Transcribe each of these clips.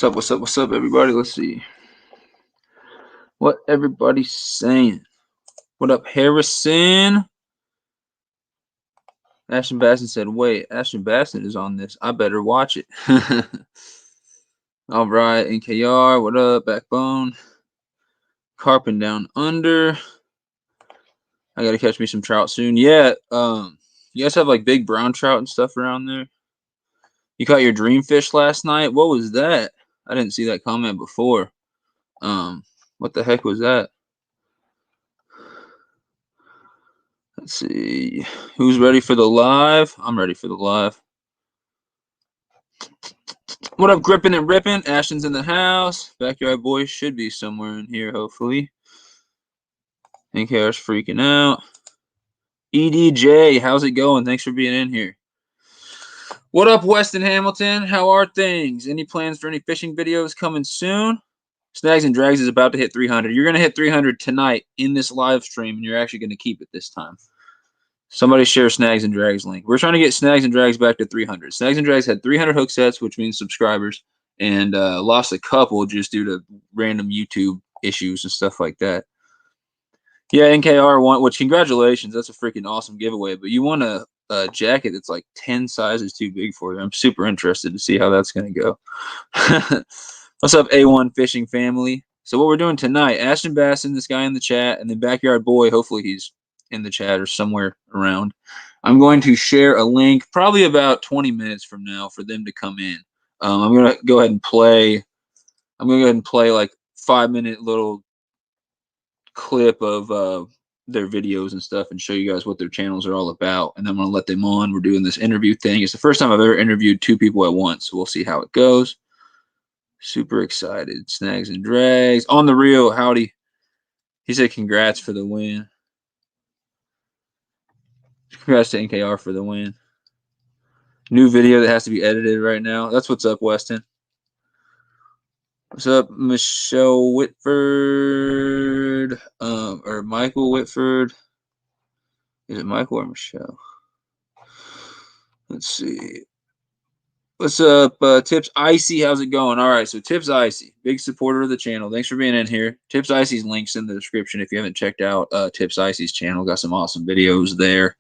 What's up, everybody? Let's see what everybody's saying. What up, Harrison? AshtonBassin said, wait, AshtonBassin is on this. I better watch it. All right, NKR, what up, Backbone? Carping down under. I gotta catch me some trout soon. Yeah, you guys have like big brown trout and stuff around there? You caught your dream fish last night? What was that? I didn't see that comment before. What the heck was that? Let's see. Who's ready for the live? I'm ready for the live. What up, gripping and ripping? Ashton's in the house. Backyard boys should be somewhere in here, hopefully. NKR's freaking out. EDJ, how's it going? Thanks for being in here. What up, Weston Hamilton? How are things? Any plans for any fishing videos coming soon? Snags and Drags is about to hit 300. You're going to hit 300 tonight in this live stream, and you're actually going to keep it this time. Somebody share Snags and Drags link. We're trying to get Snags and Drags back to 300. Snags and Drags had 300 hook sets, which means subscribers, and lost a couple just due to random YouTube issues and stuff like that. Yeah, NKR won, which congratulations. That's a freaking awesome giveaway. But you won a jacket that's like 10 sizes too big for you. I'm super interested to see how that's going to go. What's up, A1 Fishing family? So what we're doing tonight, AshtonBassin, this guy in the chat, and then Backyard Boy, hopefully he's in the chat or somewhere around. I'm going to share a link probably about 20 minutes from now for them to come in. I'm going to go ahead and play. I'm going to go ahead and play like 5-minute little clip of their videos and stuff and show you guys what their channels are all about. And then I'm going to let them on. We're doing this interview thing. It's the first time I've ever interviewed 2 people at once. So we'll see how it goes. Super excited. Snags and Drags. On the reel, howdy. He said congrats for the win. Congrats to NKR for the win. New video that has to be edited right now. That's what's up, Weston. What's up, Michelle Whitford? Or Michael Whitford? Is it Michael or Michelle? Let's see. What's up, Tips Icy? How's it going? All right, so Tips Icy, big supporter of the channel. Thanks for being in here. Tips Icy's links in the description if you haven't checked out Tips Icy's channel. Got some awesome videos there.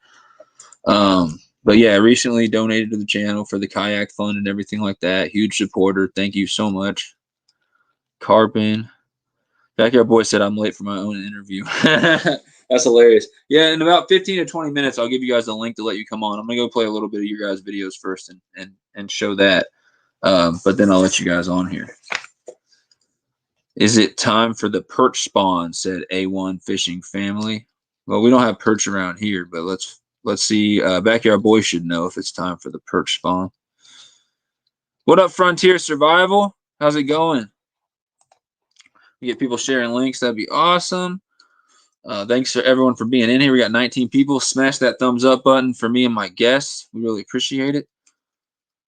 But yeah, recently donated to the channel for the kayak fund and everything like that. Huge supporter. Thank you so much. Carpin. Backyard Boy said I'm late for my own interview. That's hilarious. Yeah, in about 15 to 20 minutes, I'll give you guys the link to let you come on. I'm going to go play a little bit of your guys' videos first and show that. But then I'll let you guys on here. Is it time for the perch spawn, said A1 Fishing family. Well, we don't have perch around here, but let's see. Backyard Boy should know if it's time for the perch spawn. What up, Frontier Survival? How's it going? We get people sharing links. That'd be awesome. Thanks for everyone for being in here. We got 19 people. Smash that thumbs up button for me and my guests. We really appreciate it.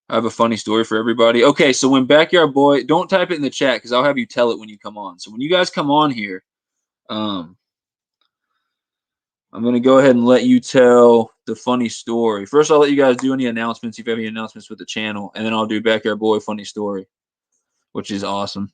I have a funny story for everybody. Okay, so when Backyard Boy, don't type it in the chat because I'll have you tell it when you come on. So when you guys come on here, I'm going to go ahead and let you tell the funny story. First, I'll let you guys do any announcements if you have any announcements with the channel, and then I'll do Backyard Boy funny story, which is awesome.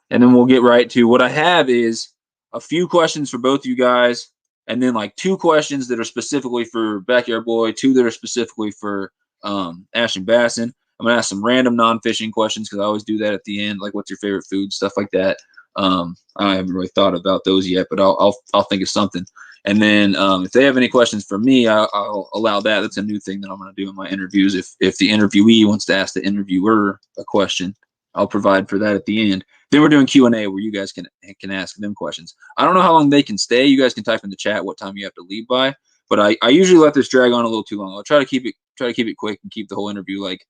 And then we'll get right to what I have is a few questions for both you guys, and then like 2 questions that are specifically for Backyard Boy, 2 that are specifically for AshtonBassin. I'm going to ask some random non-fishing questions because I always do that at the end, like what's your favorite food, stuff like that. I haven't really thought about those yet, but I'll think of something. And then if they have any questions for me, I'll allow that. That's a new thing that I'm going to do in my interviews. If the interviewee wants to ask the interviewer a question, I'll provide for that at the end. Then we're doing Q&A where you guys can ask them questions. I don't know how long they can stay. You guys can type in the chat what time you have to leave by. But I usually let this drag on a little too long. I'll try to keep it quick and keep the whole interview like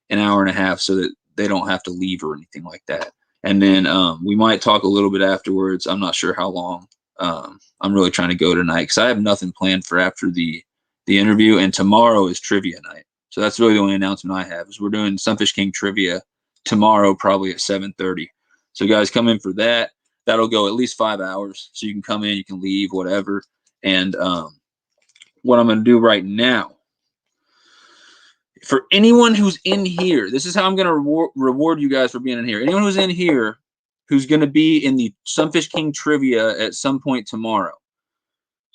an hour and a half so that they don't have to leave or anything like that. And then we might talk a little bit afterwards. I'm not sure how long. I'm really trying to go tonight because I have nothing planned for after the interview. And tomorrow is trivia night. So that's really the only announcement I have is we're doing SunfishKing trivia tomorrow, probably at 7:30. So guys, come in for that. That'll go at least 5 hours. So you can come in, you can leave, whatever. And what I'm going to do right now For anyone who's in here, this is how I'm going to reward you guys for being in here. Anyone who's in here who's going to be in the SunfishKing trivia at some point tomorrow,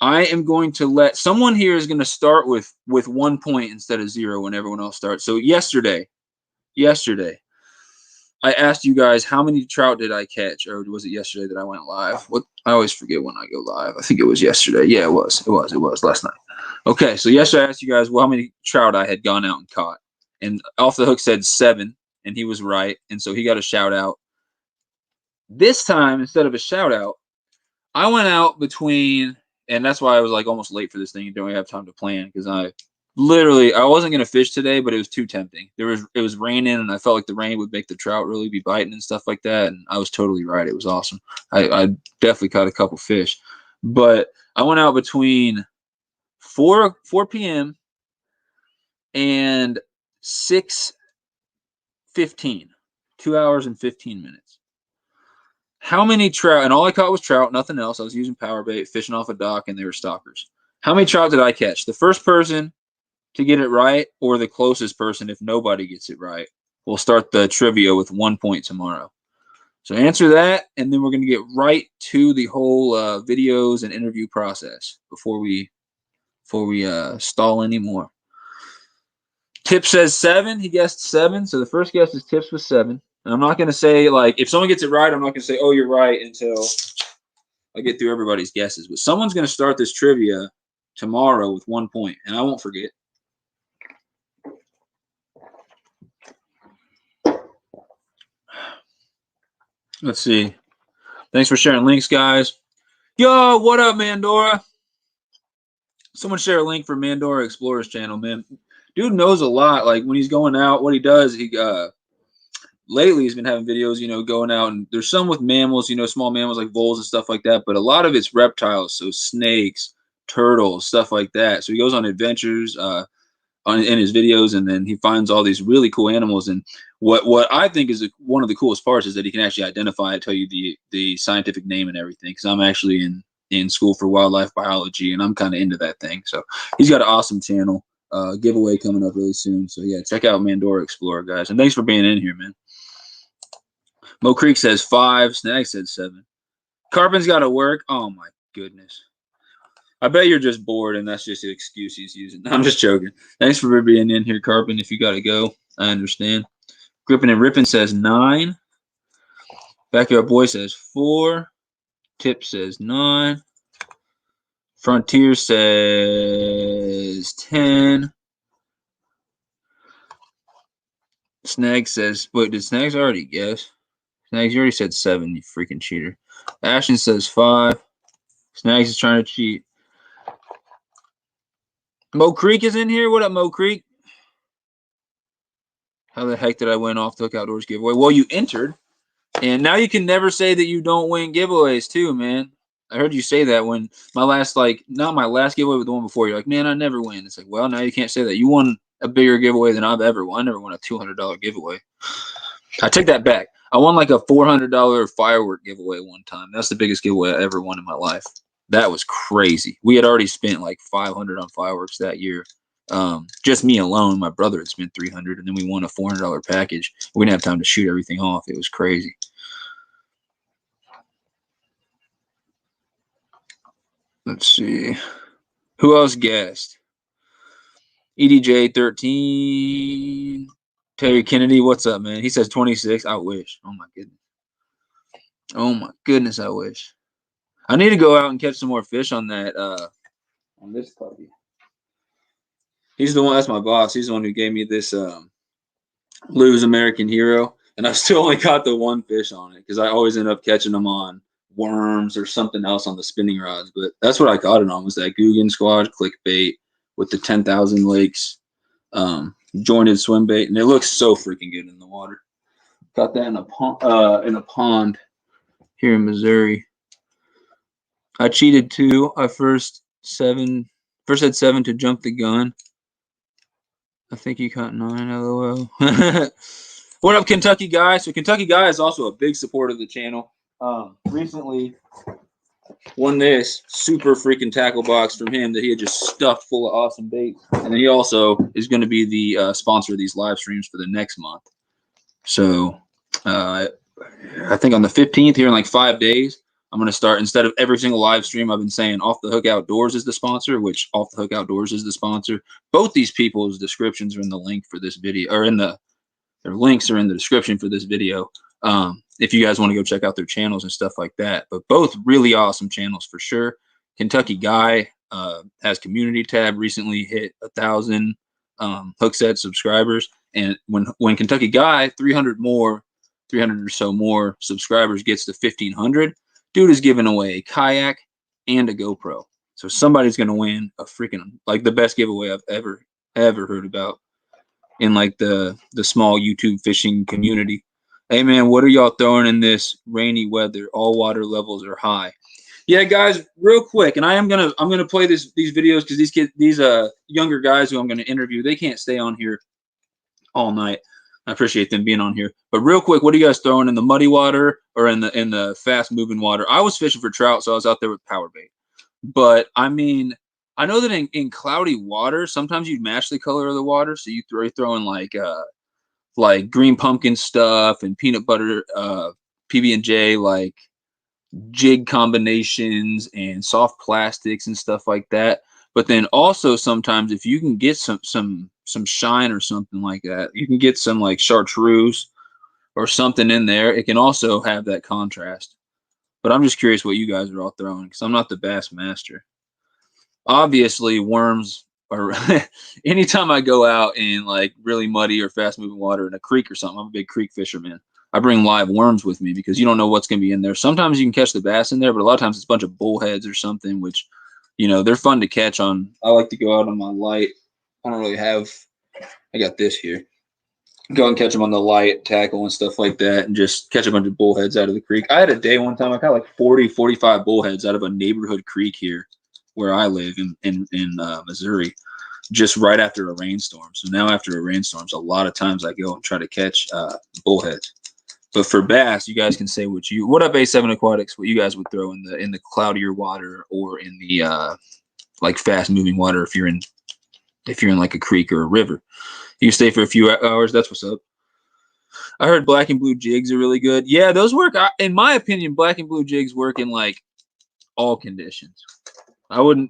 I am going to let someone here is going to start with 1 point instead of 0 when everyone else starts. So yesterday, I asked you guys how many trout did I catch, or was it yesterday that I went live? What I always forget when I go live. I think it was yesterday. Yeah, it was last night. Okay, so yesterday I asked you guys how many trout I had gone out and caught, and Off the Hook said 7, and he was right, and so he got a shout out. This time, instead of a shout out, I went out between, and that's why I was like almost late for this thing and don't really have time to plan, because I wasn't going to fish today, but it was too tempting. It was raining, and I felt like the rain would make the trout really be biting and stuff like that, and I was totally right. It was awesome. I definitely caught a couple fish, but I went out between 4 p.m. and 6:15, 2 hours and 15 minutes. How many trout? And all I caught was trout, nothing else. I was using power bait, fishing off a dock, and they were stalkers. How many trout did I catch? The first person to get it right, or the closest person, if nobody gets it right, we'll start the trivia with 1 point tomorrow. So answer that, and then we're going to get right to the whole videos and interview process before we stall anymore. Tip says 7. He guessed 7, so the first guess is Tips was 7. And I'm not going to say, like, if someone gets it right, I'm not going to say, oh, you're right, until I get through everybody's guesses. But someone's going to start this trivia tomorrow with 1 point, and I won't forget. Let's see. Thanks for sharing links, guys. Yo, what up, Mandora? Someone share a link for Mandora Explorer's channel, man. Dude knows a lot. Like, when he's going out, what he does, lately he's been having videos, going out, and there's some with mammals, small mammals like voles and stuff like that, but a lot of it's reptiles, so snakes, turtles, stuff like that. So he goes on adventures in his videos, and then he finds all these really cool animals. And what I think is one of the coolest parts is that he can actually identify and tell you the scientific name and everything, because I'm actually in school for wildlife biology, and I'm kind of into that thing. So he's got an awesome channel. Giveaway coming up really soon. So yeah, check out Mandora Explorer, guys. And thanks for being in here, man. Mo Creek says 5. Snag said 7. Carpin's got to work. Oh my goodness. I bet you're just bored, and that's just the excuse he's using. I'm just joking. Thanks for being in here, Carpin. If you got to go, I understand. Gripping and Ripping says 9. Backyard Boy says 4. Tip says 9. Frontier says 10. Snag says, wait, did Snags already guess? Snags, you already said 7, you freaking cheater. Ashton says 5. Snags is trying to cheat. Mo Creek is in here. What up, Mo Creek? How the heck did I win Off the Hook Outdoors giveaway? Well, you entered, and now you can never say that you don't win giveaways too, man. I heard you say that when my last, not my last giveaway, but the one before. You're like, man, I never win. It's like, well, now you can't say that. You won a bigger giveaway than I've ever won. I never won a $200 giveaway. I take that back. I won like a $400 firework giveaway one time. That's the biggest giveaway I ever won in my life. That was crazy. We had already spent like $500 on fireworks that year. Just me alone. My brother had spent $300, and then we won a $400 package. We didn't have time to shoot everything off. It was crazy. Let's see. Who else guessed? EDJ13. Terry Kennedy, what's up, man? He says 26. I wish. Oh, my goodness. Oh, my goodness, I wish. I need to go out and catch some more fish on that, on this puppy. He's the one, that's my boss. He's the one who gave me this Lou's American Hero. And I still only caught the 1 fish on it because I always end up catching them on worms or something else on the spinning rods. But that's what I caught it on, was that Guggen Squad clickbait with the 10,000 lakes jointed swim bait. And it looks so freaking good in the water. Caught that in a pond here in Missouri. I cheated too. I first had 7 to jump the gun. I think you caught 9, LOL. What up, Kentucky Guy? So Kentucky Guy is also a big supporter of the channel. Recently, Won this super freaking tackle box from him that he had just stuffed full of awesome baits. And then he also is going to be the sponsor of these live streams for the next month. So I think on the 15th, here in like 5 days, I'm going to start, instead of every single live stream, I've been saying Off the Hook Outdoors is the sponsor, which Off the Hook Outdoors is the sponsor. Both these people's descriptions are in the link for this video, or their links are in the description for this video. If you guys want to go check out their channels and stuff like that. But both really awesome channels for sure. Kentucky Guy has community tab, recently hit 1,000 Hookset subscribers. And when Kentucky Guy 300 or so more subscribers gets to 1,500, dude is giving away a kayak and a GoPro. So somebody's gonna win a freaking, like, the best giveaway I've ever heard about in like the small YouTube fishing community. Hey man, what are y'all throwing in this rainy weather? All water levels are high. Yeah, guys, real quick, and I'm gonna play these videos because these younger guys who I'm gonna interview, they can't stay on here all night. I appreciate them being on here. But real quick, what are you guys throwing in the muddy water or in the fast moving water? I was fishing for trout, so I was out there with power bait. But I mean, I know that in cloudy water, sometimes you match the color of the water, so you're throwing like green pumpkin stuff and peanut butter PB&J, like jig combinations and soft plastics and stuff like that. But then also sometimes if you can get some shine or something like that, you can get some like chartreuse or something in there. It can also have that contrast. But I'm just curious what you guys are all throwing because I'm not the bass master. Obviously, worms are anytime I go out in like really muddy or fast moving water in a creek or something. I'm a big creek fisherman. I bring live worms with me because you don't know what's going to be in there. Sometimes you can catch the bass in there, but a lot of times it's a bunch of bullheads or something, which, they're fun to catch on. I like to go out on my light. I don't really have, I got this here. Go and catch them on the light, tackle and stuff like that, and just catch a bunch of bullheads out of the creek. I had a day one time, I caught like 40, 45 bullheads out of a neighborhood creek here where I live in Missouri, just right after a rainstorm. So now after a rainstorm, a lot of times I go and try to catch bullheads. But for bass, you guys can say what up, A7 Aquatics, what you guys would throw in the cloudier water or in the like fast moving water if you're in like a creek or a river. You stay for a few hours. That's what's up. I heard black and blue jigs are really good. Yeah, those work. In my opinion, black and blue jigs work in like all conditions.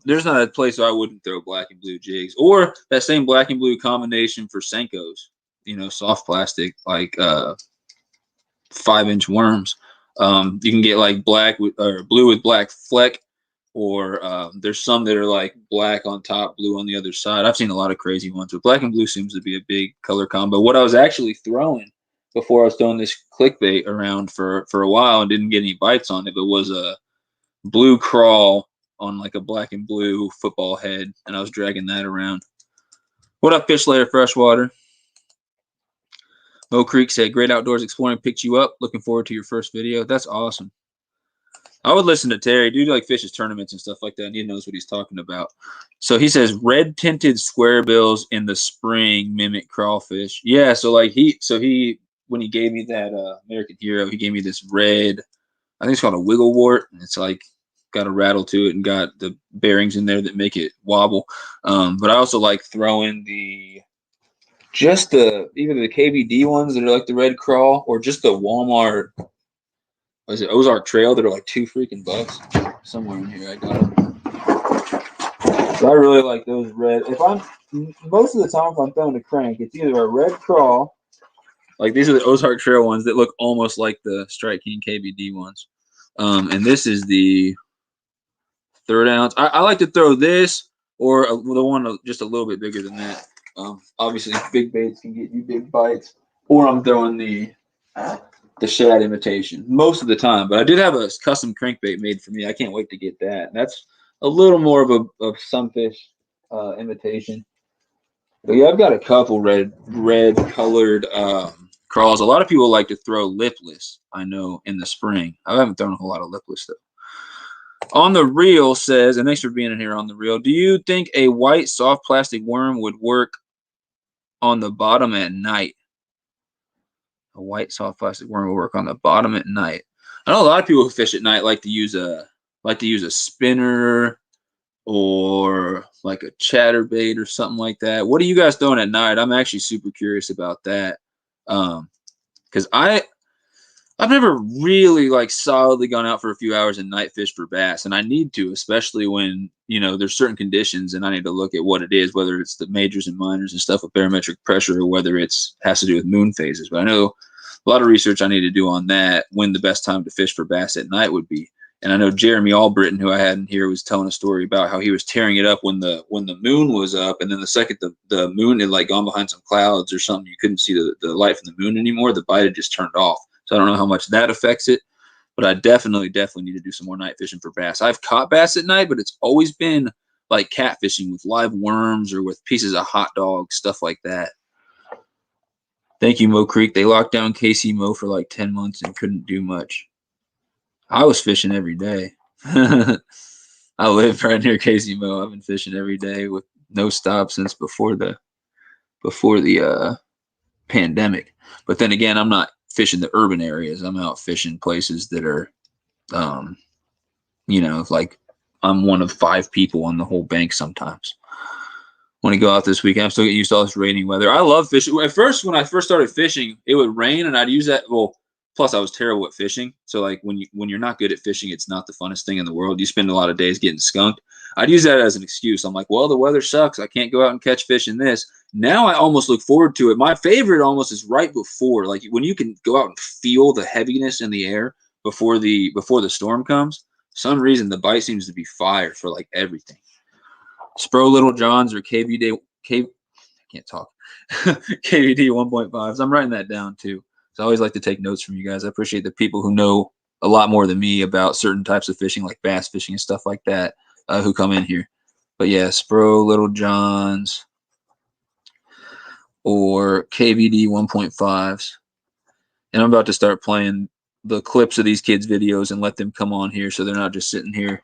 There's not a place where I wouldn't throw black and blue jigs or that same black and blue combination for Senkos, soft plastic, like 5-inch worms. You can get like black or blue with black fleck, or there's some that are like black on top, blue on the other side. I've seen a lot of crazy ones, but black and blue seems to be a big color combo. What I was actually throwing before I was throwing this clickbait around for a while and didn't get any bites on it, but was a blue crawl on like a black and blue football head, and I was dragging that around. What up, Fish Layer Freshwater? Mo Creek said, "Great Outdoors Exploring picked you up. Looking forward to your first video." That's awesome. I would listen to Terry. Dude like fishes tournaments and stuff like that, and he knows what he's talking about. So he says red tinted square bills in the spring mimic crawfish. Yeah, so like he when he gave me that American Hero, he gave me this red, I think it's called a wiggle wart, and it's like got a rattle to it and got the bearings in there that make it wobble. But I also like throwing either the KVD ones that are like the red crawl or just the Walmart, what is it, Ozark Trail, that are like $2 somewhere in here. I got them. So I really like those red. Most of the time if I'm throwing a crank, it's either a red crawl, like these are the Ozark Trail ones that look almost like the Strike King KVD ones. And this is the 1/3 ounce. I like to throw this or the one just a little bit bigger than that. Obviously, big baits can get you big bites. Or I'm throwing the shad imitation most of the time. But I did have a custom crankbait made for me. I can't wait to get that. That's a little more of a sunfish imitation. But yeah, I've got a couple red colored crawls. A lot of people like to throw lipless, I know, in the spring. I haven't thrown a whole lot of lipless though. On the Reel says, and thanks for being in here on the Reel, do you think a white soft plastic worm would work on the bottom at night? A white soft plastic worm will work on the bottom at night. I know a lot of people who fish at night like to use like to use a spinner or like a chatterbait or something like that. What are you guys throwing at night? I'm actually super curious about that. Because I've never really like solidly gone out for a few hours and night fish for bass, and I need to, especially when, you know, there's certain conditions and I need to look at what it is, whether it's the majors and minors and stuff with barometric pressure, or whether it's has to do with moon phases. But I know a lot of research I need to do on that, when the best time to fish for bass at night would be. And I know Jeremy Albritton, who I had in here, was telling a story about how he was tearing it up when the moon was up, and then the second the moon had like gone behind some clouds or something, you couldn't see the light from the moon anymore. The bite had just turned off. So I don't know how much that affects it, but I definitely need to do some more night fishing for bass. I've caught bass at night, but it's always been like catfishing with live worms or with pieces of hot dog, stuff like that. Thank you, Mo Creek. They locked down KC Mo for like 10 months and couldn't do much. I was fishing every day. I live right near Casey Mo. I've been fishing every day with no stop since before the pandemic. But then again, I'm not fishing the urban areas. I'm out fishing places that are, you know, like I'm one of 5 people on the whole bank sometimes. When I go out this weekend, I'm still getting used to all this rainy weather. I love fishing. At first, when I first started fishing, it would rain and I'd use that. Well, plus I was terrible at fishing. So like when you're not good at fishing, it's not the funnest thing in the world. You spend a lot of days getting skunked. I'd use that as an excuse. I'm like, well, the weather sucks. I can't go out and catch fish in this. Now I almost look forward to it. My favorite almost is right before, like when you can go out and feel the heaviness in the air before the storm comes. For some reason the bite seems to be fire for like everything. Spro Little Johns or KVD I can't talk. KVD 1.5s. I'm writing that down too. So I always like to take notes from you guys. I appreciate the people who know a lot more than me about certain types of fishing, like bass fishing and stuff like that, who come in here. But yeah, Spro Little Johns or KVD 1.5s. And I'm about to start playing the clips of these kids' videos and let them come on here so they're not just sitting here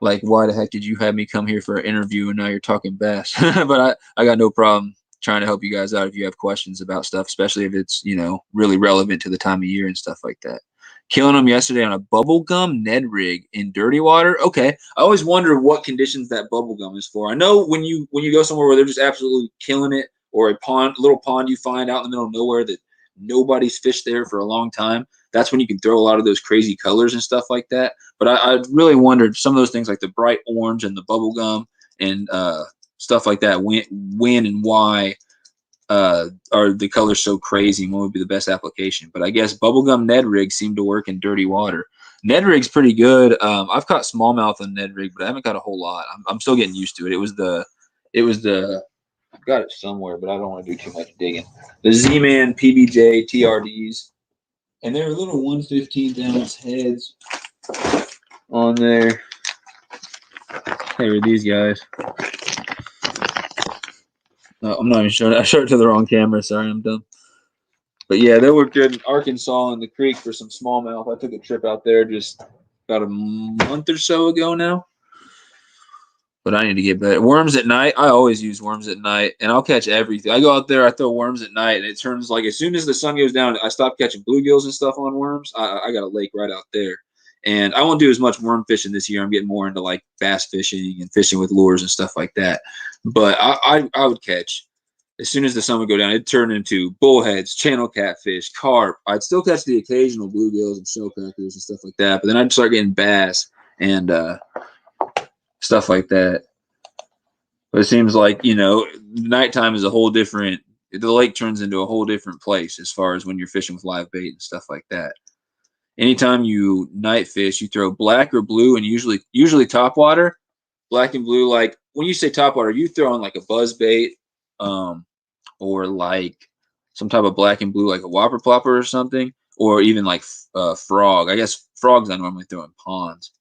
like, why the heck did you have me come here for an interview and now you're talking bass? But I got no problem trying to help you guys out if you have questions about stuff, especially if it's, you know, really relevant to the time of year and stuff like that. Killing them yesterday on a bubblegum Ned rig in dirty water. Okay. I always wonder what conditions that bubblegum is for. I know when you go somewhere where they're just absolutely killing it, or a little pond you find out in the middle of nowhere that nobody's fished there for a long time, that's when you can throw a lot of those crazy colors and stuff like that. But I really wondered some of those things like the bright orange and the bubblegum and stuff like that, when and why are the colors so crazy and what would be the best application. But I guess bubblegum Ned rigs seem to work in dirty water. Ned rig's pretty good. I've caught smallmouth on Ned rig, but I haven't caught a whole lot. I'm still getting used to it. It was the I've got it somewhere, but I don't want to do too much digging. The Z-Man PBJ TRDs. And they're little 1/15 ounce heads on there. Hey, are these guys? No, I'm not even showing it. I showed it to the wrong camera. Sorry, I'm dumb. But yeah, they were good in Arkansas in the creek for some smallmouth. I took a trip out there just about a month or so ago now. But I need to get better. Worms at night. I always use worms at night, and I'll catch everything. I go out there, I throw worms at night, and it turns like as soon as the sun goes down, I stop catching bluegills and stuff on worms. I got a lake right out there. And I won't do as much worm fishing this year. I'm getting more into like bass fishing and fishing with lures and stuff like that. But I would catch, as soon as the sun would go down, it'd turn into bullheads, channel catfish, carp. I'd still catch the occasional bluegills and shellcrackers and stuff like that. But then I'd start getting bass and stuff like that. But it seems like, you know, nighttime is a whole different, the lake turns into a whole different place as far as when you're fishing with live bait and stuff like that. Anytime you night fish, you throw black or blue, and usually top water, black and blue. Like when you say top water, you throw in like a buzz bait, or like some type of black and blue, like a whopper plopper or something, or even like frog. I guess frogs I normally throw in ponds.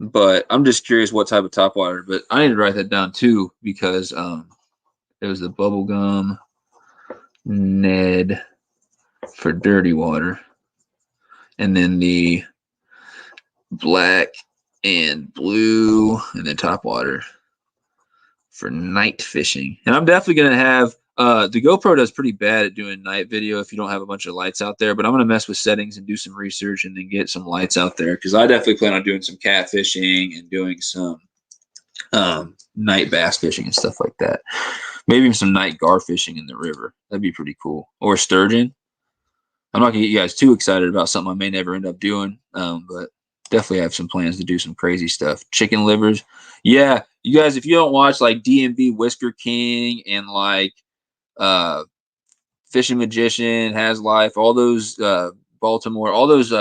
But I'm just curious what type of top water. But I need to write that down too, because it was the bubblegum Ned for dirty water. And then the black and blue, and then top water for night fishing. And I'm definitely going to have, The GoPro does pretty bad at doing night video if you don't have a bunch of lights out there, but I'm gonna mess with settings and do some research and then get some lights out there because I definitely plan on doing some catfishing and doing some night bass fishing and stuff like that. Maybe some night gar fishing in the river. That'd be pretty cool. Or sturgeon. I'm not gonna get you guys too excited about something I may never end up doing, but definitely have some plans to do some crazy stuff. Chicken livers. Yeah, you guys, if you don't watch like DMV Whisker King and like Fishing Magician, Has Life, all those Baltimore, all those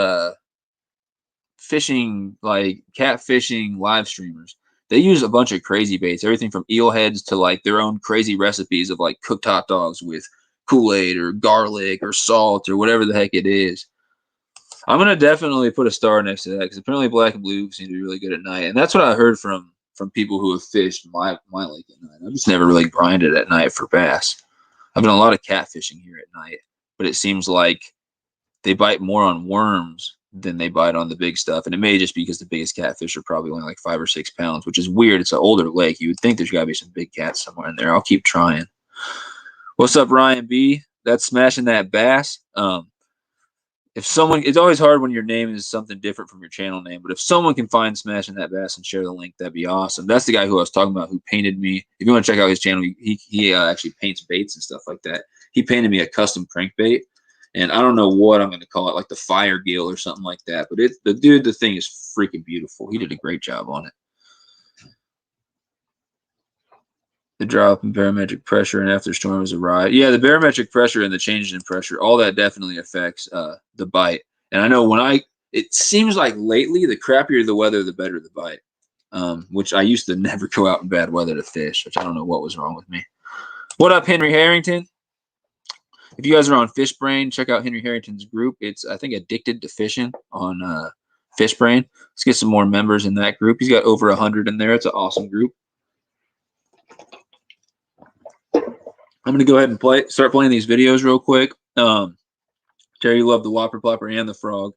fishing, like catfishing live streamers, they use a bunch of crazy baits, everything from eel heads to like their own crazy recipes of like cooked hot dogs with Kool-Aid or garlic or salt or whatever the heck it is. I'm gonna definitely put a star next to that because apparently black and blue seem to be really good at night, and that's what I heard from people who have fished my lake at night. I've just never really grinded at night for bass. I've done a lot of catfishing here at night, but it seems like they bite more on worms than they bite on the big stuff. And it may just be because the biggest catfish are probably only like 5 or 6 pounds, which is weird. It's an older lake. You would think there's got to be some big cats somewhere in there. I'll keep trying. What's up, Ryan B? That's smashing that bass. If someone, it's always hard when your name is something different from your channel name, but if someone can find Smashing That Bass and share the link, that'd be awesome. That's the guy who I was talking about who painted me. If you want to check out his channel, he actually paints baits and stuff like that. He painted me a custom crankbait, and I don't know what I'm going to call it, like the Fire Gill or something like that. But the thing is freaking beautiful. He did a great job on it. The drop in barometric pressure and after storm is a ride. Yeah, the barometric pressure and the changes in pressure, all that definitely affects the bite. And I know it seems like lately, the crappier the weather, the better the bite. Which I used to never go out in bad weather to fish, which I don't know what was wrong with me. What up, Henry Harrington? If you guys are on Fishbrain, check out Henry Harrington's group. It's, I think, Addicted to Fishing on Fishbrain. Let's get some more members in that group. He's got over 100 in there. It's an awesome group. I'm going to go ahead and start playing these videos real quick. Terry, you love the Whopper Plopper and the Frog.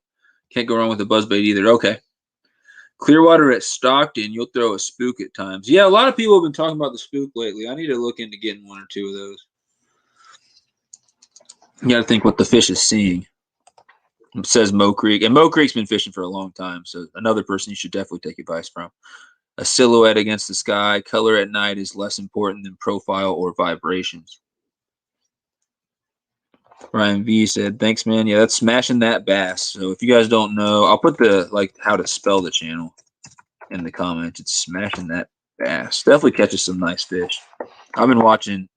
Can't go wrong with the buzzbait either. Okay. Clearwater at Stockton, you'll throw a spook at times. Yeah, a lot of people have been talking about the spook lately. I need to look into getting 1 or 2 of those. You got to think what the fish is seeing. It says Mo Creek. And Mo Creek's been fishing for a long time, so another person you should definitely take advice from. A silhouette against the sky. Color at night is less important than profile or vibrations. Ryan V said, thanks, man. Yeah, that's Smashing That Bass. So if you guys don't know, I'll put the, like, how to spell the channel in the comments. It's Smashing That Bass. Definitely catches some nice fish. I've been watching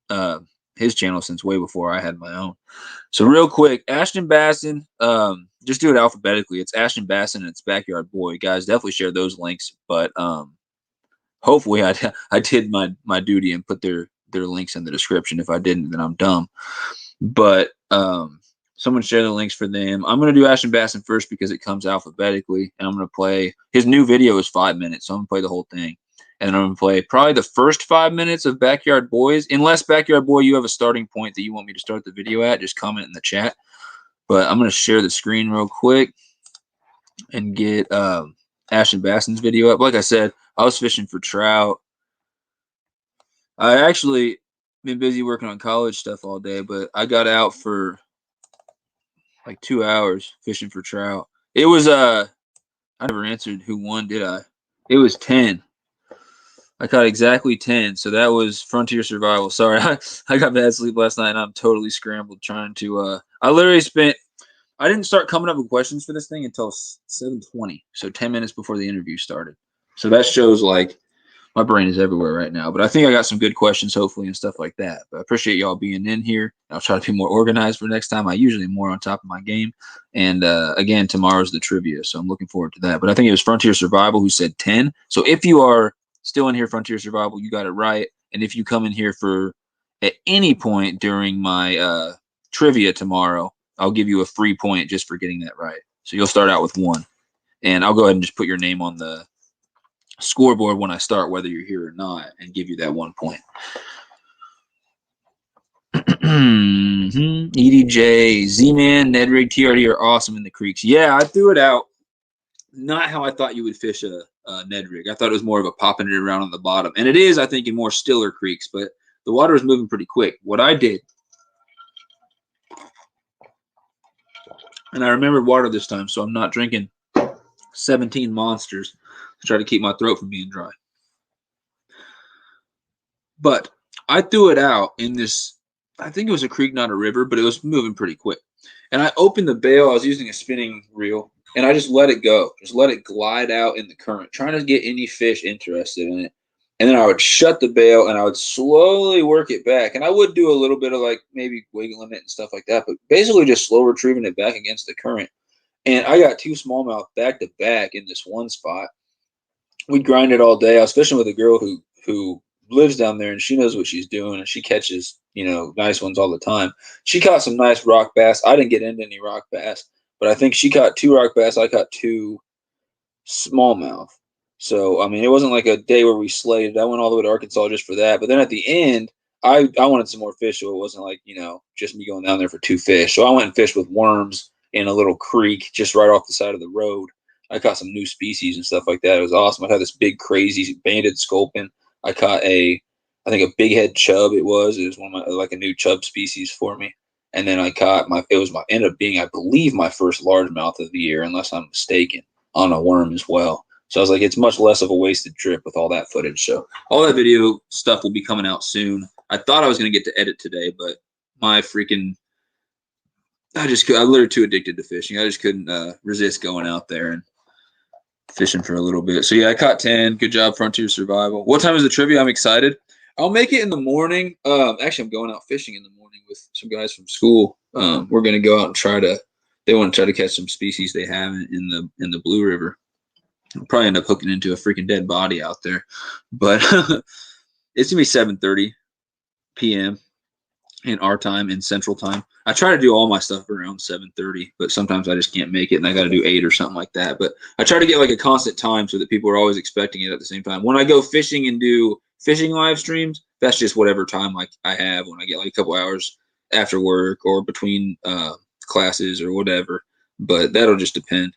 his channel since way before I had my own. So real quick, AshtonBassin, just do it alphabetically. It's AshtonBassin and it's Backyard Boy. Guys, definitely share those links. But hopefully I did my duty and put their links in the description. If I didn't, then I'm dumb. But someone share the links for them. I'm going to do AshtonBassin first because it comes alphabetically. And I'm going to play. His new video is 5 minutes, so I'm going to play the whole thing. And then I'm going to play probably the first 5 minutes of Backyard Boys. Unless, Backyard Boy, you have a starting point that you want me to start the video at, just comment in the chat. But I'm going to share the screen real quick and get AshtonBassin's video up. Like I said, I was fishing for trout. I actually been busy working on college stuff all day, but I got out for like 2 hours fishing for trout. It was I never answered who won, did I? It was 10. I caught exactly 10, so that was Frontier Survival. Sorry, I got bad sleep last night, and I'm totally scrambled trying to. I literally I didn't start coming up with questions for this thing until 7:20, so 10 minutes before the interview started. So that shows like my brain is everywhere right now. But I think I got some good questions, hopefully, and stuff like that. But I appreciate y'all being in here. I'll try to be more organized for next time. I usually am more on top of my game. And again, tomorrow's the trivia, so I'm looking forward to that. But I think it was Frontier Survival who said 10. So if you are still in here, Frontier Survival, you got it right. And if you come in here at any point during my trivia tomorrow, I'll give you a free point just for getting that right. So you'll start out with 1. And I'll go ahead and just put your name on the scoreboard when I start, whether you're here or not, and give you that 1 point. EDJ, Z-Man, Nedrig, TRD are awesome in the creeks. Yeah, I threw it out. Not how I thought you would fish a Nedrig. I thought it was more of a popping it around on the bottom. And it is, I think, in more stiller creeks. But the water was moving pretty quick. What I did, and I remembered water this time, so I'm not drinking 17 monsters to try to keep my throat from being dry. But I threw it out in this, I think it was a creek, not a river, but it was moving pretty quick. And I opened the bail. I was using a spinning reel, and I just let it go. Just let it glide out in the current, trying to get any fish interested in it. And then I would shut the bail, and I would slowly work it back. And I would do a little bit of like maybe wiggling it and stuff like that, but basically just slow retrieving it back against the current. And I got 2 smallmouth back to back in this one spot. We grind it all day. I was fishing with a girl who lives down there, and she knows what she's doing, and she catches, you know, nice ones all the time. She caught some nice rock bass. I didn't get into any rock bass, but I think she caught 2 rock bass. I caught 2 smallmouth. So, I mean, it wasn't like a day where we slayed. I went all the way to Arkansas just for that. But then at the end, I wanted some more fish, so it wasn't like, you know, just me going down there for 2 fish. So I went and fished with worms in a little creek just right off the side of the road. I caught some new species and stuff like that. It was awesome. I had this big, crazy banded sculpin. I caught I think a big head chub. It was one of my, like a new chub species for me. And then I caught ended up being, I believe, my first largemouth of the year, unless I'm mistaken, on a worm as well. So I was like, it's much less of a wasted trip with all that footage. So all that video stuff will be coming out soon. I thought I was going to get to edit today, but my freaking, I'm literally too addicted to fishing. I just couldn't resist going out there and fishing for a little bit. So yeah, I caught 10. Good job, Frontier Survival. What time is the trivia? I'm excited. I'll make it in the morning. Actually, I'm going out fishing in the morning with some guys from school. We're going to go out and they want to try to catch some species they haven't in the Blue River. I'll probably end up hooking into a freaking dead body out there. But it's going to be 7:30 p.m. in our time, in Central Time. I try to do all my stuff around 7:30, but sometimes I just can't make it, and I got to do 8 or something like that. But I try to get like a constant time so that people are always expecting it at the same time. When I go fishing and do fishing live streams, that's just whatever time like I have when I get like a couple hours after work or between classes or whatever. But that'll just depend.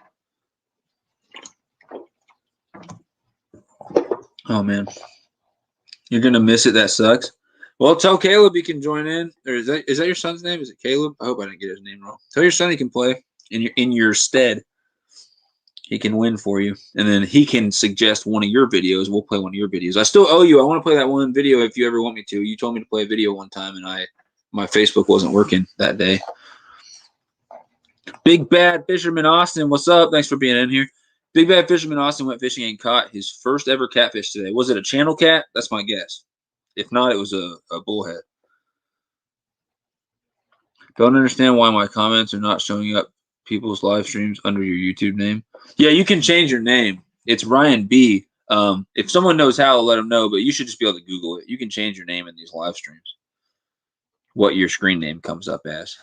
Oh man, you're gonna miss it. That sucks. Well, tell Caleb he can join in. Or is that your son's name? Is it Caleb? I hope I didn't get his name wrong. Tell your son he can play in your stead. He can win for you, and then he can suggest one of your videos. We'll play one of your videos. I still owe you. I want to play that one video if you ever want me to. You told me to play a video one time, and my Facebook wasn't working that day. Big Bad Fisherman Austin, what's up? Thanks for being in here. Big Bad Fisherman Austin went fishing and caught his first ever catfish today. Was it a channel cat? That's my guess. If not, it was a bullhead. Don't understand why my comments are not showing up people's live streams under your YouTube name. Yeah, you can change your name. It's Ryan B. If someone knows how, I'll let them know, but you should just be able to Google it. You can change your name in these live streams. What your screen name comes up as.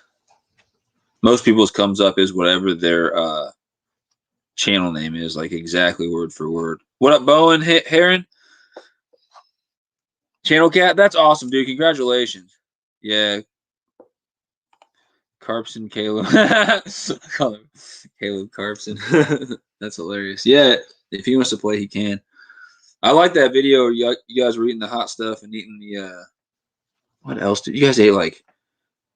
Most people's comes up as whatever their channel name is, like exactly word for word. What up, Bowen Heron? Channel cat? That's awesome, dude. Congratulations. Yeah. Carpson Caleb. I call him Caleb Carpson. That's hilarious. Yeah, if he wants to play, he can. I like that video. You guys were eating the hot stuff and eating the what else did you guys ate? Like,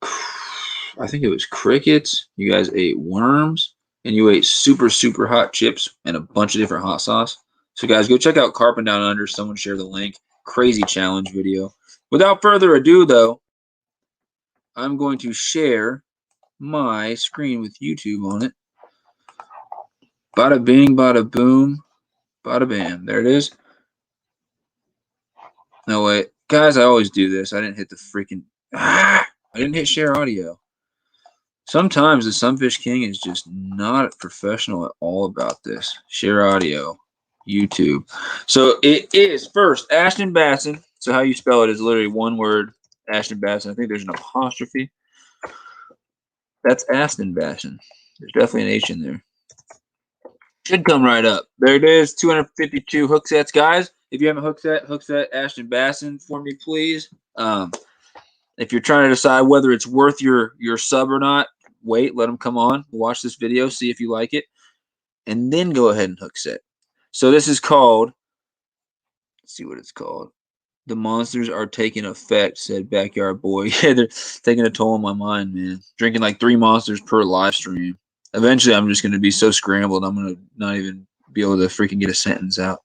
I think it was crickets. You guys ate worms, and you ate super, super hot chips and a bunch of different hot sauce. So guys, go check out Carpin Down Under. Someone share the link. Crazy challenge video. Without further ado, though, I'm going to share my screen with YouTube on it. Bada bing, bada boom, bada bam. There it is. No, wait. Guys, I always do this. I didn't hit the freaking... I didn't hit share audio. Sometimes the SunfishKing is just not professional at all about this. Share audio. YouTube. So it is first AshtonBassin. So how you spell it is literally one word. AshtonBassin. I think there's an apostrophe. That's AshtonBassin. There's definitely an H in there. Should come right up. There it is. 252 hook sets, guys. If you haven't hook set AshtonBassin for me, please. If you're trying to decide whether it's worth your sub or not, wait. Let them come on. Watch this video. See if you like it. And then go ahead and hook set. So this is called, let's see what it's called. The monsters are taking effect, said Backyard Boy. Yeah, they're taking a toll on my mind, man. Drinking like 3 monsters per live stream. Eventually, I'm just going to be so scrambled, I'm going to not even be able to freaking get a sentence out.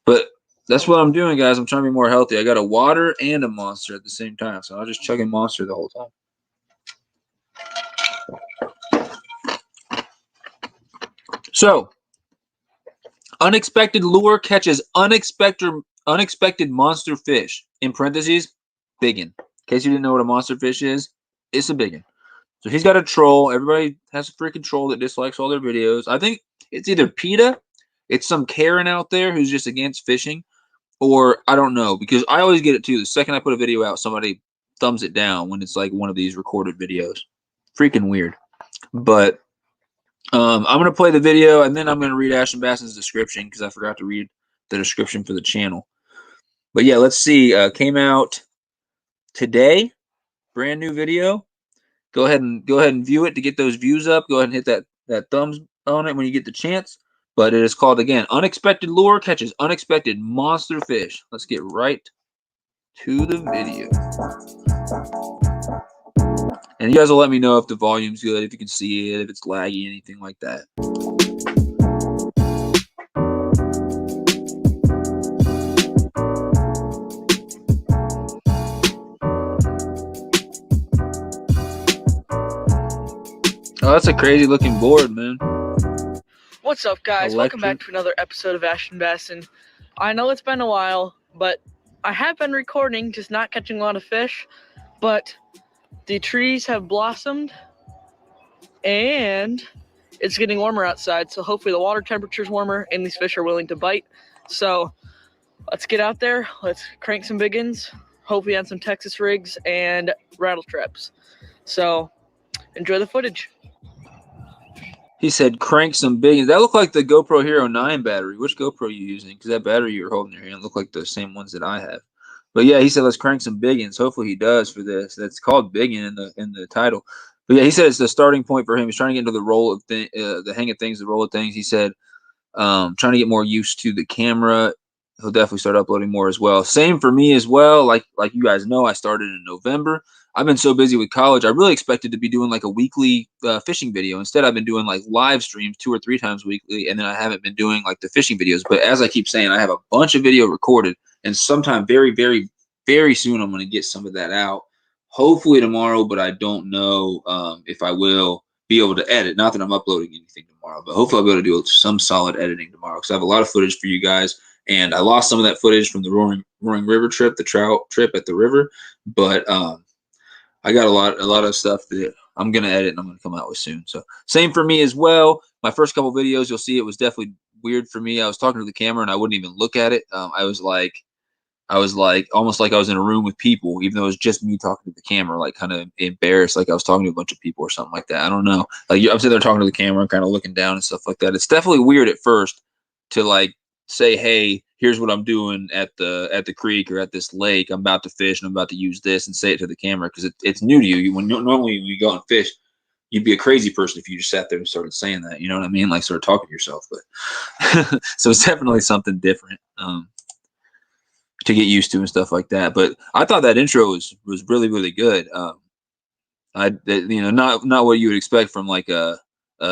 But that's what I'm doing, guys. I'm trying to be more healthy. I got a water and a monster at the same time, so I'll just chugging monster the whole time. So, unexpected lure catches unexpected monster fish. In parentheses, biggin. In case you didn't know what a monster fish is, it's a biggin. So he's got a troll. Everybody has a freaking troll that dislikes all their videos. I think it's either PETA, it's some Karen out there who's just against fishing, or I don't know, because I always get it too. The second I put a video out, somebody thumbs it down when it's like one of these recorded videos. Freaking weird. But I'm going to play the video, and then I'm going to read AshtonBassin's description because I forgot to read the description for the channel. But yeah, let's see. Came out today. Brand new video. Go ahead and view it to get those views up. Go ahead and hit that thumbs on it when you get the chance. But it is called, again, Unexpected Lure Catches Unexpected Monster Fish. Let's get right to the video. And you guys will let me know if the volume's good, if you can see it, if it's laggy, anything like that. Oh, that's a crazy looking board, man. What's up, guys? Welcome back to another episode of AshtonBassin. I know it's been a while, but I have been recording, just not catching a lot of fish. But the trees have blossomed, and it's getting warmer outside, so hopefully the water temperature's warmer and these fish are willing to bite. So let's get out there, let's crank some biggins, hopefully on some Texas rigs and rattle traps. So enjoy the footage. He said, crank some biggins. That looked like the GoPro Hero 9 battery. Which GoPro are you using? Because that battery you're holding in your hand looked like the same ones that I have. But yeah, he said, let's crank some biggins. Hopefully he does for this. That's called biggin in the title. But yeah, he said it's the starting point for him. He's trying to get into the roll of the hang of things, the roll of things. He said, trying to get more used to the camera. He'll definitely start uploading more as well. Same for me as well. Like you guys know, I started in November. I've been so busy with college. I really expected to be doing like a weekly fishing video. Instead, I've been doing like live streams 2 or 3 times weekly, and then I haven't been doing like the fishing videos. But as I keep saying, I have a bunch of video recorded, and sometime very, very, very soon I'm going to get some of that out. Hopefully tomorrow, but I don't know if I will be able to edit. Not that I'm uploading anything tomorrow, but hopefully I'll be able to do some solid editing tomorrow because I have a lot of footage for you guys. And I lost some of that footage from the Roaring River trip, the trout trip at the river, but I got a lot of stuff that I'm gonna edit and I'm gonna come out with soon. So same for me as well. My first couple videos, you'll see it was definitely weird for me. I was talking to the camera and I wouldn't even look at it. I was like almost like I was in a room with people, even though it was just me talking to the camera, like kind of embarrassed, like I was talking to a bunch of people or something like that. I don't know. Like I'm sitting there talking to the camera, I'm kind of looking down and stuff like that. It's definitely weird at first to like say, hey, here's what I'm doing at the creek or at this lake. I'm about to fish and I'm about to use this and say it to the camera because it's new to you. Normally when you go and fish, you'd be a crazy person if you just sat there and started saying that. You know what I mean? Like started talking to yourself. But so it's definitely something different to get used to and stuff like that. But I thought that intro was really, really good. Not what you would expect from like a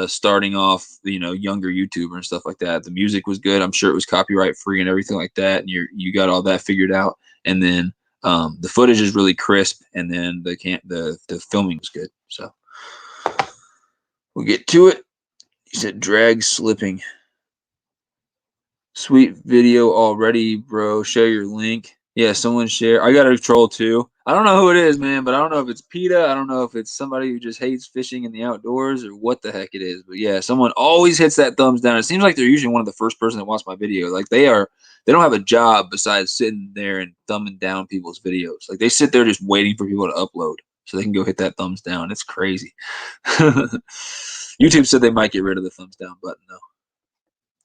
starting off, younger YouTuber and stuff like that. The music was good. I'm sure it was copyright free and everything like that. And you got all that figured out. And then the footage is really crisp. And then the filming was good. So we'll get to it. He said drag slipping. Sweet video already, bro. Share your link. Yeah, someone share. I got a troll too. I don't know who it is, man, but I don't know if it's PETA. I don't know if it's somebody who just hates fishing in the outdoors or what the heck it is. But yeah, someone always hits that thumbs down. It seems like they're usually one of the first person that watch my video. Like they don't have a job besides sitting there and thumbing down people's videos. Like they sit there just waiting for people to upload so they can go hit that thumbs down. It's crazy. YouTube said they might get rid of the thumbs down button though.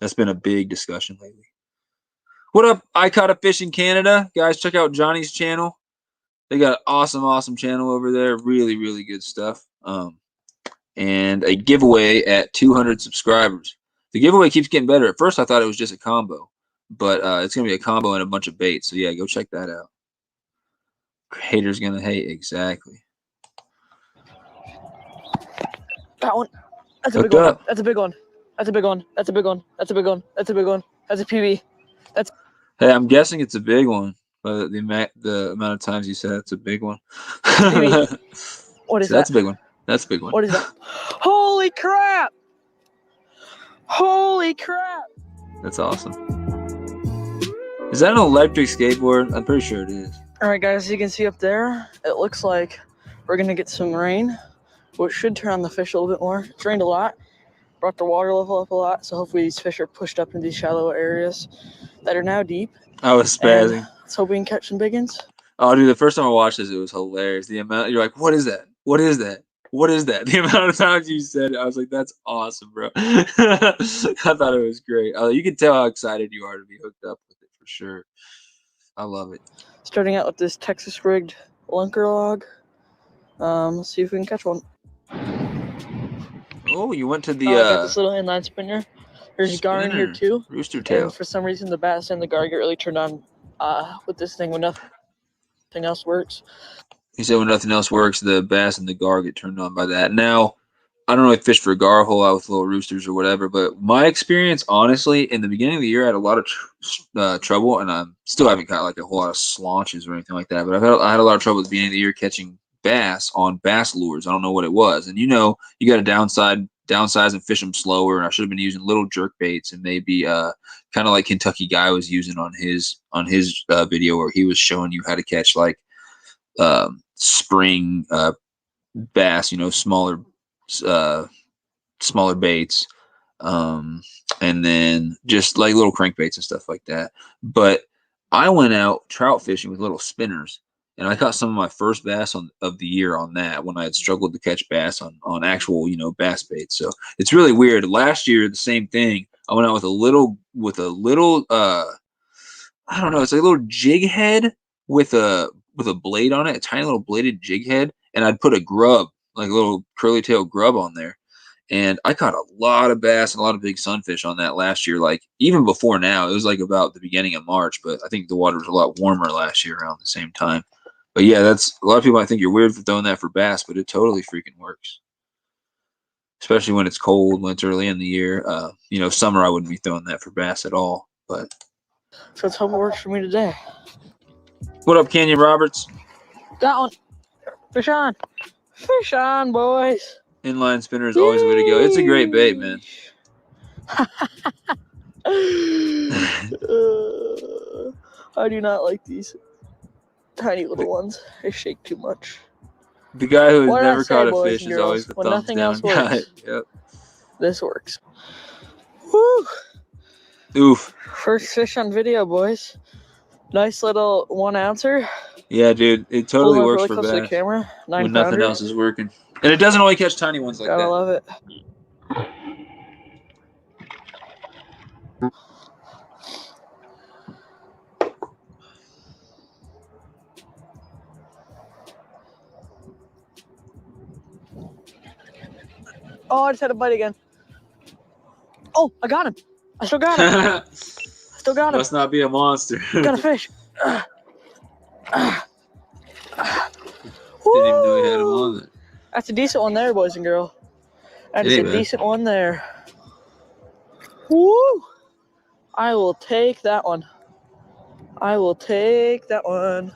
That's been a big discussion lately. What up, I Caught a Fish in Canada? Guys, check out Johnny's channel. They got an awesome channel over there. Really, really good stuff. And a giveaway at 200 subscribers. The giveaway keeps getting better. At first, I thought it was just a combo. but it's gonna be a combo and a bunch of baits. So yeah, go check that out. Haters gonna hate, exactly. That one. That's a big Hooked one. up. That's a big one. That's a big one. That's a big one. That's a big one. That's a big one. That's a PB. That's. Hey, I'm guessing it's a big one, but the amount of times you said it's a big one. What is So that? that's a big one. That's a big one. What is that? Holy crap! Holy crap! That's awesome. Is that an electric skateboard? I'm pretty sure it is. All right, guys, as you can see up there, it looks like we're gonna get some rain, which should turn on the fish a little bit more. It's rained a lot, brought the water level up a lot, so hopefully these fish are pushed up into these shallow areas that are now deep. I was spazzing. And let's hope we can catch some big ones. Oh, dude, the first time I watched this, it was hilarious. The amount, you're like, what is that? What is that? What is that? The amount of times you said it, I was like, that's awesome, bro. I thought it was great. You can tell how excited you are to be hooked up with it for sure. I love it. Starting out with this Texas rigged lunker log. Let's see if we can catch one. Oh, you went to the I got this little inline spinner. There's gar in here too. Rooster tail. And for some reason, the bass and the gar get really turned on with this thing when nothing else works. He said when nothing else works, the bass and the gar get turned on by that. Now, I don't really fish for gar a whole lot with little roosters or whatever, but my experience, honestly, in the beginning of the year, I had a lot of trouble, and I still haven't got like a whole lot of slaunches or anything like that. But I had a lot of trouble at the beginning of the year catching bass on bass lures. I don't know what it was, and you know, you got to downsize and fish them slower. And I should have been using little jerk baits and maybe kind of like Kentucky Guy was using on his video where he was showing you how to catch like spring bass, you know, smaller baits, and then just like little crankbaits and stuff like that. But I went out trout fishing with little spinners, and I caught some of my first bass of the year on that when I had struggled to catch bass on actual, you know, bass baits. So it's really weird. Last year, the same thing. I went out with a little I don't know, it's like a little jig head with a blade on it, a tiny little bladed jig head, and I'd put a grub, like a little curly tail grub on there. And I caught a lot of bass and a lot of big sunfish on that last year. Like even before now, it was like about the beginning of March, but I think the water was a lot warmer last year around the same time. But yeah, that's a lot of people might think you're weird for throwing that for bass, but it totally freaking works. Especially when it's cold, when it's early in the year. You know, summer I wouldn't be throwing that for bass at all. But So let's hope it works for me today. What up, Kenyon Roberts? That one. Fish on. Fish on, boys. Inline spinner is always the way to go. It's a great bait, man. I do not like these tiny little ones. They shake too much. The guy who has What never caught a boys fish and is girls, always the when thumbs nothing down else guy. works. Yep. This works. Woo! Oof. First fish on video, boys. Nice little 1 ouncer. Yeah, dude. It totally works really for close to the bass camera. 9 when nothing pounder. else is working. And it doesn't only catch tiny ones like Gotta that. love it. Oh, I just had a bite again. Oh, I got him. I still got him. Still got him. Must not be a monster. Got a fish. Didn't even know he had him on it. That's a decent one there, boys and girls. That is a decent one there. Woo! I will take that one. I will take that one.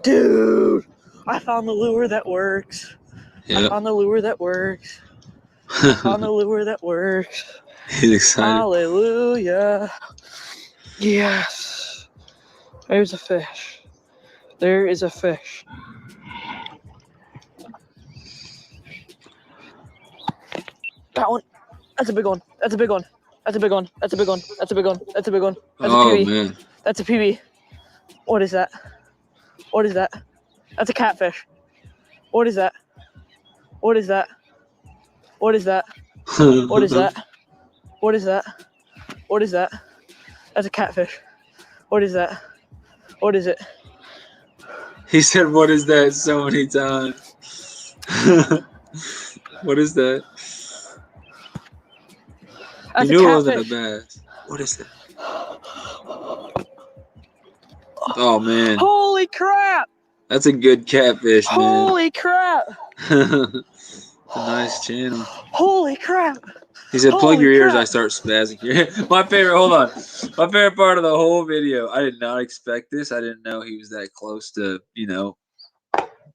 Dude, I found the lure that works. Yep. I found the lure that works. I found the lure that works. He's excited. Hallelujah. Yes. There's a fish. There is a fish. That one. That's a big one. That's a big one. That's a big one. That's a big one. That's a big one. That's a big one. That's a PB. Man. That's a PB. What is that? What is that? That's a catfish. What is that? What is that? What is that? What is that? What is that? What is that? That's a catfish. What is that? What is it? He said, "What is that?" so many times. What is that? That's you knew it wasn't a bass. What is that? Oh man. Holy crap! That's a good catfish, man. Holy crap! It's a nice channel. Holy crap! He said, plug Holy your ears, crap. I start spazzing here. My favorite, hold on. My favorite part of the whole video, I did not expect this. I didn't know he was that close to, you know,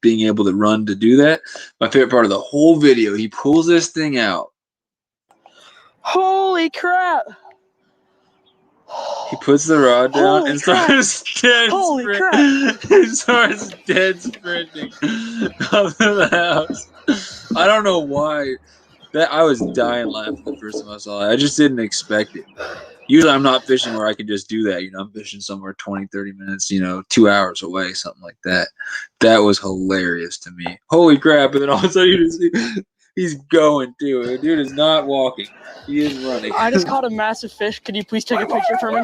being able to run to do that. My favorite part of the whole video, he pulls this thing out. Holy crap! He puts the rod down Holy and crap. starts dead Holy sprint. crap. He starts dead sprinting up to the house. I don't know why. That I was dying laughing the first time I saw it. I just didn't expect it. Usually I'm not fishing where I can just do that. You know, I'm fishing somewhere 20, 30 minutes, you know, 2 hours away, something like that. That was hilarious to me. Holy crap. And then all of a sudden you just see, he's going too. The dude is not walking. He is running. I just caught a massive fish. Could you please take a picture for me?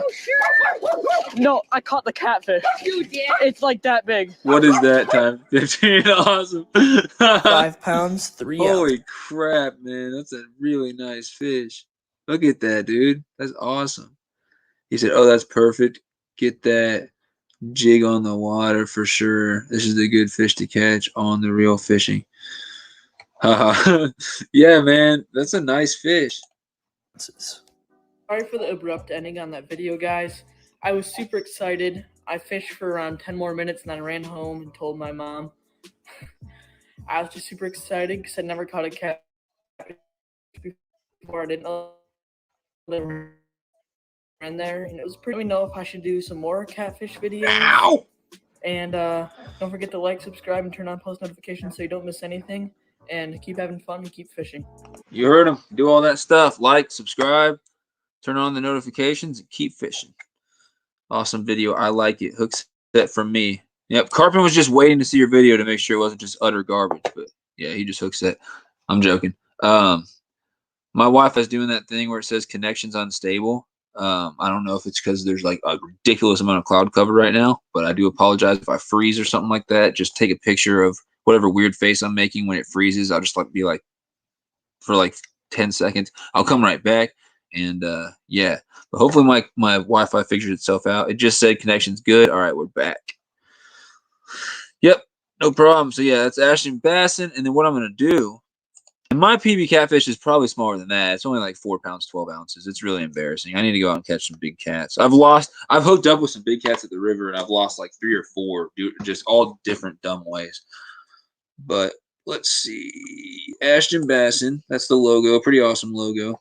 No, I caught the catfish. You did? It's like that big. What is that time? 15. Awesome. 5 pounds, 3 ounces. Holy crap, man. That's a really nice fish. Look at that, dude. That's awesome. He said, oh, that's perfect. Get that jig on the water for sure. This is a good fish to catch on the real fishing. Yeah, man. That's a nice fish. Sorry for the abrupt ending on that video, guys. I was super excited. I fished for around 10 more minutes and then I ran home and told my mom. I was just super excited because I never caught a catfish before. I didn't know they were in there, and it was pretty. Let me know if I should do some more catfish videos. Ow! And don't forget to like, subscribe, and turn on post notifications so you don't miss anything. And keep having fun and keep fishing. You heard him. Do all that stuff. Like, subscribe, turn on the notifications, and keep fishing. Awesome video. I like it. Hook set from me. Yep. Carpin was just waiting to see your video to make sure it wasn't just utter garbage. But yeah, he just hook set. I'm joking. My Wi-Fi is doing that thing where it says connection's unstable. I don't know if it's because there's like a ridiculous amount of cloud cover right now, but I do apologize if I freeze or something like that. Just take a picture of whatever weird face I'm making when it freezes. I'll just like be like for like 10 seconds. I'll come right back. And yeah, but hopefully my Wi-Fi figures itself out. It just said connection's good. All right, we're back. Yep, no problem. So yeah, that's AshtonBassin. And then what I'm gonna do, and my PB catfish is probably smaller than that. It's only like 4 pounds, 12 ounces. It's really embarrassing. I need to go out and catch some big cats. I've hooked up with some big cats at the river, and I've lost like 3 or 4, just all different dumb ways. But let's see, AshtonBassin. That's the logo. Pretty awesome logo.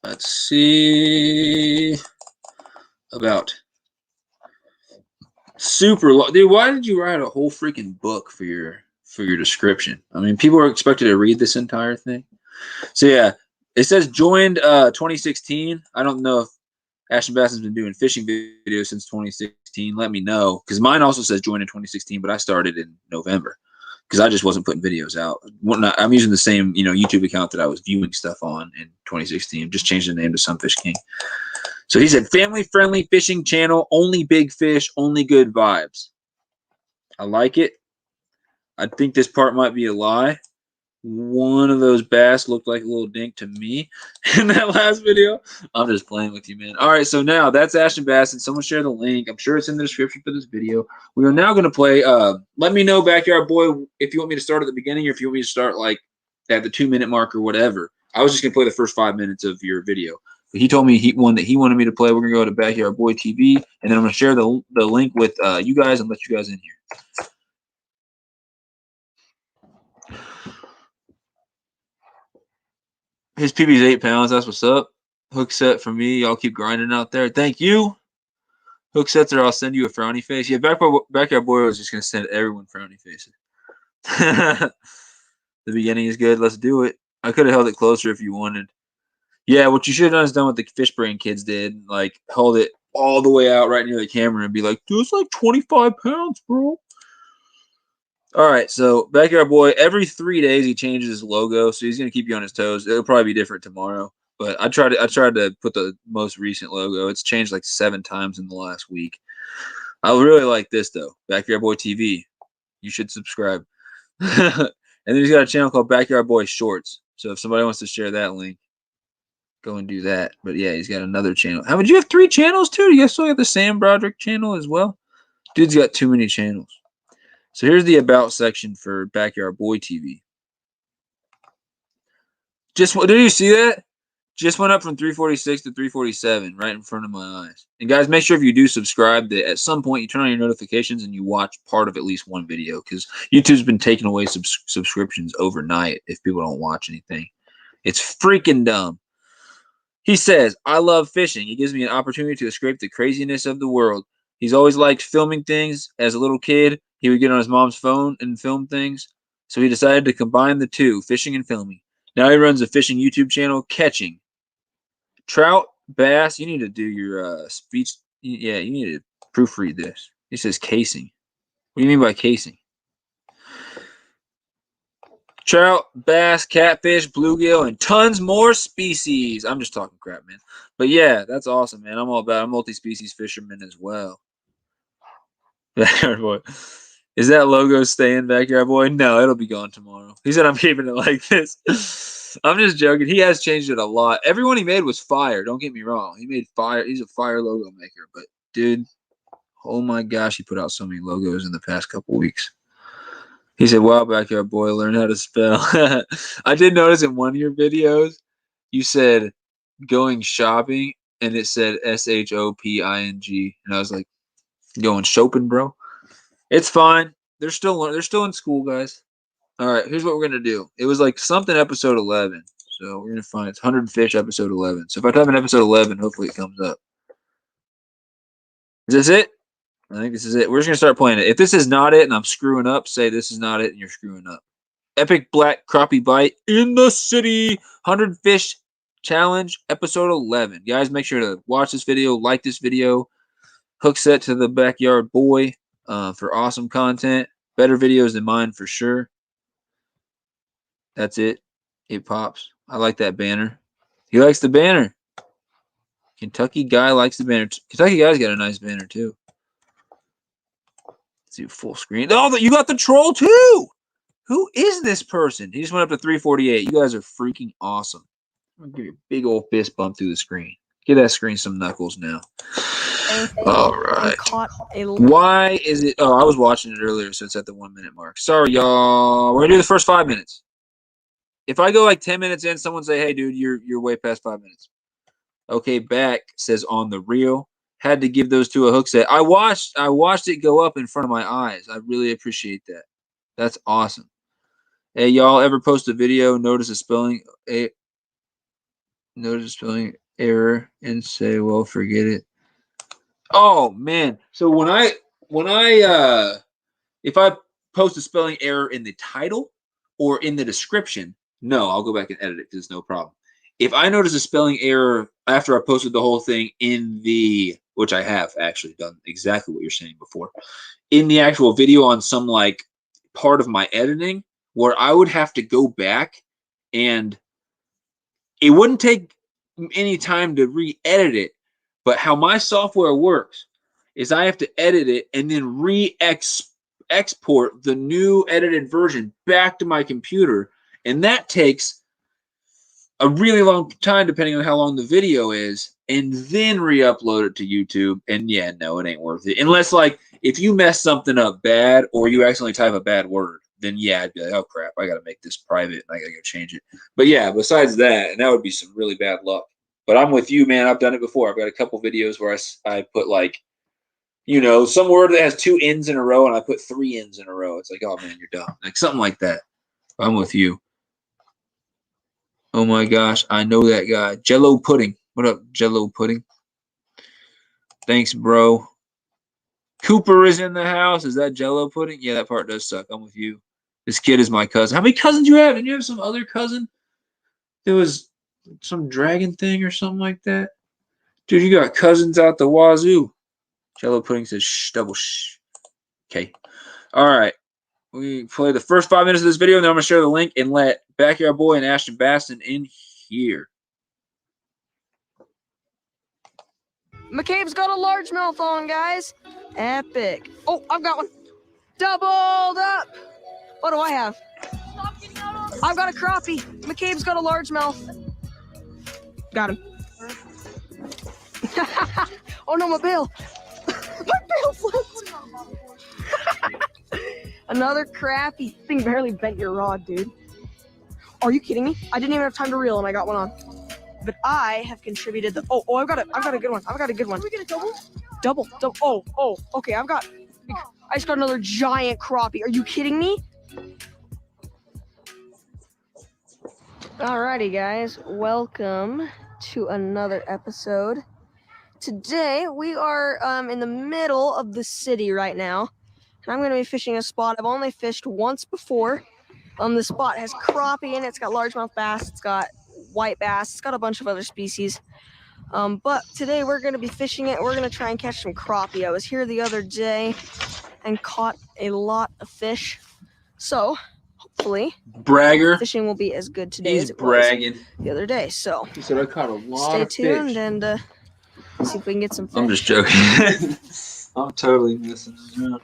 Let's see. About super long. Dude, why did you write a whole freaking book for your description? I mean, people are expected to read this entire thing. So yeah, it says joined 2016. I don't know if AshtonBassin's been doing fishing videos since 2016. Let me know, because mine also says joined in 2016, but I started in November because I just wasn't putting videos out. I'm using the same YouTube account that I was viewing stuff on in 2016. Just changed the name to SunfishKing. So he said, family-friendly fishing channel, only big fish, only good vibes. I like it. I think this part might be a lie. One of those bass looked like a little dink to me in that last video. I'm just playing with you, man. All right, so now that's AshtonBassin. Someone share the link. I'm sure it's in the description for this video. We are now going to play. Let me know, Backyard Boy, if you want me to start at the beginning or if you want me to start like at the 2-minute mark or whatever. I was just going to play the first 5 minutes of your video. But he told me one that he wanted me to play. We're going to go to Backyard Boy TV, and then I'm going to share the link with you guys and let you guys in here. His PB's 8 pounds. That's what's up. Hook set for me. Y'all keep grinding out there. Thank you. Hook sets, or I'll send you a frowny face. Yeah, Backyard Boy was just going to send everyone frowny faces. The beginning is good. Let's do it. I could have held it closer if you wanted. Yeah, what you should have done is done what the Fishbrain kids did. Like, hold it all the way out right near the camera and be like, dude, it's like 25 pounds, bro. All right, so Backyard Boy, every 3 days he changes his logo, so he's gonna keep you on his toes. It'll probably be different tomorrow, but I tried to put the most recent logo. It's changed like 7 times in the last week. I really like this though, Backyard Boy TV. You should subscribe. And then he's got a channel called Backyard Boy Shorts. So if somebody wants to share that link, go and do that. But yeah, he's got another channel. How would you have 3 channels too? You guys still got the Sam Broderick channel as well? Dude's got too many channels. So here's the about section for Backyard Boy TV. Did you see that? Just went up from 346 to 347 right in front of my eyes. And guys, make sure if you do subscribe that at some point you turn on your notifications and you watch part of at least one video, because YouTube's been taking away subscriptions overnight if people don't watch anything. It's freaking dumb. He says, I love fishing. It gives me an opportunity to escape the craziness of the world. He's always liked filming things. As a little kid, he would get on his mom's phone and film things. So he decided to combine the two, fishing and filming. Now he runs a fishing YouTube channel, Catching. Trout, bass, you need to do your speech. Yeah, you need to proofread this. He says casing. What do you mean by casing? Trout, bass, catfish, bluegill, and tons more species. I'm just talking crap, man. But yeah, that's awesome, man. I'm all about it. I'm a multi-species fisherman as well. Backyard Boy. Is that logo staying, Backyard Boy? No, it'll be gone tomorrow. He said I'm keeping it like this. I'm just joking. He has changed it a lot. Everyone he made was fire. Don't get me wrong. He made fire. He's a fire logo maker. But, dude, oh my gosh, he put out so many logos in the past couple weeks. He said, wow, Backyard Boy, learn how to spell. I did notice in one of your videos, you said going shopping, and it said SHOPING. And I was like, going shopping, bro? It's fine. They're still in school, guys. All right, here's what we're going to do. It was like something episode 11. So we're going to find it's 100 Fish episode 11. So if I type in episode 11, hopefully it comes up. Is this it? I think this is it. We're just going to start playing it. If this is not it and I'm screwing up, say this is not it and you're screwing up. Epic Black Crappie Bite in the City. 100 Fish Challenge episode 11. Guys, make sure to watch this video, like this video. Hook set to the Backyard Boy for awesome content. Better videos than mine for sure. That's it. It pops. I like that banner. He likes the banner. Kentucky Guy likes the banner. Kentucky Guy's got a nice banner too. Let's do full screen. Oh, you got the troll too. Who is this person? He just went up to 348. You guys are freaking awesome. I'm gonna give you a big old fist bump through the screen. Give that screen some knuckles now. All right. Why is it? Oh, I was watching it earlier, so it's at the 1 minute mark. Sorry, y'all. We're gonna do the first 5 minutes. If I go like 10 minutes in, someone say, "Hey, dude, you're way past 5 minutes." Okay, back says on the reel. Had to give those two a hook set. I watched it go up in front of my eyes. I really appreciate that. That's awesome. Hey, y'all ever post a video, notice a spelling error, and say, "Well, forget it." Oh man! So if I post a spelling error in the title or in the description, no, I'll go back and edit it because it's no problem. If I notice a spelling error after I posted the whole thing in the, which I have actually done exactly what you're saying before, in the actual video on some like part of my editing where I would have to go back and it wouldn't take any time to re-edit it, but how my software works is I have to edit it and then re-export the new edited version back to my computer, and that takes a really long time depending on how long the video is, and then re-upload it to YouTube. And yeah, no, it ain't worth it. Unless like if you mess something up bad or you accidentally type a bad word, then yeah, I'd be like, oh crap, I gotta make this private and I gotta go change it. But yeah, besides that, and that would be some really bad luck. But I'm with you, man. I've done it before. I've got a couple videos where I put like, you know, some word that has 2 N's in a row and I put 3 N's in a row. It's like, oh man, you're dumb. Like something like that. I'm with you. Oh my gosh, I know that guy. Jello Pudding. What up, Jello Pudding? Thanks, bro. Cooper is in the house. Is that Jello Pudding? Yeah, that part does suck. I'm with you. This kid is my cousin. How many cousins you have? Did you have some other cousin? There was some dragon thing or something like that. Dude, you got cousins out the wazoo. Jello Pudding says shh, double shh. Okay. All right. We play the first 5 minutes of this video, and then I'm going to share the link and let Backyard Boy and AshtonBassin in here. McCabe's got a largemouth on, guys. Epic. Oh, I've got one. Doubled up. What do I have? I've got a crappie. McCabe's got a largemouth. Got him. Oh no, my bail. My bail flipped. Another crappie. Thing barely bent your rod, dude. Are you kidding me? I didn't even have time to reel and I got one on. But I have contributed the. Oh, I've got a good one. I've got a good one. Can we get a double? Double. Oh. Okay, I just got another giant crappie. Are you kidding me? Alrighty, guys. Welcome to another episode. Today we are in the middle of the city right now, and I'm going to be fishing a spot I've only fished once before. The spot has crappie in it. It's got largemouth bass. It's got white bass. It's got a bunch of other species. But today we're going to be fishing it. We're going to try and catch some crappie. I was here the other day and caught a lot of fish. So hopefully, Bragger. fishing will be as good today He's as it bragging. was the other day. So He said I caught a lot stay of tuned fish. and see if we can get some fish. I'm just joking. I'm totally missing it.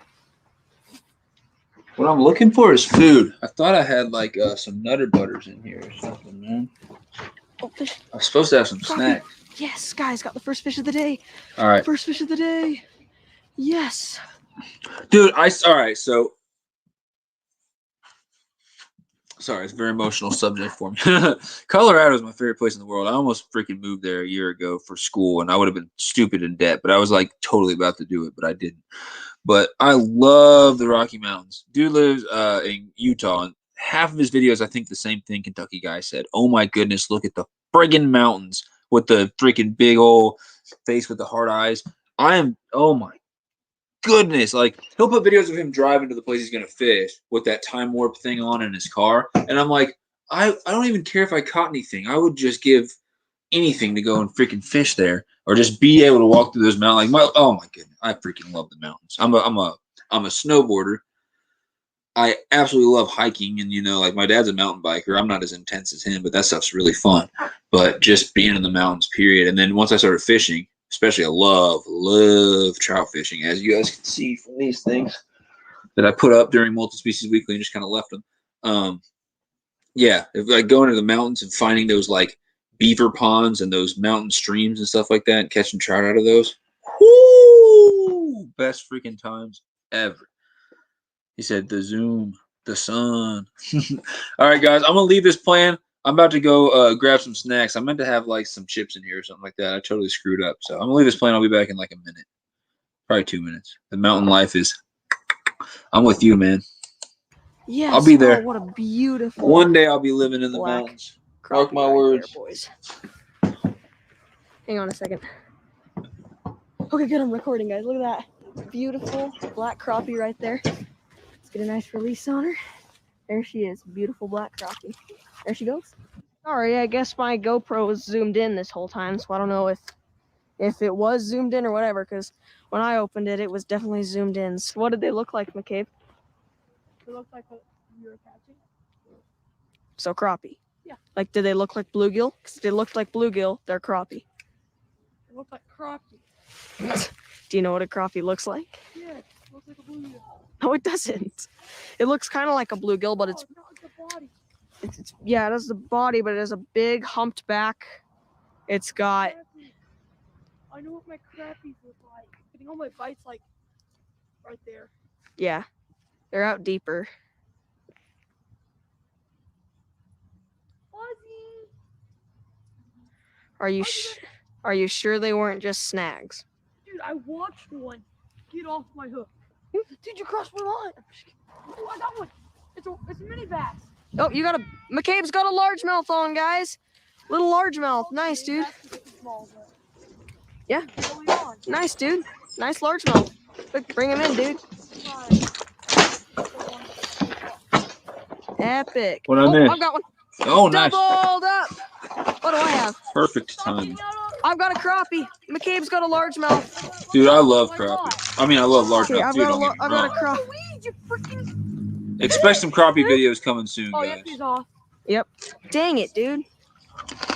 What I'm looking for is food. I thought I had like some Nutter Butters in here or something, man. Oh, fish. I was supposed to have some Crappie. snacks. Yes, guys, got the first fish of the day. All right. First fish of the day. Yes. Dude, all right, so sorry, it's a very emotional subject for me. Colorado is my favorite place in the world. I almost freaking moved there a year ago for school, and I would have been stupid in debt, but I was like totally about to do it, but I didn't. But I love the Rocky Mountains. Dude lives in Utah, and half of his videos, I think the same thing Kentucky guy said. Oh my goodness, look at the friggin' mountains with the freaking big old face with the hard eyes. Oh my goodness, like he'll put videos of him driving to the place he's gonna fish with that time warp thing on in his car, and I'm like, I don't even care if I caught anything. I would just give anything to go and freaking fish there, or just be able to walk through those mountains. Like oh my goodness, I freaking love the mountains. I'm a snowboarder. I absolutely love hiking, and like my dad's a mountain biker. I'm not as intense as him, but that stuff's really fun. But just being in the mountains, period. And then once I started fishing, especially I love trout fishing, as you guys can see from these things that I put up during Multi-Species Weekly and just kind of left them. Yeah, if like going to the mountains and finding those like beaver ponds and those mountain streams and stuff like that and catching trout out of those, whoo, best freaking times ever. He said the zoom, the sun. All right, guys, I'm gonna leave this plan. I'm about to go grab some snacks. I meant to have like some chips in here or something like that. I totally screwed up. So I'm gonna leave this plan. I'll be back in like a minute, probably 2 minutes. The mountain life is. I'm with you, man. Yes. I'll be there. Oh, what a beautiful. One day I'll be living in the mountains. Mark my words. There, boys. Hang on a second. Okay, good. I'm recording, guys. Look at that beautiful black crappie right there. Let's get a nice release on her. There she is, beautiful black crappie. There she goes. Sorry, I guess my GoPro was zoomed in this whole time, so I don't know if it was zoomed in or whatever, because when I opened it, it was definitely zoomed in. So what did they look like, McCabe? It looks like what you were catching. So crappie. Yeah. Like, did they look like bluegill? Because if they looked like bluegill, they're crappie. It looks like crappie. Do you know what a crappie looks like? Yeah, it looks like a bluegill. No, it doesn't. It looks kind of like a bluegill, but it's not the body. Yeah, it has the body, but it has a big humped back. It's got. I know what my crappies look like. I think all my bites like right there. Yeah, they're out deeper. Fuzzy. Are you sure they weren't just snags? Dude, I watched one get off my hook. Dude, you crossed my line. Oh, I got one. It's a mini bass. Oh, you got McCabe's got a largemouth on, guys. Little largemouth. Nice, dude. Yeah. Nice, dude. Nice largemouth. Quick, bring him in, dude. Epic. What I missed? I've got one. Oh, nice. Doubled up. What do I have? Perfect timing. I've got a crappie. McCabe's got a largemouth. Dude, I love crappie. I mean, I love largemouth Okay, I've too. Don't got get me a wrong. crappie. Expect some crappie videos coming soon, Oh, guys. yeah, she's off. Yep. Dang it, dude.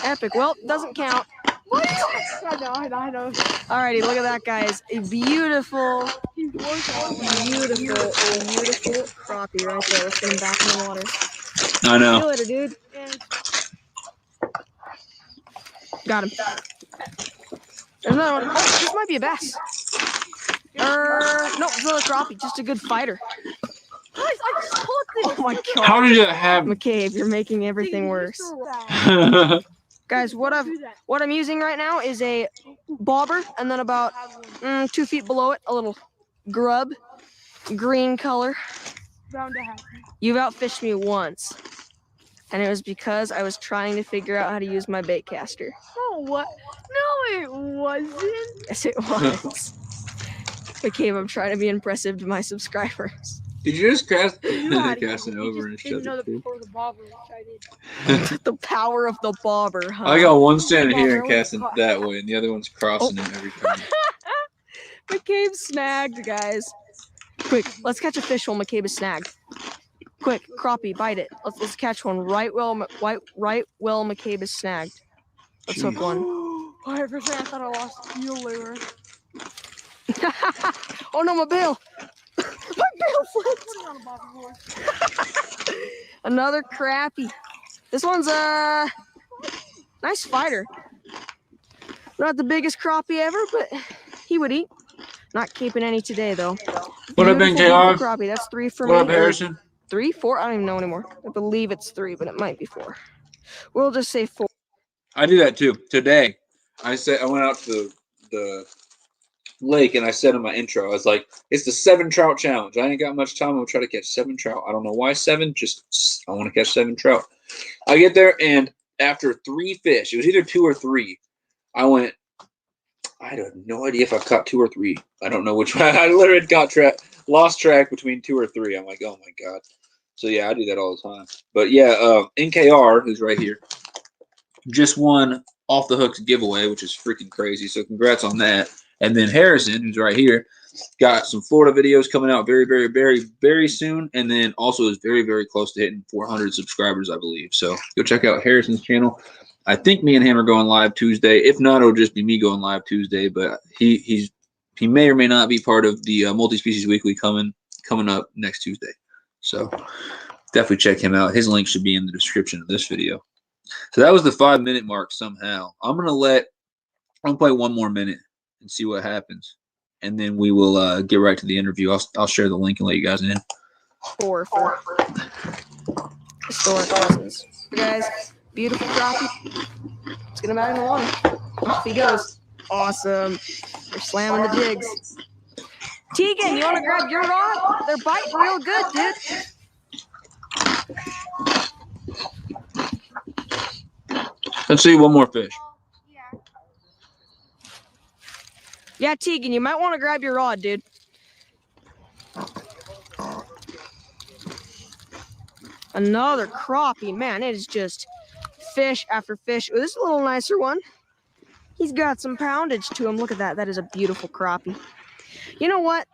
Epic. Well, doesn't count. I know. Alrighty, look at that, guys. A beautiful crappie right there. Let's get him back in the water. I know. See you later, dude. Got him. There's another one. Oh, this might be a bass. Nope, it's another crappie. Just a good fighter. Guys, I just caught this. Oh my god. How did that happen? McCabe, you're making everything worse. Guys, what I'm using right now is a bobber, and then about 2 feet below it, a little grub, green color. You've outfished me once, and it was because I was trying to figure out how to use my bait caster. No, what? No, it wasn't. Yes, it was. McCabe, I'm trying to be impressive to my subscribers. Did you just cast You cast it over and shut know it? the power of the bobber, which I did. The power of the bobber, huh? I got one standing here and Bobber, casting that way, and the other one's crossing it every time. McCabe snagged, guys. Quick, let's catch a fish while McCabe is snagged. Quick, crappie, bite it. Let's catch one right while McCabe is snagged. Let's hook one. Oh, for a second I thought I lost the eel lure. Oh no, my bail! My bail flipped! Another crappie. This one's a nice fighter. Not the biggest crappie ever, but he would eat. Not keeping any today though. What up, Ben Beautiful KR? crappie. That's 3 for What me. up, Harrison? 3, 4? I don't even know anymore. I believe it's 3, but it might be 4. We'll just say 4. I do that too. Today, I went out to the lake and I said in my intro, I was like, it's the 7 trout challenge. I ain't got much time. I'm gonna try to catch 7 trout. I don't know why 7, just I want to catch 7 trout. I get there and after 3 fish, it was either 2 or 3, I went, I have no idea if I caught 2 or 3. I don't know which one. I literally lost track between 2 or 3. I'm like, oh my god. So yeah, I do that all the time. But yeah, NKR, who's right here, just won Off the Hooks giveaway, which is freaking crazy. So congrats on that. And then Harrison, who's right here, got some Florida videos coming out very, very, very, very soon. And then also is very, very close to hitting 400 subscribers, I believe. So go check out Harrison's channel. I think me and him are going live Tuesday. If not, it'll just be me going live Tuesday. But he may or may not be part of the Multi-Species Weekly coming up next Tuesday. So definitely check him out. His link should be in the description of this video. So that was the 5-minute mark somehow. I'm gonna play 1 more minute and see what happens, and then we will get right to the interview. I'll share the link and let you guys in. 4. Historic lessons. Guys, beautiful crappie. Let's get him out in the water. Off he goes. Awesome. They're slamming the jigs. Tegan, you want to grab your rod? They're biting real good, dude. Let's see 1 more fish. Yeah, Tegan, you might want to grab your rod, dude. Another crappie. Man, it is just fish after fish. Oh, this is a little nicer one. He's got some poundage to him. Look at that. That is a beautiful crappie. You know what?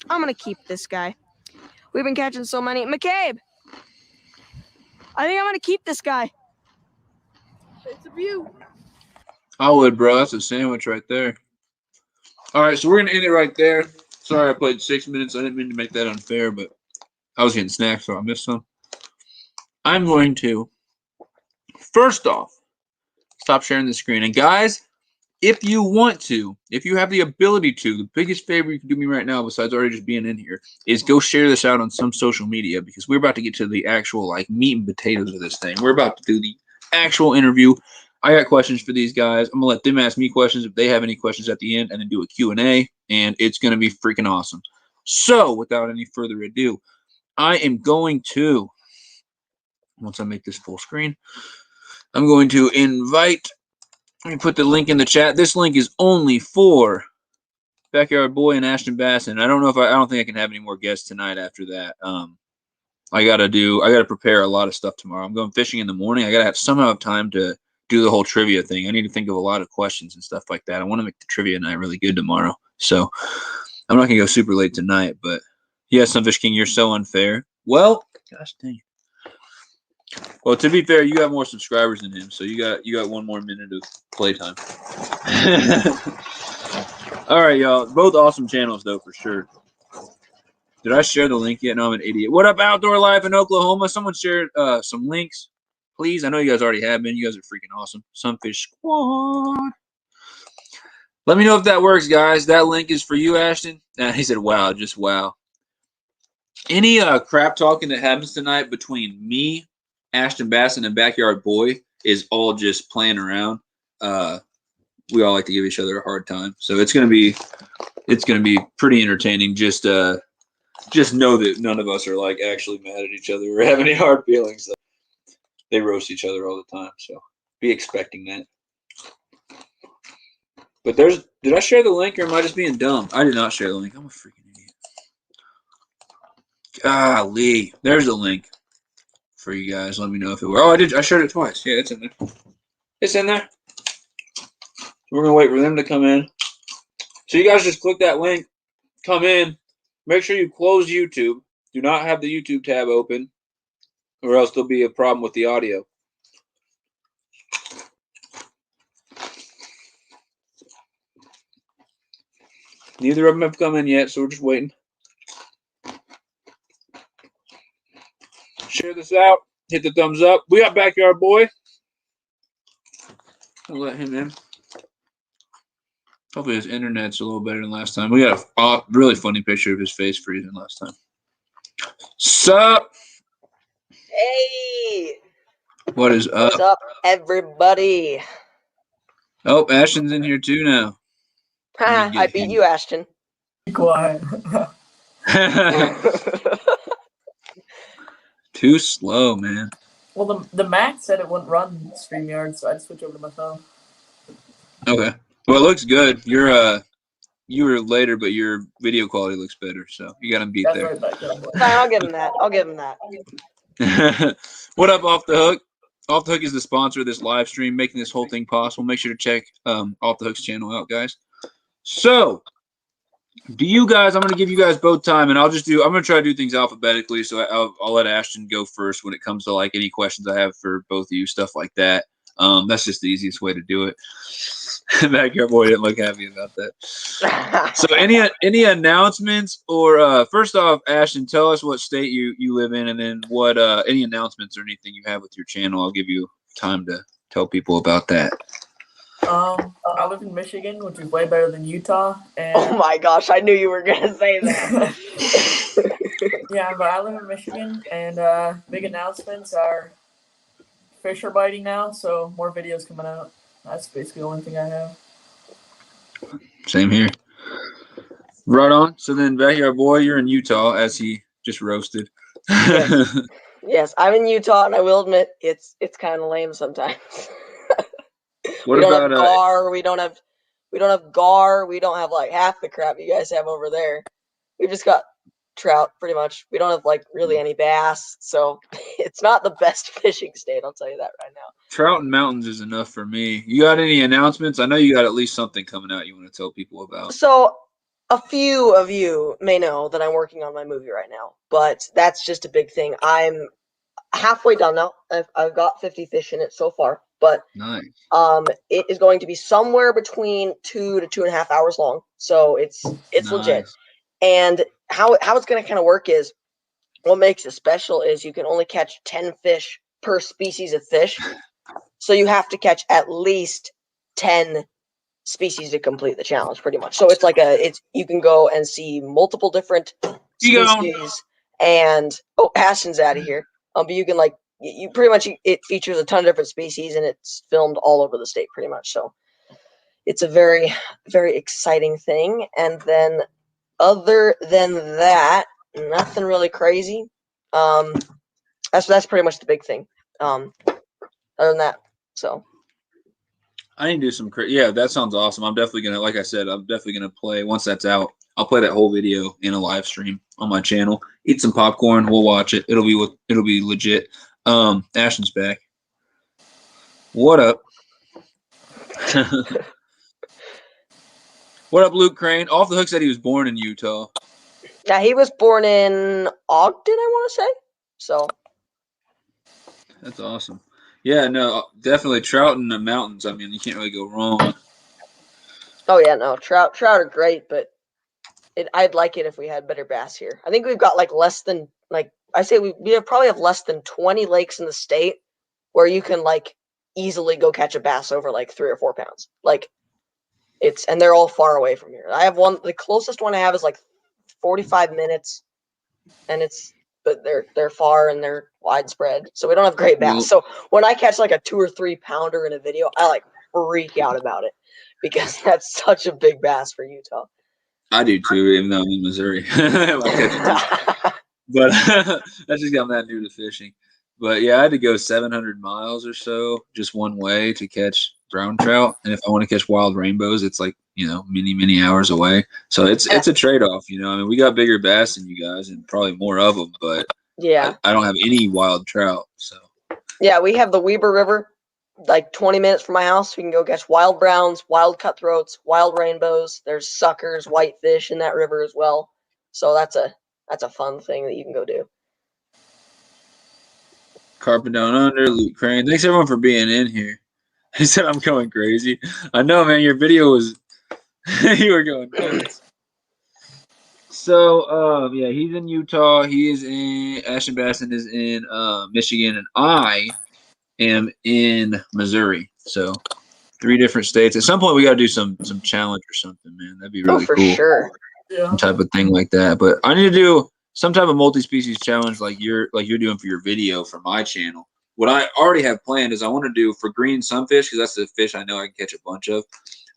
I'm going to keep this guy. We've been catching so many. McCabe! I think I'm going to keep this guy. It's a view. I would, bro. That's a sandwich right there. All right, so we're going to end it right there. Sorry I played 6 minutes. I didn't mean to make that unfair, but I was getting snacks, so I missed some. I'm going to, first off, stop sharing the screen. And guys, if you want to, if you have the ability to, the biggest favor you can do me right now, besides already just being in here, is go share this out on some social media, because we're about to get to the actual like meat and potatoes of this thing. We're about to do the actual interview. I got questions for these guys. I'm gonna let them ask me questions if they have any questions at the end, and then do a Q&A, and it's gonna be freaking awesome. So without any further ado, I am going to, once I make this full screen, I'm going to invite, let me put the link in the chat. This link is only for Backyard Boy and AshtonBassin. I don't think I can have any more guests tonight after that. I gotta prepare a lot of stuff tomorrow. I'm going fishing in the morning. I gotta somehow have time to do the whole trivia thing. I need to think of a lot of questions and stuff like that. I want to make the trivia night really good tomorrow. So I'm not gonna go super late tonight, but yeah, SunfishKing, you're so unfair. Well, gosh dang it. Well, to be fair, you got more subscribers than him, so you got 1 more minute of playtime. All right, y'all. Both awesome channels, though, for sure. Did I share the link yet? No, I'm an idiot. What up, Outdoor Life in Oklahoma? Someone shared some links please. I know you guys already have been. You guys are freaking awesome. Sunfish Squad. Let me know if that works, guys. That link is for you, Ashton. He said, wow, just wow. Any crap talking that happens tonight between me, AshtonBassin, and Backyard Boy is all just playing around. We all like to give each other a hard time, so it's gonna be pretty entertaining. Just know that none of us are like actually mad at each other or have any hard feelings. They roast each other all the time, so be expecting that. But did I share the link or am I just being dumb? I did not share the link. I'm a freaking idiot. Golly, there's the link for you guys. Let me know if it works. Oh, I did. I shared it twice. Yeah, it's in there. It's in there. We're gonna wait for them to come in. So you guys just click that link, come in. Make sure you close YouTube. Do not have the YouTube tab open, or else there'll be a problem with the audio. Neither of them have come in yet, so we're just waiting. Share this out. Hit the thumbs up. We got Backyard Boy. I'll let him in. Hopefully his internet's a little better than last time. We got a really funny picture of his face freezing last time. Sup? Hey! What is up? What's up, everybody? Oh, Ashton's in here too now. I beat you, Ashton. Be quiet. Too slow, man. Well, the Mac said it wouldn't run StreamYard, so I had to switch over to my phone. Okay. Well, it looks good. You were later, but your video quality looks better, so you got him beat That's there. right back there. I'll give him that. I'll give him that. What up, Off the Hook? Off the Hook is the sponsor of this live stream, making this whole thing possible. Make sure to check Off the Hook's channel out, guys. So, I'm going to give you guys both time, and I'm going to try to do things alphabetically, so I'll let Ashton go first when it comes to, like, any questions I have for both of you, stuff like that. That's just the easiest way to do it. Backyard Boy didn't look happy about that. So any announcements, or first off, Ashton, tell us what state you live in, and then what any announcements or anything you have with your channel. I'll give you time to tell people about that. I live in Michigan, which is way better than Utah. And Oh my gosh, I knew you were gonna say that. yeah, but I live in Michigan, and big announcements are fish are biting now, so more videos coming out. That's basically the only thing I have. Same here. Right on. So then, Backyard Boy, you're in Utah, as he just roasted. Yes. Yes, I'm in Utah, and I will admit it's kind of lame sometimes. What we don't about have gar. We don't have gar. We don't have like half the crap you guys have over there. We've just got trout, pretty much. We don't have like really any bass, so it's not the best fishing state. I'll tell you that right now. trout and mountains is enough for me. You got any announcements? I know you got at least something coming out you want to tell people about. So a few of you may know that I'm working on my movie right now, but that's just a big thing. I'm halfway done now. I've got 50 fish in it so far, but Nice. it is going to be somewhere between 2 to 2.5 hours long. So it's legit. Nice. And how it's going to kind of work is, what makes it special is you can only catch 10 fish per species of fish. So you have to catch at least 10 species to complete the challenge, pretty much. So it's like you can go and see multiple different species. And Ashton's out of here. But you can you pretty much, it features a ton of different species, and it's filmed all over the state pretty much. So it's a very, very exciting thing. And then other than that, nothing really crazy. That's pretty much the big thing. Other than that, so I need to do some yeah, that sounds awesome. I'm definitely gonna, like I said, I'm definitely gonna play once that's out. I'll play that whole video in a live stream on my channel. Eat some popcorn. We'll watch it. It'll be legit. Ashton's back. What up? What up, Luke Crane? Off the Hook said he was born in Utah. yeah, he was born in Ogden, I want to say. So That's awesome. Yeah, no, definitely trout in the mountains. I mean, you can't really go wrong. oh yeah, no, trout are great, but I'd like it if we had better bass here. I think we've got less than I say we probably have less than 20 lakes in the state where you can like easily go catch a bass over like 3 or 4 pounds. Like and they're all far away from here. I have one. The closest one I have is like 45 minutes, and but they're far and they're widespread, so we don't have great bass. So when I catch like a 2 or 3 pounder in a video, I like freak out about it because that's such a big bass for Utah. I do too, even though I'm in Missouri. But that's just I'm that new to fishing. But yeah, I had to go 700 miles or so just one way to catch brown trout. And if I want to catch wild rainbows, it's like, many hours away. So it's a trade-off, I mean, we got bigger bass than you guys and probably more of them, but yeah, I don't have any wild trout. So yeah, we have the Weber River, like 20 minutes from my house. We can go catch wild browns, wild cutthroats, wild rainbows. There's suckers, whitefish in that river as well. So that's a fun thing that you can go do. Carpet Down Under, Luke Crane. Thanks everyone for being in here. He said I'm going crazy. I know, man. Your video was you were going nuts. So, yeah, he's in Utah. He is in AshtonBassin is in Michigan, and I am in Missouri. So, 3 different states. At some point, we got to do some challenge or something, man. That'd be really for cool. Sure. Yeah. Some type of thing like that. But I need to do some type of multi-species challenge like you're doing for your video for my channel. What I already have planned is I want to do for green sunfish, because that's the fish I know I can catch a bunch of.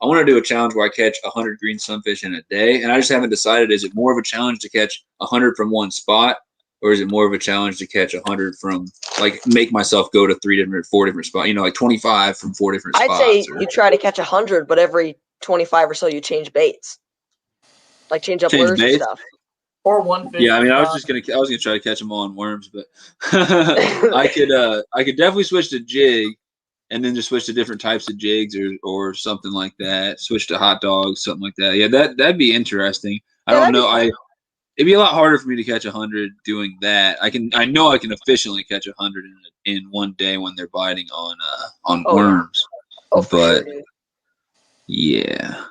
I want to do a challenge where I catch 100 green sunfish in a day, and I just haven't decided, is it more of a challenge to catch 100 from one spot, or is it more of a challenge to catch 100 from, like, make myself go to 4 different spots, like 25 from 4 different spots? I'd say you try to catch 100, but every 25 or so you change baits. Like change up lures and stuff. Or one fish. Yeah, I mean, I was gonna try to catch them all on worms, but I could definitely switch to jig, and then just switch to different types of jigs or something like that. Switch to hot dogs, something like that. Yeah, that'd be interesting. I don't know. It'd be a lot harder for me to catch 100 doing that. I know I can efficiently catch 100 in one day when they're biting on worms. Oh, for but sure, dude. Yeah.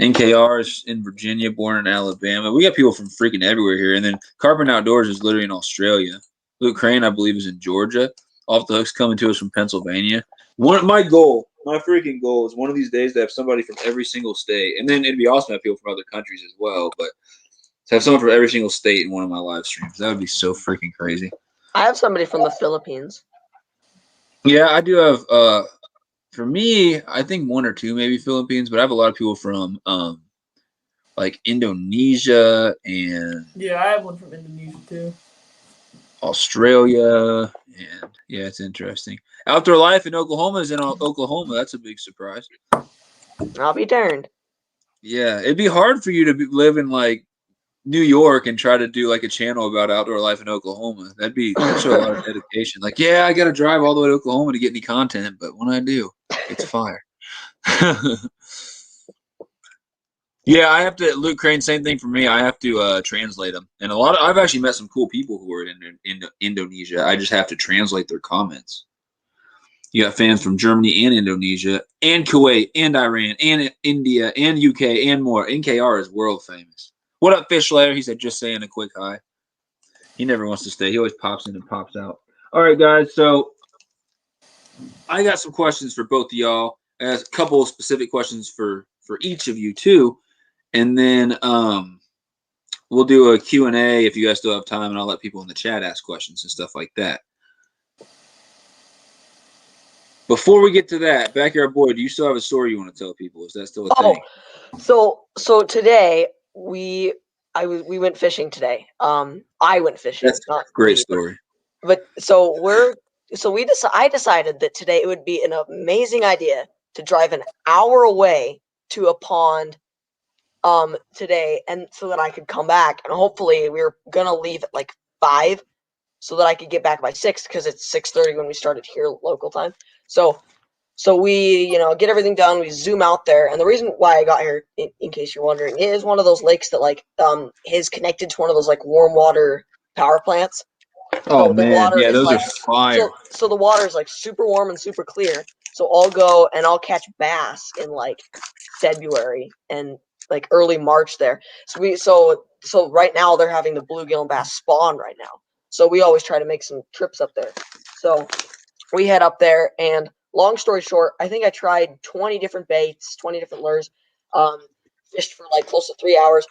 NKR is in Virginia, born in Alabama. We got people from freaking everywhere here. And then Carpenter Outdoors is literally in Australia. Luke Crane, I believe, is in Georgia. Off the Hook's coming to us from Pennsylvania. My freaking goal is one of these days to have somebody from every single state. And then it'd be awesome to have people from other countries as well. But to have someone from every single state in one of my live streams, that would be so freaking crazy. I have somebody from the Philippines. Yeah, I do have for me, I think 1 or 2 maybe Philippines, but I have a lot of people from like Indonesia and yeah, I have one from Indonesia too. Australia, and yeah, it's interesting. Outdoor Life in Oklahoma is in Oklahoma. That's a big surprise. I'll be darned. Yeah, it'd be hard for you to live in like New York and try to do like a channel about outdoor life in Oklahoma. That'd show a lot of dedication. Like, yeah, I got to drive all the way to Oklahoma to get any content, but when I do, it's fire. Yeah, I have to. Luke Crane, same thing for me. I have to translate them, and I've actually met some cool people who are in Indonesia. I just have to translate their comments. You got fans from Germany and Indonesia and Kuwait and Iran and India and UK and more. NKR is world famous. What up, Fish Layer? He said, just saying a quick hi. He never wants to stay. He always pops in and pops out. All right, guys. So I got some questions for both of y'all. I got a couple of specific questions for each of you, too. And then we'll do a Q&A if you guys still have time, and I'll let people in the chat ask questions and stuff like that. Before we get to that, Backyard Boy, do you still have a story you want to tell people? Is that still a thing? So today we went fishing today. I went fishing. That's a great story. But I decided that today it would be an amazing idea to drive an hour away to a pond today, and so that I could come back, and hopefully we were gonna leave at like 5 so that I could get back by 6 because it's 6:30 when we started here local time. So we, get everything done. We zoom out there, and the reason why I got here, in case you're wondering, it is one of those lakes that is connected to one of those like warm water power plants. Oh man, yeah, those are fire. So the water is like super warm and super clear. So I'll go and I'll catch bass in like February and like early March there. So right now they're having the bluegill and bass spawn right now. So we always try to make some trips up there. So we head up there, and long story short, I think I tried 20 different baits, 20 different lures, fished for like close to 3 hours,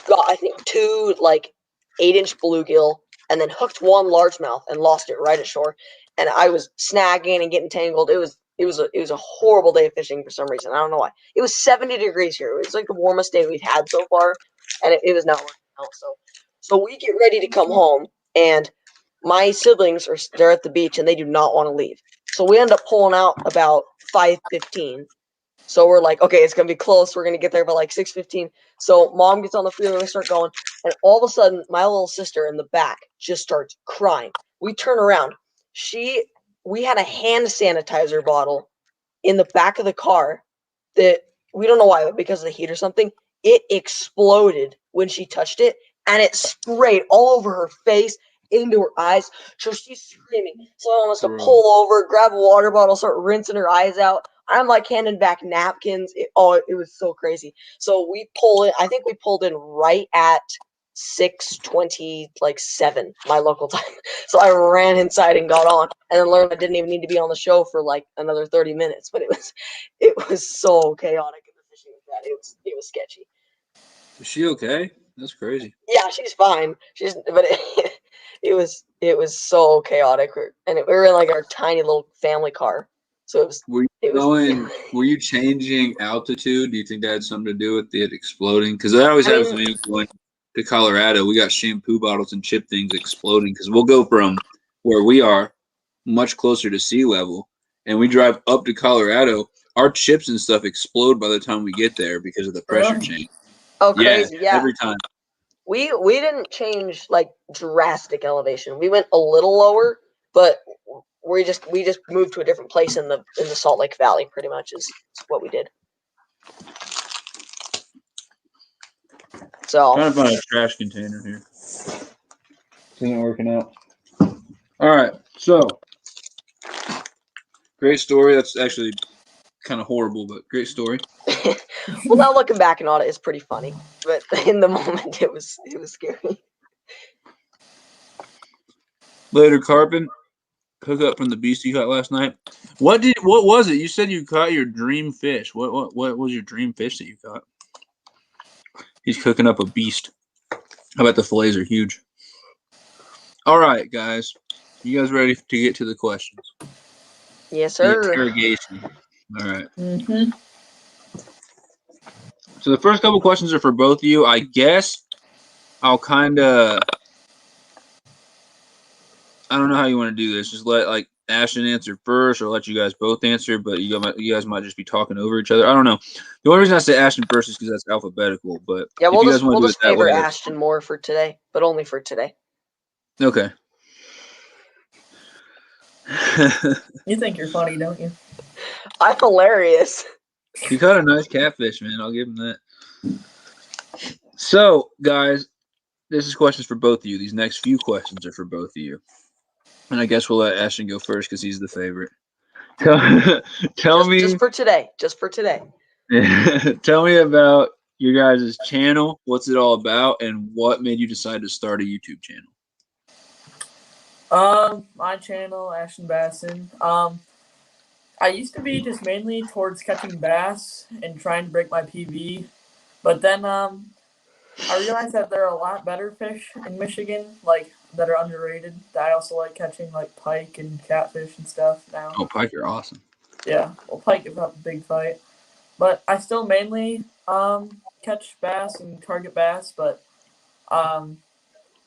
got I think 2 like 8-inch bluegill, and then hooked 1 largemouth and lost it right at shore. And I was snagging and getting tangled. It was a horrible day of fishing for some reason. I don't know why. It was 70 degrees here. It was like the warmest day we've had so far, and it was not working out. So we get ready to come home, and my siblings they're at the beach and they do not want to leave. So we end up pulling out about 5:15. So we're like, okay, it's gonna be close. We're gonna get there by like 6:15. So mom gets on the freeway, we start going, and all of a sudden, my little sister in the back just starts crying. We turn around. We had a hand sanitizer bottle in the back of the car that we don't know why, but because of the heat or something, it exploded when she touched it, and it sprayed all over her face, into her eyes. So she's screaming. So I almost to pull over, grab a water bottle, start rinsing her eyes out. I'm like handing back napkins. It was so crazy. So we pull in. I think we pulled in right at 6:27 my local time. So I ran inside and got on, and then learned I didn't even need to be on the show for like another 30 minutes. But it was so chaotic in the fishing with that. It was sketchy. Is she okay? That's crazy. Yeah, she's fine. It was so chaotic, and we were in like our tiny little family car. So it was. Were you changing altitude? Do you think that had something to do with it exploding? Because that always happens to me going to Colorado. We got shampoo bottles and chip things exploding because we'll go from where we are much closer to sea level, and we drive up to Colorado. Our chips and stuff explode by the time we get there because of the pressure change. Oh, crazy! Yeah, every time. We didn't change like drastic elevation. We went a little lower, but we just moved to a different place in the Salt Lake Valley. Pretty much is what we did. So trying to find a trash container here. Isn't working out. All right, so great story. That's actually kind of horrible, but great story. Well, now looking back on it, it's pretty funny, but in the moment, it was scary. Later, Carbon. Hook up from the beast you caught last night. What was it? You said you caught your dream fish. What was your dream fish that you caught? He's cooking up a beast. I bet the fillets are huge. All right, guys. You guys ready to get to the questions? Yes, sir. The interrogation. All right. Mm-hmm. So the first couple questions are for both of you. I guess I'll kind of... I don't know how you want to do this. Just let like Ashton answer first, or let you guys both answer. But you guys might just be talking over each other. I don't know. The only reason I say Ashton first is because that's alphabetical. But yeah, we'll just favor way, Ashton more for today, but only for today. Okay. You think you're funny, don't you? I'm hilarious. You caught a nice catfish, man. I'll give him that. So, guys, this is questions for both of you. These next few questions are for both of you. And I guess we'll let Ashton go first because he's the favorite. Tell me. Just for today. Just for today. Tell me about your guys' channel. What's it all about? And what made you decide to start a YouTube channel? My channel, AshtonBassin. I used to be just mainly towards catching bass and trying to break my PB. But then, I realized that there are a lot better fish in Michigan, like, that are underrated. That I also like catching, like, pike and catfish and stuff now. Oh, pike are awesome. Yeah, well, pike is a big fight. But I still mainly, catch bass and target bass, but, I'm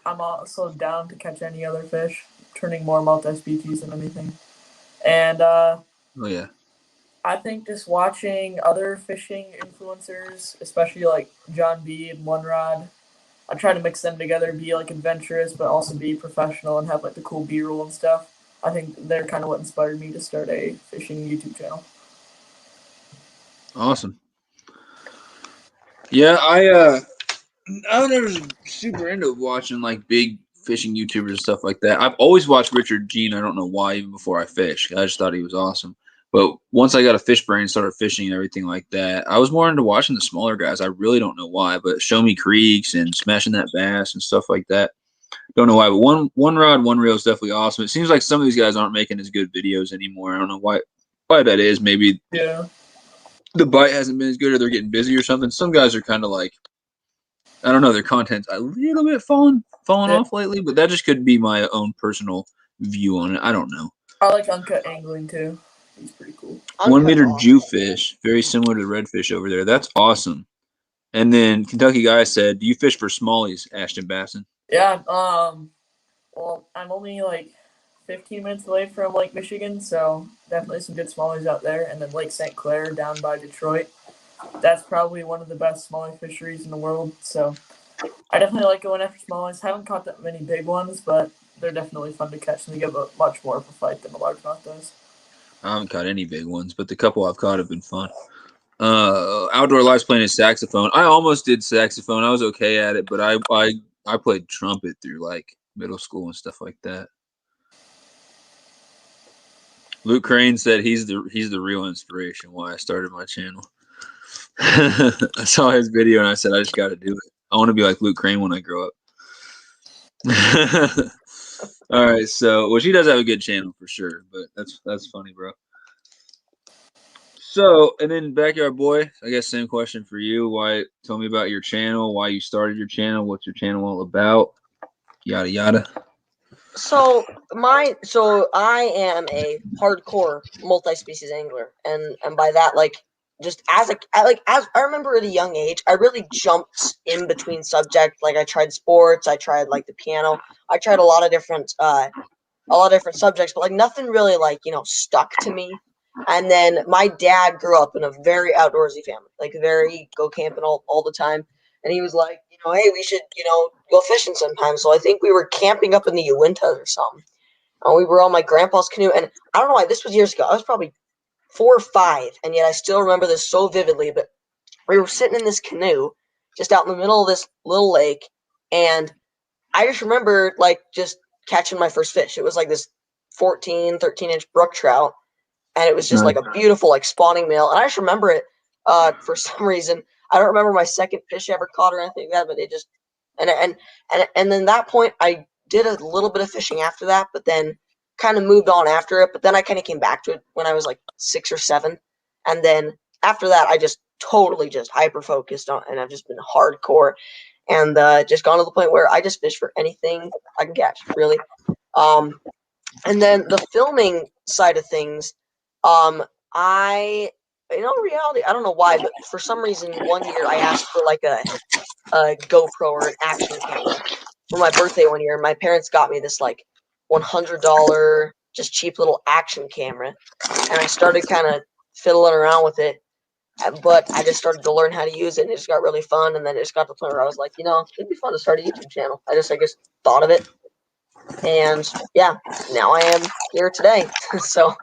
also down to catch any other fish, turning more multi-species than anything. And, oh, yeah. I think just watching other fishing influencers, especially like John B. and One Rod, I try to mix them together, be like adventurous, but also be professional and have like the cool B-roll and stuff. I think they're kind of what inspired me to start a fishing YouTube channel. Awesome. Yeah, I was never super into watching like big fishing YouTubers and stuff like that. I've always watched Richard Gene. I don't know why, even before I fished. I just thought he was awesome. But once I got a Fishbrain and started fishing and everything like that, I was more into watching the smaller guys. I really don't know why, but Show Me Creeks and Smashing That Bass and stuff like that. Don't know why, but one rod, one reel is definitely awesome. It seems like some of these guys aren't making as good videos anymore. I don't know why that is. Maybe the bite hasn't been as good, or they're getting busy or something. Some guys are kind of like, I don't know, their content's a little bit fallen off lately, but that just could be my own personal view on it. I don't know. I like uncut angling too. He's pretty cool. 1 meter Jewfish, very similar to the redfish over there. That's awesome. And then Kentucky Guy said, "Do you fish for smallies, AshtonBassin?" Yeah. Well, I'm only like 15 minutes away from Lake Michigan, so definitely some good smallies out there. And then Lake St. Clair down by Detroit. That's probably one of the best smallie fisheries in the world. So I definitely like going after smallies. Haven't caught that many big ones, but they're definitely fun to catch, and they give a much more of a fight than a largemouth does. I haven't caught any big ones, but the couple I've caught have been fun. Outdoor Lives playing his saxophone. I almost did saxophone. I was okay at it, but I played trumpet through like middle school and stuff like that. Luke Crane said he's the real inspiration why I started my channel. I saw his video and I said I just got to do it. I want to be like Luke Crane when I grow up. All right, so she does have a good channel for sure, but that's funny, bro. So, and then Backyard Boy, I guess same question for you. Tell me about your channel, why you started your channel, what's your channel all about, yada yada. So I am a hardcore multi-species angler, and by that, like, just as I remember at a young age, I really jumped in between subjects. Like, I tried sports, I tried like the piano, I tried a lot of different subjects, but like nothing really like stuck to me. And then my dad grew up in a very outdoorsy family, like very go camping all the time. And he was like, hey, we should, go fishing sometime. So I think we were camping up in the Uintas or something. And we were on my grandpa's canoe. And I don't know why, this was years ago. I was probably 4 or 5. And yet I still remember this so vividly. But we were sitting in this canoe just out in the middle of this little lake. And I just remember like just catching my first fish. It was like this 13 inch brook trout. And it was just like a beautiful like spawning male. And I just remember it for some reason. I don't remember my second fish I ever caught or anything like that, but it just and then that point I did a little bit of fishing after that, but then kind of moved on after it. But then I kind of came back to it when I was like 6 or 7, and then after that I just totally just hyper focused on, and I've just been hardcore, and just gone to the point where I just fish for anything I can catch, really. And then the filming side of things, in all reality, I don't know why, but for some reason, one year I asked for like a GoPro or an action camera for my birthday one year. My parents got me this like $100 just cheap little action camera, and I started kind of fiddling around with it. But I just started to learn how to use it, and it just got really fun. And then it just got to the point where I was like, it'd be fun to start a YouTube channel. I just thought of it, and yeah, now I am here today. So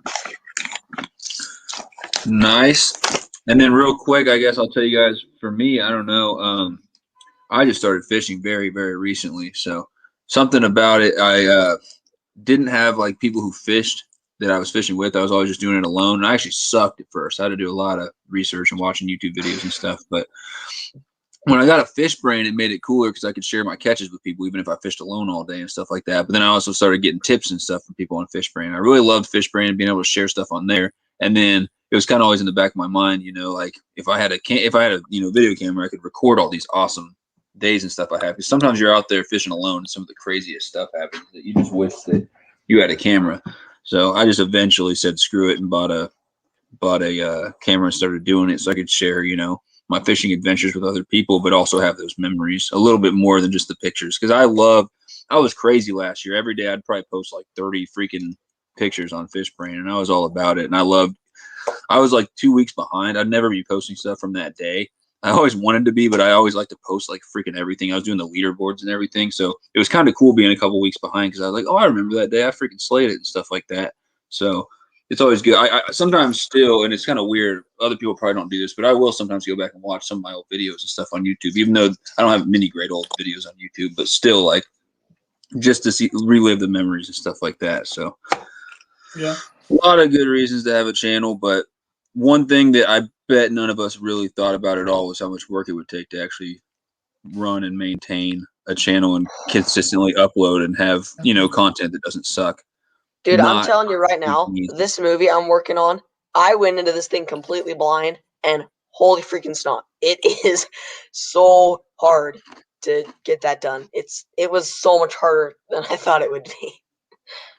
nice. And then real quick, I guess I'll tell you guys, for me, I don't know, I just started fishing very, very recently. So something about it, I didn't have like people who fished that I was fishing with. I was always just doing it alone. And I actually sucked at first. I had to do a lot of research and watching YouTube videos and stuff. But when I got a Fishbrain, it made it cooler because I could share my catches with people, even if I fished alone all day and stuff like that. But then I also started getting tips and stuff from people on Fishbrain. I really loved Fishbrain and being able to share stuff on there. And then it was kind of always in the back of my mind, like if I had a video camera, I could record all these awesome days and stuff I have. Because sometimes you're out there fishing alone and some of the craziest stuff happens that you just wish that you had a camera. So I just eventually said screw it and bought a camera and started doing it so I could share, my fishing adventures with other people, but also have those memories a little bit more than just the pictures. Because I was crazy last year. Every day I'd probably post like 30 freaking pictures on Fishbrain, and I was all about it. And I was like 2 weeks behind. I'd never be posting stuff from that day. I always wanted to be, but I always like to post like freaking everything. I was doing the leaderboards and everything. So it was kind of cool being a couple weeks behind because I was like, oh, I remember that day. I freaking slayed it and stuff like that. So it's always good. I sometimes still, and it's kind of weird, other people probably don't do this, but I will sometimes go back and watch some of my old videos and stuff on YouTube, even though I don't have many great old videos on YouTube, but still like just to relive the memories and stuff like that. So yeah, a lot of good reasons to have a channel, but one thing that I bet none of us really thought about at all was how much work it would take to actually run and maintain a channel and consistently upload and have, content that doesn't suck. Dude, I'm Not telling you right now, easy. this movie I'm working on, I went into this thing completely blind, and holy freaking snot, it is so hard to get that done. It was so much harder than I thought it would be.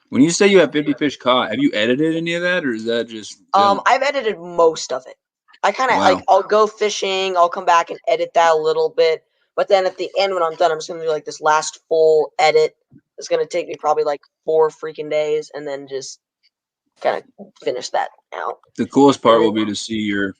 When you say you have 50 fish caught, have you edited any of that, or is that just film? I've edited most of it. I kind of Wow. I'll go fishing, I'll come back and edit that a little bit, but then at the end when I'm done, I'm just gonna do like this last full edit. It's gonna take me probably like 4 freaking days, and then just kind of finish that out. The coolest part will be to see your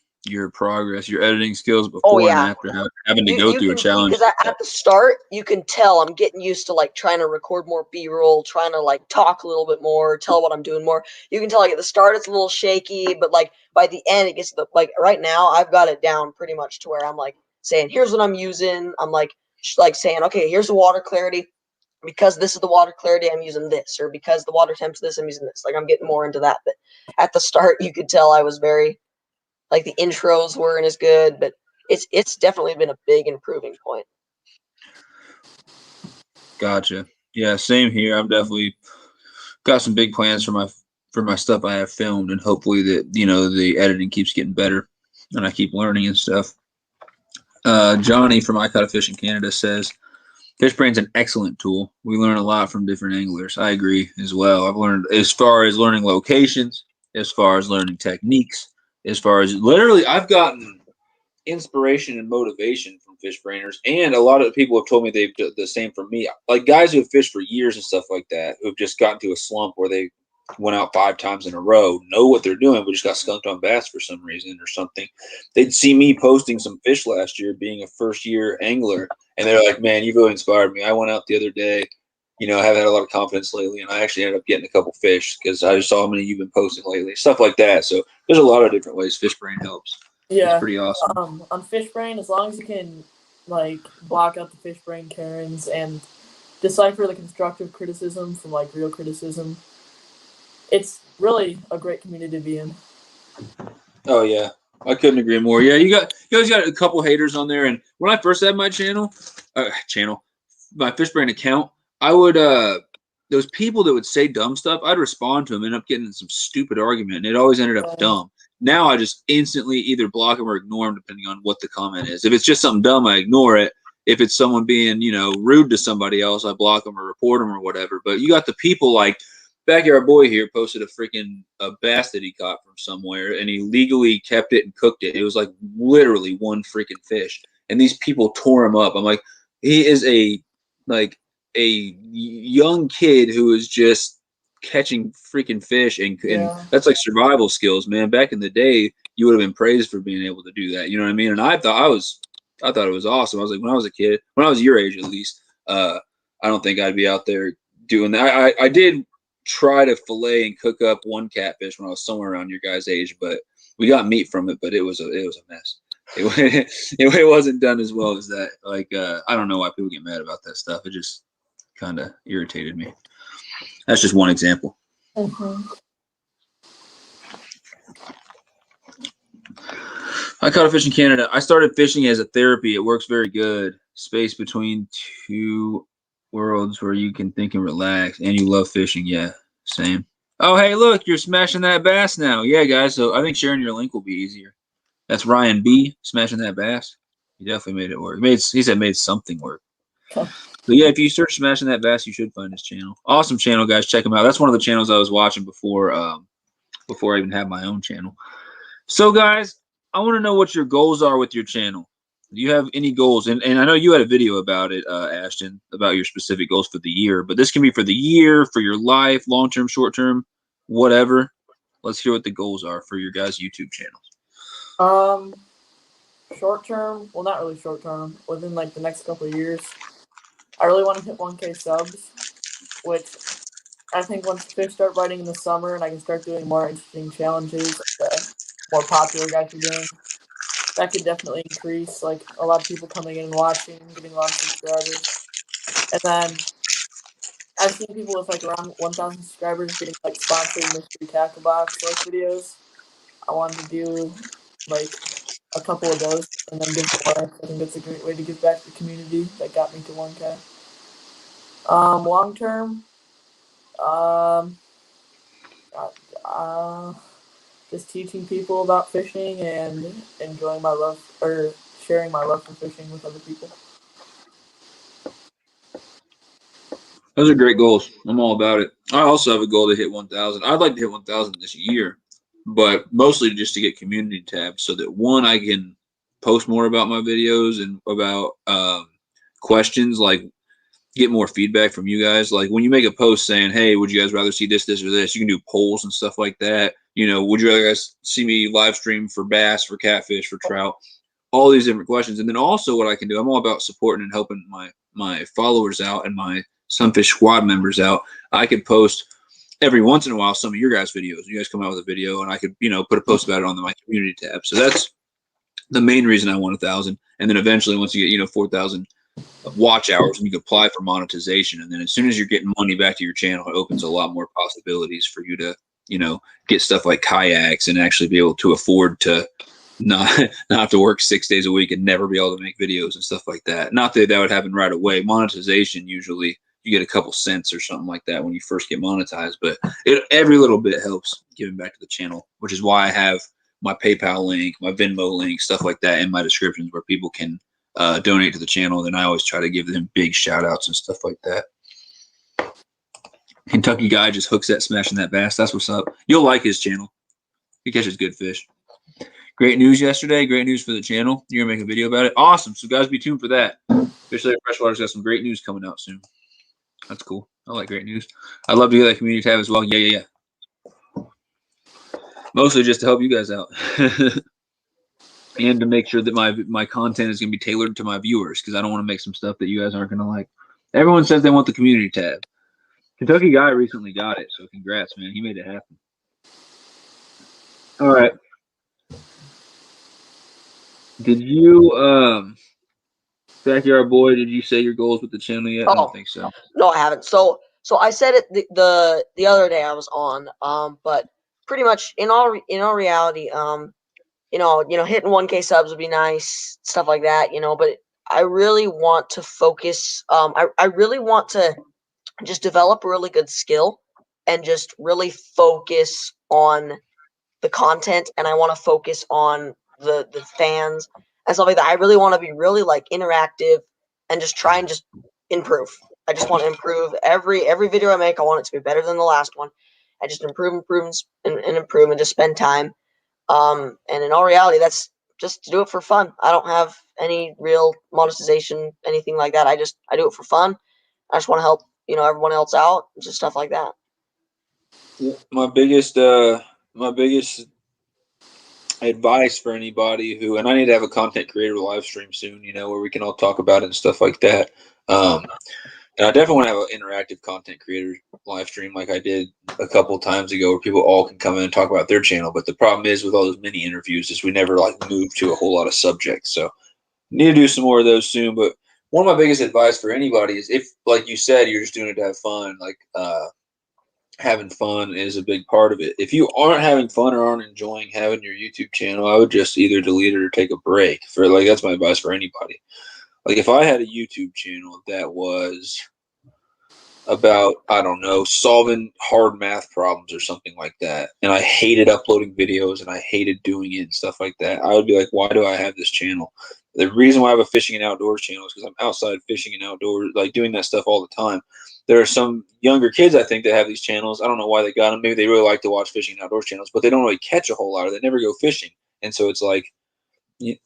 progress, your editing skills before Oh, yeah. and after having to go through a challenge. Because at the start, you can tell I'm getting used to like trying to record more B-roll, trying to like talk a little bit more, tell what I'm doing more. You can tell like at the start it's a little shaky, but like by the end it gets to like right now I've got it down pretty much to where I'm like saying here's what I'm using. I'm like saying okay, here's the water clarity. Because this is the water clarity, I'm using this, or because the water temp's this, I'm using this. Like I'm getting more into that. But at the start, you could tell I was very like the intros weren't as good, but it's definitely been a big improving point. Gotcha. Yeah, same here. I've definitely got some big plans for my stuff I have filmed, and hopefully that the editing keeps getting better, and I keep learning and stuff. Johnny from KyGuyFishing Canada says, Fishbrain's an excellent tool. We learn a lot from different anglers. I agree as well. I've learned as far as learning locations, as far as learning techniques, as far as literally I've gotten inspiration and motivation from Fishbrainers, and a lot of people have told me they've done the same for me. Like guys who have fished for years and stuff like that, who have just gotten to a slump where they went out 5 times in a row, know what they're doing, but just got skunked on bass for some reason or something. They'd see me posting some fish last year, being a first-year angler, and they're like, "Man, you've really inspired me. I went out the other day. I haven't had a lot of confidence lately, and I actually ended up getting a couple fish because I just saw how many you've been posting lately." Stuff like that. So there's a lot of different ways Fishbrain helps. Yeah, it's pretty awesome. On Fishbrain, as long as you can like block out the Fishbrain Karens and decipher the constructive criticism from like real criticism, it's really a great community to be in. Oh yeah, I couldn't agree more. Yeah, you guys got a couple haters on there, and when I first had my my Fishbrain account, I would those people that would say dumb stuff, I'd respond to them, end up getting in some stupid argument, and it always ended up dumb. Now I just instantly either block them or ignore them depending on what the comment is. If it's just something dumb, I ignore it. If it's someone being, rude to somebody else, I block them or report them or whatever. But you got the people like Backyard Boy here posted a bass that he caught from somewhere, and he legally kept it and cooked it. It was like literally one freaking fish, and these people tore him up. I'm like, he is a young kid who is just catching freaking fish, and that's like survival skills, man. Back in the day, you would have been praised for being able to do that. You know what I mean? And I thought it was awesome. I was like, when I was a kid, when I was your age at least, I don't think I'd be out there doing that. I did try to fillet and cook up one catfish when I was somewhere around your guys' age, but we got meat from it, but it was a mess. It wasn't done as well as that. Like I don't know why people get mad about that stuff. It just kind of irritated me. That's just one example. I caught a fish in Canada. I started fishing as a therapy. It works very good. Space between two worlds where you can think and relax, and you love fishing. Yeah, same. Oh, hey, look, you're smashing that bass now. Yeah, guys, so I think sharing your link will be easier. That's Ryan B. smashing that bass. He definitely made it work. He said made something work. But yeah, if you search smashing that bass, you should find his channel. Awesome channel, guys. Check him out. That's one of the channels I was watching before I even had my own channel. So, guys, I want to know what your goals are with your channel. Do you have any goals? And I know you had a video about it, Ashton, about your specific goals for the year. But this can be for the year, for your life, long-term, short-term, whatever. Let's hear what the goals are for your guys' YouTube channels. Short-term, well, not really short-term. Within like the next couple of years, I really want to hit 1K subs, which I think once fish start biting in the summer and I can start doing more interesting challenges, like the more popular guys are doing, that could definitely increase, like, a lot of people coming in and watching, getting a lot of subscribers. And then I've seen people with, like, around 1,000 subscribers getting, like, sponsored mystery tackle box, like, videos. I wanted to do, like, a couple of those and then give more. I think that's a great way to give back to the community that got me to 1K. Long term, just teaching people about fishing and enjoying my love or sharing my love for fishing with other people. Those are great goals. I'm all about it. I also have a goal to hit 1,000. I'd like to hit 1,000 this year, but mostly just to get community tabs so that one, I can post more about my videos and about questions, like get more feedback from you guys. Like when you make a post saying, hey, would you guys rather see this, this, or this? You can do polls and stuff like that. You know, would you rather guys see me live stream for bass, for catfish, for trout? All these different questions. And then also what I can do, I'm all about supporting and helping my followers out and my Sunfish squad members out. I could post every once in a while some of your guys' videos. You guys come out with a video and I could, you know, put a post about it on my community tab. So that's the main reason I want 1,000. And then eventually once you get, you know, 4,000 watch hours, and you can apply for monetization. And then as soon as you're getting money back to your channel, it opens a lot more possibilities for you to, you know, get stuff like kayaks and actually be able to afford to not have to work 6 days a week and never be able to make videos and stuff like that. Not that that would happen right away. Monetization, usually you get a couple cents or something like that when you first get monetized, but every little bit helps giving back to the channel, which is why I have my PayPal link, my Venmo link, stuff like that in my descriptions where people can donate to the channel. Then I always try to give them big shout outs and stuff like that. Kentucky guy just hooks that, smashing that bass. That's what's up. You'll like his channel. He catches good fish. Great news yesterday. Great news for the channel. You're going to make a video about it. Awesome. So guys, be tuned for that. Fish Later Freshwater's got some great news coming out soon. That's cool. I like great news. I'd love to get that community tab as well. Yeah. Mostly just to help you guys out. And to make sure that my content is going to be tailored to my viewers, because I don't want to make some stuff that you guys aren't going to like. Everyone says they want the community tab. Kentucky guy recently got it, so congrats, man. He made it happen. All right. Did you, Backyard Boy, did you say your goals with the channel yet? I don't think so. No, I haven't. So I said it the other day I was on, but pretty much in all reality, you know, hitting 1K subs would be nice, stuff like that, you know, but I really want to focus, I really want to just develop a really good skill and just really focus on the content, and I want to focus on the fans and stuff like that. I really want to be really like interactive and just try and just improve. I just want to improve every video I make. I want it to be better than the last one. I just improve and just spend time. And in all reality, that's just to do it for fun. I don't have any real monetization, anything like that. I do it for fun. I just want to help, you know, everyone else out, just stuff like that. My biggest advice for anybody who, and I need to have a content creator live stream soon, you know, where we can all talk about it and stuff like that. And I definitely want to have an interactive content creator live stream like I did a couple times ago, where people all can come in and talk about their channel. But the problem is with all those mini interviews is we never like move to a whole lot of subjects. So need to do some more of those soon. But one of my biggest advice for anybody is, if, like you said, you're just doing it to have fun, like having fun is a big part of it. If you aren't having fun or aren't enjoying having your YouTube channel, I would just either delete it or take a break. For like, that's my advice for anybody. Like if I had a YouTube channel that was about, I don't know, solving hard math problems or something like that, and I hated uploading videos and I hated doing it and stuff like that, I would be like, why do I have this channel? The reason why I have a fishing and outdoors channel is because I'm outside fishing and outdoors, like doing that stuff all the time. There are some younger kids, I think, that have these channels. I don't know why they got them. Maybe they really like to watch fishing and outdoors channels, but they don't really catch a whole lot, or they never go fishing. And so it's like, maybe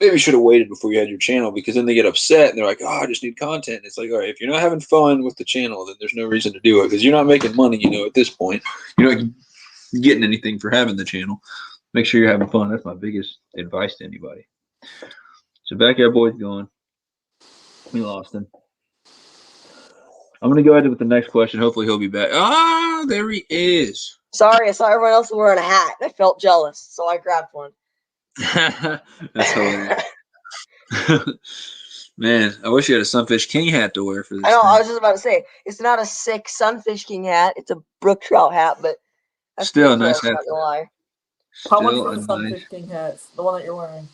you should have waited before you had your channel, because then they get upset and they're like, oh, I just need content. It's like, all right, if you're not having fun with the channel, then there's no reason to do it, because you're not making money, you know, at this point. You're not getting anything for having the channel. Make sure you're having fun. That's my biggest advice to anybody. So Backyard Boy's gone. We lost him. I'm going to go ahead with the next question. Hopefully he'll be back. Ah, there he is. Sorry, I saw everyone else wearing a hat. I felt jealous, so I grabbed one. That's hilarious. Man, I wish you had a SunfishKing hat to wear for this. I know, thing. I was just about to say, it's not a sick SunfishKing hat. It's a brook trout hat, but that's still a nice hat. Not gonna lie. How much for the SunfishKing hats? The one that you're wearing?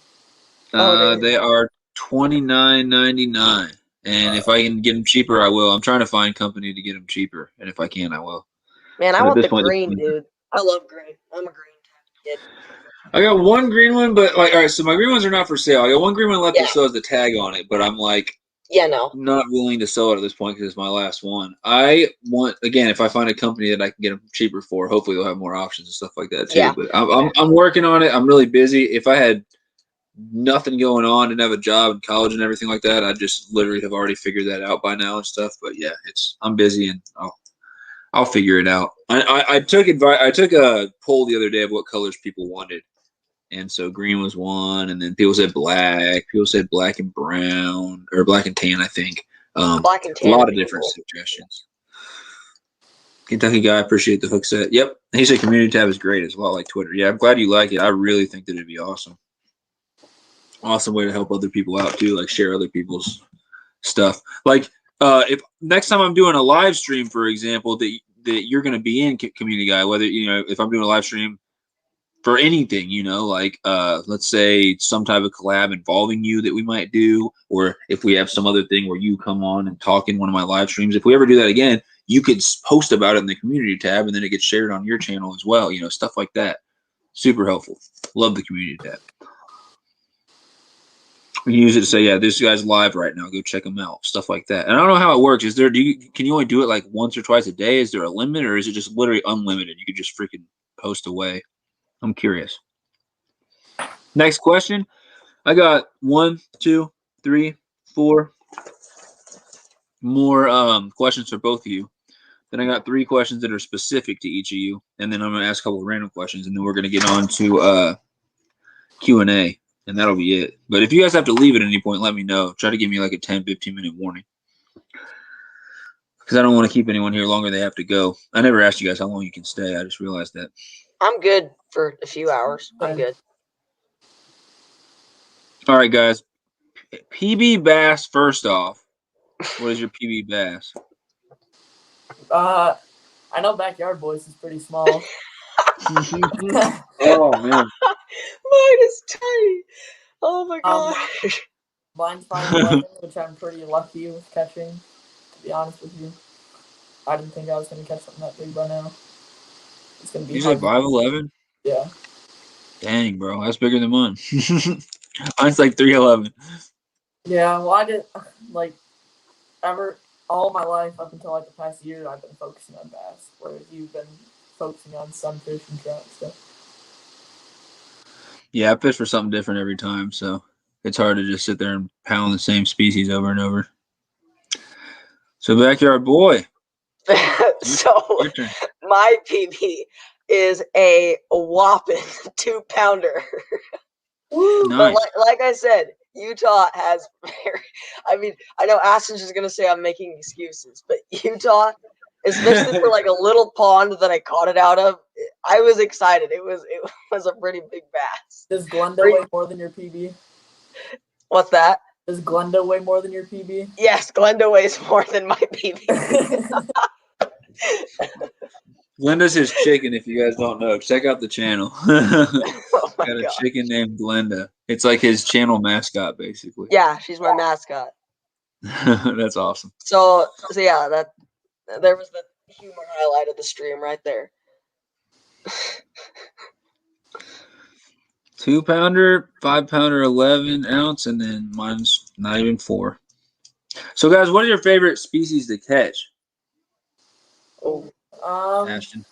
They are $29.99. And if I can get them cheaper, I will. I'm trying to find company to get them cheaper, and if I can, I will. Man, I But at want this the point, green, dude. I love green. I'm a green kid. I got one green one, but like, all right, so my green ones are not for sale. I got one green one left that still has the tag on it, but I'm like, no. not willing to sell it at this point because it's my last one. I want, again, if I find a company that I can get them cheaper for, hopefully they'll have more options and stuff like that too. Yeah. But I'm working on it. I'm really busy. If I had nothing going on, didn't have a job in college and everything like that, I just literally have already figured that out by now and stuff. But yeah, I'm busy and I'll figure it out. I took advice. I took a poll the other day of what colors people wanted. And so green was one, and then people said black. People said black and brown, or black and tan, I think. Black and tan. A lot of different suggestions. Kentucky guy, appreciate the hook set. Yep. He said community tab is great as well, like Twitter. Yeah, I'm glad you like it. I really think that it'd be awesome. Awesome way to help other people out too, like share other people's stuff. Like if next time I'm doing a live stream, for example, that you're going to be in, community guy, whether, if I'm doing a live stream for anything, like let's say some type of collab involving you that we might do, or if we have some other thing where you come on and talk in one of my live streams, if we ever do that again, you could post about it in the community tab and then it gets shared on your channel as well, stuff like that. Super helpful. Love the community tab. We can use it to say, yeah, this guy's live right now, go check him out, stuff like that. And I don't know how it works. Can you only do it like once or twice a day? Is there a limit, or is it just literally unlimited? You could just freaking post away. I'm curious. Next question. I got 1, 2, 3, 4 more questions for both of you. Then I got 3 questions that are specific to each of you, and then I'm going to ask a couple of random questions, and then we're going to get on to Q&A, and that'll be it. But if you guys have to leave at any point, let me know. Try to give me like a 10, 15-minute warning, because I don't want to keep anyone here longer than they have to go. I never asked you guys how long you can stay. I just realized that. I'm good for a few hours. I'm good. All right, guys. PB bass first off. What is your PB bass? I know Backyard Boys is pretty small. Oh man, mine is tiny. Oh my gosh. Mine's 5'11", which I'm pretty lucky with catching. To be honest with you, I didn't think I was gonna catch something that big by now. It's gonna be. You said 5'11"? Yeah. Dang, bro, that's bigger than mine. Mine's like 3'11". Yeah, well, I did all my life up until like the past year, I've been focusing on bass, whereas you've been focusing on sunfish and trout stuff. Yeah, I fish for something different every time, so it's hard to just sit there and pound the same species over and over. So, Backyard Boy. So, my PB is a whopping 2-pounder. Nice. But like I said, Utah has I know Ashton's just going to say I'm making excuses, but Utah, especially for like a little pond that I caught it out of, I was excited. It was a pretty big bass. Does Glenda weigh more than your PB? What's that? Does Glenda weigh more than your PB? Yes, Glenda weighs more than my PB. Glenda's his chicken, if you guys don't know. Check out the channel. Got a chicken named Glenda. It's like his channel mascot, basically. Yeah, she's my mascot. That's awesome. So yeah, there was the humor highlight of the stream right there. 2-pounder, 5-pounder, 11 ounce, and then mine's not even 4. So, guys, what are your favorite species to catch? Ashton.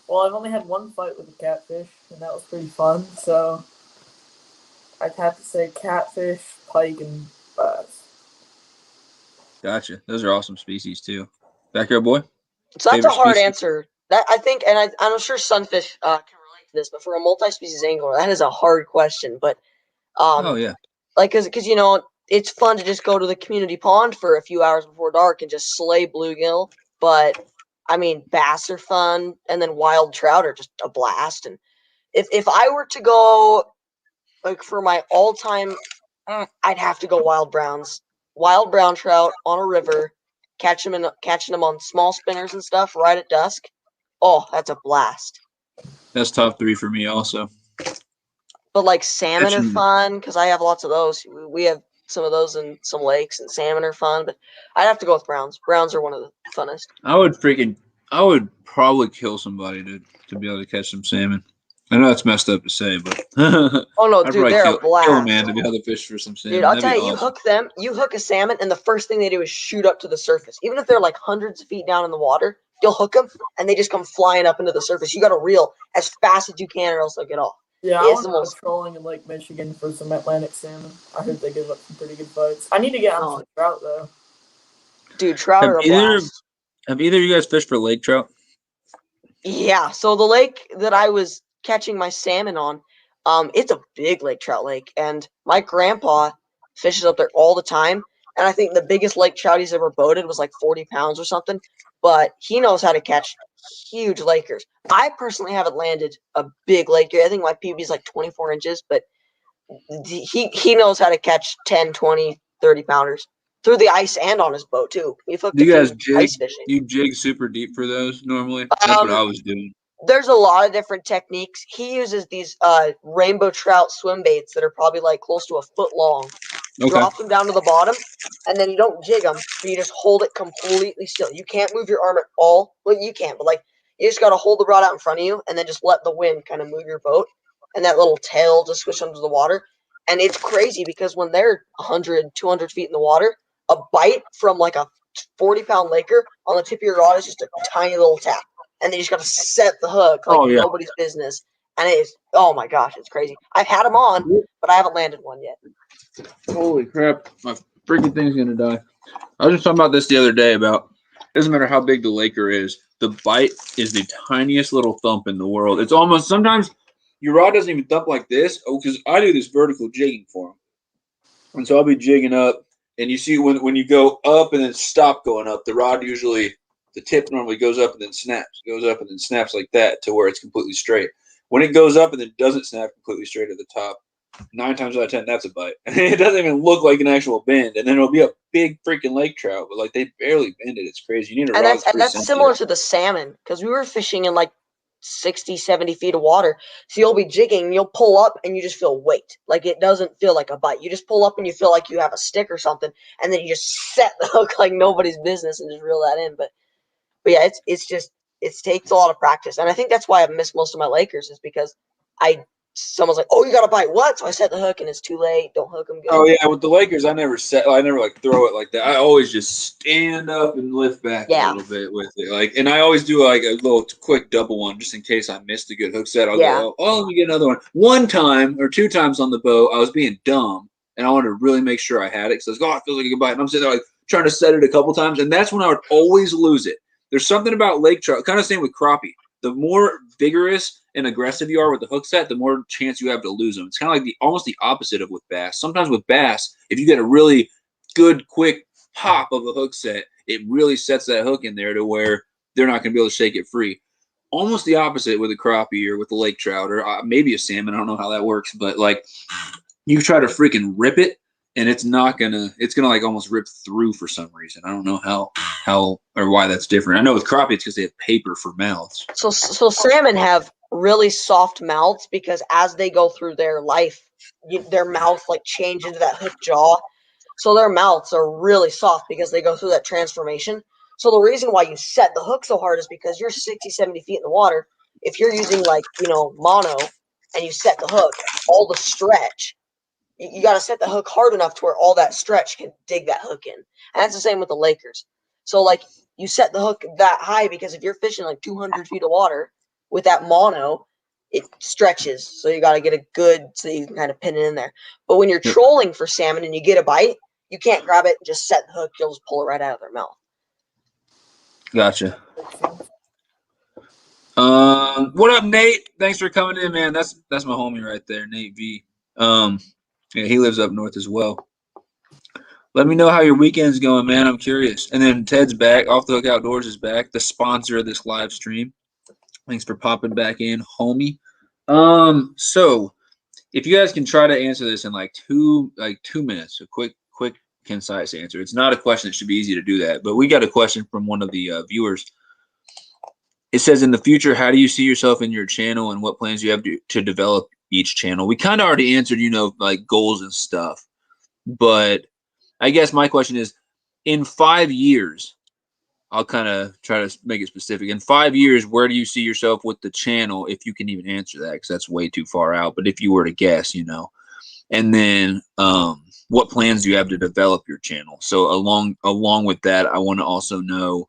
Well, I've only had one fight with a catfish, and that was pretty fun. So I'd have to say catfish, pike, and bass. Gotcha. Those are awesome species too. Backyard Boy. So that's a hard answer. That I think, and I'm sure Sunfish can relate to this, but for a multi-species angler, that is a hard question. But oh yeah, like because it's fun to just go to the community pond for a few hours before dark and just slay bluegill. But I mean, bass are fun, and then wild trout are just a blast. And if I were to go like for my all-time, I'd have to go wild browns, wild brown trout on a river, catching them on small spinners and stuff right at dusk. Oh, that's a blast. That's top 3 for me also. But like salmon are fun because I have lots of those. We have some of those in some lakes, and salmon are fun. But I'd have to go with browns. Browns are one of the funnest. I would probably kill somebody to be able to catch some salmon. I know that's messed up to say, but Oh no, I'd dude, probably they're a kill a blast. man to be able to fish for some salmon. Dude, I'll That'd tell be you, you awesome. hook them, you hook a salmon, and the first thing they do is shoot up to the surface. Even if they're like hundreds of feet down in the water, you'll hook them, and they just come flying up into the surface. You got to reel as fast as you can, or else they'll get off. Yeah, I It's want the to go most. trolling in Lake Michigan for some Atlantic salmon. I heard they give up some pretty good fights. I need to get on Oh, some trout though. dude, trout Have are a either blast. have either of you guys fished for lake trout? Yeah, so the lake that I was catching my salmon on, it's a big lake trout lake, and my grandpa fishes up there all the time. And I think the biggest lake trout he's ever boated was like 40 pounds or something. But he knows how to catch huge lakers. I personally haven't landed a big laker. I think my PB is like 24 inches, but he knows how to catch 10, 20, 30 pounders through the ice and on his boat too. We've hooked Do a you guys few jig? ice fishing. You jig super deep for those normally? That's what I was doing. There's a lot of different techniques. He uses these rainbow trout swim baits that are probably like close to a foot long. Okay. Drop them down to the bottom, and then you don't jig them, but you just hold it completely still. You can't move your arm at all. Well, you can, but like you just got to hold the rod out in front of you, and then just let the wind kind of move your boat, and that little tail just swish under the water. And it's crazy because when they're 100, 200 feet in the water, a bite from like a 40-pound laker on the tip of your rod is just a tiny little tap. And then you just got to set the hook like nobody's business. And it is, oh my gosh, it's crazy. I've had them on, but I haven't landed one yet. Holy crap. My freaking thing's going to die. I was just talking about this the other day about it doesn't matter how big the laker is. The bite is the tiniest little thump in the world. It's almost sometimes your rod doesn't even thump like this. Oh, because I do this vertical jigging for them. And so I'll be jigging up. And you see when you go up and then stop going up, the rod usually, the tip normally goes up and then snaps. Goes up and then snaps like that to where it's completely straight. When it goes up and then doesn't snap completely straight at the top, 9 times out of 10, that's a bite. It doesn't even look like an actual bend. And then it'll be a big freaking lake trout, but like they barely bend it. It's crazy. You need a rod And that's sensitive. similar to the salmon because we were fishing in like 60, 70 feet of water. So you'll be jigging, you'll pull up, and you just feel weight. Like it doesn't feel like a bite. You just pull up and you feel like you have a stick or something, and then you just set the hook like nobody's business and just reel that in. But yeah, it's just it takes a lot of practice, and I think that's why I've missed most of my Lakers is because someone's like, "Oh, you got to bite what?" So I set the hook, and it's too late. Don't hook them good. Oh yeah, with the Lakers, I never like throw it like that. I always just stand up and lift back a little bit with it, like, and I always do like a little quick double one just in case I missed a good hook set. I'll go, oh, let me get another one. One time or 2 times on the boat, I was being dumb, and I wanted to really make sure I had it. So I was like, oh, it feels like a good bite, and I'm sitting there like trying to set it a couple times, and that's when I would always lose it. There's something about lake trout, kind of same with crappie. The more vigorous and aggressive you are with the hook set, the more chance you have to lose them. It's kind of like almost the opposite of with bass. Sometimes with bass, if you get a really good, quick pop of a hook set, it really sets that hook in there to where they're not going to be able to shake it free. Almost the opposite with a crappie or with the lake trout or maybe a salmon. I don't know how that works, but like you try to freaking rip it, and it's gonna like almost rip through for some reason. I don't know how or why that's different. I know with crappie it's because they have paper for mouths. So salmon have really soft mouths because as they go through their life, their mouth like changes into that hook jaw. So their mouths are really soft because they go through that transformation. So the reason why you set the hook so hard is because you're 60, 70 feet in the water. If you're using like, mono and you set the hook, all the stretch, you got to set the hook hard enough to where all that stretch can dig that hook in. And that's the same with the Lakers. So like you set the hook that high because if you're fishing like 200 feet of water with that mono, it stretches. So you got to get a good, so you can kind of pin it in there. But when you're trolling for salmon and you get a bite, you can't grab it and just set the hook. You'll just pull it right out of their mouth. Gotcha. What up, Nate? Thanks for coming in, man. That's my homie right there, Nate V. Yeah, he lives up north as well. Let me know how your weekend's going, man. I'm curious. And then Ted's back. Off the Hook Outdoors is back, the sponsor of this live stream. Thanks for popping back in, homie. So if you guys can try to answer this in like 2 minutes, a quick, concise answer. It's not a question that should be easy to do that, but we got a question from one of the viewers. It says, in the future, how do you see yourself in your channel and what plans you have to develop each channel? We kind of already answered, like goals and stuff. But I guess my question is, in 5 years, I'll kind of try to make it specific. In 5 years, where do you see yourself with the channel? If you can even answer that, because that's way too far out. But if you were to guess, and then what plans do you have to develop your channel? So along with that, I want to also know,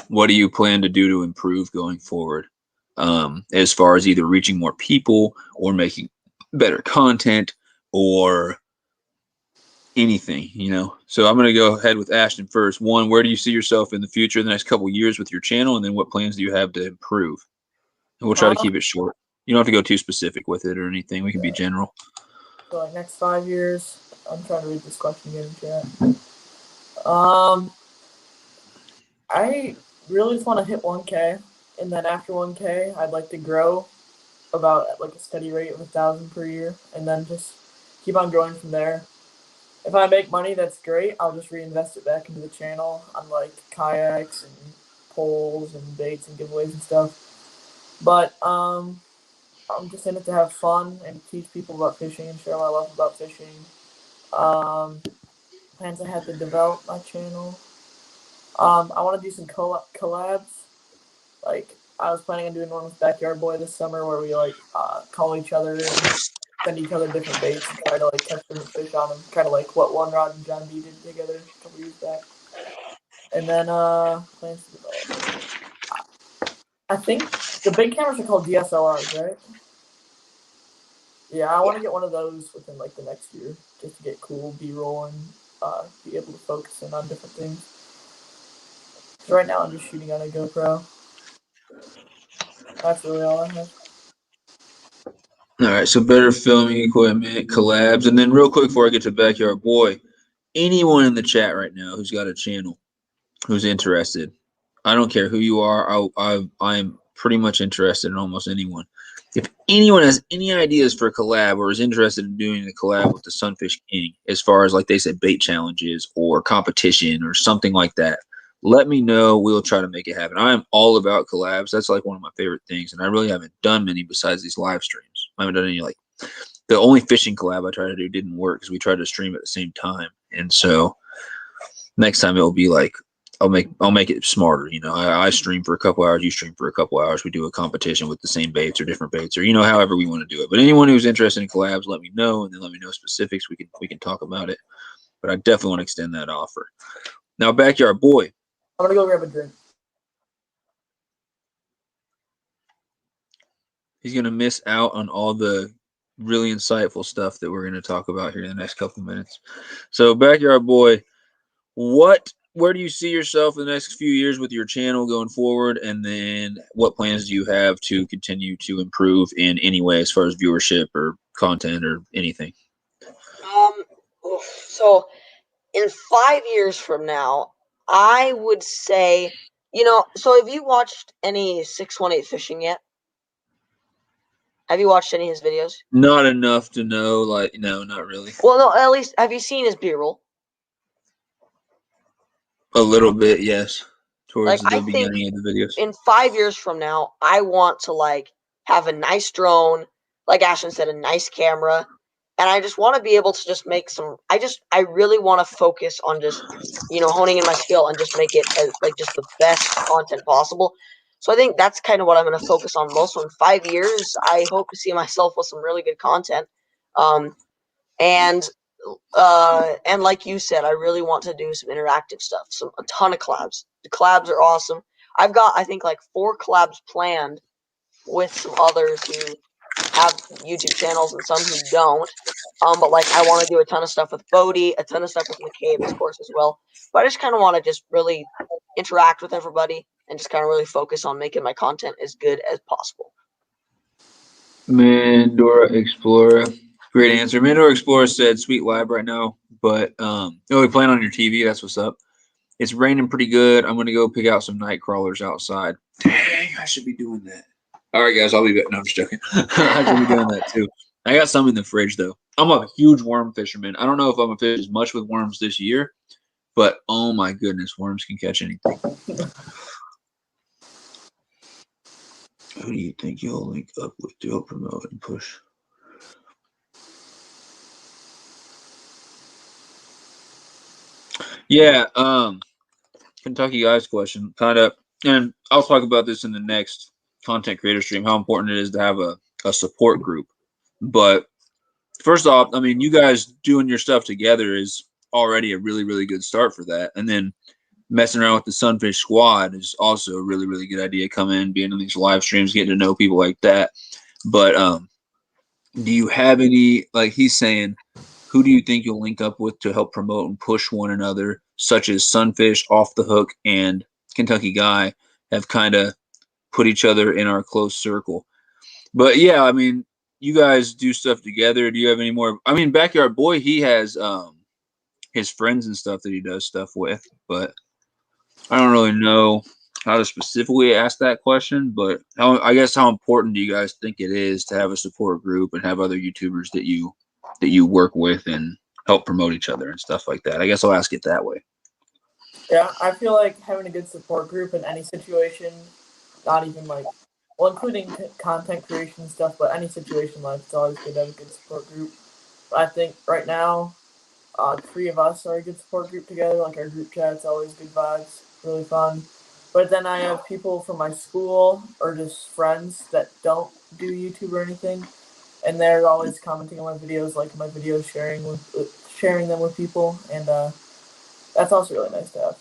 what do you plan to do to improve going forward, as far as either reaching more people or making better content or anything, So I'm going to go ahead with Ashton first. One, where do you see yourself in the future, the next couple of years with your channel? And then what plans do you have to improve? And we'll try to keep it short. You don't have to go too specific with it or anything. We can be general. So like next 5 years, I'm trying to read this question again in chat. I really just want to hit 1K, and then after 1K, I'd like to grow about at like a steady rate of 1,000 per year, and then just keep on growing from there. If I make money, that's great. I'll just reinvest it back into the channel on like kayaks and poles and baits and giveaways and stuff. But I'm just in it to have fun and teach people about fishing and share my love about fishing. Plans I have to develop my channel. I want to do some collabs. Like, I was planning on doing one with Backyard Boy this summer where we like call each other and send each other different baits and try to like catch different fish on them. Kind of like what One Rod and John B did together a couple years back. And then plans to develop. I think the big cameras are called DSLRs, right? Yeah, I want to get one of those within like the next year, just to get cool B-roll and be able to focus in on different things. So right now I'm just shooting on a GoPro. That's really all I have. All right, so better filming equipment, collabs, and then real quick before I get to Backyard Boy, anyone in the chat right now who's got a channel, who's interested, I don't care who you are, I'm pretty much interested in almost anyone. If anyone has any ideas for a collab or is interested in doing a collab with the SunfishKing, as far as like they said, bait challenges or competition or something like that, let me know. We'll try to make it happen. I am all about collabs. That's like one of my favorite things, and I really haven't done many besides these live streams. I haven't done any, like, the only fishing collab I tried to do didn't work because we tried to stream at the same time, and so next time it'll be like I'll make it smarter. I stream for a couple hours, you stream for a couple hours. We do a competition with the same baits or different baits, or however we want to do it. But anyone who's interested in collabs, let me know, and then let me know specifics. We can talk about it. But I definitely want to extend that offer. Now, Backyard Boy. I'm gonna go grab a drink. He's gonna miss out on all the really insightful stuff that we're gonna talk about here in the next couple of minutes. So, Backyard Boy, where do you see yourself in the next few years with your channel going forward, and then what plans do you have to continue to improve in any way as far as viewership or content or anything? So in 5 years from now, I would say, so have you watched any 618 Fishing yet? Have you watched any of his videos? Not enough to know, no, not really. Well, no, at least have you seen his B-roll? A little bit, yes. Towards Like, the I think beginning of the videos. in 5 years from now, I want to like have a nice drone, like Ashton said, a nice camera, and I just want to be able to just make some. I really want to focus on just honing in my skill and just make it as, like, just the best content possible. So I think that's kind of what I'm going to focus on most. So in 5 years, I hope to see myself with some really good content, and like you said, I really want to do some interactive stuff, a ton of collabs. The collabs are awesome. I've got, I think, like 4 collabs planned with some others who have YouTube channels and some who don't. But like, I want to do a ton of stuff with Bodie, a ton of stuff with McCabe, of course, as well. But I just kind of want to just really interact with everybody and just kind of really focus on making my content as good as possible. Mandora Explorer. Great answer. Mandora Explorer said sweet live right now, but we playing on your TV. That's what's up. It's raining pretty good. I'm gonna go pick out some night crawlers outside. Dang, I should be doing that. All right, guys, I'll be back. No, I'm just joking. I should be doing that too. I got some in the fridge though. I'm a huge worm fisherman. I don't know if I'm gonna fish as much with worms this year, but oh my goodness, worms can catch anything. Who do you think you'll link up with to promote and push? Yeah, Kentucky Guys question, kind of, and I'll talk about this in the next content creator stream, how important it is to have a support group. But first off, I mean, you guys doing your stuff together is already a really, really good start for that. And then messing around with the Sunfish squad is also a really, really good idea. Come in, being on these live streams, getting to know people like that. But do you have any, like he's saying, who do you think you'll link up with to help promote and push one another, such as Sunfish, Off the Hook, and Kentucky Guy have kind of put each other in our close circle? But yeah, I mean, you guys do stuff together. Do you have any more? I mean, Backyard Boy, he has his friends and stuff that he does stuff with, but I don't really know how to specifically ask that question. But I guess how important do you guys think it is to have a support group and have other YouTubers that you work with and help promote each other and stuff like that? I guess I'll ask it that way. Yeah, I feel like having a good support group in any situation, not even like, well, including content creation and stuff, but any situation like it's always good to have a good support group. But I think right now, 3 of us are a good support group together. Like our group chat's always good vibes, really fun. But then I have people from my school or just friends that don't do YouTube or anything, and they're always commenting on my videos, liking my videos, sharing them with people, and that's also really nice to have.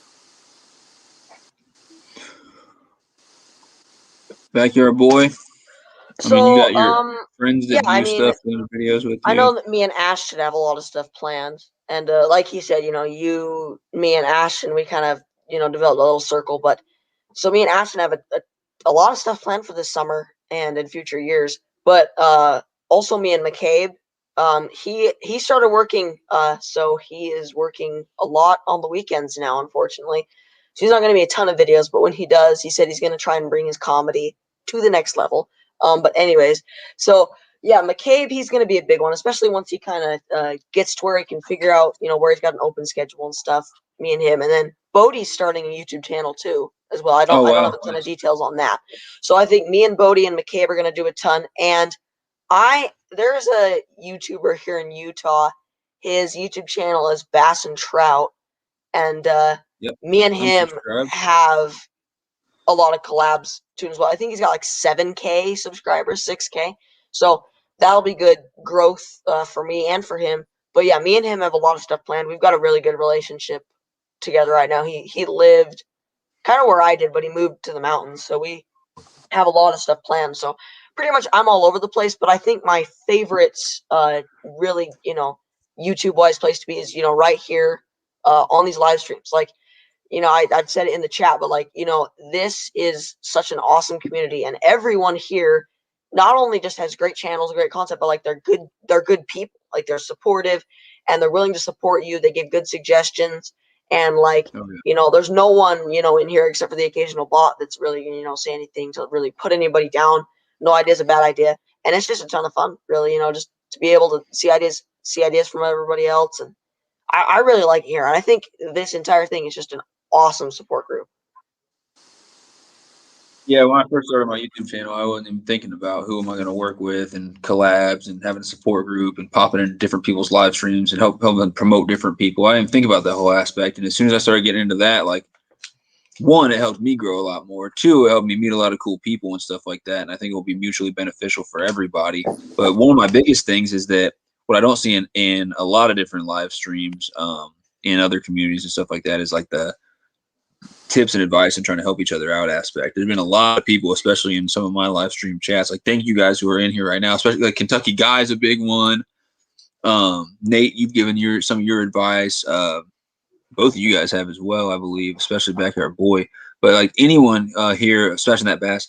Backyard Boy. I mean, you got your friends that do stuff in the videos with you. I know that me and Ash should have a lot of stuff planned. And like he said, me and Ashton, we kind of, developed a little circle. But so me and Ashton have a lot of stuff planned for this summer and in future years. But also me and McCabe, he started working, so he is working a lot on the weekends now, unfortunately. So he's not going to be a ton of videos, but when he does, he said he's going to try and bring his comedy to the next level. But anyways, so yeah, McCabe, he's going to be a big one, especially once he kind of gets to where he can figure out, where he's got an open schedule and stuff, me and him. And then Bodie's starting a YouTube channel too, as well. I don't have a ton of details on that. So I think me and Bodie and McCabe are going to do a ton. And there's a YouTuber here in Utah. His YouTube channel is Bass and Trout. And me and him have a lot of collabs too as well. I think he's got like 7K subscribers, 6K. So that'll be good growth for me and for him. But yeah, me and him have a lot of stuff planned. We've got a really good relationship together right now. He lived kind of where I did, but he moved to the mountains. So we have a lot of stuff planned. So pretty much I'm all over the place. But I think my favorite really, YouTube-wise place to be is, right here on these live streams. Like, I've said it in the chat, but this is such an awesome community, and everyone here not only just has great channels, great content, but they're good people. Like they're supportive and they're willing to support you. They give good suggestions, and there's no one, in here except for the occasional bot that's really, say anything to really put anybody down. No idea is a bad idea. And it's just a ton of fun, really, just to be able to see ideas from everybody else. And I really like it here. And I think this entire thing is just an awesome support group. Yeah, when I first started my YouTube channel, I wasn't even thinking about who am I going to work with and collabs and having a support group and popping into different people's live streams and help them promote different people. I didn't think about that whole aspect. And as soon as I started getting into that, one, it helped me grow a lot more. Two, it helped me meet a lot of cool people and stuff like that. And I think it will be mutually beneficial for everybody. But one of my biggest things is that what I don't see in a lot of different live streams in other communities and stuff like that is the tips and advice and trying to help each other out aspect. There's been a lot of people, especially in some of my live stream chats, thank you guys who are in here right now, especially Kentucky Guy is a big one. Nate, you've given some of your advice. Both of you guys have as well, I believe, especially Backyard Boy. But anyone here, especially that Bass,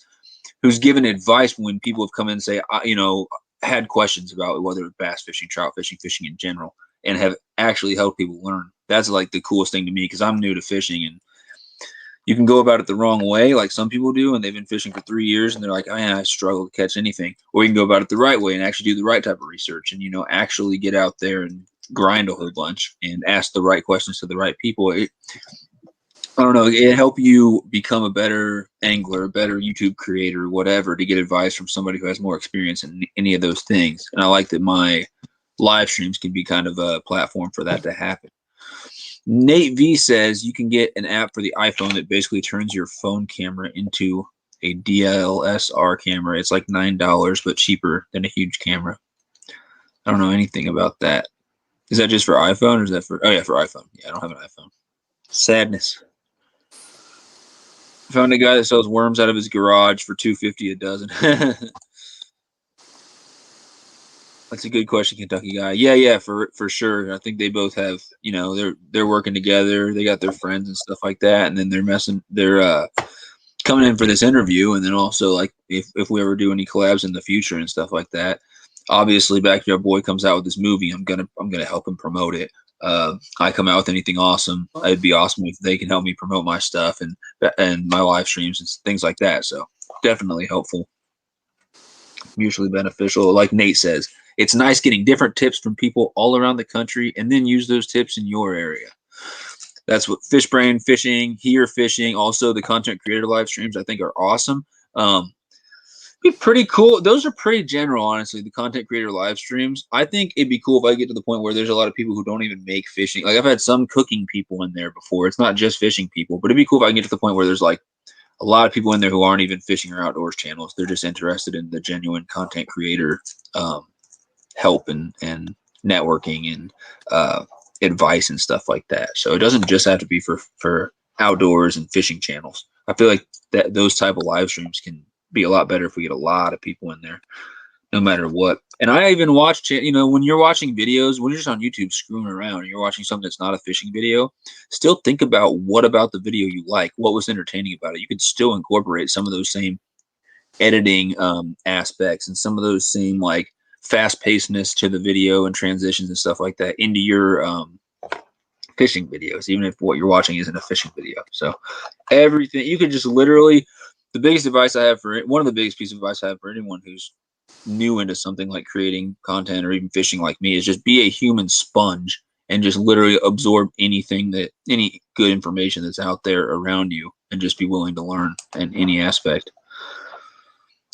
who's given advice when people have come in and say, had questions about whether it's bass fishing, trout fishing, fishing in general, and have actually helped people learn. That's the coolest thing to me, because I'm new to fishing, and you can go about it the wrong way, like some people do, and they've been fishing for 3 years, and they're like, I struggle to catch anything. Or you can go about it the right way and actually do the right type of research and, actually get out there and grind a whole bunch and ask the right questions to the right people. I don't know, it help you become a better angler, a better YouTube creator, whatever, to get advice from somebody who has more experience in any of those things. And I like that my live streams can be kind of a platform for that to happen. Nate V says you can get an app for the iPhone that basically turns your phone camera into a DSLR camera. It's like $9, but cheaper than a huge camera. I don't know anything about that. Is that just for iPhone or is that for? Oh yeah, for iPhone. Yeah, I don't have an iPhone. Sadness. Found a guy that sells worms out of his garage for $2.50 a dozen. That's a good question, Kentucky guy. Yeah, for sure. I think they both have, they're working together. They got their friends and stuff like that, and then they're coming in for this interview, and then also like if we ever do any collabs in the future and stuff like that. Obviously, Backyard Boy comes out with this movie. I'm gonna help him promote it. I come out with anything awesome. It'd be awesome if they can help me promote my stuff and my live streams and things like that. So definitely helpful, mutually beneficial. Like Nate says, it's nice getting different tips from people all around the country and then use those tips in your area. That's what Fishbrain fishing, here fishing, also the content creator live streams I think are awesome. Be pretty cool. Those are pretty general, honestly, the content creator live streams. I think it'd be cool if I get to the point where there's a lot of people who don't even make fishing. Like I've had some cooking people in there before. It's not just fishing people, but it'd be cool if I can get to the point where there's like a lot of people in there who aren't even fishing or outdoors channels. They're just interested in the genuine content creator help and networking and advice and stuff like that. So it doesn't just have to be for outdoors and fishing channels. I feel like that those type of live streams can be a lot better if we get a lot of people in there, no matter what. And I even watch, when you're watching videos, when you're just on YouTube screwing around and you're watching something that's not a fishing video, still think about what about the video you like, what was entertaining about it. You could still incorporate some of those same editing aspects and some of those same like fast-pacedness to the video and transitions and stuff like that into your fishing videos, even if what you're watching isn't a fishing video. So everything, you could just literally, one of the biggest pieces of advice I have for anyone who's new into something like creating content or even fishing like me is just be a human sponge and just literally absorb any good information that's out there around you and just be willing to learn in any aspect.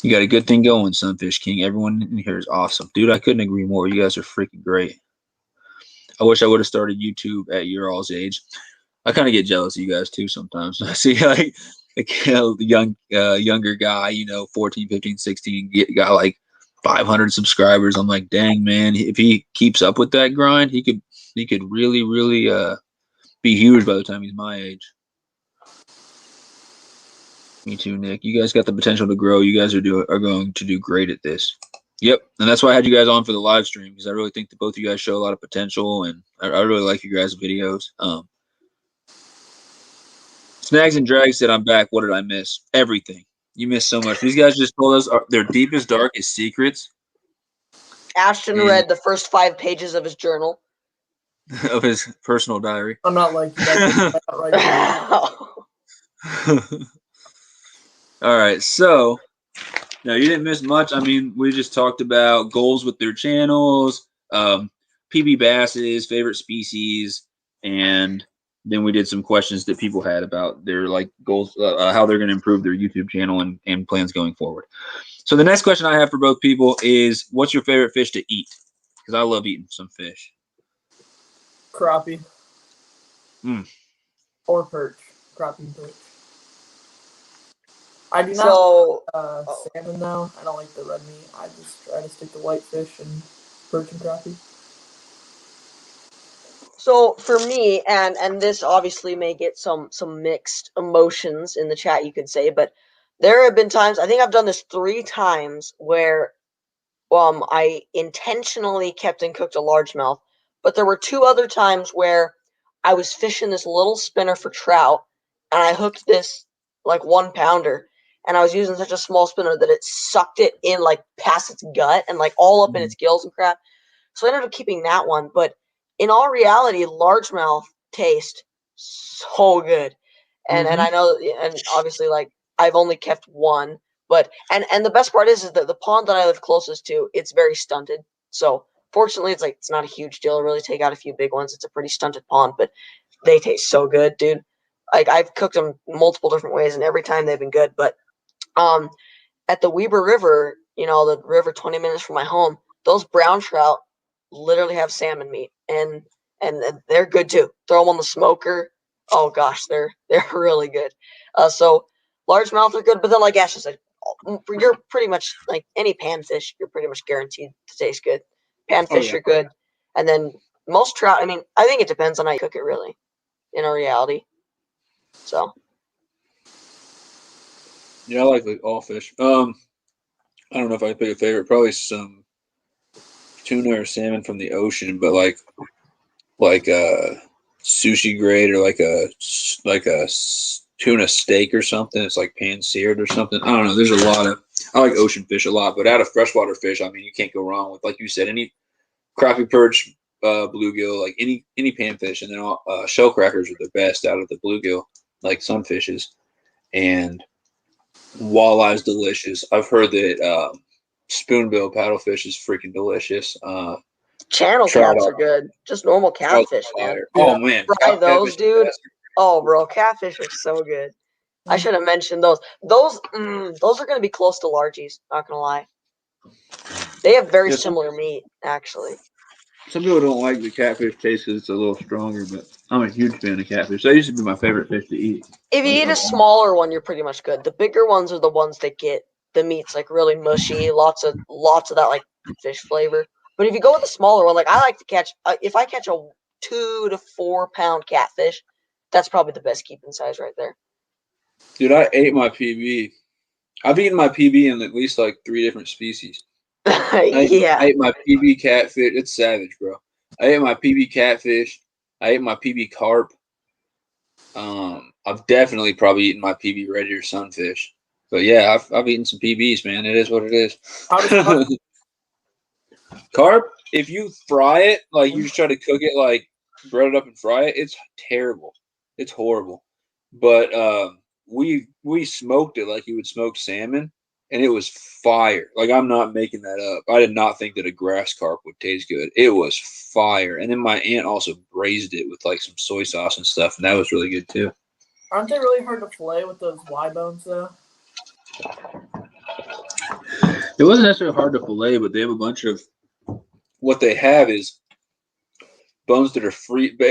You got a good thing going, SunfishKing. Everyone in here is awesome. Dude, I couldn't agree more. You guys are freaking great. I wish I would have started YouTube at your all's age. I kind of get jealous of you guys too sometimes. I see like the younger guy, 14, 15, 16, got like 500 subscribers. I'm like, dang, man, if he keeps up with that grind, he could really, really be huge by the time he's my age. Me too, Nick. You guys got the potential to grow. You guys are going to do great at this. Yep, and that's why I had you guys on for the live stream, because I really think that both of you guys show a lot of potential, and I really like you guys' videos. Snags and Drag said, I'm back. What did I miss? Everything. You missed so much. These guys just told us their deepest, darkest secrets. Ashton read the first 5 pages of his journal. Of his personal diary. I'm not like that. All right, so no, you didn't miss much. I mean, we just talked about goals with their channels, PB basses, favorite species, and then we did some questions that people had about their like goals, how they're going to improve their YouTube channel and plans going forward. So the next question I have for both people is, what's your favorite fish to eat? Because I love eating some fish. Crappie. Or perch. Crappie and perch. I do not salmon though. I don't like the red meat. I just try to stick to white fish and perch and crappie. So for me, and this obviously may get some mixed emotions in the chat, you could say, but there have been times, I think I've done this 3 times, where I intentionally kept and cooked a largemouth, but there were 2 other times where I was fishing this little spinner for trout, and I hooked this like 1-pounder, and I was using such a small spinner that it sucked it in like past its gut and like all up in its gills and crap. So I ended up keeping that one, but in all reality, largemouth taste so good. And I know, and obviously, like, I've only kept 1, but and the best part is that the pond that I live closest to, it's very stunted. So fortunately, it's not a huge deal to really take out a few big ones. It's a pretty stunted pond, but they taste so good, dude. Like, I've cooked them multiple different ways, and every time they've been good. But at the Weber River, the river 20 minutes from my home, those brown trout literally have salmon meat, and and they're good too. Throw them on the smoker. Oh gosh, they're really good. So largemouth are good, but then like Ash said, you're pretty much like any panfish, you're pretty much guaranteed to taste good. Panfish are good, and then most trout. I mean, I think it depends on how you cook it, really, in a reality. So. Yeah, I like all fish. I don't know if I pick a favorite. Probably some tuna or salmon from the ocean, but like a sushi grade or like a tuna steak or something. It's like pan seared or something. I don't know. There's a lot of I like ocean fish a lot, but out of freshwater fish, I mean, you can't go wrong with, like you said, any crappie, perch, bluegill, like any panfish, and then shell crackers are the best out of the bluegill, like sunfishes, and walleye's delicious. I've heard that spoonbill paddlefish is freaking delicious. Channel cats are good. Just normal catfish, man. Oh man, fry those, dude. Oh, bro, catfish are so good. I should have mentioned those. Those are gonna be close to largies. Not gonna lie. They have very similar meat, actually. Some people don't like the catfish taste because it's a little stronger, but I'm a huge fan of catfish. That used to be my favorite fish to eat. If you eat a smaller one, you're pretty much good. The bigger ones are the ones that get the meat's like really mushy, lots of that like fish flavor. But if you go with a smaller one, like I like to catch, if I catch a 2 to 4 pound catfish, that's probably the best keeping size right there. Dude, I ate my PB. I've eaten my PB in at least like 3 different species. Yeah. I ate my PB catfish. It's savage, bro. I ate my PB catfish. I ate my PB carp. I've definitely probably eaten my PB red ear sunfish. But yeah, I've eaten some PBs, man. It is what it is. How does Carp, if you fry it, like you just try to cook it, like bread it up and fry it, it's terrible. It's horrible. But we smoked it like you would smoke salmon, and it was fire. Like, I'm not making that up. I did not think that a grass carp would taste good. It was fire. And then my aunt also braised it with like some soy sauce and stuff, and that was really good too. Aren't they really hard to fillet with those Y bones though? It wasn't necessarily hard to fillet, but they have a bunch of what they have is bones that are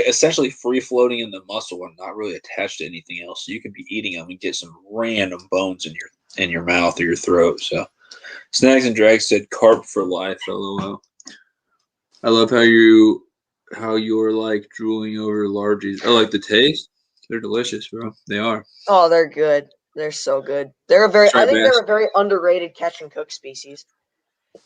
essentially free floating in the muscle and not really attached to anything else. So you could be eating them and get some random bones in your mouth or your throat. So Snags and Drags said carp for life. LOL. I love how you're like drooling over largies. I like the taste. They're delicious, bro. They are. Oh, they're good. They're so good. I think they're a very underrated catch and cook species.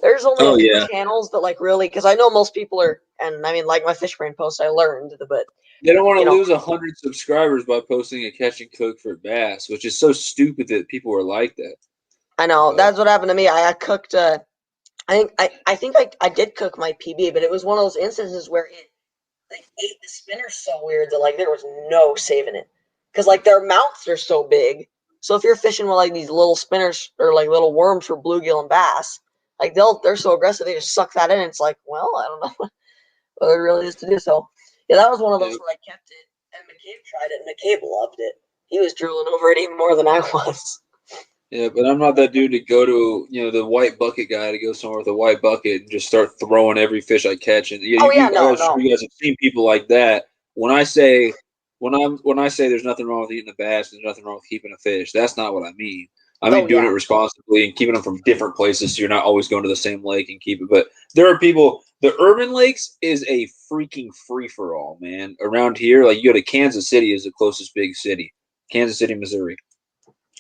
There's only a few channels that like really, because I know most people are, and I mean, like my Fishbrain post, I learned, but they don't want to lose 100 subscribers by posting a catch and cook for bass, which is so stupid that people are like that. I know that's what happened to me. I cooked. I think I did cook my PB, but it was one of those instances where it like ate the spinner so weird that like there was no saving it, because like their mouths are so big. So if you're fishing with like these little spinners or like little worms for bluegill and bass, like they're so aggressive they just suck that in. It's like, well, I don't know what it really is to do. So yeah, that was one of those where I kept it, and McCabe tried it, and McCabe loved it. He was drooling over it even more than I was. Yeah, but I'm not that dude to go to, the white bucket guy to go somewhere with a white bucket and just start throwing every fish I catch. And no. You guys have seen people like that. When I say there's nothing wrong with eating a bass, there's nothing wrong with keeping a fish. That's not what I mean. I mean doing it responsibly and keeping them from different places so you're not always going to the same lake and keep it. But there are people. The urban lakes is a freaking free for all, man. Around here, like you go to Kansas City is the closest big city, Kansas City, Missouri.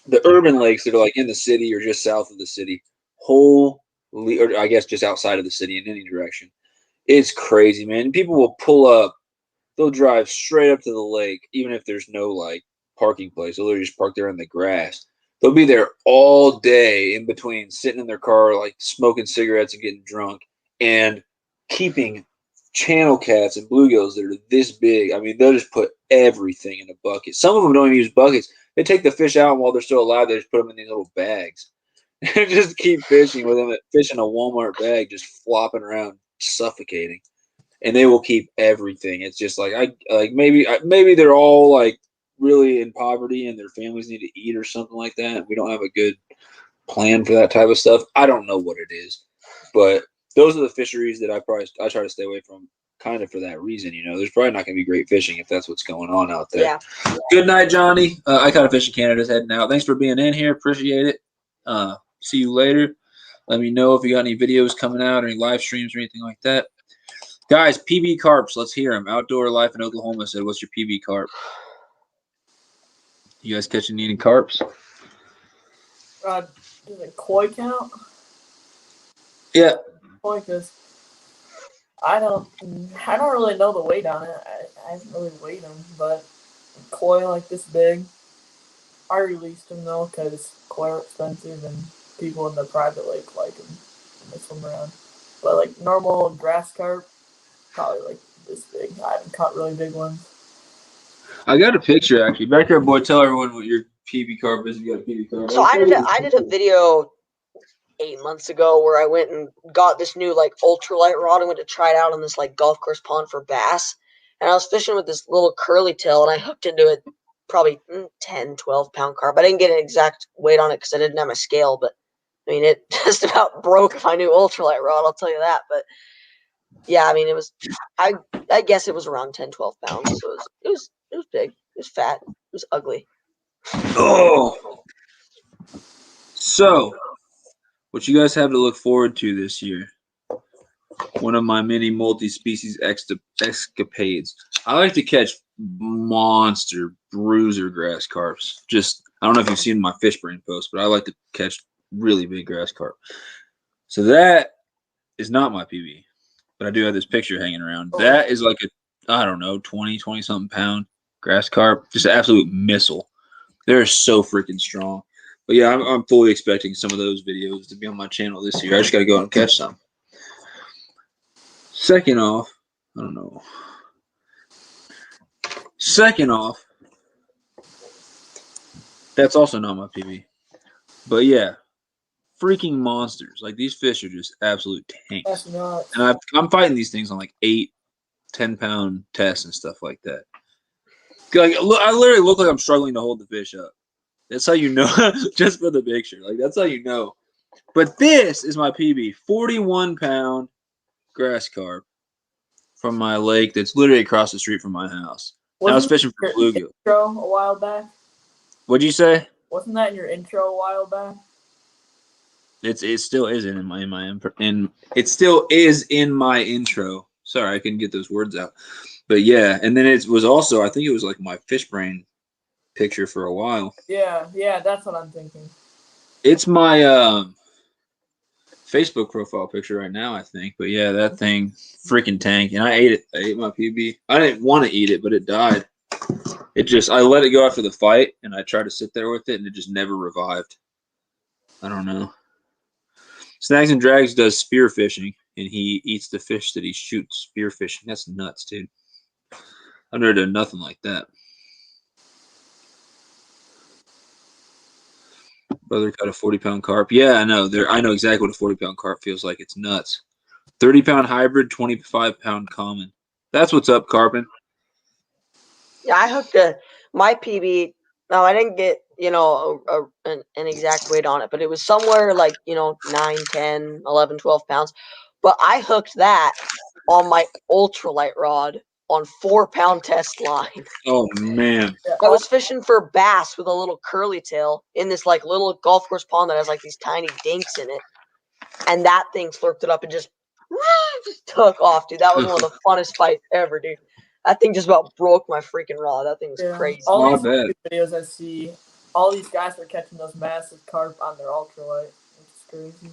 The urban lakes that are like in the city or just south of the city, or I guess just outside of the city in any direction, it's crazy, man. People will pull up, they'll drive straight up to the lake, even if there's no like parking place. They'll literally just park there in the grass. They'll be there all day in between, sitting in their car, like smoking cigarettes and getting drunk, and keeping channel cats and bluegills that are this big. I mean, they'll just put everything in a bucket. Some of them don't even use buckets. They take the fish out, and while they're still alive, they just put them in these little bags and just keep fishing with them. Fish in a Walmart bag, just flopping around, suffocating. And they will keep everything. It's just like maybe they're all like really in poverty and their families need to eat or something like that. We don't have a good plan for that type of stuff. I don't know what it is, but those are the fisheries that I try to stay away from, kind of for that reason. You know, there's probably not going to be great fishing if that's what's going on out there. Yeah. Good night, Johnny. I Caught a Fish in Canada's heading out. Thanks for being in here. Appreciate it. See you later. Let me know if you got any videos coming out or any live streams or anything like that. Guys, PB carps. Let's hear them. Outdoor Life in Oklahoma said, "What's your PB carp?" You guys catching any carps? Does it koi count? Yeah. Koi, because I don't really know the weight on it. I haven't really weighed them, but koi like this big. I released them though because koi are expensive and people in the private lake like them. They swim around. But like normal grass carp, probably like this big. I haven't caught really big ones. I got a picture actually. Back here, boy. Tell everyone what your PB carp is. You got a PB carp. So I did a video 8 months ago where I went and got this new like ultralight rod and went to try it out on this like golf course pond for bass. And I was fishing with this little curly tail and I hooked into it probably 10, 12 pound carp. I didn't get an exact weight on it because I didn't have my scale, but I mean it just about broke if I knew ultralight rod, I'll tell you that. But yeah, I mean it was I guess it was around 10, 12 pounds. So it was big. It was fat. It was ugly. Oh. So, what you guys have to look forward to this year? One of my many multi-species escapades. I like to catch monster bruiser grass carps. Just, I don't know if you've seen my Fishbrain post, but I like to catch really big grass carp. So that is not my PB, but I do have this picture hanging around. That is like a, I don't know, 20-something pound grass carp. Just an absolute missile. They're so freaking strong. But yeah, I'm fully expecting some of those videos to be on my channel this year. I just got to go out and catch some. Second off, I don't know. Second off, that's also not my PB. But yeah, freaking monsters. Like these fish are just absolute tanks. That's nuts. And I'm fighting these things on like 8, 10 pound tests and stuff like that. Like, I literally look like I'm struggling to hold the fish up. That's how you know, just for the picture. Like, that's how you know. But this is my PB, 41-pound grass carp from my lake that's literally across the street from my house. I was fishing for bluegill. Intro a while back? What'd you say? Wasn't that in your intro a while back? It still is it still is in my intro. Sorry, I couldn't get those words out. But yeah, and then it was also, I think it was like my Fishbrain picture for a while. Yeah, that's what I'm thinking. It's my Facebook profile picture right now, I think. But yeah, that thing freaking tank, and I ate it. I ate my PB. I didn't want to eat it, but it died. I let it go after the fight, and I tried to sit there with it, and it just never revived. I don't know. Snags and Drags does spear fishing, and he eats the fish that he shoots spear fishing. That's nuts, dude. I've never done nothing like that. Brother caught a 40-pound carp. Yeah, I know. I know exactly what a 40-pound carp feels like. It's nuts. 30-pound hybrid, 25-pound common. That's what's up, Carpin. Yeah, I hooked my PB. No, I didn't get, an exact weight on it, but it was somewhere like, 9, 10, 11, 12 pounds. But I hooked that on my ultralight rod on 4-pound test line. Oh, man. I was fishing for bass with a little curly tail in this like little golf course pond that has like these tiny dinks in it. And that thing slurped it up and just took off, dude. That was one of the funnest fights ever, dude. That thing just about broke my freaking rod. That thing was crazy. All these videos I see, all these guys are catching those massive carp on their ultralight, which is crazy.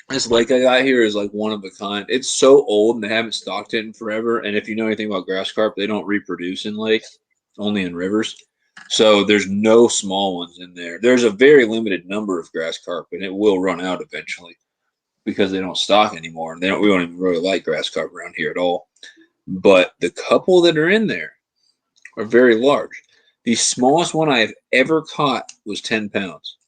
This lake I got here is like one of a kind. It's so old and they haven't stocked it in forever. And if you know anything about grass carp, they don't reproduce in lakes, only in rivers. So there's no small ones in there. There's a very limited number of grass carp, and it will run out eventually because they don't stock anymore. And we don't even really like grass carp around here at all. But the couple that are in there are very large. The smallest one I have ever caught was 10 pounds.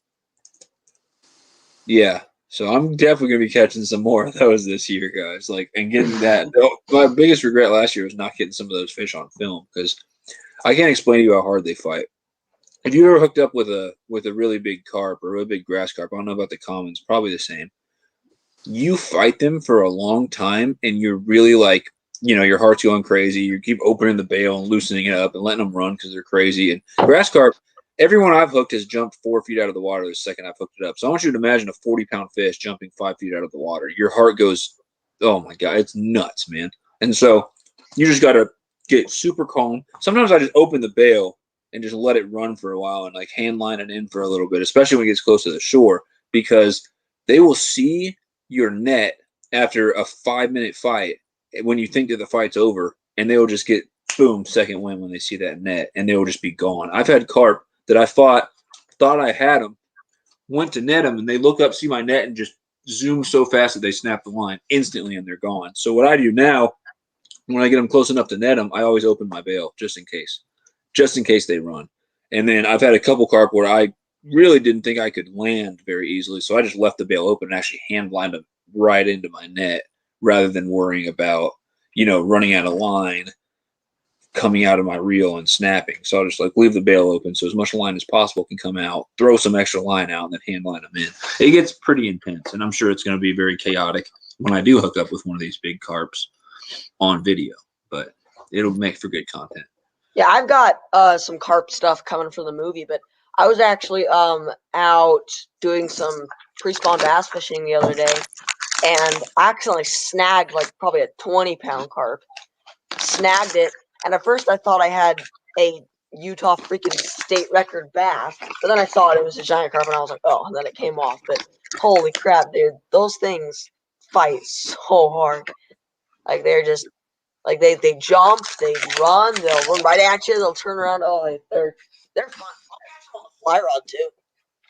Yeah. So I'm definitely going to be catching some more of those this year, guys. And getting that. My biggest regret last year was not getting some of those fish on film because I can't explain to you how hard they fight. If you ever hooked up with a really big carp or a really big grass carp, I don't know about the commons, probably the same. You fight them for a long time, and you're really like, your heart's going crazy. You keep opening the bail and loosening it up and letting them run because they're crazy. And grass carp, everyone I've hooked has jumped 4 feet out of the water the second I've hooked it up. So I want you to imagine a 40-pound fish jumping 5 feet out of the water. Your heart goes, oh my God, it's nuts, man. And so you just got to get super calm. Sometimes I just open the bail and just let it run for a while and like hand line it in for a little bit, especially when it gets close to the shore, because they will see your net after a 5-minute fight when you think that the fight's over, and they will just get boom, second wind when they see that net, and they will just be gone. I've had carp that I thought I had them, went to net them, and they look up, see my net, and just zoom so fast that they snap the line instantly, and they're gone. So what I do now, when I get them close enough to net them, I always open my bail just in case they run. And then I've had a couple carp where I really didn't think I could land very easily, so I just left the bail open and actually hand lined them right into my net rather than worrying about, running out of line, coming out of my reel and snapping. So I'll just like leave the bail open so as much line as possible can come out, throw some extra line out, and then hand line them in. It gets pretty intense, and I'm sure it's going to be very chaotic when I do hook up with one of these big carps on video, but it'll make for good content. Yeah, I've got some carp stuff coming for the movie, but I was actually out doing some pre-spawn bass fishing the other day, and I accidentally snagged like probably a 20-pound carp. Snagged it, and at first I thought I had a Utah freaking state record bass, but then I saw it was a giant carp, and I was like, oh, and then it came off. But holy crap, dude, those things fight so hard. Like they're just like they jump, they run, they'll run right at you, they'll turn around. Oh, they're fun. On the fly rod too.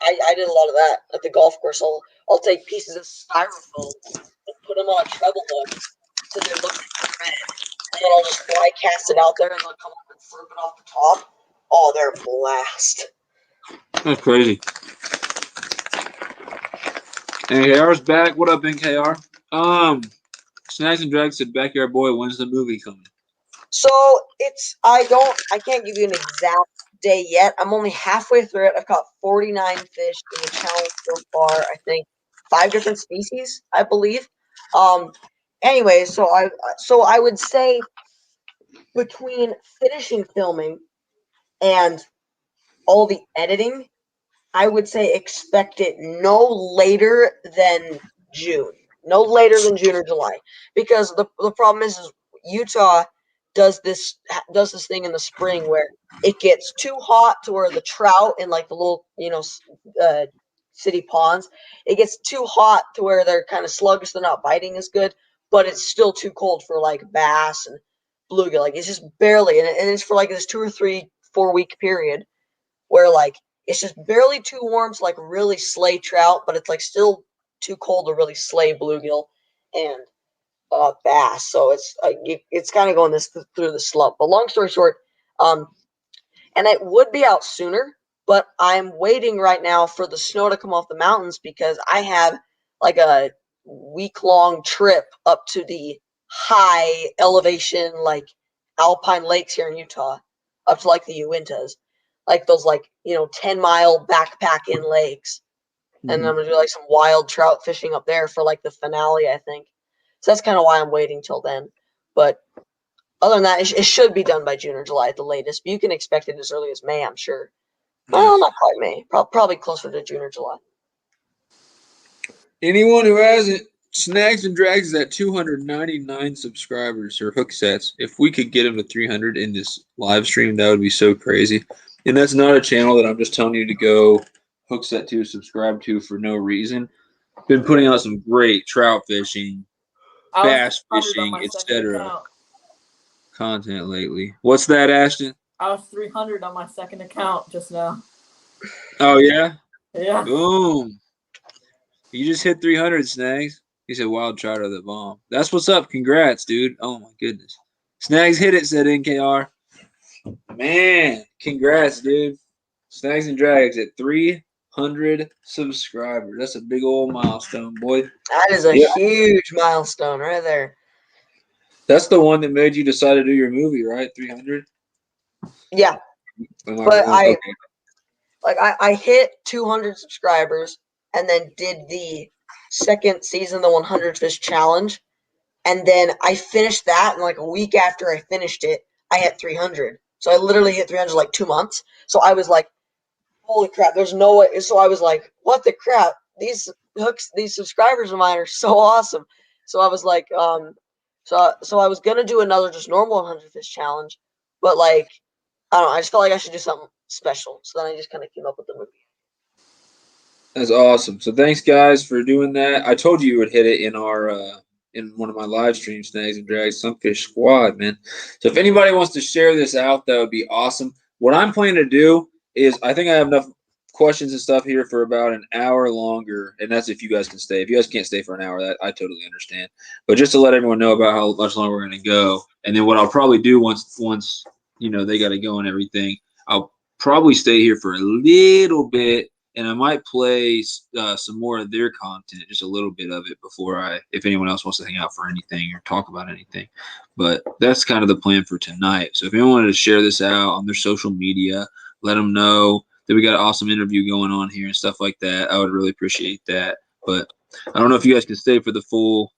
I did a lot of that at the golf course. I'll take pieces of styrofoam and put them on a treble hook so they look red, and then I'll just fly cast it out there, and they'll come up and flip it off the top. Oh, they're a blast. That's crazy. NKR's back. What up, NKR? Snacks and Drags said, "Backyard Boy, when's the movie coming?" So I can't give you an exact day yet. I'm only halfway through it. I've caught 49 fish in the challenge so far. I think 5 different species, I believe. Anyway, so I would say between finishing filming and all the editing, I would say expect it no later than June. No later than June or July. Because the problem is Utah does this thing in the spring where it gets too hot to where the trout in like the little, city ponds, it gets too hot to where they're kind of sluggish, they're not biting as good, but it's still too cold for like bass and bluegill. Like it's just barely, and it's for like this 2 or 3, 4 week period where like it's just barely too warm to like really slay trout, but it's like still too cold to really slay bluegill and bass. So it's kind of going through the slump. But long story short, and it would be out sooner, but I'm waiting right now for the snow to come off the mountains because I have like a week-long trip up to the high elevation like alpine lakes here in Utah, up to like the Uintas, like those 10-mile backpack-in lakes. And I'm gonna do like some wild trout fishing up there for like the finale, I think. So that's kind of why I'm waiting till then. But other than that, it should be done by June or July at the latest. But you can expect it as early as May, I'm sure. Well, not quite May. Probably closer to June or July. Anyone who hasn't, Snags and Drags is at 299 subscribers or hook sets. If we could get him to 300 in this live stream, that would be so crazy. And that's not a channel that I'm just telling you to go hook set to, subscribe to for no reason. Been putting out some great trout fishing, bass fishing, etc. content lately. What's that, Ashton? I was 300 on my second account just now. Oh, yeah? Yeah. Boom. You just hit 300, Snags. He said, wild trout are the bomb. That's what's up. Congrats, dude. Oh, my goodness. Snags hit it, said NKR. Man, congrats, dude. Snags and Drags at 300 subscribers. That's a big old milestone, boy. That is a huge milestone right there. That's the one that made you decide to do your movie, right? 300? Yeah. Okay. like I hit 200 subscribers and then did the second season, the 100 fish challenge, and then I finished that, and like a week after I finished it, I hit 300. So I literally hit 300 like 2 months. So I was like, holy crap, there's no way. So I was like, what the crap? These subscribers of mine are so awesome. So I was like, so I was gonna do another just normal 100 fish challenge, but like, I don't know, I just felt like I should do something special. So then I just kind of came up with the movie. That's awesome. So thanks, guys, for doing that. I told you would hit it in our in one of my live stream Snags and Drags Sunfish Squad, man. So if anybody wants to share this out, that would be awesome. What I'm planning to do is I think I have enough questions and stuff here for about an hour longer, and that's if you guys can stay. If you guys can't stay for an hour, that I totally understand. But just to let everyone know about how much longer we're going to go, and then what I'll probably do once they got to go and everything, I'll probably stay here for a little bit. And I might play some more of their content, just a little bit of it before if anyone else wants to hang out for anything or talk about anything. But that's kind of the plan for tonight. So if anyone wanted to share this out on their social media, let them know that we got an awesome interview going on here and stuff like that. I would really appreciate that. But I don't know if you guys can stay for the full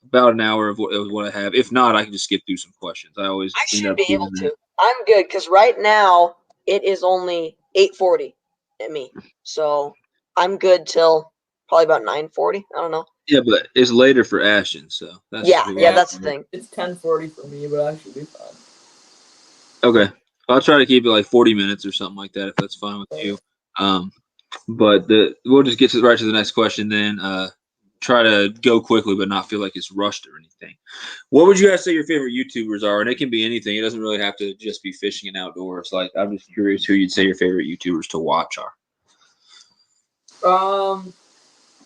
about an hour of what I have. If not, I can just skip through some questions. I should be able to. I'm good because right now it is only 8:40 at me. So I'm good till probably about 9:40. I don't know. Yeah, but it's later for Ashton, so that's the thing. It's 10:40 for me, but I should be fine. Okay, I'll try to keep it like 40 minutes or something like that if that's fine with you. But we'll just get right to the next question then. Try to go quickly, but not feel like it's rushed or anything. What would you guys say your favorite YouTubers are? And it can be anything. It doesn't really have to just be fishing and outdoors. Like, I'm just curious who you'd say your favorite YouTubers to watch are.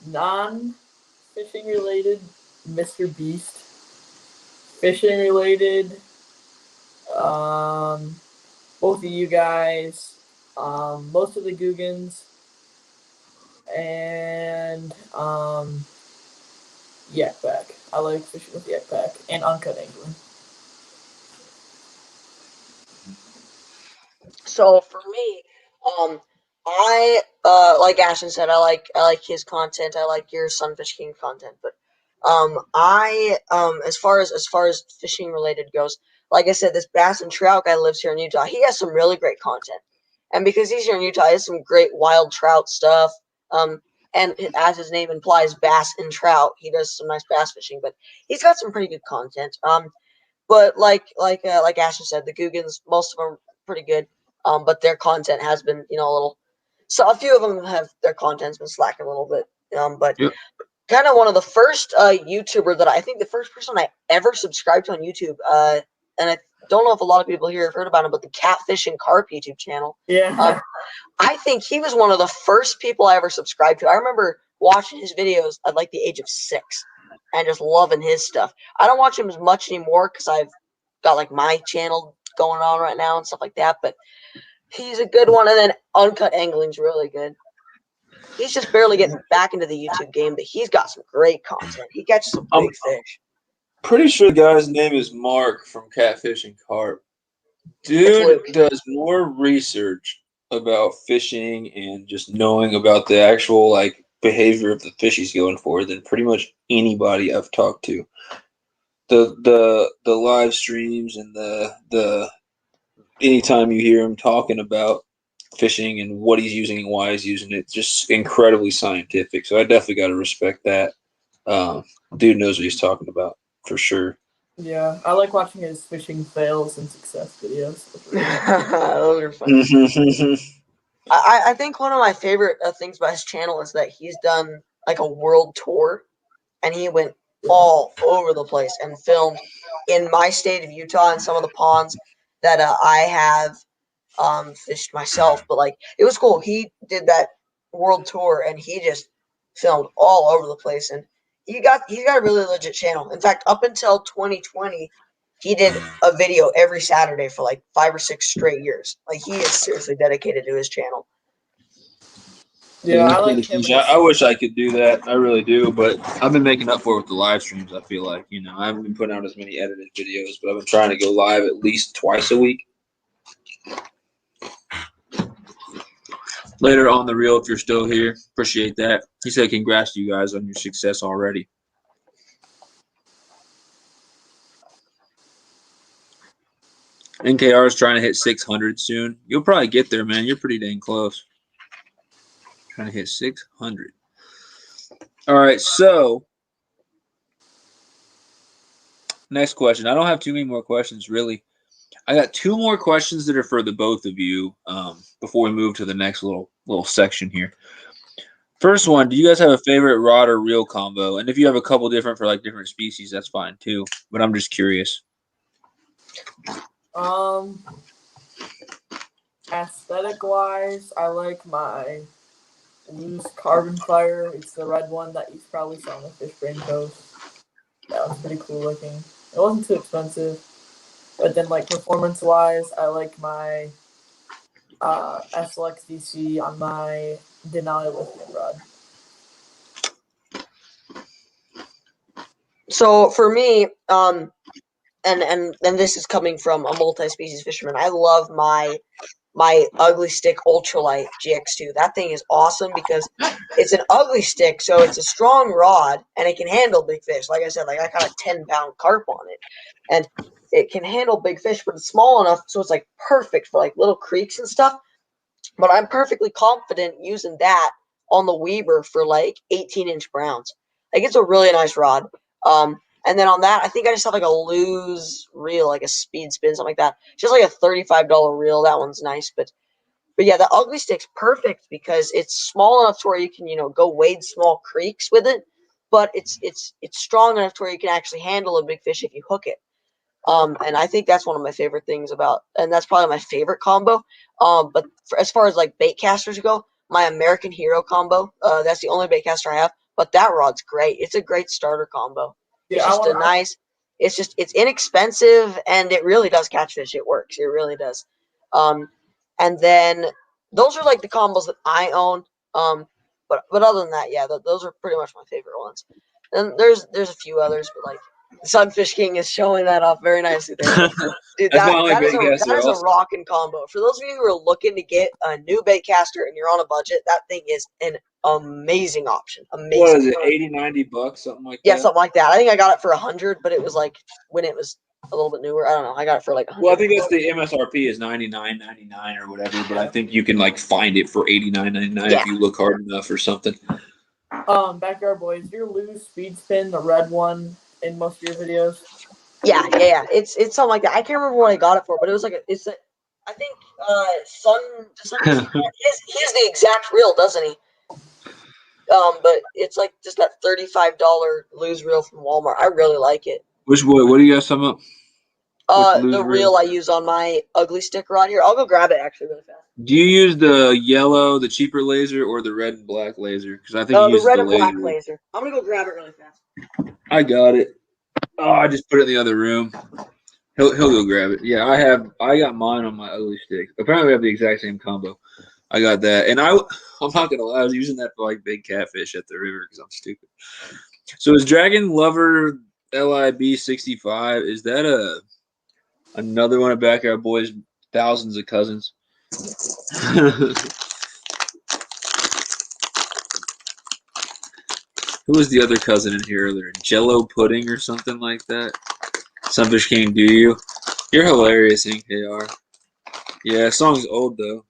Non-fishing related, Mr. Beast. Fishing related, both of you guys, most of the Googans, and Yakback. I like fishing with Yakback and uncut angling. So for me, I like Ashton said, I like his content. I like your SunfishKing content, but as far as fishing related goes, like I said, this bass and trout guy lives here in Utah. He has some really great content, and because he's here in Utah, he has some great wild trout stuff. And as his name implies, bass and trout. He does some nice bass fishing, but he's got some pretty good content. But like Ashton said, the Googans, most of them are pretty good. But their content has been, a little. So a few of them their content's been slacking a little bit. But yep. Kind of one of the first YouTuber that I think the first person I ever subscribed to on YouTube. And I don't know if a lot of people here have heard about him, but the Catfish and Carp YouTube channel. Yeah. I think he was one of the first people I ever subscribed to. I remember watching his videos at like the age of 6 and just loving his stuff. I don't watch him as much anymore because I've got like my channel going on right now and stuff like that. But he's a good one. And then Uncut Angling's really good. He's just barely getting back into the YouTube game, but he's got some great content. He catches some big fish. Pretty sure the guy's name is Mark from Catfish and Carp. Dude does more research about fishing and just knowing about the actual like behavior of the fish he's going for than pretty much anybody I've talked to. The live streams and the anytime you hear him talking about fishing and what he's using and why he's using it, just incredibly scientific. So I definitely got to respect that. Dude knows what he's talking about for sure. Yeah, I like watching his fishing fails and success videos. Those are fun. I think one of my favorite things about his channel is that he's done like a world tour, and he went all over the place and filmed in my state of Utah and some of the ponds that I have fished myself. But like, it was cool. He did that world tour, and he just filmed all over the place, and he's got a really legit channel. In fact, up until 2020, he did a video every Saturday for like 5 or 6 straight years. Like, he is seriously dedicated to his channel. Yeah, I like him. I wish I could do that. I really do, but I've been making up for it with the live streams. I feel like, I haven't been putting out as many edited videos, but I've been trying to go live at least twice a week. later on the reel if you're still here. Appreciate that. He said congrats to you guys on your success already. NKR is trying to hit 600 soon. You'll probably get there, man. You're pretty dang close. Trying to hit 600. All right, so next question. I don't have too many more questions, really. I got 2 more questions that are for the both of you before we move to the next little section here. First one, do you guys have a favorite rod or reel combo? And if you have a couple different for like different species, that's fine too. But I'm just curious. Aesthetic wise, I like my loose carbon fire. It's the red one that you probably saw on the Fishbrain post. That was pretty cool looking. It wasn't too expensive. But then, like, performance-wise, I like my SLX DC on my Denali lithium rod. So for me, and this is coming from a multi-species fisherman, I love my ugly stick ultralight GX2. That thing is awesome because it's an ugly stick, so it's a strong rod and it can handle big fish. Like I said, like I caught a 10-pound carp on it, and it can handle big fish, but it's small enough so it's like perfect for like little creeks and stuff. But I'm perfectly confident using that on the Weber for like 18-inch browns. Like it's a really nice rod. And then on that, I think I just have like a loose reel, like a speed spin, something like that. Just like a $35 reel. That one's nice, but yeah, the ugly stick's perfect because it's small enough to where you can, go wade small creeks with it, but it's strong enough to where you can actually handle a big fish if you hook it. And I think that's one of my favorite things about, and that's probably my favorite combo. But as far as like bait casters go, my American Hero combo, that's the only bait caster I have. But that rod's great. It's a great starter combo. Yeah, It's inexpensive and it really does catch fish. It works. It really does. And then those are like the combos that I own. But other than that, yeah, those are pretty much my favorite ones. And there's a few others, but like SunfishKing is showing that off very nicely there. Dude, that is a rockin' combo. For those of you who are looking to get a new bait caster and you're on a budget, that thing is an amazing option. Amazing. What is it, $80-$90, something like that? Yeah, something like that. I think I got it for $100, but it was like when it was a little bit newer. I don't know. I got it for like $100. Well, I think that's the MSRP is $99.99 or whatever, but I think you can like find it for $89.99 if you look hard enough or something. Backyard Boys, your loose speed spin, the red one in most of your videos? Yeah. It's something like that. I can't remember what I got it for, but it was like I think he has the exact reel, doesn't he? But it's like just that $35 loose reel from Walmart. I really like it. Which boy? What do you guys sum up? The reel I use on my ugly stick rod here. I'll go grab it actually really fast. Do you use the yellow, the cheaper laser, or the red and black laser? Because I think you use the red and black laser. I'm gonna go grab it really fast. I got it. Oh, I just put it in the other room. He'll go grab it. Yeah, I got mine on my ugly stick. Apparently, we have the exact same combo. I got that, and I'm not gonna lie. I was using that for like big catfish at the river because I'm stupid. So is Dragon Lover LIB65? Is that another one of Backyard Boys' thousands of cousins? Who was the other cousin in here earlier? Jello pudding or something like that? SunfishKing, do you? You're hilarious, NKR. Yeah, song's old though.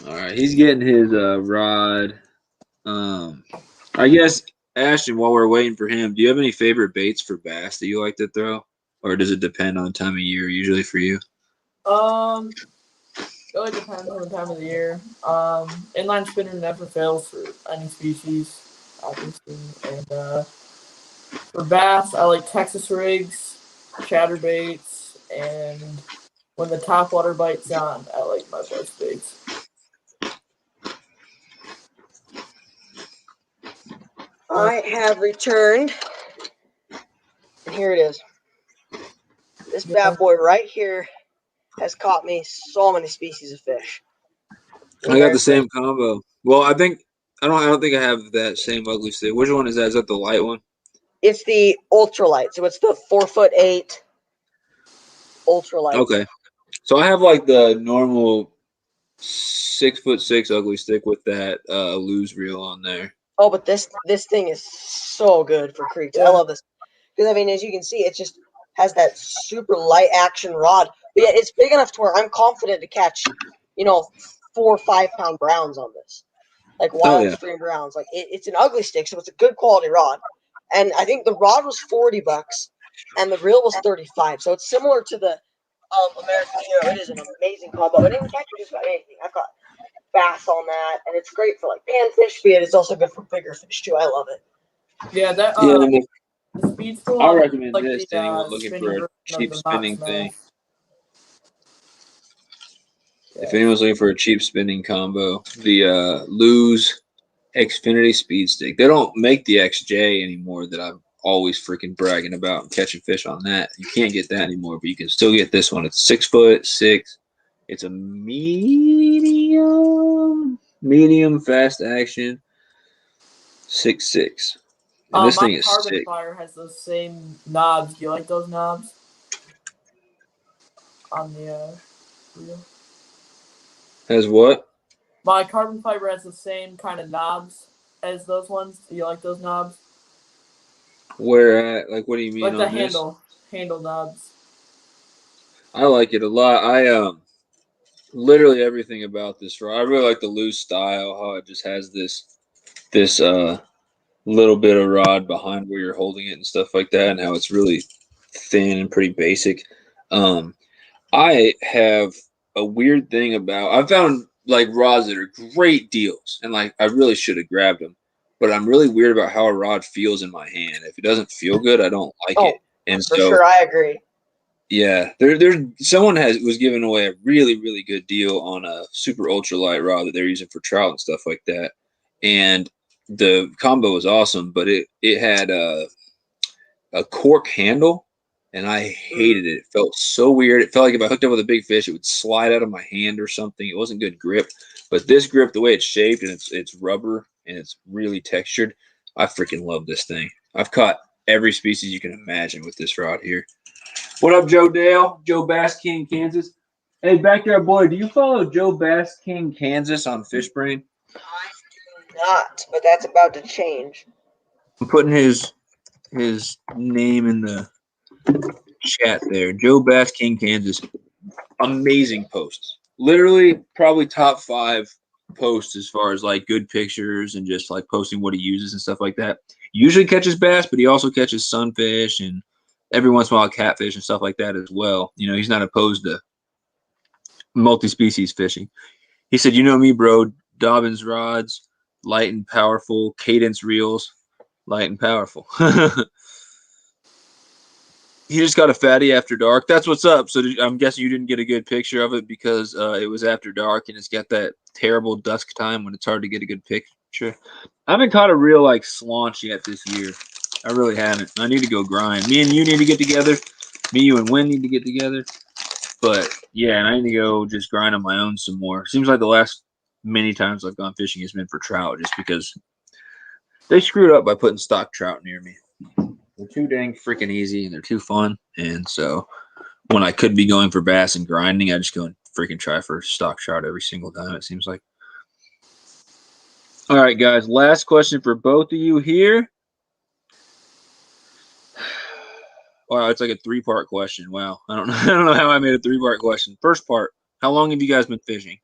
Alright, he's getting his rod. I guess, Ashton, while we're waiting for him, do you have any favorite baits for bass that you like to throw? Or does it depend on the time of year usually for you? It really depends on the time of the year. Inline spinner never fails for any species, obviously. And for bass, I like Texas rigs, chatterbaits, and when the topwater bites on, I like my buzz baits. I have returned, and here it is. This bad boy right here has caught me so many species of fish. I got the same combo. Well, I don't think I have that same ugly stick. Which one is that? Is that the light one? It's the ultralight. So it's the 4'8" ultralight. Okay. So I have like the normal 6'6" ugly stick with that lose reel on there. Oh, but this thing is so good for creeks. I love this because I mean, as you can see, it just has that super light action rod, but yeah, it's big enough to where I'm confident to catch, 4 or 5 pound browns on this, like wild stream browns. Like it's an ugly stick, so it's a good quality rod. And I think the rod was $40, and the reel was $35. So it's similar to the American Hero. It is an amazing combo, and it can catch you just about anything. I've got bass on that, and it's great for like panfish, but it's also good for bigger fish too. I love it. Yeah, that the speed spool. I recommend like this the, to anyone looking for a cheap spinning thing. Yeah. If anyone's looking for a cheap spinning combo, the Lose Xfinity Speed Stick. They don't make the XJ anymore that I'm always freaking bragging about and catching fish on that. You can't get that anymore, but you can still get this one. It's 6'6". It's a medium fast action 6'6". And this thing is Carbon sick. Fire has those same knobs. Do you like those knobs? On the reel. Has what? My carbon fiber has the same kind of knobs as those ones. Do you like those knobs? Where at? Like, what do you mean like the on this? handle knobs. I like it a lot. I literally everything about this rod. I really like the loose style. How it just has this little bit of rod behind where you're holding it and stuff like that, and how it's really thin and pretty basic. I have a weird thing about. I found like rods that are great deals, and like I really should have grabbed them, but I'm really weird about how a rod feels in my hand. If it doesn't feel good, I don't like it. And for sure, I agree. Yeah, there's someone was giving away a really, really good deal on a super ultralight rod that they're using for trout and stuff like that, and the combo was awesome, but it had a cork handle, and I hated it. It felt so weird. It felt like if I hooked up with a big fish, it would slide out of my hand or something. It wasn't good grip, but this grip, the way it's shaped and it's rubber and it's really textured, I freaking love this thing. I've caught every species you can imagine with this rod here. What up, Joe Dale? Joe Bass King, Kansas. Hey, backyard boy, do you follow Joe Bass King, Kansas on Fishbrain? I do not, but that's about to change. I'm putting his name in the chat there. Joe Bass King, Kansas. Amazing posts. Literally, probably top 5 posts as far as like good pictures and just like posting what he uses and stuff like that. Usually catches bass, but he also catches sunfish and every once in a while catfish and stuff like that as well. You know, he's not opposed to multi-species fishing. He said, you know me, bro, Dobbins rods, light and powerful, cadence reels, light and powerful. He just got a fatty after dark. That's what's up. So I'm guessing you didn't get a good picture of it because it was after dark and it's got that terrible dusk time when it's hard to get a good picture. I haven't caught a real like slaunch yet this year. I really haven't. I need to go grind. Me and you need to get together. Me, you, and Wynn need to get together. But yeah, and I need to go just grind on my own some more. Seems like the last many times I've gone fishing has been for trout, just because they screwed up by putting stock trout near me. They're too dang freaking easy and they're too fun. And so when I could be going for bass and grinding, I just go and freaking try for stock trout every single time, it seems like. All right, guys, last question for both of you here. Wow, it's like a 3-part question. Wow. I don't know how I made a 3-part question. First part, how long have you guys been fishing?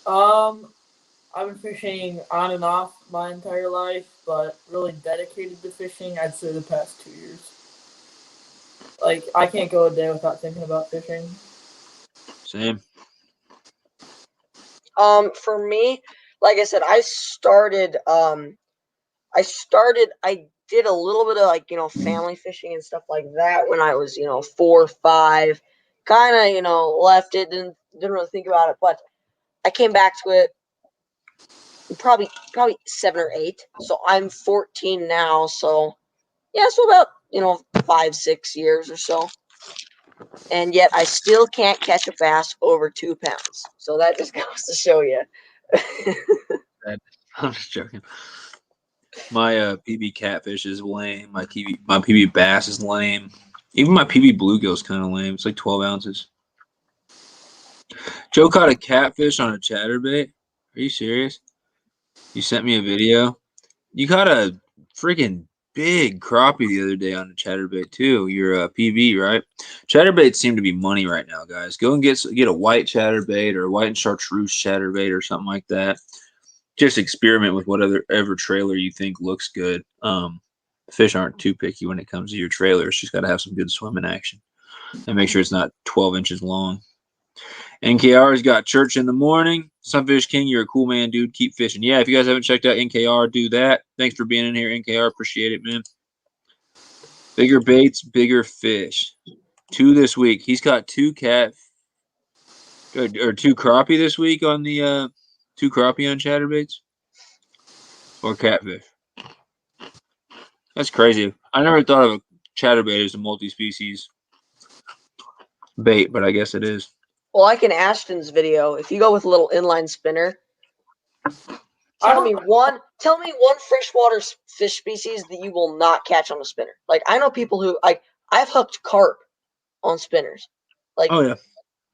I've been fishing on and off my entire life, but really dedicated to fishing, I'd say the past 2 years. Like, I can't go a day without thinking about fishing. Same. For me, like I said, I did a little bit of family fishing and stuff like that when I was 4 or 5. Kind of left it, didn't really think about it, but I came back to it probably 7 or 8. So I'm 14 now. So yeah, so about 5, 6 years or so. And yet I still can't catch a bass over 2 pounds. So that just goes to show you. I'm just joking. My PB catfish is lame. My PB bass is lame. Even my PB bluegill is kind of lame. It's like 12 ounces. Joe caught a catfish on a chatterbait. Are you serious? You sent me a video. You caught a freaking big crappie the other day on a chatterbait too. Your PV, right? Chatterbaits seem to be money right now, guys. Go and get a white chatterbait or a white and chartreuse chatterbait or something like that. Just experiment with whatever trailer you think looks good. Fish aren't too picky when it comes to your trailer. It's just got to have some good swimming action and make sure it's not 12 inches long. NKR's got church in the morning. SunfishKing, you're a cool man, dude. Keep fishing. Yeah, if you guys haven't checked out NKR, do that. Thanks for being in here, NKR. Appreciate it, man. Bigger baits, bigger fish. 2 this week. He's got 2 or 2 crappie this week on the 2 crappie on chatterbaits or catfish. That's crazy. I never thought of a chatterbait as a multi-species bait, but I guess it is. Well, like in Ashton's video, if you go with a little inline spinner, tell me one freshwater fish species that you will not catch on a spinner. Like I know people who I've hooked carp on spinners. Like Oh yeah.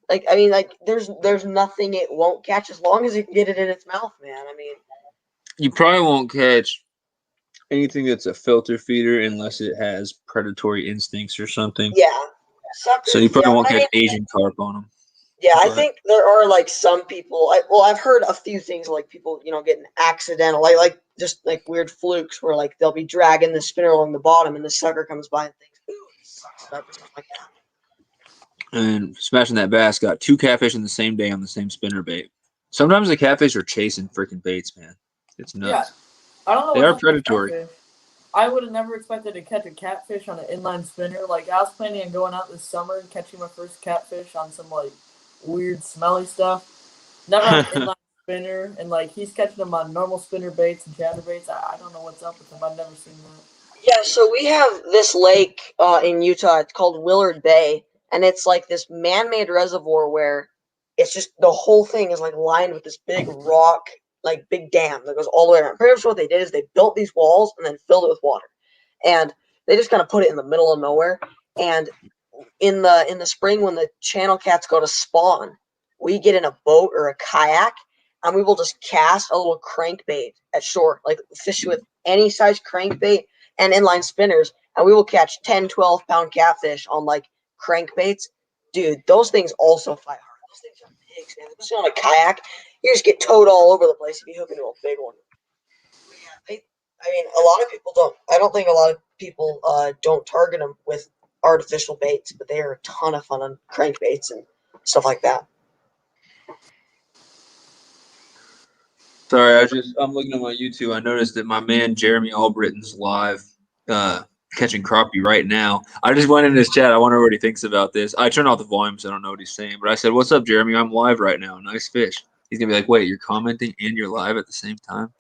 Like I mean, like there's nothing it won't catch as long as you can get it in its mouth, man. I mean, you probably won't catch anything that's a filter feeder unless it has predatory instincts or something. Yeah. Suckers, so you probably won't catch Asian carp on them. Yeah, I think there are like some people. I've heard a few things like people, getting accidental, like just like weird flukes where like they'll be dragging the spinner along the bottom and the sucker comes by and thinks, "Ooh, it sucks it up," or something like that. And smashing that bass got 2 catfish in the same day on the same spinner bait. Sometimes the catfish are chasing freaking baits, man. It's nuts. Yeah, I don't know. They are predatory. I would have never expected to catch a catfish on an inline spinner. Like I was planning on going out this summer and catching my first catfish on some like weird smelly stuff. Never on an inline spinner, and like he's catching them on normal spinner baits and chatterbaits. I don't know what's up with him. I've never seen that. Yeah, so we have this lake in Utah. It's called Willard Bay, and it's like this man-made reservoir where it's just the whole thing is like lined with this big rock, like big dam that goes all the way around. Pretty much what they did is they built these walls and then filled it with water, and they just kind of put it in the middle of nowhere. And in the spring when the channel cats go to spawn, we get in a boat or a kayak and we will just cast a little crankbait at shore, like fish with any size crankbait and inline spinners, and we will catch 10, 12-pound catfish on like crankbaits. Dude, those things also fight hard. Those things are pigs, man. Especially on a kayak, you just get towed all over the place if you hook into a big one. Yeah, I mean, a lot of people don't. I don't think a lot of people don't target them with artificial baits, but they are a ton of fun on crankbaits and stuff like that. Sorry, I'm looking at my YouTube. I noticed that my man Jeremy Albritton's live catching crappie right now. I just went in his chat. I wonder what he thinks about this. I turned off the volume, so I don't know what he's saying. But I said, "What's up, Jeremy? I'm live right now. Nice fish." He's gonna be like, "Wait, you're commenting and you're live at the same time?"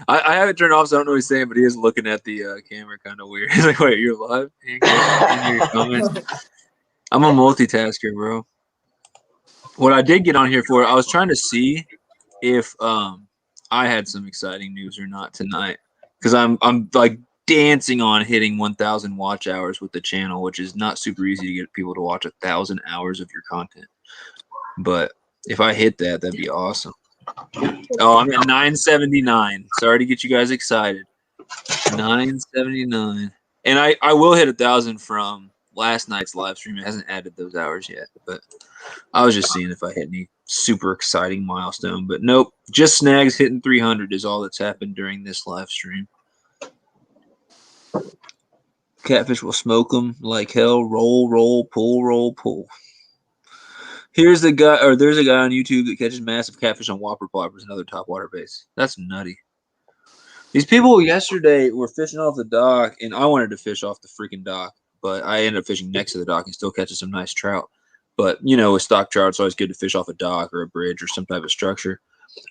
I have it turned off, so I don't know what he's saying, but he is looking at the camera kind of weird. He's like, "Wait, you're live and you're commenting?" I'm a multitasker, bro. What I did get on here for, I was trying to see if I had some exciting news or not tonight, because I'm like dancing on hitting 1,000 watch hours with the channel, which is not super easy to get people to watch 1,000 hours of your content. But if I hit that, that'd be awesome. Oh, I'm at 979. Sorry to get you guys excited. 979, and I will hit 1,000 from last night's live stream. It hasn't added those hours yet, but I was just seeing if I hit any super exciting milestone. But nope, just snags hitting 300 is all that's happened during this live stream. Catfish will smoke them like hell. Roll, roll, pull, roll, pull. There's a guy on YouTube that catches massive catfish on whopper ploppers and other topwater baits. That's nutty. These people yesterday were fishing off the dock, and I wanted to fish off the freaking dock, but I ended up fishing next to the dock and still catching some nice trout. But, with stock trout, it's always good to fish off a dock or a bridge or some type of structure.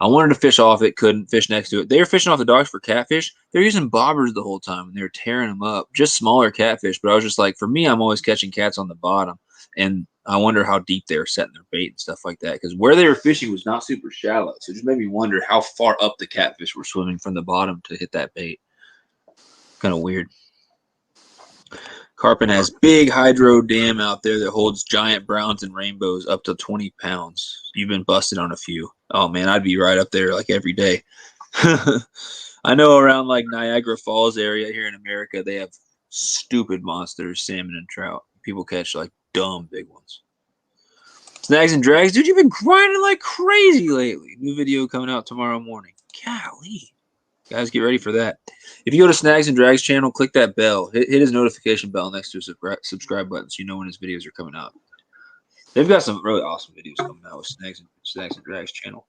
I wanted to fish off it, couldn't fish next to it. They were fishing off the docks for catfish. They're using bobbers the whole time, and they were tearing them up. Just smaller catfish, but I was just like, for me, I'm always catching cats on the bottom, and I wonder how deep they were setting their bait and stuff like that, because where they were fishing was not super shallow, so it just made me wonder how far up the catfish were swimming from the bottom to hit that bait. Kind of weird. Carpin has big hydro dam out there that holds giant browns and rainbows up to 20 pounds. You've been busted on a few. Oh, man, I'd be right up there like every day. I know around like Niagara Falls area here in America, they have stupid monsters, salmon and trout. People catch like dumb big ones. Snags and drags. Dude, you've been grinding like crazy lately. New video coming out tomorrow morning. Golly. Guys, get ready for that. If you go to Snags and Drags channel, click that bell. Hit his notification bell next to a subscribe button so you know when his videos are coming out. They've got some really awesome videos coming out with Snags and Drags channel.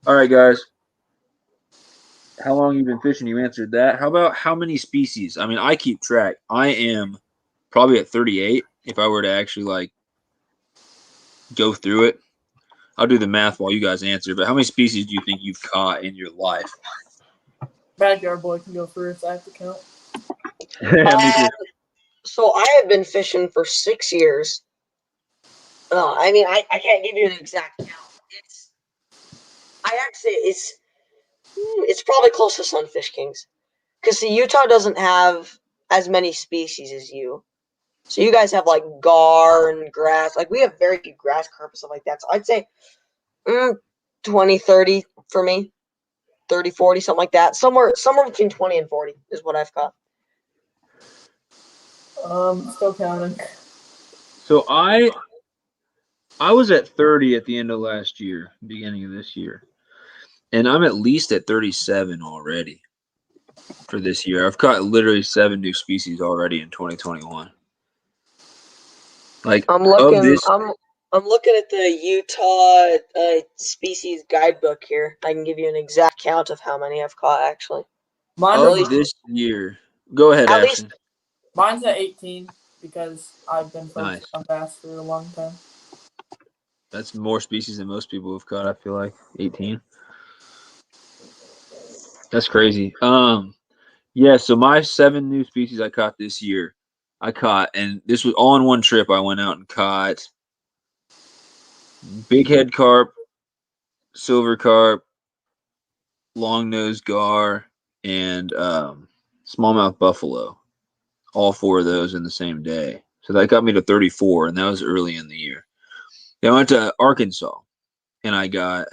All right, guys. How long you been fishing? You answered that. How about how many species? I mean, I keep track. I am probably at 38 if I were to actually like go through it. I'll do the math while you guys answer. But how many species do you think you've caught in your life? Backyard boy can go first. I have to count. So I have been fishing for 6 years. I mean, I can't give you an exact count. It's probably close to SunfishKing's, because Utah doesn't have as many species as you. So you guys have like gar and grass. Like we have very few grass carp and stuff like that. So I'd say 20, 30 for me. 30, 40, something like that. Somewhere between 20 and 40 is what I've caught. Still counting. So I was at 30 at the end of last year, beginning of this year. And I'm at least at 37 already for this year. I've caught literally 7 new species already in 2021. Like I'm looking at the Utah species guidebook here. I can give you an exact count of how many I've caught actually. This year. Go ahead, Ashton. Mine's at 18 because I've been focused Nice. on bass for a long time. That's more species than most people have caught, I feel like. 18. That's crazy. Yeah, so my 7 new species I caught this year, and this was all in one trip. I went out and caught big head carp, silver carp, long-nosed gar, and smallmouth buffalo. All 4 of those in the same day. So that got me to 34, and that was early in the year. Then I went to Arkansas, and I got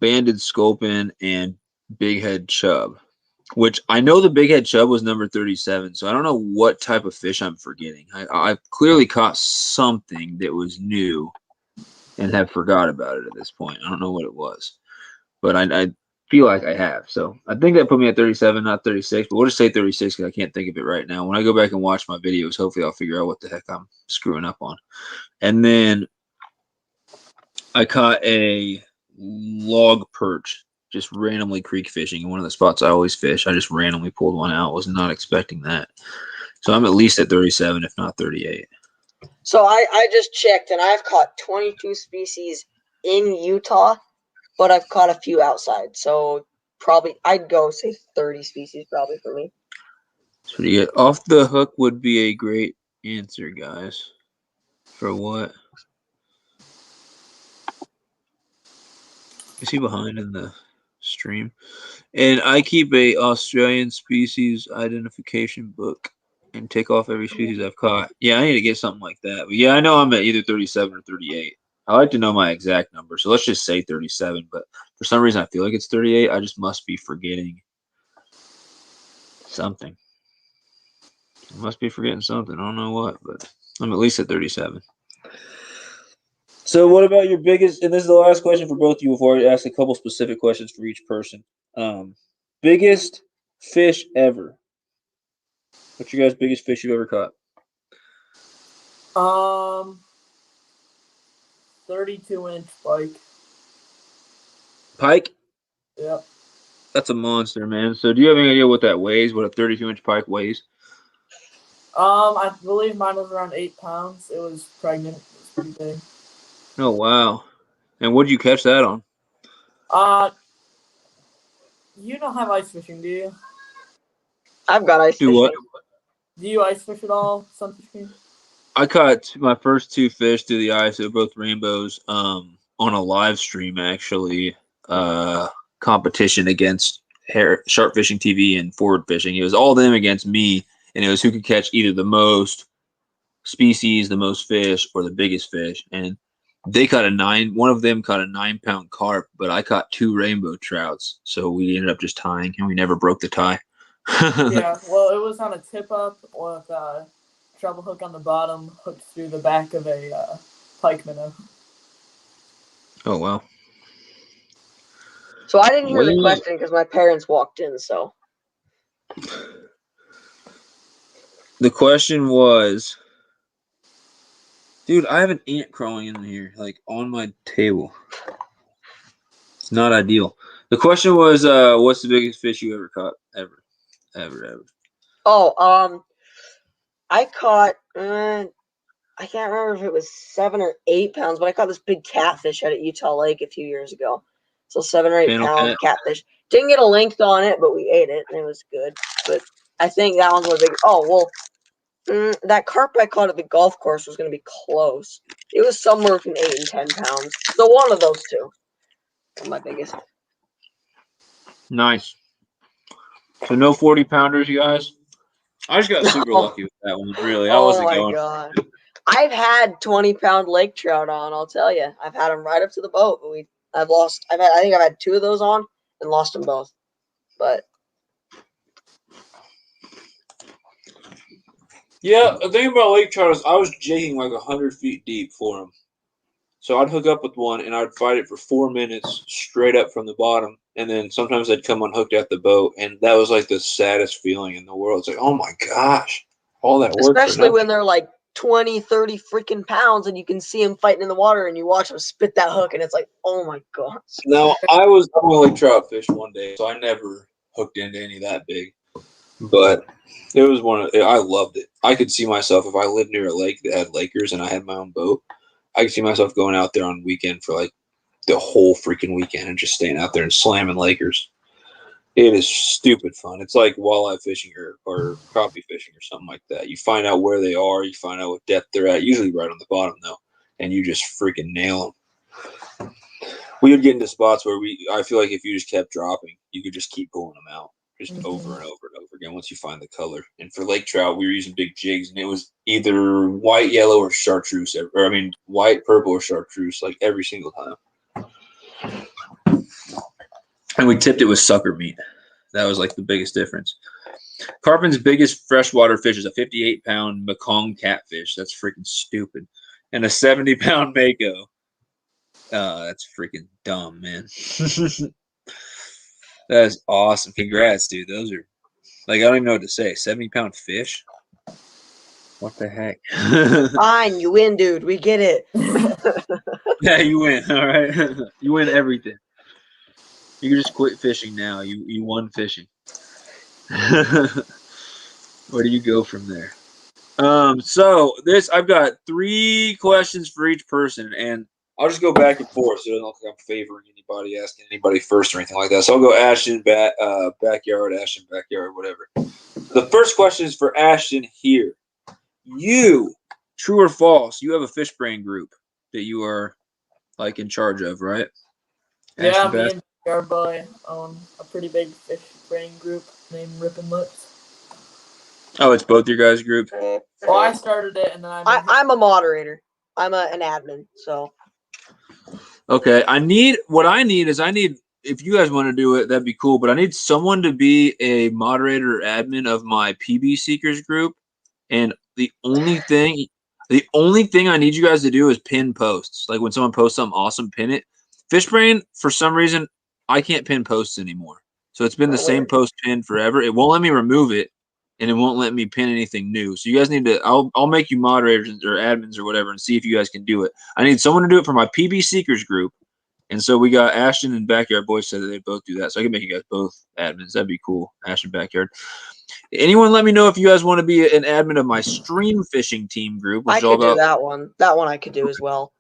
banded sculpin and big head chub, which I know the big head chub was number 37. So I don't know what type of fish I'm forgetting. I clearly caught something that was new and have forgot about it at this point. I don't know what it was, but I feel like I have. So I think that put me at 37, not 36, but we'll just say 36 because I can't think of it right now. When I go back and watch my videos, hopefully I'll figure out what the heck I'm screwing up on. And then I caught a log perch, just randomly creek fishing in one of the spots I always fish. I just randomly pulled one out. Was not expecting that. So I'm at least at 37, if not 38. So I just checked, and I've caught 22 species in Utah, but I've caught a few outside. So probably I'd go say 30 species probably for me. That's pretty good. Off the hook would be a great answer, guys. For what? Is he behind in the stream? And I keep a Australian species identification book and take off every species I've caught. Yeah, I need to get something like that. But yeah, I know I'm at either 37 or 38. I like to know my exact number, so let's just say 37. But for some reason, I feel like it's 38. I just must be forgetting something. I must be forgetting something. I don't know what, but I'm at least at 37. So what about your biggest, and this is the last question for both of you before I ask a couple specific questions for each person. Biggest fish ever. What's your guys' biggest fish you've ever caught? 32-inch pike. Pike? Yep. That's a monster, man. So do you have any idea what that weighs, what a 32-inch pike weighs? I believe mine was around 8 pounds. It was pregnant. It was pretty big. Oh, wow. And what did you catch that on? You don't have ice fishing, do you? I've got ice fishing. Do what? Do you ice fish at all, SunfishKing? I caught my first 2 fish through the ice. They were both rainbows on a live stream, actually. Competition against Sharp Fishing TV and Forward Fishing. It was all them against me, and it was who could catch either the most species, the most fish, or the biggest fish. And they caught one of them caught a 9-pound carp, but I caught 2 rainbow trouts. So we ended up just tying, and we never broke the tie. Yeah, well, it was on a tip up with a treble hook on the bottom, hooked through the back of a pike minnow. Oh, wow. So I didn't hear the Well- question because my parents walked in. So The question was, dude, I have an ant crawling in here, like on my table. It's not ideal. The question was, what's the biggest fish you ever caught? Ever. oh, I caught. I can't remember if it was 7 or 8 pounds, but I caught this big catfish out at Utah Lake a few years ago. So 7 or 8 Panel pound cat. catfish. Didn't get a length on it, but we ate it and it was good. But I think that one's my big. Oh well, that carp I caught at the golf course was going to be close. It was somewhere between 8 and 10 pounds. So one of those two are my biggest. Nice. So no 40-pounders, you guys? I just got super lucky with that one, really. I Oh wasn't my going. god. I've had 20-pound lake trout on, I'll tell you. I've had them right up to the boat, but I think I've had 2 of those on and lost them both. But Yeah, the thing about lake trout is I was jigging like 100 feet deep for them. So I'd hook up with one and I'd fight it for 4 minutes straight up from the bottom. And then sometimes they'd come unhooked at the boat. And that was like the saddest feeling in the world. It's like, oh my gosh, all that work. especially when they're like 20, 30 freaking pounds and you can see them fighting in the water and you watch them spit that hook and it's like, oh my god. Now, I was a lake trout fish one day, so I never hooked into any that big. But it was I loved it. I could see myself, if I lived near a lake that had Lakers and I had my own boat, I could see myself going out there on weekend for like the whole freaking weekend and just staying out there and slamming Lakers. It is stupid fun. It's like walleye fishing or crappie fishing or something like that. You find out where they are. You find out what depth they're at, usually right on the bottom, though, and you just freaking nail them. We would get into spots where I feel like if you just kept dropping, you could just keep pulling them out just over and over and over again once you find the color. And for lake trout, we were using big jigs, and it was either white, yellow, or chartreuse. White, purple, or chartreuse, like every single time. And we tipped it with sucker meat. That was like the biggest difference. Carpen's biggest freshwater fish is a 58-pound Mekong catfish. That's freaking stupid. And a 70-pound mako. That's freaking dumb, man. That is awesome. Congrats, dude. Those are, like, I don't even know what to say. 70-pound fish? What the heck? Fine, you win, dude. We get it. Yeah, you win. All right. You win everything. You can just quit fishing now. You won fishing. Where do you go from there? So I've got 3 questions for each person, and I'll just go back and forth, so it doesn't look like I'm favoring anybody, asking anybody first or anything like that. So I'll go Ashton backyard, Ashton backyard, whatever. The first question is for Ashton here. You, true or false, you have a Fishbrain group that you are like in charge of, right? Yeah, Ashton me Bass? and Yard Boy own a pretty big Fishbrain group named Rippin' Lips. Oh, it's both your guys' group? Well, I started it, and then I'm a moderator. I'm an admin, so. Okay, I need, if you guys want to do it, that'd be cool, but I need someone to be a moderator or admin of my PB Seekers group, and the only thing I need you guys to do is pin posts. Like when someone posts something awesome, pin it. Fishbrain, for some reason, I can't pin posts anymore. So it's been the same post pin forever. It won't let me remove it, and it won't let me pin anything new. So you guys need to, I'll make you moderators or admins or whatever and see if you guys can do it. I need someone to do it for my PB Seekers group. And so we got Ashton and Backyard Boys said that they both do that. So I can make you guys both admins. That'd be cool. Ashton Backyard. Anyone let me know if you guys want to be an admin of my stream fishing team group, which I is all could do about that one. That one I could do as well.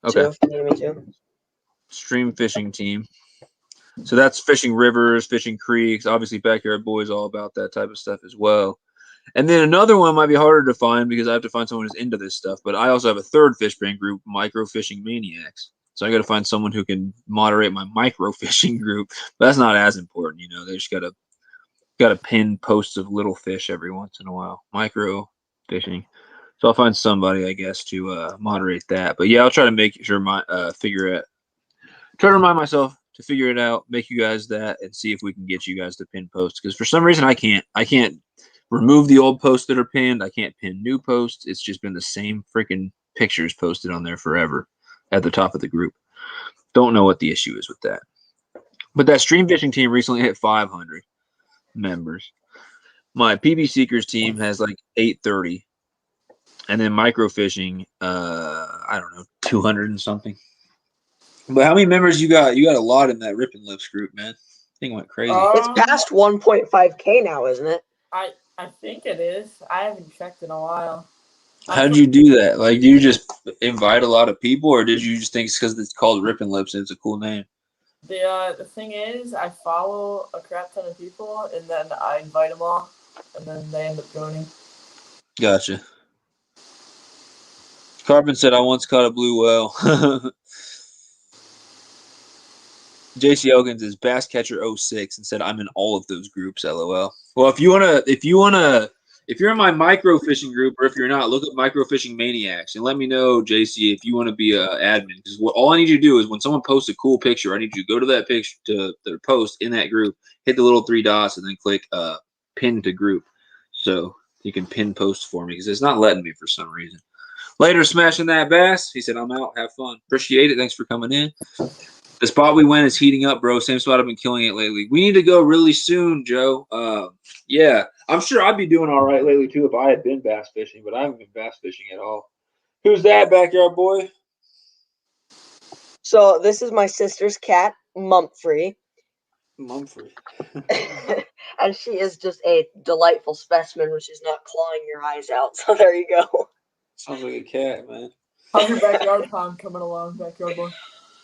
okay. Too, if you need me to. Stream fishing team. So that's fishing rivers, fishing creeks. Obviously, Backyard Boys all about that type of stuff as well. And then another one might be harder to find because I have to find someone who's into this stuff. But I also have a third Fishbrain group, Micro Fishing Maniacs. So I got to find someone who can moderate my micro fishing group. But that's not as important, you know. They just got to pin posts of little fish every once in a while. Micro fishing. So I'll find somebody, I guess, to moderate that. But yeah, I'll try to make sure try to remind myself to figure it out, make you guys that, and see if we can get you guys to pin posts. Because for some reason I can't remove the old posts that are pinned. I can't pin new posts. It's just been the same freaking pictures posted on there forever at the top of the group. Don't know what the issue is with that. But that stream fishing team recently hit 500 members. My PB Seekers team has like 830. And then microfishing, I don't know, 200 and something. But how many members you got? You got a lot in that Rippin' Lips group, man. Thing went crazy. It's past 1.5K now, isn't it? I think it is. I haven't checked in a while. How did you do that? Like, do you just invite a lot of people, or did you just think it's because it's called Rippin' Lips and it's a cool name? The thing is, I follow a crap ton of people, and then I invite them all, and then they end up joining. Gotcha. Carpin said, I once caught a blue whale. JC Elkins is Bass Catcher 06 and said, I'm in all of those groups, LOL. Well, if you're in my micro fishing group, or if you're not, look at Micro Fishing Maniacs and let me know, JC, if you want to be an admin. Because all I need you to do is when someone posts a cool picture, I need you to go to that picture, to their post in that group, hit the little 3 dots, and then click pin to group. So you can pin post for me because it's not letting me for some reason. Later, smashing that bass. He said, I'm out. Have fun. Appreciate it. Thanks for coming in. The spot we went is heating up, bro. Same spot I've been killing it lately. We need to go really soon, Joe. Yeah, I'm sure I'd be doing all right lately, too, if I had been bass fishing, but I haven't been bass fishing at all. Who's that, backyard boy? So this is my sister's cat, Mumphrey. Mumphrey. And she is just a delightful specimen when she's not clawing your eyes out. So there you go. Sounds like a cat, man. How's your backyard pond coming along, backyard boy?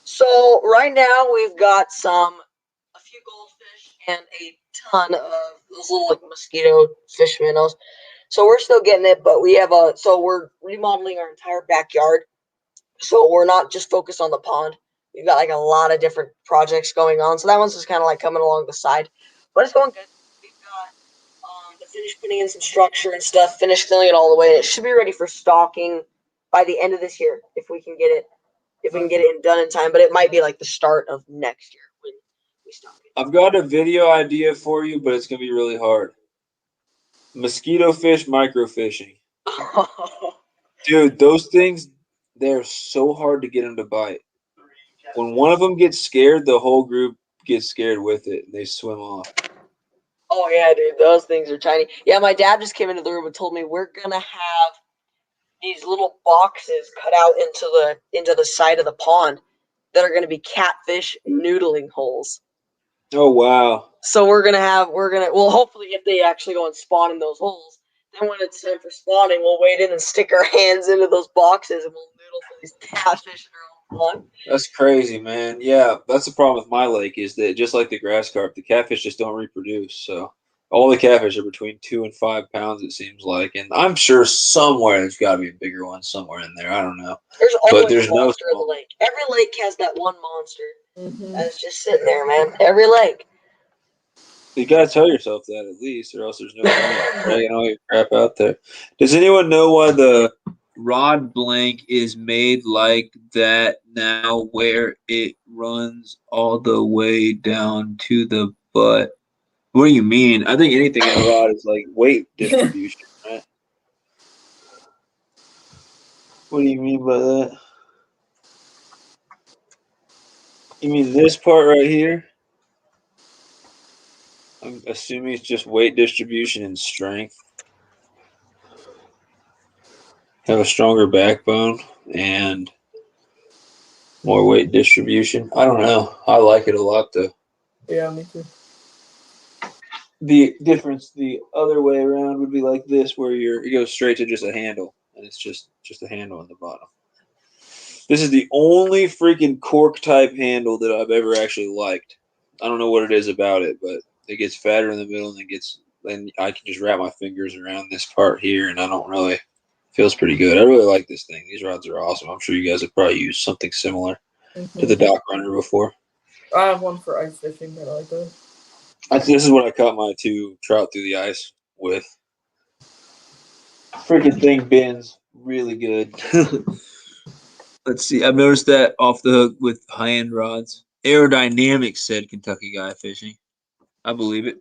So right now we've got a few goldfish and a ton of those little like mosquito fish minnows. So we're still getting it, but we have we're remodeling our entire backyard. So we're not just focused on the pond. We've got like a lot of different projects going on. So that one's just kind of like coming along the side, but it's going good. We've got to finish putting in some structure and stuff, finish filling it all the way. It should be ready for stocking by the end of this year if we can get it. If we can get it done in time, but it might be like the start of next year when we stop it. I've got a video idea for you, but it's going to be really hard. Mosquito fish microfishing. Dude, those things, they're so hard to get them to bite. When one of them gets scared, the whole group gets scared with it, and they swim off. Oh, yeah, dude, those things are tiny. Yeah, my dad just came into the room and told me we're going to have these little boxes cut out into the side of the pond that are going to be catfish noodling holes. Oh, wow. So well, hopefully if they actually go and spawn in those holes, then when it's time for spawning, we'll wade in and stick our hands into those boxes and we'll noodle for these catfish in our own pond. That's crazy, man. Yeah, that's the problem with my lake is that just like the grass carp, the catfish just don't reproduce. So all the catfish are between 2 and 5 pounds, it seems like. And I'm sure somewhere there's got to be a bigger one somewhere in there. I don't know. There's always a monster in the lake. Every lake has that one monster that's just sitting there, man. Every lake. You got to tell yourself that at least, or else there's no point dragging all your crap out there. Does anyone know why the rod blank is made like that now, where it runs all the way down to the butt? What do you mean? I think anything in a rod is like weight distribution, right? What do you mean by that? You mean this part right here? I'm assuming it's just weight distribution and strength. Have a stronger backbone and more weight distribution. I don't know. I like it a lot, though. Yeah, me too. The difference the other way around would be like this, where it goes straight to just a handle, and it's just a handle on the bottom. This is the only freaking cork type handle that I've ever actually liked. I don't know what it is about it, but it gets fatter in the middle, and I can just wrap my fingers around this part here, and I don't really feels pretty good. I really like this thing. These rods are awesome. I'm sure you guys have probably used something similar. to the dock runner before. I have one for ice fishing that I like that. This is what I caught my 2 trout through the ice with. Freaking thing bends really good. Let's see. I've noticed that off the hook with high-end rods. Aerodynamics, said Kentucky Guy Fishing. I believe it.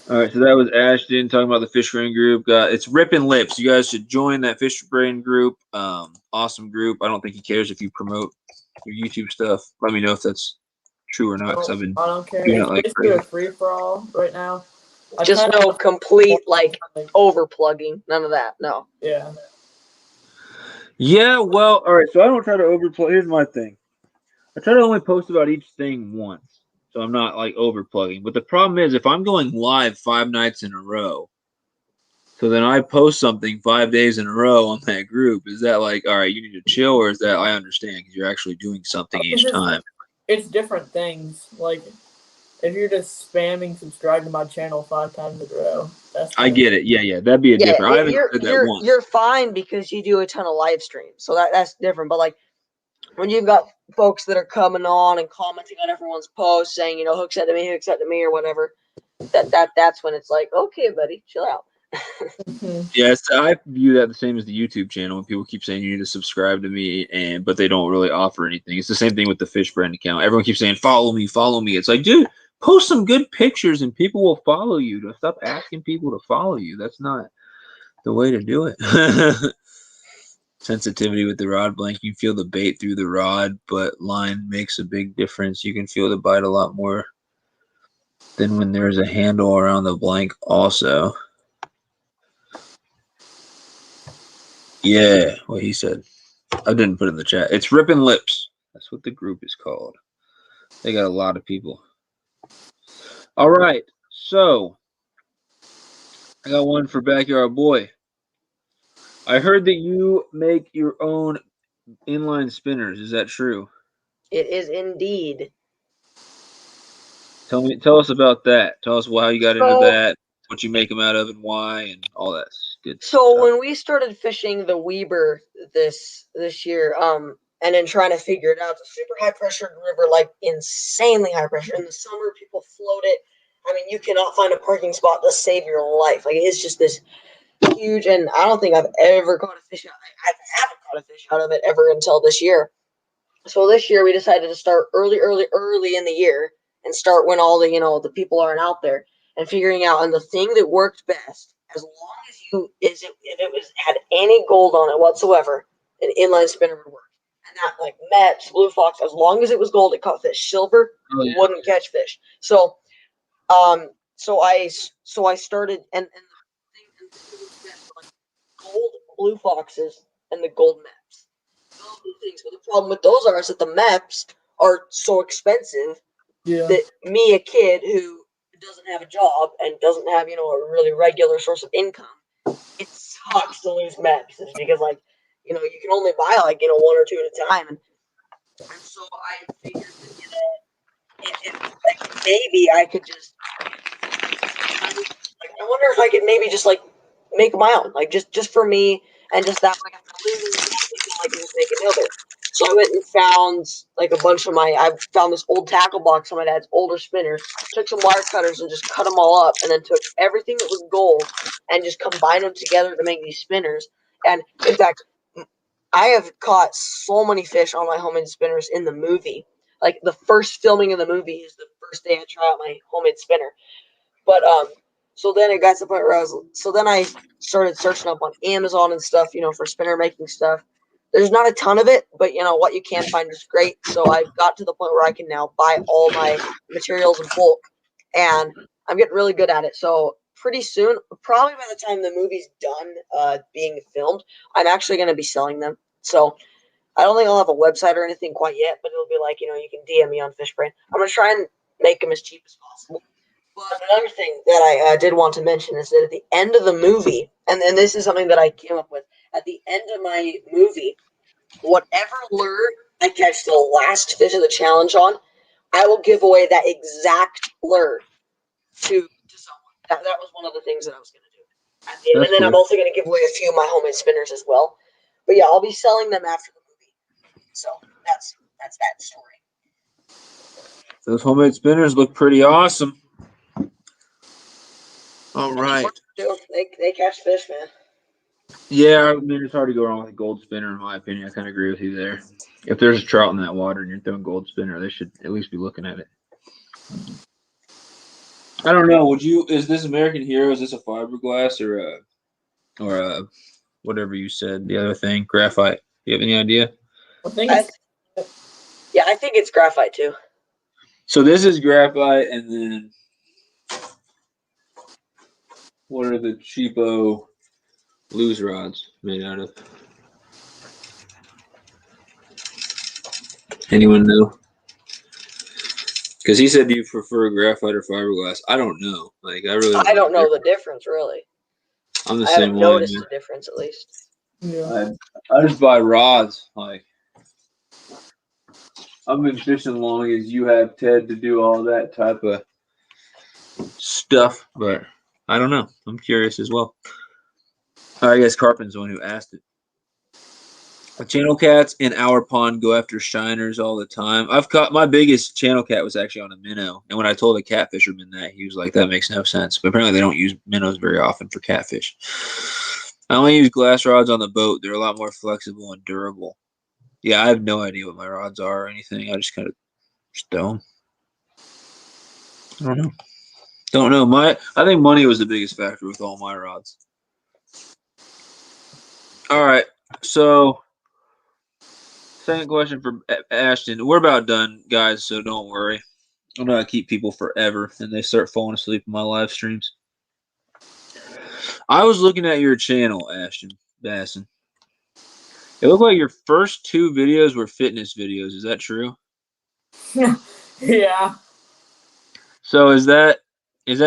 All right, so that was Ashton talking about the Fishbrain group. It's Rippin' Lips. You guys should join that Fishbrain group. Awesome group. I don't think he cares if you promote your YouTube stuff. Let me know if that's true or not, because I've been I don't care. doing It's it like basically crazy. a free for all right now. Just no complete over plugging. None of that. No. Yeah. Yeah, well, all right. So I don't try to overplug. Here's my thing. I try to only post about each thing once, so I'm not like overplugging. But the problem is, if I'm going live 5 nights in a row, so then I post something 5 days in a row on that group, is that like, all right, you need to chill, or is that I understand because you're actually doing something each time? It's different things. Like if you're just spamming subscribe to my channel 5 times in a row, I get it. Yeah, that'd be a different. I haven't said that once. You're fine because you do a ton of live streams, so that's different. But like when you've got folks that are coming on and commenting on everyone's posts, saying hook set to me, or whatever, that's when it's like, okay, buddy, chill out. Yes, I view that the same as the YouTube channel. When people keep saying you need to subscribe to me, but they don't really offer anything. It's the same thing with the Fishbrain account. Everyone keeps saying follow me, follow me. It's like, dude, post some good pictures and people will follow you. Stop asking people to follow you. That's not the way to do it. Sensitivity with the rod blank. You can feel the bait through the rod, but line makes a big difference. You can feel the bite a lot more than when there's a handle around the blank also. Yeah, what he said. I didn't put it in the chat. It's Rippin' Lips. That's what the group is called. They got a lot of people. All right, so I got one for Backyard Boy. I heard that you make your own inline spinners. Is that true? It is indeed. Tell us about that. Tell us how you got into that, what you make them out of, and why, and all that good stuff. So when we started fishing the Weber this year, and then trying to figure it out, it's a super high pressure river, like insanely high pressure. In the summer, people float it. I mean, you cannot find a parking spot to save your life. Like it's just this huge, and I don't think I've ever caught a fish out. I haven't caught a fish out of it ever until this year. So this year we decided to start early in the year and start when all the people aren't out there and figuring out. And the thing that worked best, as long as if it had any gold on it whatsoever, an inline spinner would work. And that like Mets, Blue Fox, as long as it was gold, it caught fish. Silver wouldn't catch fish. So, so I started and the thing that works best were like gold Blue Foxes and the gold Mets. Things. But the problem with those is that the maps are so expensive that me, a kid who doesn't have a job and doesn't have a really regular source of income, it sucks to lose maps because you can only buy one or two at a time, and so I figured that maybe I could just I wonder if I could maybe just make my own, just for me, and just that way I can lose, I can just make another. So I went and found I found this old tackle box on my dad's older spinners, took some wire cutters and just cut them all up, and then took everything that was gold and just combined them together to make these spinners. And in fact, I have caught so many fish on my homemade spinners in the movie. Like the first filming of the movie is the first day I try out my homemade spinner. But so then it got to the point where then I started searching up on Amazon and stuff, for spinner making stuff. There's not a ton of it, but what you can find is great. So I've got to the point where I can now buy all my materials in bulk, and I'm getting really good at it. So pretty soon, probably by the time the movie's done being filmed, I'm actually going to be selling them. So I don't think I'll have a website or anything quite yet, but it'll be like, you can DM me on Fishbrain. I'm going to try and make them as cheap as possible. But another thing that I did want to mention is that at the end of the movie, and this is something that I came up with, at the end of my movie, whatever lure I catch the last fish of the challenge on, I will give away that exact lure to someone. That was one of the things that I was going to do. And then I'm also going to give away a few of my homemade spinners as well. But yeah, I'll be selling them after the movie. So that's that story. Those homemade spinners look pretty awesome. All right. They catch fish, man. Yeah, I mean, it's hard to go wrong with a gold spinner, in my opinion. I kind of agree with you there. If there's a trout in that water and you're throwing gold spinner, they should at least be looking at it. I don't know. Is this American Hero? Is this a fiberglass or a whatever you said, the other thing, graphite? Do you have any idea? I think I think it's graphite too. So this is graphite, and then what are the cheapo loose rods made out of? Anyone know? Because he said you prefer graphite or fiberglass. I don't know. Like I really don't know the difference really. I'm the I same haven't way. noticed Man. the difference at least. Yeah. I just buy rods. Like I've been fishing long as you have, Ted, to do all that type of stuff, but I don't know. I'm curious as well. I guess Carpen's the one who asked it. The channel cats in our pond go after shiners all the time. I've caught my biggest channel cat was actually on a minnow, and when I told a catfisherman that, he was like, "That makes no sense." But apparently, they don't use minnows very often for catfish. I only use glass rods on the boat. They're a lot more flexible and durable. Yeah, I have no idea what my rods are or anything. I just kind of throw them. I don't know. Don't know. I think money was the biggest factor with all my rods. All right, so second question for Ashton. We're about done, guys, so don't worry. I'm gonna keep people forever, and they start falling asleep in my live streams. I was looking at your channel, AshtonBassin. It looked like your first two videos were fitness videos. Is that true? Yeah. So is that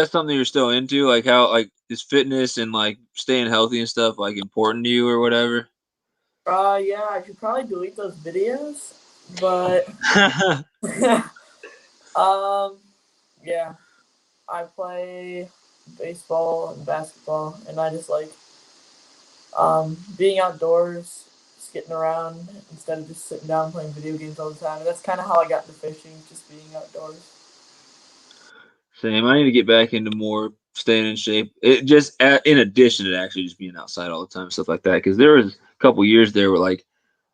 something you're still into? Like how is fitness and like staying healthy and stuff like important to you or whatever? Yeah, I should probably delete those videos, but yeah, I play baseball and basketball, and I just like being outdoors, just getting around instead of just sitting down playing video games all the time. And that's kind of how I got into fishing, just being outdoors. Same. I need to get back into more staying in shape. It just in addition to actually just being outside all the time, stuff like that. Because there was a couple years there where like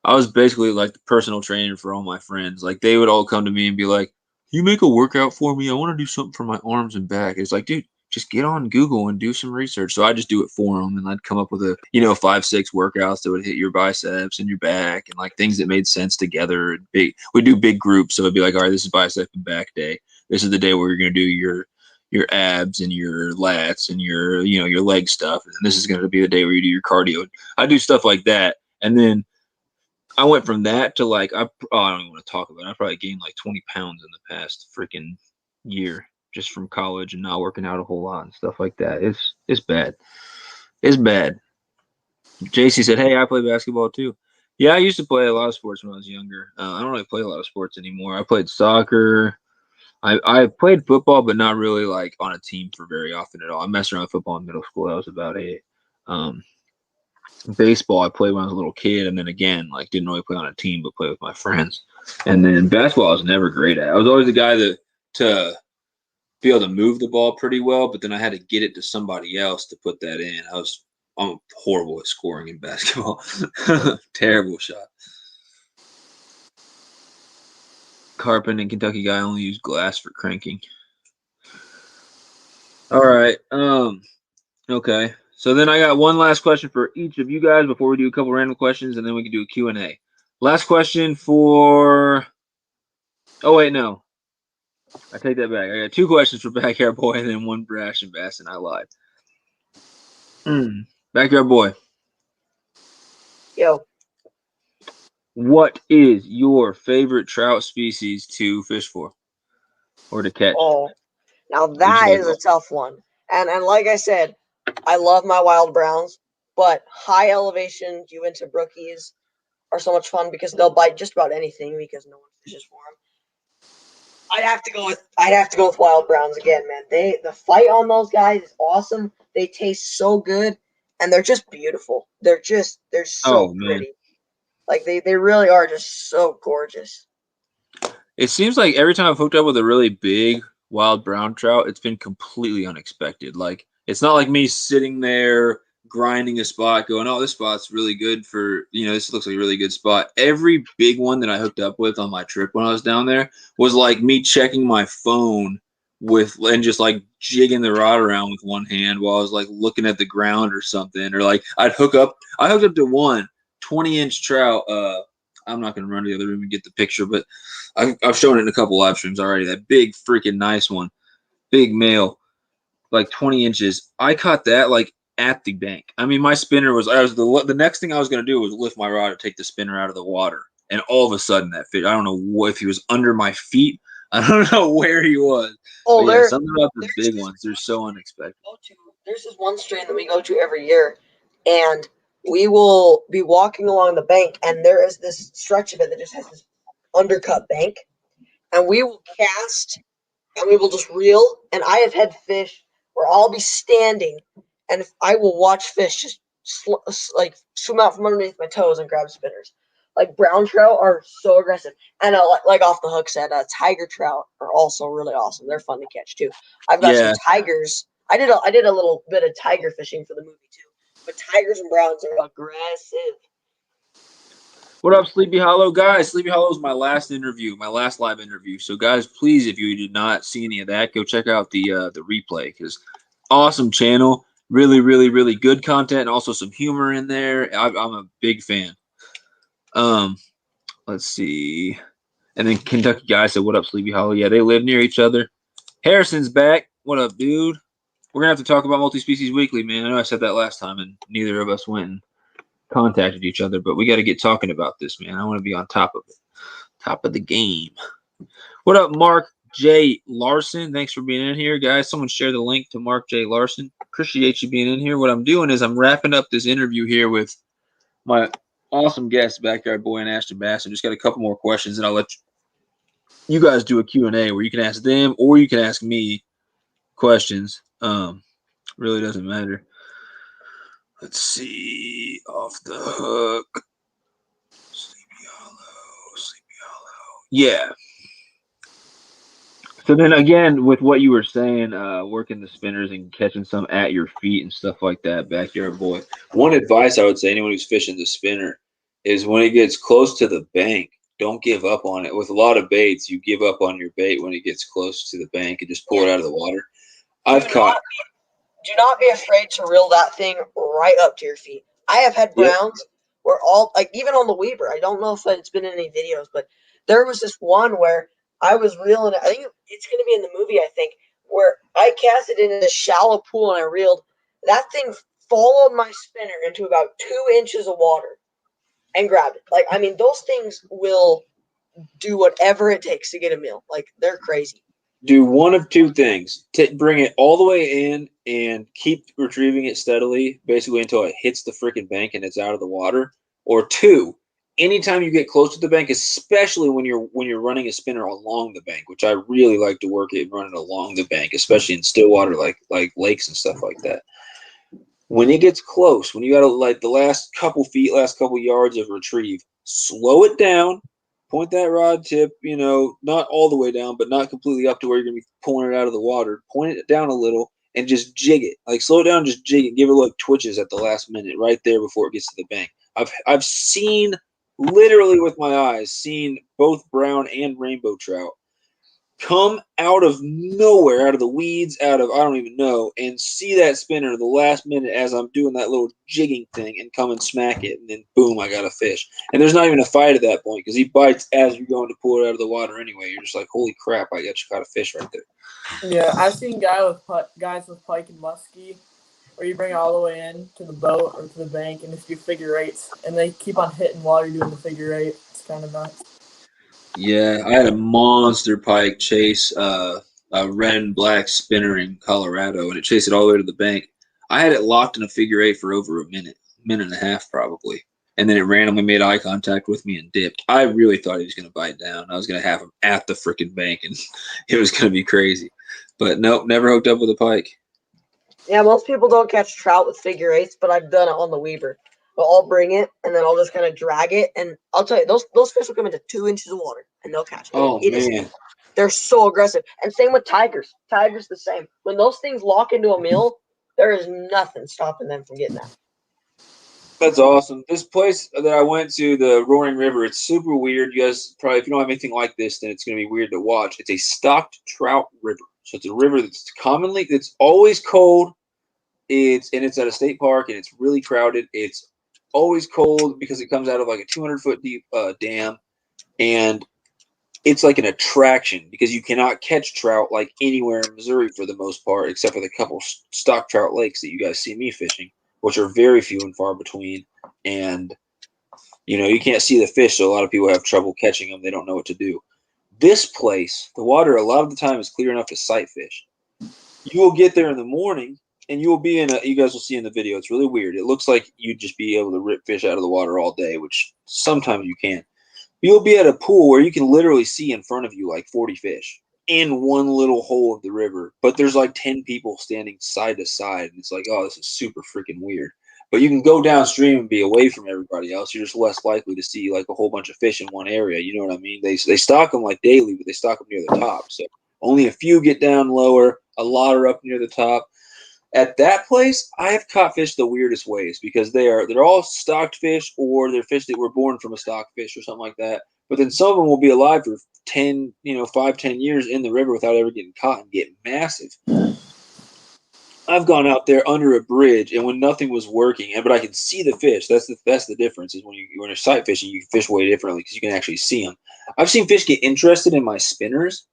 I was basically like the personal trainer for all my friends. Like they would all come to me and be like, "You make a workout for me. I want to do something for my arms and back." It's like, dude, just get on Google and do some research. So I just do it for them, and I'd come up with 5-6 workouts that would hit your biceps and your back, and like things that made sense together. We'd do big groups, so it'd be like, all right, this is bicep and back day. This is the day where you're gonna do your abs and your lats and your leg stuff, and this is gonna be the day where you do your cardio. I do stuff like that, and then I went from that to like I don't even want to talk about it. I probably gained like 20 pounds in the past freaking year just from college and not working out a whole lot and stuff like that. It's bad. It's bad. JC said, "Hey, I play basketball too." Yeah, I used to play a lot of sports when I was younger. I don't really play a lot of sports anymore. I played soccer. I played football, but not really like on a team for very often at all. I messed around with football in middle school. That was about it. Baseball I played when I was a little kid, and then again, like didn't really play on a team, but play with my friends. And then basketball I was never great at. I was always the guy that to be able to move the ball pretty well, but then I had to get it to somebody else to put that in. I'm horrible at scoring in basketball. Terrible shot. Carpin and Kentucky guy only use glass for cranking. All right. Okay. So then I got one last question for each of you guys before we do a couple random questions, and then we can do a Q&A. Last question for... Oh, wait, no. I take that back. I got two questions for Backyard Boy and then one for AshtonBassin. I lied. Backyard Boy. Yo. What is your favorite trout species to fish for or to catch? Oh, now that is a tough one. And like I said, I love my wild browns, but high elevation Uinta brookies are so much fun because they'll bite just about anything because no one fishes for them. I'd have to go with wild browns again, man. The fight on those guys is awesome. They taste so good, and they're just beautiful. They're so pretty. Like they really are just so gorgeous. It seems like every time I've hooked up with a really big wild brown trout, it's been completely unexpected. Like it's not like me sitting there grinding a spot, going, "Oh, this spot's really good for this looks like a really good spot." Every big one that I hooked up with on my trip when I was down there was like me checking my phone and just like jigging the rod around with one hand while I was like looking at the ground or something, or like I hooked up to one 20-inch trout. I'm not going to run to the other room and get the picture, but I've shown it in a couple live streams already. That big freaking nice one, big male, like 20 inches. I caught that like at the bank. I mean, my spinner the next thing I was going to do was lift my rod to take the spinner out of the water. And all of a sudden that fish, I don't know if he was under my feet. I don't know where he was. Oh, but yeah, something about the big ones. They're so unexpected. There's this one stream that we go to every year, and we will be walking along the bank, and there is this stretch of it that just has this undercut bank, and we will cast, and we will just reel, and I have had fish where I'll be standing, and I will watch fish just like swim out from underneath my toes and grab spinners. Like brown trout are so aggressive, and like off the hook said, tiger trout are also really awesome. They're fun to catch too. I've got some tigers. I did a little bit of tiger fishing for the movie too, but tigers and browns are aggressive. What up, Sleepy Hollow? Guys, Sleepy Hollow is my last live interview. So, guys, please, if you did not see any of that, go check out the replay, because awesome channel. Really, really, really good content, and also some humor in there. I'm a big fan. Let's see. And then Kentucky Guy said, "What up, Sleepy Hollow?" Yeah, they live near each other. Harrison's back. What up, dude? We're going to have to talk about Multi-Species Weekly, man. I know I said that last time, and neither of us went and contacted each other, but we got to get talking about this, man. I want to be on top of it. Top of the game. What up, Mark J. Larson? Thanks for being in here, guys. Someone share the link to Mark J. Larson. Appreciate you being in here. What I'm doing is I'm wrapping up this interview here with my awesome guest, Backyard Boy and AshtonBassin. Just got a couple more questions, and I'll let you guys do a Q&A where you can ask them or you can ask me questions. Really doesn't matter. Let's see. Off the hook. Sleepy Hollow. Yeah. So then again, with what you were saying, working the spinners and catching some at your feet and stuff like that, Backyard Boy. One advice I would say anyone who's fishing the spinner is when it gets close to the bank, don't give up on it. With a lot of baits, you give up on your bait when it gets close to the bank and just pull it out of the water. Do not be afraid to reel that thing right up to your feet. I have had browns where even on the Weaver, I don't know if it's been in any videos, but there was this one where I was reeling it. I think it's going to be in the movie, I think, where I cast it in a shallow pool and I reeled. That thing followed my spinner into about 2 inches of water and grabbed it. Like, I mean, those things will do whatever it takes to get a meal. Like, they're crazy. Do one of two things. Bring it all the way in and keep retrieving it steadily, basically until it hits the freaking bank and it's out of the water. Or two, anytime you get close to the bank, especially when you're running a spinner along the bank, which I really like to work it running along the bank, especially in still water like lakes and stuff like that. When it gets close, when you got like the last couple feet, last couple yards of retrieve, slow it down. Point that rod tip, not all the way down, but not completely up to where you're going to be pulling it out of the water. Point it down a little and just jig it. Like slow it down, just jig it. Give it like twitches at the last minute right there before it gets to the bank. I've seen, literally with my eyes, seen both brown and rainbow trout come out of nowhere, out of the weeds, I don't even know, and see that spinner the last minute as I'm doing that little jigging thing and come and smack it, and then boom, I got a fish. And there's not even a fight at that point because he bites as you're going to pull it out of the water anyway. You're just like, holy crap, I got a fish right there. Yeah, I've seen guys with pike and muskie where you bring it all the way in to the boat or to the bank and just do figure eights, and they keep on hitting while you're doing the figure eight. It's kind of nuts. Yeah, I had a monster pike chase a red and black spinner in Colorado, and it chased it all the way to the bank. I had it locked in a figure eight for over a minute and a half probably, and then it randomly made eye contact with me and dipped. I really thought he was going to bite down. I was going to have him at the freaking bank, and it was going to be crazy. But nope, never hooked up with a pike. Yeah, most people don't catch trout with figure eights, but I've done it on the Weaver. But I'll bring it, and then I'll just kind of drag it, and I'll tell you, those fish will come into 2 inches of water, and they'll catch it. Oh, man. They're so aggressive. And same with tigers. Tigers the same. When those things lock into a meal, there is nothing stopping them from getting that. That's awesome. This place that I went to, the Roaring River, it's super weird. You guys probably, if you don't have anything like this, then it's going to be weird to watch. It's a stocked trout river. So it's a river that's it's always cold. It's at a state park, and it's really crowded. It's always cold because it comes out of like a 200-foot deep dam, and it's like an attraction because you cannot catch trout like anywhere in Missouri for the most part, except for the couple stock trout lakes that you guys see me fishing, which are very few and far between. And, you can't see the fish, so a lot of people have trouble catching them. They don't know what to do. This place, the water a lot of the time is clear enough to sight fish. You will get there in the morning, and you will be you guys will see in the video, it's really weird. It looks like you'd just be able to rip fish out of the water all day, which sometimes you can. You'll be at a pool where you can literally see in front of you like 40 fish in one little hole of the river, but there's like 10 people standing side to side, and it's like, oh, this is super freaking weird. But you can go downstream and be away from everybody else. You're just less likely to see like a whole bunch of fish in one area. You know what I mean? They stock them like daily, but they stock them near the top. So only a few get down lower. A lot are up near the top. At that place, I have caught fish the weirdest ways because they're all stocked fish, or they're fish that were born from a stocked fish or something like that. But then some of them will be alive for 5-10 years in the river without ever getting caught and get massive. I've gone out there under a bridge, and when nothing was working, but I could see the fish. That's the difference. Is when you're sight fishing, you fish way differently because you can actually see them. I've seen fish get interested in my spinners,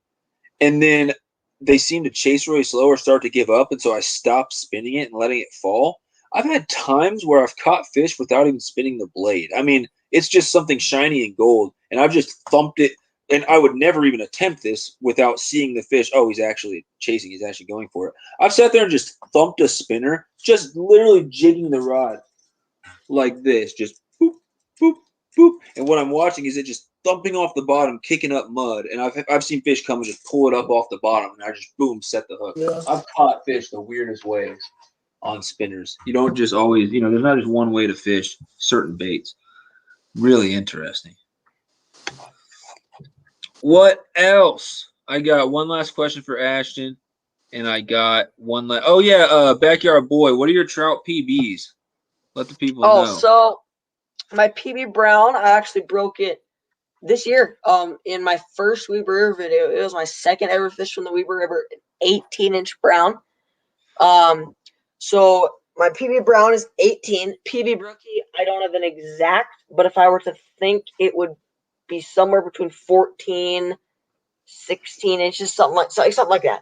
and then they seem to chase really slow or start to give up, and so I stop spinning it and letting it fall. I've had times where I've caught fish without even spinning the blade. I mean, it's just something shiny and gold, and I've just thumped it, and I would never even attempt this without seeing the fish. Oh, he's actually chasing. He's actually going for it. I've sat there and just thumped a spinner, just literally jigging the rod like this, just boop, boop, boop. And what I'm watching is it just thumping off the bottom, kicking up mud. And I've seen fish come and just pull it up off the bottom, and I just boom, set the hook. Yeah. I've caught fish the weirdest ways on spinners. You don't just always, there's not just one way to fish certain baits. Really interesting. What else? I got one last question for Ashton, and I got one last. Oh yeah, Backyard Boy. What are your trout PBs? Let the people know. So my PB Brown, I actually broke it this year. In my first Weber River video, it was my second ever fish from the Weber River, 18-inch brown. So my PB Brown is 18. PB Brookie, I don't have an exact, but if I were to think, it would be somewhere between 14, 16 inches, something like that.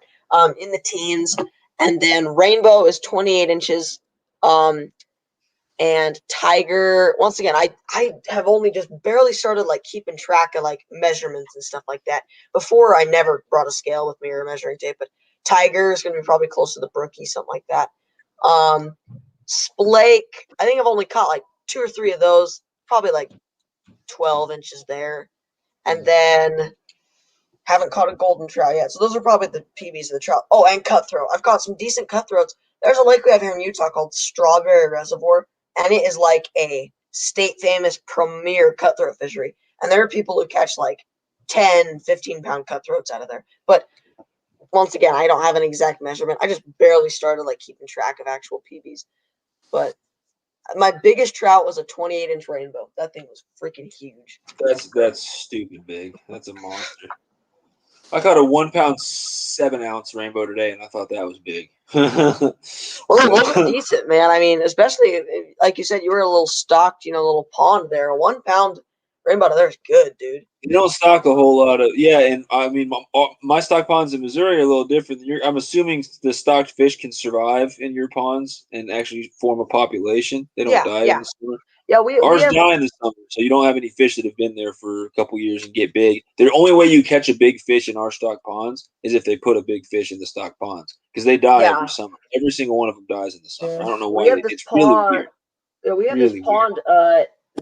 In the teens. And then Rainbow is 28 inches. And Tiger, once again, I have only just barely started like keeping track of like measurements and stuff like that. Before, I never brought a scale with me or a measuring tape, but Tiger is going to be probably close to the Brookie, something like that. Splake, I think I've only caught like 2 or 3 of those, probably like 12 inches there. And then haven't caught a golden trout yet. So those are probably the PBs of the trout. Oh, and cutthroat. I've caught some decent cutthroats. There's a lake we have here in Utah called Strawberry Reservoir, and it is like a state famous premier cutthroat fishery. And there are people who catch like 10, 15-pound cutthroats out of there. But once again, I don't have an exact measurement. I just barely started like keeping track of actual PBs. But my biggest trout was a 28-inch rainbow. That thing was freaking huge. That's stupid big. That's a monster. I caught a 1 pound 7 ounce rainbow today, and I thought that was big. Well, it was decent, man. I mean, especially like you said, you were a little stocked, little pond there. A 1 pound rainbow there is good, dude. You don't stock a whole lot of and I mean my stock ponds in Missouri are a little different than I'm assuming the stocked fish can survive in your ponds and actually form a population. They don't die in the summer. Yeah, ours die in the summer, so you don't have any fish that have been there for a couple years and get big. The only way you catch a big fish in our stock ponds is if they put a big fish in the stock ponds because they die every summer. Every single one of them dies in the summer. I don't know why. It's really weird. Yeah, we have really this pond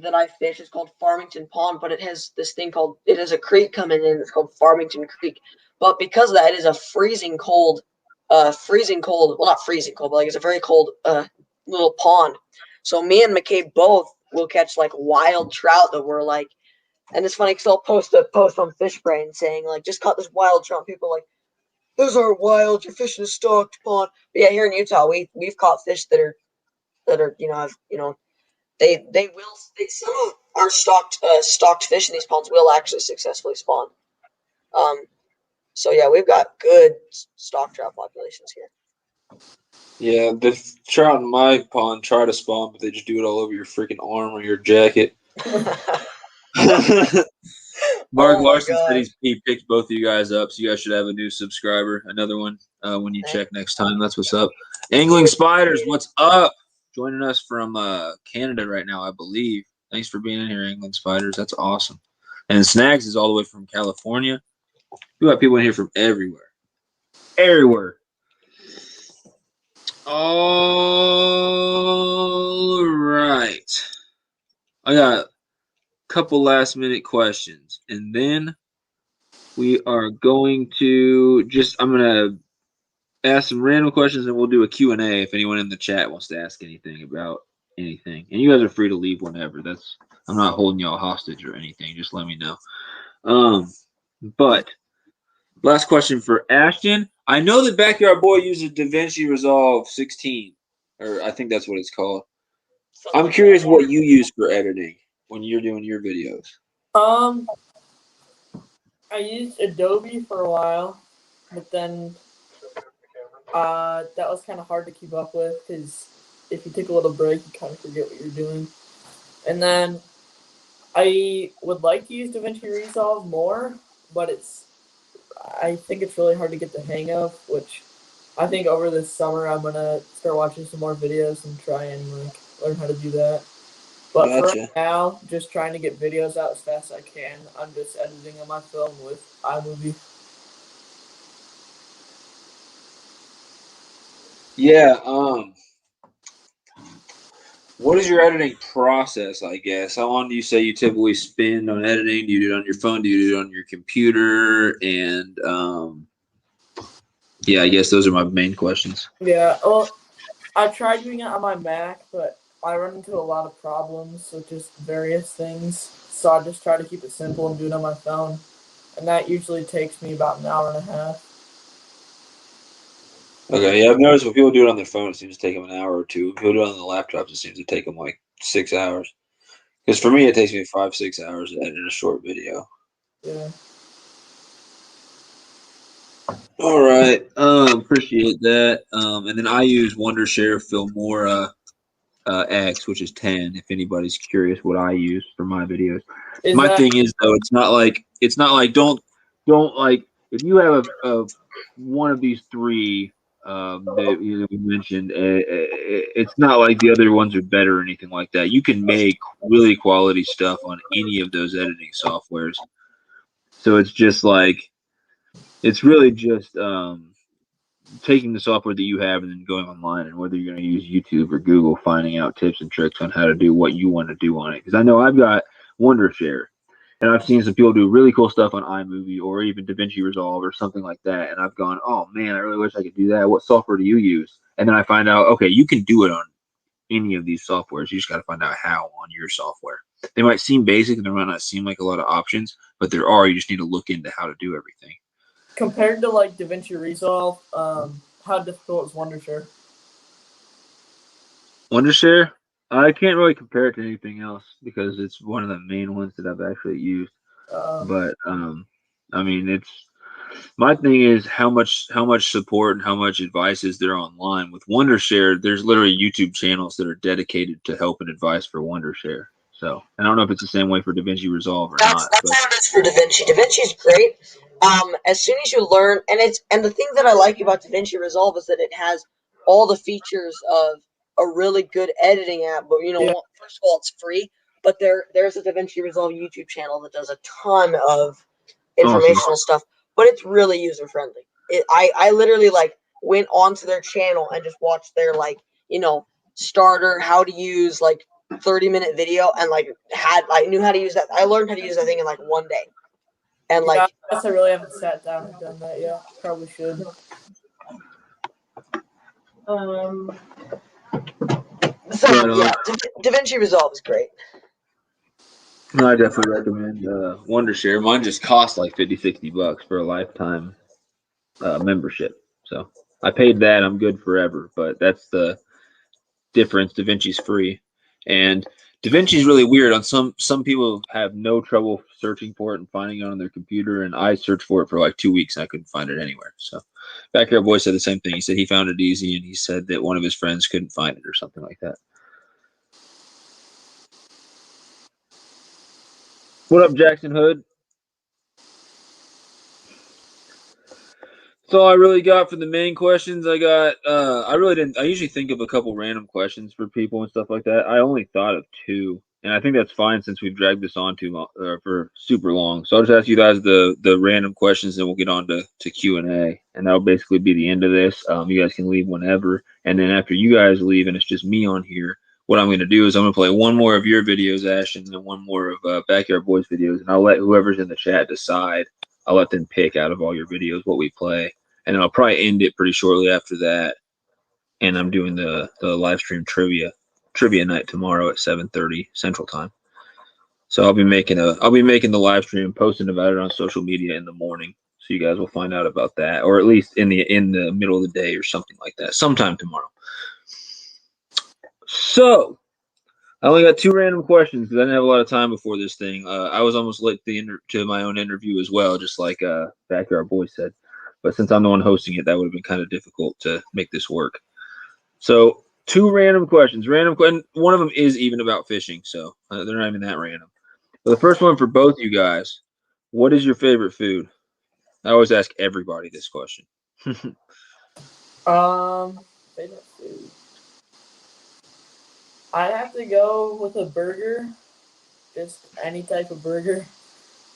that I fish. It's called Farmington Pond, but it has this thing called, it has a creek coming in. It's called Farmington Creek. But because of that, it is a freezing cold, well, not freezing cold, but like it's a very cold little pond. So me and McCabe both will catch like wild trout that we're like, and it's funny because I'll post a post on Fishbrain saying like, just caught this wild trout. People are like, those aren't wild. You're fishing a stocked pond. But yeah, here in Utah, we've caught fish that are some of our stocked fish in these ponds will actually successfully spawn. So yeah, we've got good stock trout populations here. Yeah, the trout in my pond try to spawn, but they just do it all over your freaking arm or your jacket. Mark Larson said he picked both of you guys up, so you guys should have a new subscriber, another one when you check next time. That's what's up. Angling Spiders, what's up? Joining us from Canada right now, I believe. Thanks for being in here, Angling Spiders. That's awesome. And Snags is all the way from California. We got people in here from everywhere. Everywhere. All right. I got a couple last-minute questions, and then we are going to I'm going to ask some random questions, and we'll do a Q&A if anyone in the chat wants to ask anything about anything. And you guys are free to leave whenever. I'm not holding y'all hostage or anything. Just let me know. But last question for Ashton. I know that Backyard Boy uses DaVinci Resolve 16, or I think that's what it's called. I'm curious what you use for editing when you're doing your videos. I used Adobe for a while, but then that was kind of hard to keep up with because if you take a little break, you kind of forget what you're doing. And then I would like to use DaVinci Resolve more, but I think it's really hard to get the hang of, which I think over this summer I'm going to start watching some more videos and try and learn how to do that. But for right now, just trying to get videos out as fast as I can. I'm just editing on my phone with iMovie. Yeah, what is your editing process, I guess? How long do you say you typically spend on editing? Do you do it on your phone? Do you do it on your computer? And, yeah, I guess those are my main questions. Yeah, well, I tried doing it on my Mac, but I run into a lot of problems with just various things. So I just try to keep it simple and do it on my phone. And that usually takes me about an hour and a half. Okay, yeah, I've noticed when people do it on their phone, it seems to take them an hour or two. When people do it on the laptops, it seems to take them like 6 hours. Because for me, it takes me 5-6 hours to edit a short video. Yeah. All right, appreciate that. And then I use Wondershare Filmora X, which is 10. If anybody's curious, what I use for my videos. My thing is though, it's not like don't like if you have a one of these three that we mentioned, it's not like the other ones are better or anything like that. You can make really quality stuff on any of those editing softwares. So it's just like it's really just taking the software that you have and then going online, and whether you're going to use YouTube or Google, finding out tips and tricks on how to do what you want to do on it. Because I know I've got Wondershare, and I've seen some people do really cool stuff on iMovie or even DaVinci Resolve or something like that, and I've gone, oh man, I really wish I could do that. What software do you use? And then I find out, okay, you can do it on any of these softwares. You just got to find out how on your software. They might seem basic and there might not seem like a lot of options, but there are. You just need to look into how to do everything. Compared to like DaVinci Resolve, how difficult is Wondershare? Wondershare? I can't really compare it to anything else because it's one of the main ones that I've actually used. But I mean, it's my thing is how much support and how much advice is there online. With Wondershare, there's literally YouTube channels that are dedicated to help and advice for Wondershare. So I don't know if it's the same way for DaVinci Resolve or not. That's how it is for DaVinci. DaVinci's great. As soon as you learn, and the thing that I like about DaVinci Resolve is that it has all the features of a really good editing app. But first of all, it's free. But there's a DaVinci Resolve YouTube channel that does a ton of informational stuff. But it's really user friendly. I literally went onto their channel and just watched their starter how to use 30-minute video and I knew how to use that. I learned how to use that thing in 1 day. And I guess I really haven't sat down and done that yet. Probably should. So But, yeah, DaVinci Resolve is great. I definitely recommend Wondershare. Mine just cost like $50-$60 for a lifetime membership. So I paid that. I'm good forever. But that's the difference. DaVinci's free, and DaVinci's really weird. On some people have no trouble searching for it and finding it on their computer, and I searched for it for like 2 weeks and I couldn't find it anywhere. So Backyard Boy said the same thing. He said he found it easy, and he said that one of his friends couldn't find it or something like that. What up, Jackson Hood? That's all I really got for the main questions. I got I really didn't I usually think of a couple random questions for people and stuff like that. I only thought of two. And I think that's fine since we've dragged this on too long, for super long. So I'll just ask you guys the random questions, and we'll get on to Q&A. And that'll basically be the end of this. You guys can leave whenever. And then after you guys leave and it's just me on here, what I'm going to do is I'm going to play one more of your videos, Ash, and then one more of Backyard Boys videos. And I'll let whoever's in the chat decide. I'll let them pick out of all your videos what we play. And then I'll probably end it pretty shortly after that. And I'm doing the live stream trivia night tomorrow at 7:30 Central Time. So I'll be making the live stream and posting about it on social media in the morning. So you guys will find out about that, or at least in the middle of the day or something like that, sometime tomorrow. So I only got two random questions because I didn't have a lot of time before this thing. I was almost late to my own interview as well, just like Backyard Boy said. But since I'm the one hosting it, that would have been kind of difficult to make this work. So two random questions. And one of them is even about fishing, so they're not even that random. But the first one for both you guys, what is your favorite food? I always ask everybody this question. Favorite food. I have to go with a burger, just any type of burger.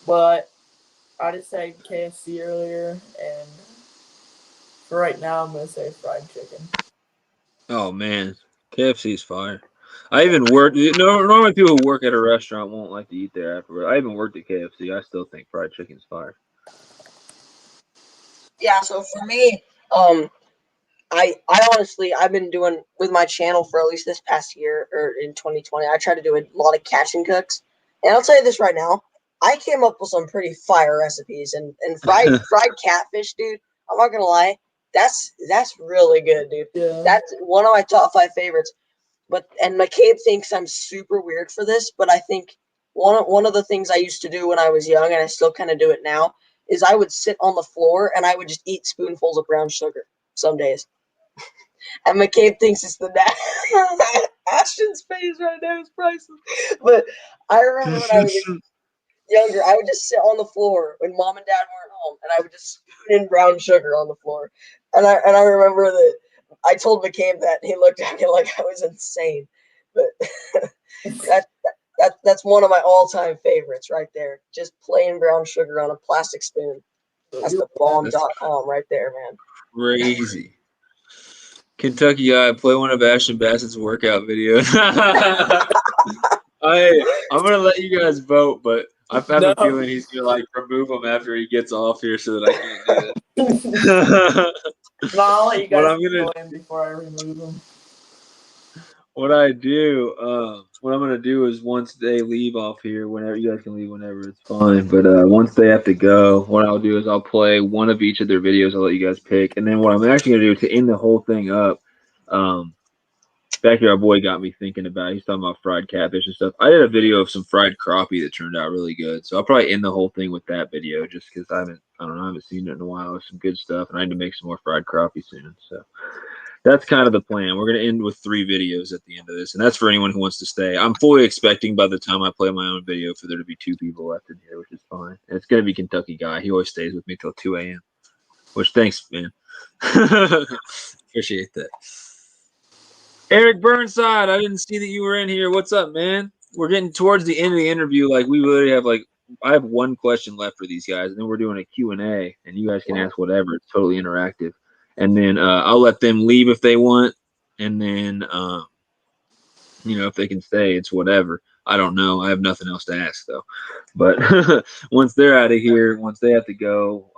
But I just said KFC earlier, and for right now, I'm gonna say fried chicken. Oh man, KFC is fire. I even worked. Normally, people who work at a restaurant won't like to eat there afterward. I even worked at KFC. I still think fried chicken's fire. Yeah, so for me, I honestly I've been doing with my channel for at least this past year or in 2020. I try to do a lot of catch and cooks, and I'll tell you this right now. I came up with some pretty fire recipes, and fried catfish, dude. I'm not gonna lie, that's really good, dude. Yeah. That's one of my top 5 favorites. And McCabe thinks I'm super weird for this, but I think one of the things I used to do when I was young, and I still kind of do it now, is I would sit on the floor and I would just eat spoonfuls of brown sugar some days. And McCabe thinks it's the Ashton's face right now is priceless. But I remember when I was younger, I would just sit on the floor when mom and dad weren't home, and I would just spoon in brown sugar on the floor. And I remember that I told McCabe that, and he looked at me like I was insane. But that's one of my all-time favorites right there. Just plain brown sugar on a plastic spoon. That's the bomb.com right there, man. Crazy. Kentucky guy, play one of Ashton Bassett's workout videos. I'm gonna let you guys vote, but I have a feeling he's gonna like remove him after he gets off here, so that I can't do that. No, I'll let you guys go in before I remove them. What I'm gonna do is once they leave off here, whenever you guys can leave whenever, it's fine. But once they have to go, what I'll do is I'll play one of each of their videos. I'll let you guys pick, and then what I'm actually gonna do to end the whole thing up. Backyard Boy got me thinking about it. He's talking about fried catfish and stuff. I did a video of some fried crappie that turned out really good, so I'll probably end the whole thing with that video just because I haven't seen it in a while. It's some good stuff, and I need to make some more fried crappie soon. So that's kind of the plan. We're going to end with 3 videos at the end of this, and that's for anyone who wants to stay. I'm fully expecting by the time I play my own video for there to be 2 people left in here, which is fine. And it's going to be Kentucky Guy. He always stays with me till 2 a.m., which thanks, man. Appreciate that. Eric Burnside, I didn't see that you were in here. What's up, man? We're getting towards the end of the interview. Like, we literally have, I have 1 question left for these guys, and then we're doing a Q&A, and you guys can ask whatever. It's totally interactive. And then I'll let them leave if they want, and then, if they can stay, it's whatever. I don't know. I have nothing else to ask, though. But once they're out of here, once they have to go,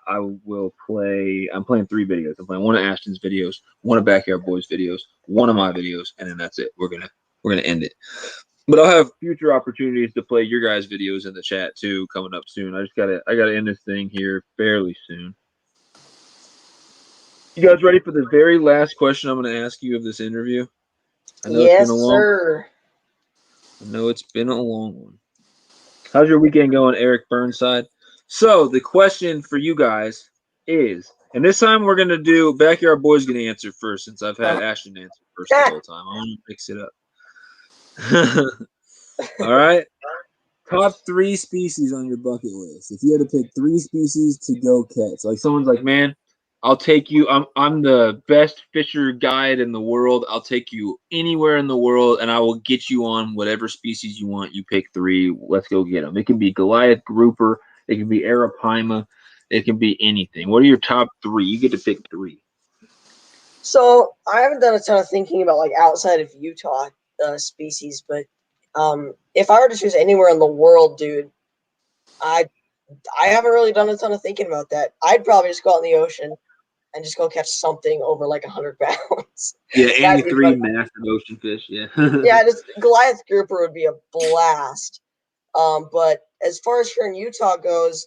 I will play I'm playing 3 videos. I'm playing one of Ashton's videos, one of Backyard Boys videos, one of my videos, and then that's it. We're gonna end it. But I'll have future opportunities to play your guys' videos in the chat too coming up soon. I gotta end this thing here fairly soon. You guys ready for the very last question I'm gonna ask you of this interview? I know it's been a long sir. I know it's been a long one. How's your weekend going, Eric Burnside? So the question for you guys is, and this time we're gonna do Backyard Boys gonna answer first since I've had Ashton answer first the whole time. I want to mix it up. All right. Top 3 species on your bucket list. If you had to pick 3 species to go catch, like someone's like, man, I'll take you. I'm the best fisher guide in the world. I'll take you anywhere in the world, and I will get you on whatever species you want. You pick 3. Let's go get them. It can be Goliath grouper. It can be Arapaima. It can be anything. What are your top 3? You get to pick 3. So I haven't done a ton of thinking about like outside of Utah species, but if I were to choose anywhere in the world, dude, I haven't really done a ton of thinking about that. I'd probably just go out in the ocean and just go catch something over like 100 pounds. Yeah, any 3 massive ocean fish. Yeah. Yeah, just Goliath grouper would be a blast. But as far as here in Utah goes,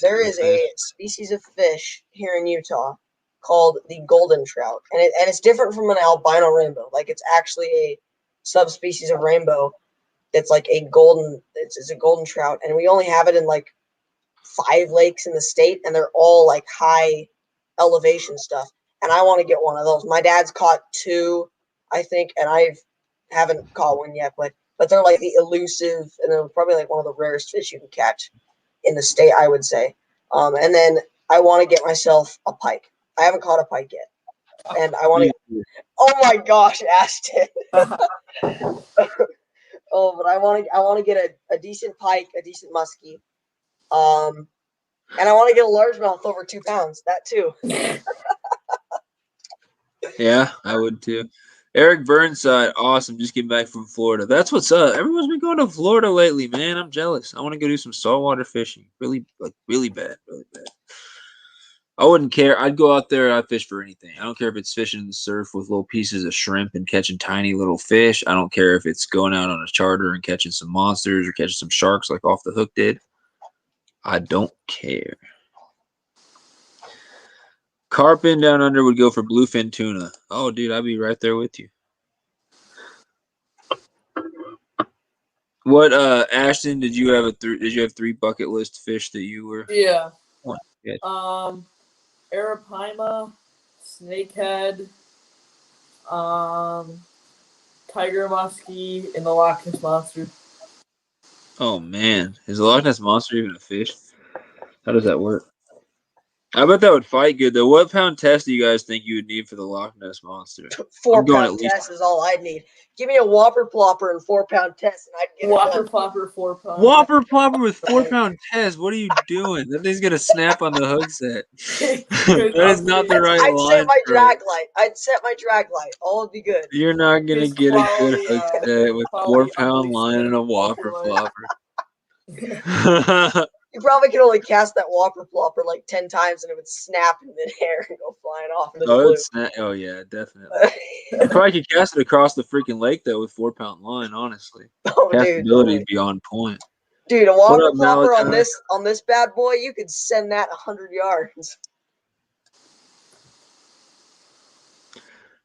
there is a species of fish here in Utah called the golden trout, and it's different from an albino rainbow. Like it's actually a subspecies of rainbow that's like a golden. It's a golden trout, and we only have it in like 5 lakes in the state, and they're all like high elevation stuff. And I want to get one of those. My dad's caught 2, I think, and I haven't caught one yet, but they're like the elusive, and they're probably like one of the rarest fish you can catch in the state, I would say. And then I want to get myself a pike. I haven't caught a pike yet, and I want to. Oh my gosh, Ashton! Oh, but I want to get a decent pike, a decent muskie, and I want to get a largemouth over 2 pounds. That too. Yeah, I would too. Eric Burnside, awesome. Just getting back from Florida. That's what's up. Everyone's been going to Florida lately, man. I'm jealous. I want to go do some saltwater fishing. Really bad, really bad. I wouldn't care. I'd go out there and I'd fish for anything. I don't care if it's fishing in the surf with little pieces of shrimp and catching tiny little fish. I don't care if it's going out on a charter and catching some monsters or catching some sharks like Off the Hook did. I don't care. Carpin down under would go for bluefin tuna. Oh, dude, I'd be right there with you. What, Ashton? Did you have did you have 3 bucket list fish that you were? Yeah. Yeah. Arapaima, snakehead, tiger muskie, and the Loch Ness monster. Oh man, is the Loch Ness monster even a fish? How does that work? I bet that would fight good though. What pound test do you guys think you would need for the Loch Ness monster? 4-pound test is all I'd need. Give me a whopper plopper and 4-pound test, and I'd get Whopper plopper 4 pounds. Whopper plopper with 4-pound test. What are you doing? That thing's gonna snap on the hook set. That is not the right line. I'd set my drag light. I'd set my drag light. All would be good. You're not gonna get a good hook set with 4-pound line and a whopper plopper. You probably could only cast that whopper plopper like 10 times, and it would snap in midair and go flying off. Oh yeah, definitely. I probably could cast it across the freaking lake though with 4-pound line. Honestly, castability would be on point. Dude, a whopper plopper on this bad boy, you could send that 100 yards.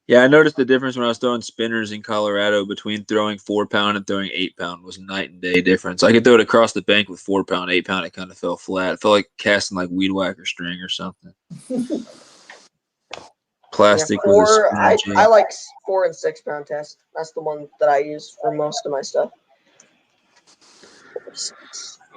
Yeah, I noticed the difference when I was throwing spinners in Colorado between throwing 4-pound and throwing 8-pound was a night and day difference. I could throw it across the bank with 4-pound, 8-pound, it kind of fell flat. It felt like casting like weed whacker string or something. Plastic with a I like 4 and 6-pound test. That's the one that I use for most of my stuff.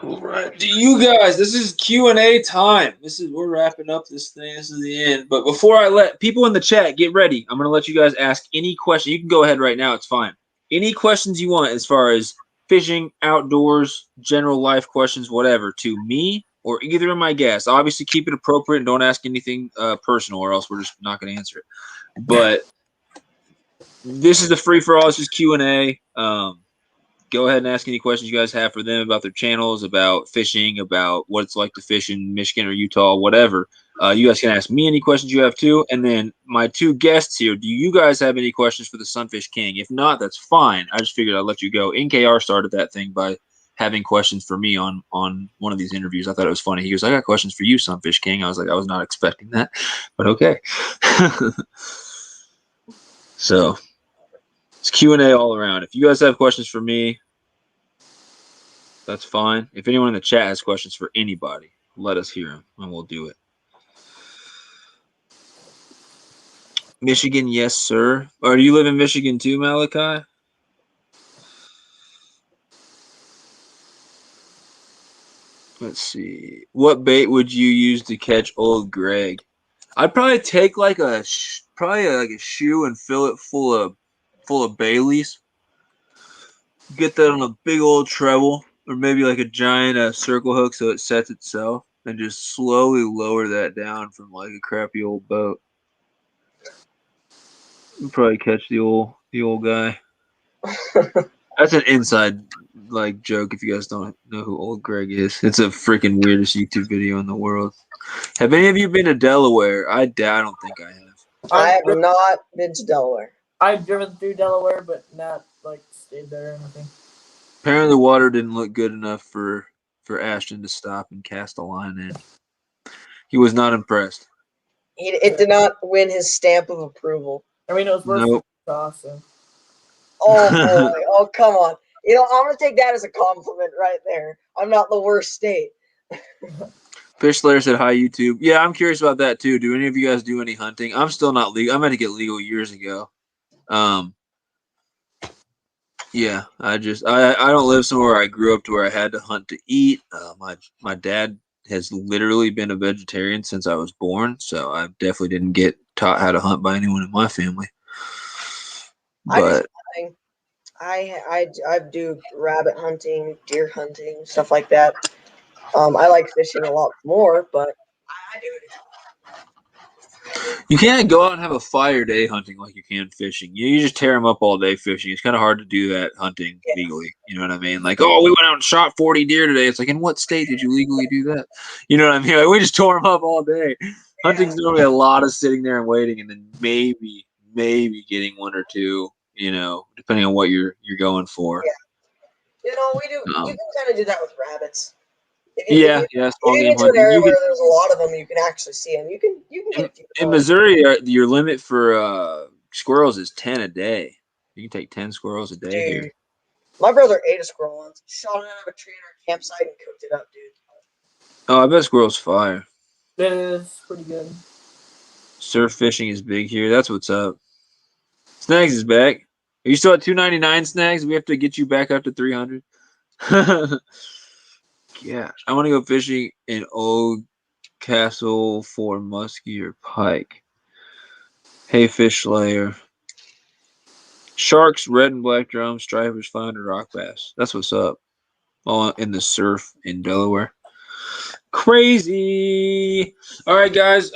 All right, do you guys? This is Q&A time. We're wrapping up this thing. This is the end. But before I let people in the chat get ready, I'm gonna let you guys ask any question. You can go ahead right now. It's fine. Any questions you want as far as fishing, outdoors, general life questions, whatever, to me or either of my guests. Obviously, keep it appropriate and don't ask anything personal, or else we're just not gonna answer it. But this is the free for all. This is Q&A. Go ahead and ask any questions you guys have for them about their channels, about fishing, about what it's like to fish in Michigan or Utah, whatever. You guys can ask me any questions you have too. And then my two guests here, do you guys have any questions for the Sunfish King? If not, that's fine. I just figured I'd let you go. NKR started that thing by having questions for me on one of these interviews. I thought it was funny. He goes, I got questions for you, Sunfish King. I was like, I was not expecting that, but okay. So it's Q&A all around. If you guys have questions for me, that's fine. If anyone in the chat has questions for anybody, let us hear them, and we'll do it. Michigan, yes, sir. Or do you live in Michigan too, Malachi? Let's see. What bait would you use to catch old Greg? I'd probably take like a shoe and fill it full of Baileys. Get that on a big old treble, or maybe like a giant circle hook so it sets itself, and just slowly lower that down from like a crappy old boat. You'd probably catch the old guy. That's an inside like joke if you guys don't know who old Greg is. It's a freaking weirdest YouTube video in the world. Have any of you been to Delaware? I don't think I have. I have not been to Delaware. I've driven through Delaware, but not like stayed there or anything. Apparently the water didn't look good enough for Ashton to stop and cast a line in. He was not impressed. It did not win his stamp of approval. I mean, it was worth Nope. the cost. So. Oh boy! Oh come on! You know, I'm gonna take that as a compliment right there. I'm not the worst state. Fish Slayer said hi YouTube. Yeah, I'm curious about that too. Do any of you guys do any hunting? I'm still not legal. I had to get legal years ago. Yeah, I don't live somewhere I grew up to where I had to hunt to eat. My dad has literally been a vegetarian since I was born, so I definitely didn't get taught how to hunt by anyone in my family. But I do rabbit hunting, deer hunting, stuff like that. I like fishing a lot more, but I do it. you can't go out and have a fire day hunting like you can fishing. You just tear them up all day fishing. It's kind of hard to do that hunting legally. You know what I mean? Like, oh, we went out and shot 40 deer today. It's like, in what state did you legally do that? You know what I mean? Like, we just tore them up all day. Hunting's normally a lot of sitting there and waiting, and then maybe getting one or two. You know, depending on what you're going for. Yeah. You know, we do. You can kind of do that with rabbits. If Small you game get to an hunting. area where there's a lot of them, you can actually see them. You can get a few. In Missouri, your limit for squirrels is 10 a day. You can take 10 squirrels a day here. My brother ate a squirrel once, shot it out of a tree in our campsite, and cooked it up, dude. Oh, I bet squirrels fire. It is pretty good. Surf fishing is big here. That's what's up. Snags is back. Are you still at 299, Snags? We have to get you back up to 300. Yeah, I want to go fishing in Old Castle for muskie or pike. Hey, Fish Slayer. Sharks, red and black drum, stripers, 500 rock bass. That's what's up. All in the surf in Delaware. Crazy. All right, guys.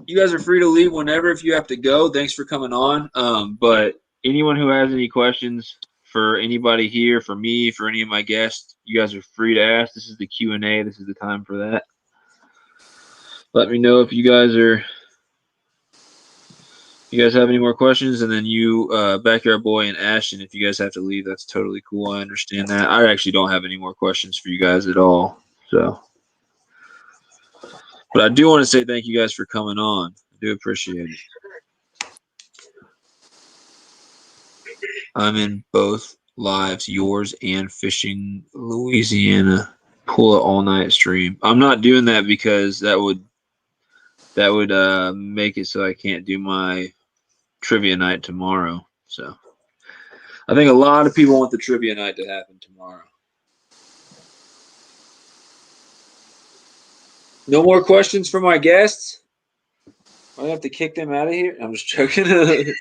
You guys are free to leave whenever if you have to go. Thanks for coming on. But anyone who has any questions for anybody here, for me, for any of my guests, you guys are free to ask. This is the Q&A. This is the time for that. Let me know if you guys have any more questions, and then you, Backyard Boy and Ashton, if you guys have to leave, that's totally cool. I understand that. I actually don't have any more questions for you guys at all. So, but I do want to say thank you guys for coming on. I do appreciate it. I'm in both lives, yours and Fishing Louisiana. Pull it all night stream. I'm not doing that because that would make it so I can't do my trivia night tomorrow. So I think a lot of people want the trivia night to happen tomorrow. No more questions for my guests? I have to kick them out of here? I'm just joking. Do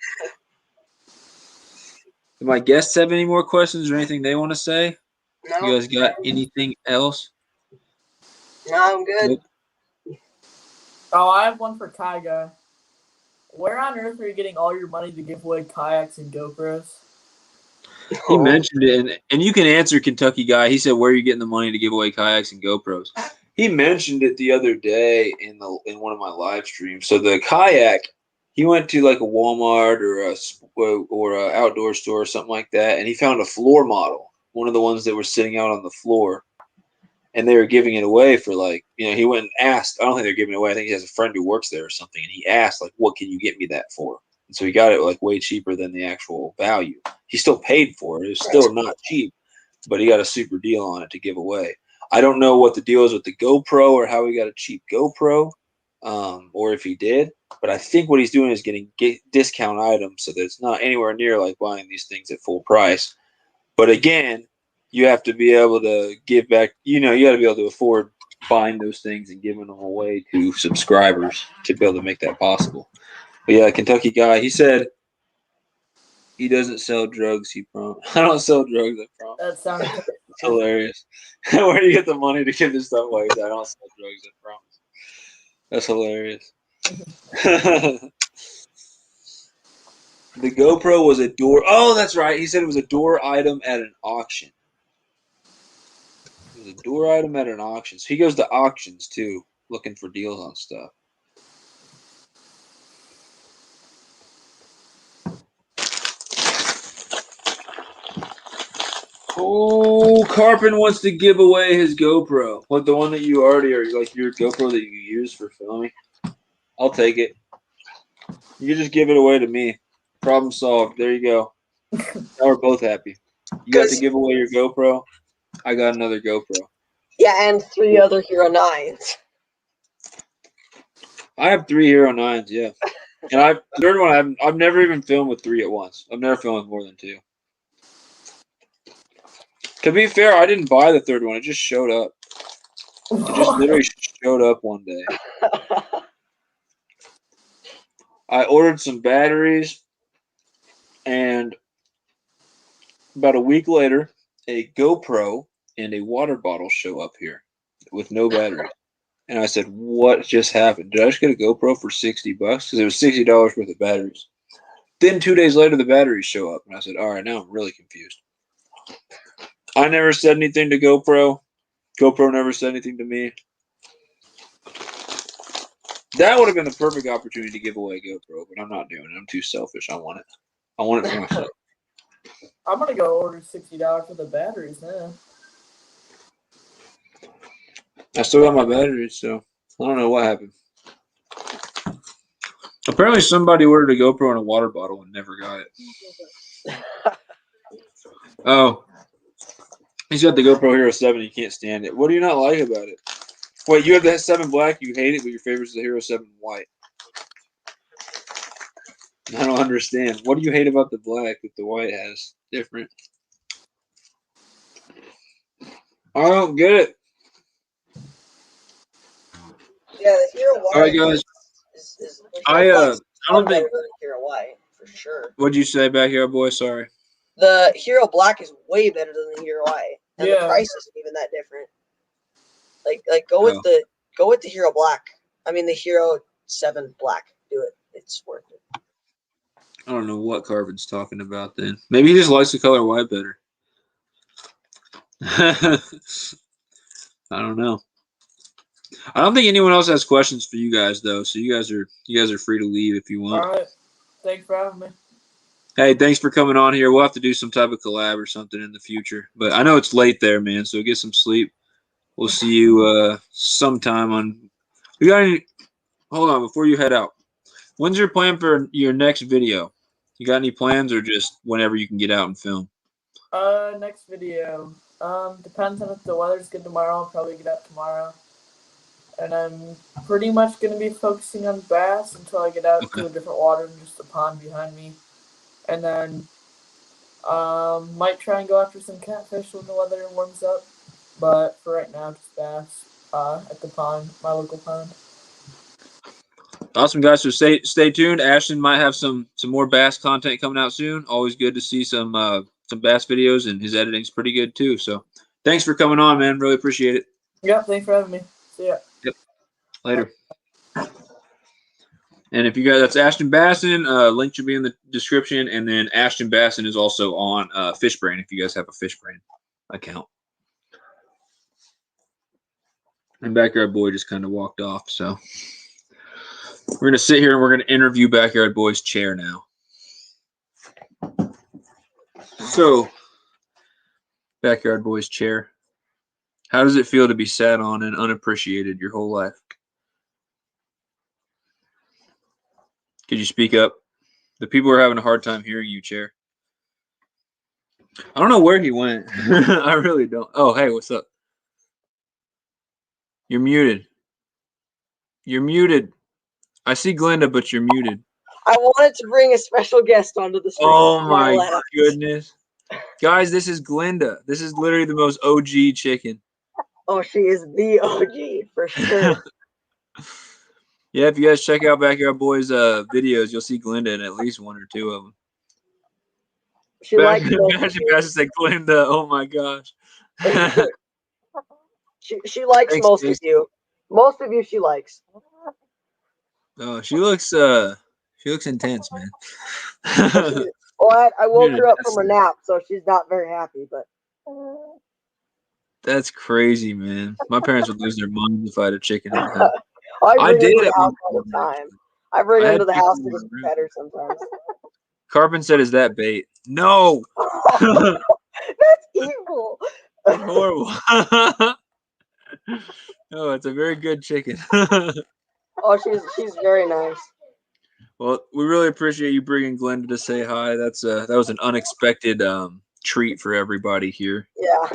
my guests have any more questions or anything they want to say? No. You guys got anything else? No, I'm good. Nope. Oh, I have one for KyGuy. Where on earth are you getting all your money to give away kayaks and GoPros? He Oh. mentioned it, and you can answer, Kentucky guy. He said, where are you getting the money to give away kayaks and GoPros? He mentioned it the other day in one of my live streams. So the kayak, he went to like a Walmart or a outdoor store or something like that, and he found a floor model, one of the ones that were sitting out on the floor, and they were giving it away for like, he went and asked. I don't think they're giving it away. I think he has a friend who works there or something, and he asked like, "What can you get me that for?" And so he got it like way cheaper than the actual value. He still paid for it. It's still not cheap, but he got a super deal on it to give away. I don't know what the deal is with the GoPro or how he got a cheap GoPro, or if he did. But I think what he's doing is getting discount items so that it's not anywhere near like buying these things at full price. But again, you have to be able to give back. You got to be able to afford buying those things and giving them away to subscribers to be able to make that possible. But yeah, Kentucky guy, he said he doesn't sell drugs. He promised. I don't sell drugs. I promise. That sounded It's hilarious. Where do you get the money to give this stuff away? I don't sell drugs. I promise. That's hilarious. The GoPro was a door. Oh, that's right. He said it was a door item at an auction. It was a door item at an auction. So he goes to auctions too, looking for deals on stuff. Oh, Carpin wants to give away his GoPro. What, the one that you already are, like your GoPro that you use for filming? I'll take it. You just give it away to me. Problem solved. There you go. Now we're both happy. You got to give away your GoPro. I got another GoPro. Yeah, and 3 other Hero 9s. I have 3 Hero 9s, yeah. And the third one, I've never even filmed with 3 at once. I've never filmed with more than 2. To be fair, I didn't buy the third one. It just showed up. It just literally showed up one day. I ordered some batteries, and about a week later, a GoPro and a water bottle show up here with no batteries. And I said, what just happened? Did I just get a GoPro for $60? Because it was $60 worth of batteries. Then 2 days later, the batteries show up. And I said, all right, now I'm really confused. I never said anything to GoPro. GoPro never said anything to me. That would have been the perfect opportunity to give away a GoPro, but I'm not doing it. I'm too selfish. I want it. I want it for myself. I'm gonna go order $60 for the batteries now. I still got my batteries, so I don't know what happened. Apparently somebody ordered a GoPro and a water bottle and never got it. Oh. He's got the GoPro Hero 7. You can't stand it. What do you not like about it? Wait, you have the 7 black, you hate it, but your favorite is the Hero 7 white. I don't understand. What do you hate about the black that the white has different? I don't get it. Yeah, the Hero White. All right, guys. I don't think Hero White for sure. What'd you say back here, boy? Sorry. The Hero Black is way better than the Hero White, and the price isn't even that different. Like go with the Hero Black. I mean the Hero 7 Black. Do it. It's worth it. I don't know what Carvin's talking about then. Maybe he just likes the color white better. I don't know. I don't think anyone else has questions for you guys though, so you guys are free to leave if you want. All right. Thanks for having me. Hey, thanks for coming on here. We'll have to do some type of collab or something in the future. But I know it's late there, man, so get some sleep. We'll see you sometime on. We got any? Hold on, before you head out. When's your plan for your next video? You got any plans, or just whenever you can get out and film? Next video. Depends on if the weather's good tomorrow. I'll probably get out tomorrow. And I'm pretty much going to be focusing on bass until I get out to a different water than just the pond behind me. And then might try and go after some catfish when the weather warms up. But for right now, just bass at the pond, my local pond. Awesome, guys. So stay tuned. Ashton might have some more bass content coming out soon. Always good to see some bass videos, and his editing's pretty good too. So thanks for coming on, man. Really appreciate it. Yep, thanks for having me. See ya. Yep. Later. And if you guys, that's AshtonBassin. Link should be in the description. And then AshtonBassin is also on Fishbrain if you guys have a Fishbrain account. And Backyard Boy just kind of walked off. So we're going to sit here and we're going to interview Backyard Boy's chair now. So, Backyard Boy's chair. How does it feel to be sat on and unappreciated your whole life? Could you speak up? The people are having a hard time hearing you, chair. I don't know where he went. I really don't. Oh, hey, what's up? You're muted. You're muted. I see Glenda, but you're muted. I wanted to bring a special guest onto the stream. Oh my goodness. Guys, this is Glenda. This is literally the most OG chicken. Oh, she is the OG for sure. Yeah, if you guys check out Backyard Boys videos, you'll see Glenda in at least one or two of them. She likes Imagine Pastor said Glenda. Oh my gosh. she likes Thanks, most Casey. of you. Most of you she likes. Oh, she looks intense, man. Well, I woke her up from her nap, so she's not very happy, but that's crazy, man. My parents would lose their minds if I had a chicken in the house. I bring her to the house all the time. I bring her to the house to just pet her sometimes. Carpin said, "Is that bait?" No. That's evil. Horrible. No, it's a very good chicken. Oh, she's very nice. Well, we really appreciate you bringing Glenda to say hi. That was an unexpected treat for everybody here. Yeah.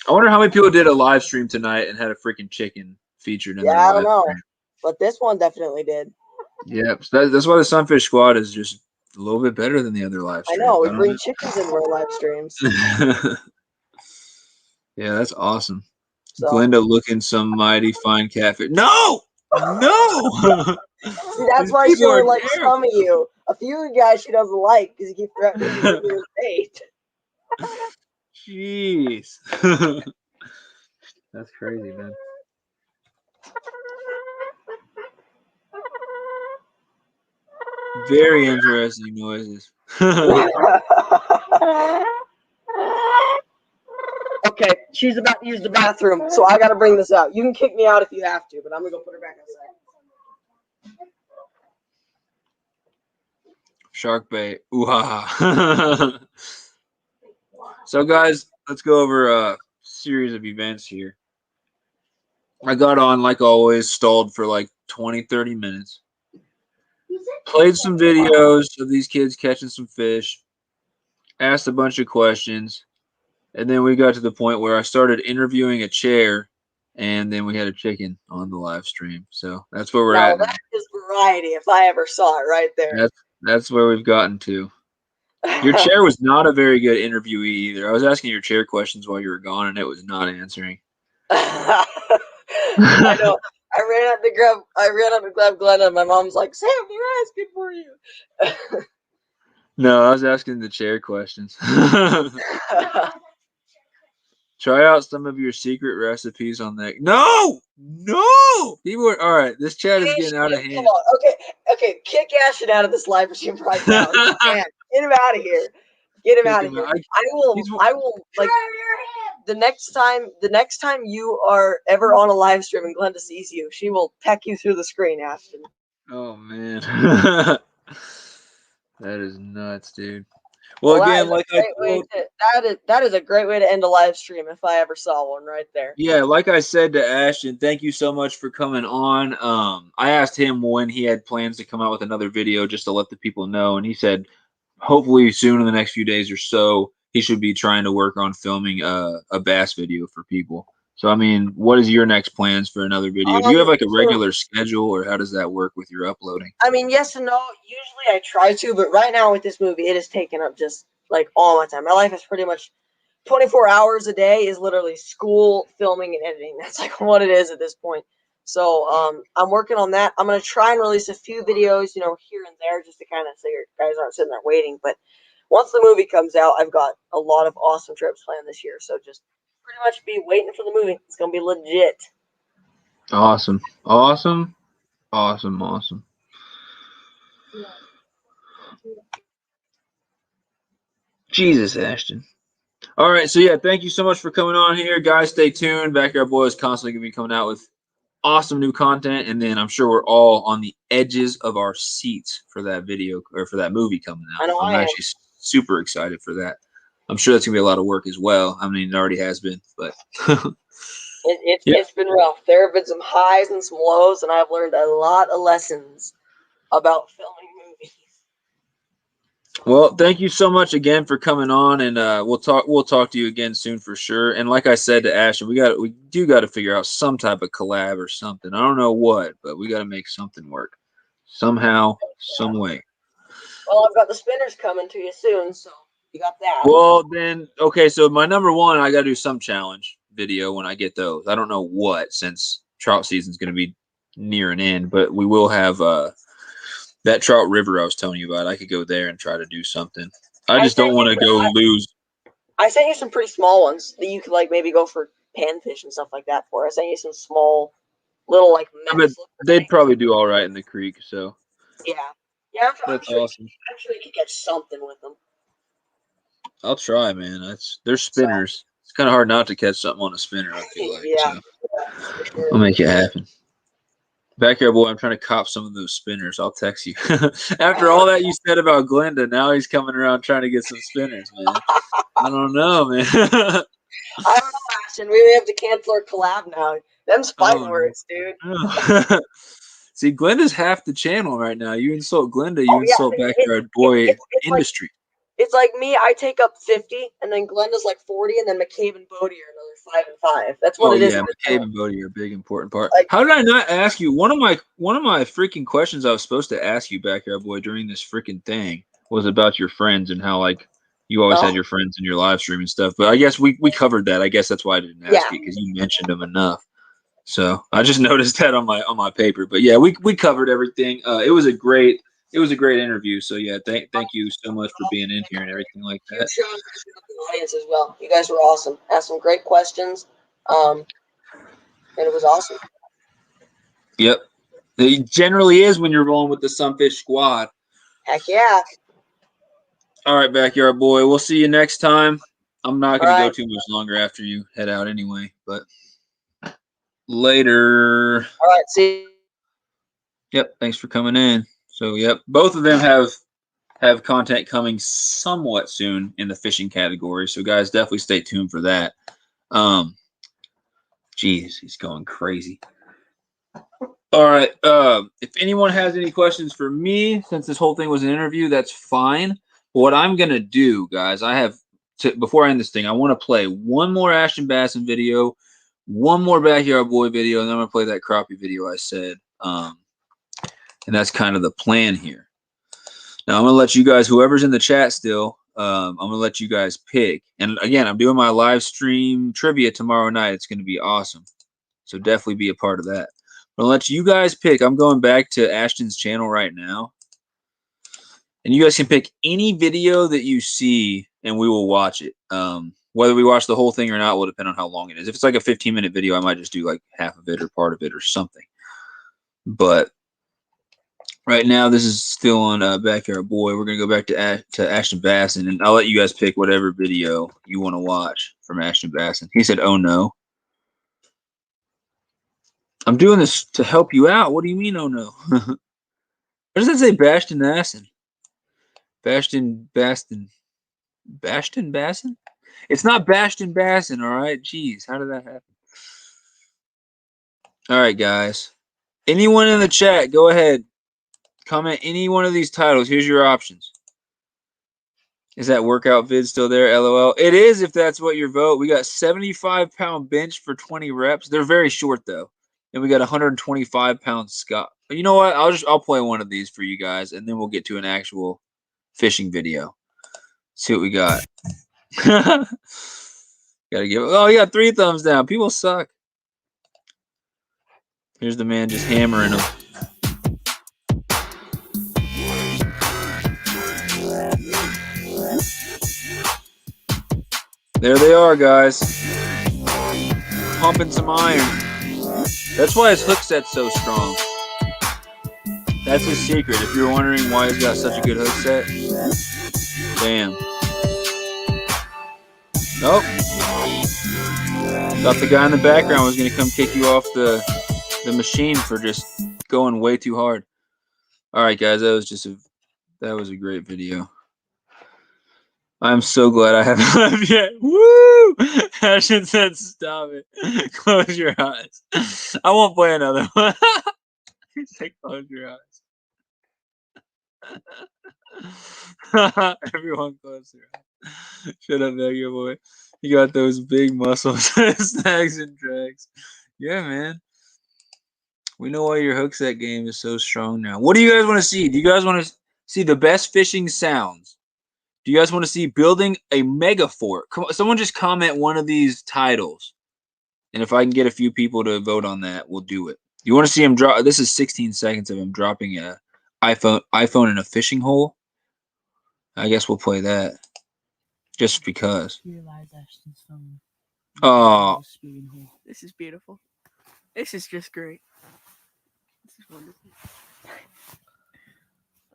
I wonder how many people did a live stream tonight and had a freaking chicken featured in their I don't live know, stream. but this one definitely did. Yeah, so that's why the Sunfish Squad is just a little bit better than the other live streams. I know, we bring chickens into our live streams. Yeah, that's awesome. So. Glenda looking some mighty fine catfish. No! No! See, that's why she only likes some of you. A few of the guys she doesn't like because you keep threatening to give her bait. Jeez. That's crazy, man. Very interesting noises. Okay, she's about to use the bathroom, so I gotta bring this out. You can kick me out if you have to, but I'm gonna go put her back outside. Shark bait. Ooh-ha-ha. So, guys, let's go over a series of events here. I got on, like always, stalled for like 20, 30 minutes. Played some videos of these kids catching some fish. Asked a bunch of questions. And then we got to the point where I started interviewing a chair. And then we had a chicken on the live stream. So that's where we're at. That is variety if I ever saw it right there. That's where we've gotten to. Your chair was not a very good interviewee either. I was asking your chair questions while you were gone, and it was not answering. I know. I ran out to grab Glenda, and my mom's like, "Sam, they're asking for you." No, I was asking the chair questions. Try out some of your secret recipes on that. No! People are all right. This chat is getting out of hand. Come on. Okay. Kick Ashton out of this live stream right now. Get him out of here. Get him out of here. I will like the next time you are ever on a live stream and Glenda sees you, she will peck you through the screen, Ashton. Oh man. That is nuts, dude. Well, again, like that is a great way to end a live stream if I ever saw one right there. Yeah, like I said to Ashton, thank you so much for coming on. I asked him when he had plans to come out with another video just to let the people know, and he said hopefully soon in the next few days or so he should be trying to work on filming a bass video for people. So, I mean, what is your next plans for another video? Do you have like a regular schedule, or how does that work with your uploading? I mean, yes and no. Usually I try to, but right now with this movie, it has taken up just like all my time. My life is pretty much 24 hours a day is literally school, filming, and editing. That's like what it is at this point. So I'm working on that. I'm going to try and release a few videos, here and there, just to kind of so you guys aren't sitting there waiting. But once the movie comes out, I've got a lot of awesome trips planned this year. So just pretty much be waiting for the movie. It's going to be legit. Awesome. Jesus, Ashton. All right, so yeah, thank you so much for coming on here, guys. Stay tuned. Backyard Boy is constantly gonna be coming out with awesome new content, and then I'm sure we're all on the edges of our seats for that video or for that movie coming out. I know I'm actually super excited for that. I'm sure that's gonna be a lot of work as well. I mean, it already has been, but it's been rough. There have been some highs and some lows, and I've learned a lot of lessons about filming movies. Well, thank you so much again for coming on, and we'll talk to you again soon for sure. And like I said to Ashton, we do got to figure out some type of collab or something. I don't know what, but we got to make something work somehow, some way. Well, I've got the spinners coming to you soon, so you got that. Well, then okay. So my number one, I got to do some challenge video when I get those. I don't know what, since trout season's going to be near an end, but we will have that trout river I was telling you about. I could go there and try to do something. I just don't want to go lose. I sent you some pretty small ones that you could like maybe go for panfish and stuff like that for. I sent you some small, little like. But they'd probably do all right in the creek. So. Yeah. That's awesome. I'm sure you could catch something with them. I'll try, man. They're spinners. It's kind of hard not to catch something on a spinner, I feel like. Yeah. So sure. I'll make it happen. Backyard Boy, I'm trying to cop some of those spinners. I'll text you. After all that you said about Glenda, now he's coming around trying to get some spinners, man. I don't know, man. I don't know, Ashton. We have to cancel our collab now. Them's fighting words, dude. See, Glenda's half the channel right now. You insult Glenda, you insult Backyard Boy Industry. It's like me, I take up 50, and then Glenda's like 40, and then McCabe and Bodie are another 5 and 5. That's what it is. Yeah, McCabe and Bodie are a big important part. Like, how did I not ask you? One of my freaking questions I was supposed to ask you, Backyard Boy, during this freaking thing was about your friends and how like you always had your friends in your live stream and stuff. But I guess we covered that. I guess that's why I didn't ask you, because you mentioned them enough. So I just noticed that on my paper. But yeah, we covered everything. It was a great interview. So yeah, thank you so much for being in here and everything like that. The audience as well. You guys were awesome. Asked some great questions. And it was awesome. Yep. It generally is when you're rolling with the Sunfish squad. Heck yeah. All right, Backyard Boy. We'll see you next time. I'm not going to go too much longer after you head out anyway, but later. All right, see you. Yep, thanks for coming in. So, yep, both of them have content coming somewhat soon in the fishing category. So, guys, definitely stay tuned for that. Geez, he's going crazy. All right. If anyone has any questions for me, since this whole thing was an interview, that's fine. What I'm going to do, guys, before I end this thing, I want to play one more AshtonBassin video, one more Backyard Boy video, and then I'm going to play that crappie video I said. And that's kind of the plan here. Now, I'm going to let you guys, whoever's in the chat still, I'm going to let you guys pick. And again, I'm doing my live stream trivia tomorrow night. It's going to be awesome. So definitely be a part of that. I'm going to let you guys pick. I'm going back to Ashton's channel right now. And you guys can pick any video that you see, and we will watch it. Whether we watch the whole thing or not will depend on how long it is. If it's like a 15-minute video, I might just do like half of it or part of it or something. But right now, this is still on Backyard Boy. We're going to go back to AshtonBassin, and I'll let you guys pick whatever video you want to watch from AshtonBassin. He said, oh, no. I'm doing this to help you out. What do you mean, oh, no? What does that say, AshtonBassin? AshtonBassin? It's not AshtonBassin, all right? Jeez, how did that happen? All right, guys. Anyone in the chat, go ahead. Comment any one of these titles. Here's your options. Is that workout vid still there? LOL. It is if that's what your vote. We got 75-pound bench for 20 reps. They're very short, though. And we got 125-pound Scott. But you know what? I'll play one of these for you guys, and then we'll get to an actual fishing video. See what we got. Gotta give. Oh, you got 3 thumbs down. People suck. Here's the man just hammering them. There they are, guys. Pumping some iron. That's why his hook set's so strong. That's his secret. If you're wondering why he's got such a good hook set, damn. Oh. Thought the guy in the background was going to come kick you off the machine for just going way too hard. All right, guys, that was a great video. I'm so glad I haven't left yet. Woo! Ashton said, "Stop it. Close your eyes." I won't play another one. He said, "Close your eyes." Everyone, close their eyes. Shut up, Mega Boy. You got those big muscles, snags and drags. Yeah, man. We know why your hook set game is so strong now. What do you guys want to see? Do you guys want to see the best fishing sounds? Do you guys want to see building a mega fort? Come on, someone just comment one of these titles. And if I can get a few people to vote on that, we'll do it. You want to see him drop? This is 16 seconds of him dropping a iPhone in a fishing hole. I guess we'll play that. Just because. Oh. This is beautiful. This is just great. This is wonderful.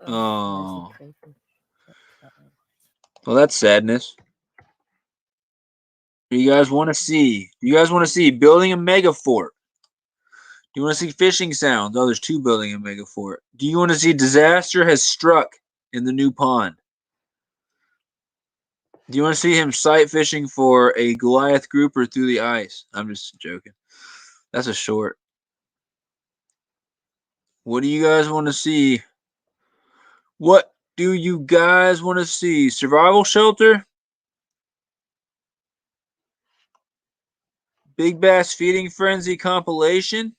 Oh. Well, that's sadness. Do you guys want to see? Do you guys want to see building a mega fort? Do you want to see fishing sounds? Oh, there's 2 building a mega fort. Do you want to see disaster has struck in the new pond? Do you want to see him sight fishing for a Goliath grouper through the ice? I'm just joking. That's a short. What do you guys want to see? What do you guys want to see? Survival shelter? Big Bass Feeding Frenzy compilation?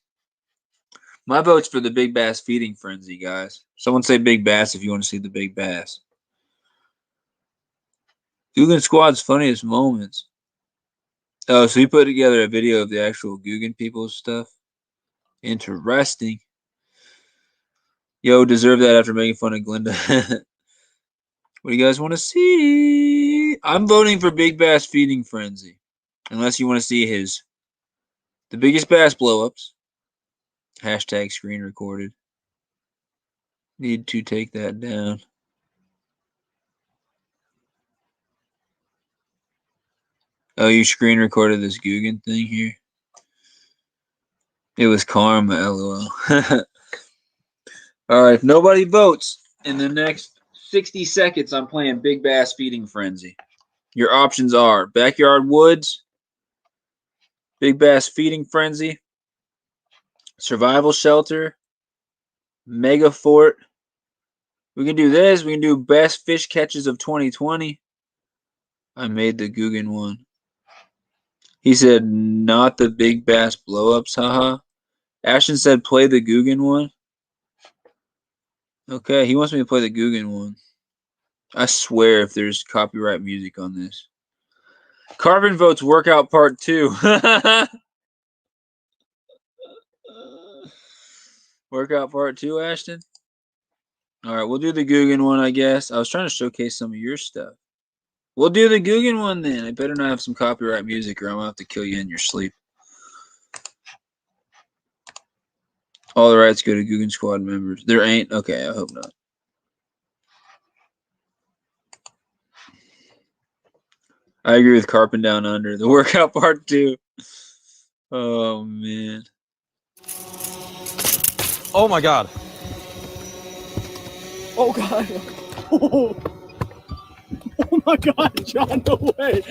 My vote's for the Big Bass Feeding Frenzy, guys. Someone say Big Bass if you want to see the Big Bass. Guggen Squad's funniest moments. Oh, so he put together a video of the actual Guggen people's stuff. Interesting. Yo, deserve that after making fun of Glinda. What do you guys want to see? I'm voting for Big Bass Feeding Frenzy. Unless you want to see the biggest bass blowups. Hashtag screen recorded. Need to take that down. Oh, you screen recorded this Guggen thing here? It was karma, lol. Alright, if nobody votes in the next 60 seconds, I'm playing Big Bass Feeding Frenzy. Your options are Backyard Woods, Big Bass Feeding Frenzy, Survival Shelter, Mega Fort. We can do this. We can do Best Fish Catches of 2020. I made the Guggen one. He said, not the Big Bass Blowups, haha. Ashton said, play the Guggen one. Okay, he wants me to play the Guggen one. I swear if there's copyright music on this. Carvin votes Workout Part 2. Workout Part 2, Ashton? Alright, we'll do the Guggen one, I guess. I was trying to showcase some of your stuff. We'll do the Guggen one then. I better not have some copyright music or I'm going to have to kill you in your sleep. All the rights go to Guggen Squad members. There ain't? Okay, I hope not. I agree with Carpin Down Under. The Workout Part 2. Oh, man. Oh, my God. Oh, God. Oh. Oh my God, John, no way.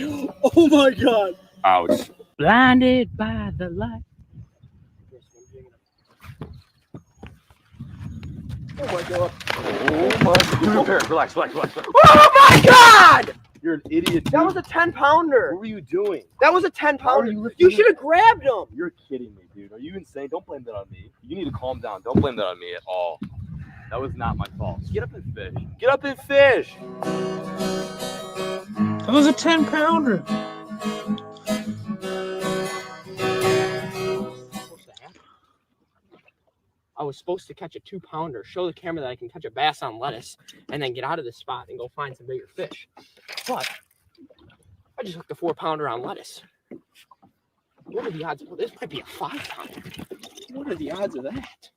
Oh my God. Ouch. Blinded by the light. Oh my God. Oh my God. Relax. Oh my God! You're an idiot, dude. That was a 10-pounder. What were you doing? That was a 10-pounder. You should have grabbed him. You're kidding me, dude. Are you insane? Don't blame that on me. You need to calm down. Don't blame that on me at all. That was not my fault. Get up and fish. Get up and fish. That was a 10-pounder. I was supposed to catch a 2-pounder, show the camera that I can catch a bass on lettuce, and then get out of this spot and go find some bigger fish. But I just hooked a 4-pounder on lettuce. What are the odds? Well, this might be a 5-pounder. What are the odds of that?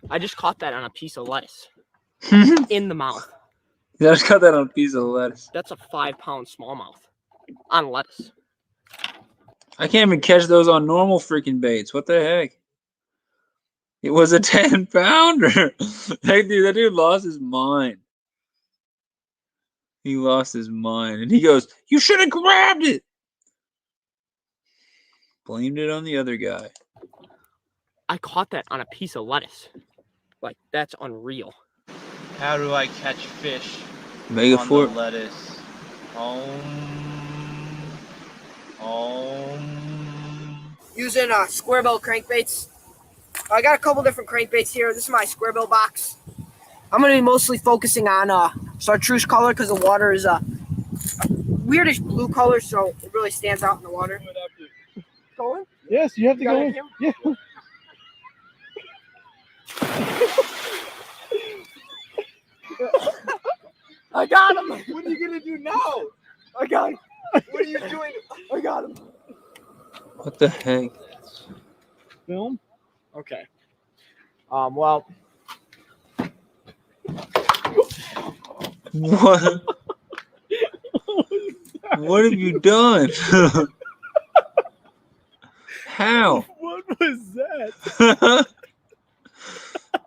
I just caught that on a piece of lettuce in the mouth. I just got that on a piece of lettuce. That's a 5-pound smallmouth on lettuce. I can't even catch those on normal freaking baits. What the heck? It was a 10-pounder. Heck, dude, that dude lost his mind. He lost his mind. And he goes, "You should have grabbed it." Blamed it on the other guy. I caught that on a piece of lettuce. Like, that's unreal. How do I catch fish Mega on Fort. the lettuce? Using square bill crankbaits. I got a couple different crankbaits here. This is my square bill box. I'm going to be mostly focusing on chartreuse color because the water is a weirdish blue color, so it really stands out in the water. Going? Yes, you have to go in. Yeah. I got him! What are you gonna do now? I got him! What are you doing? I got him! What the heck? Film? Okay. Well, What? What have you done? How? What was that?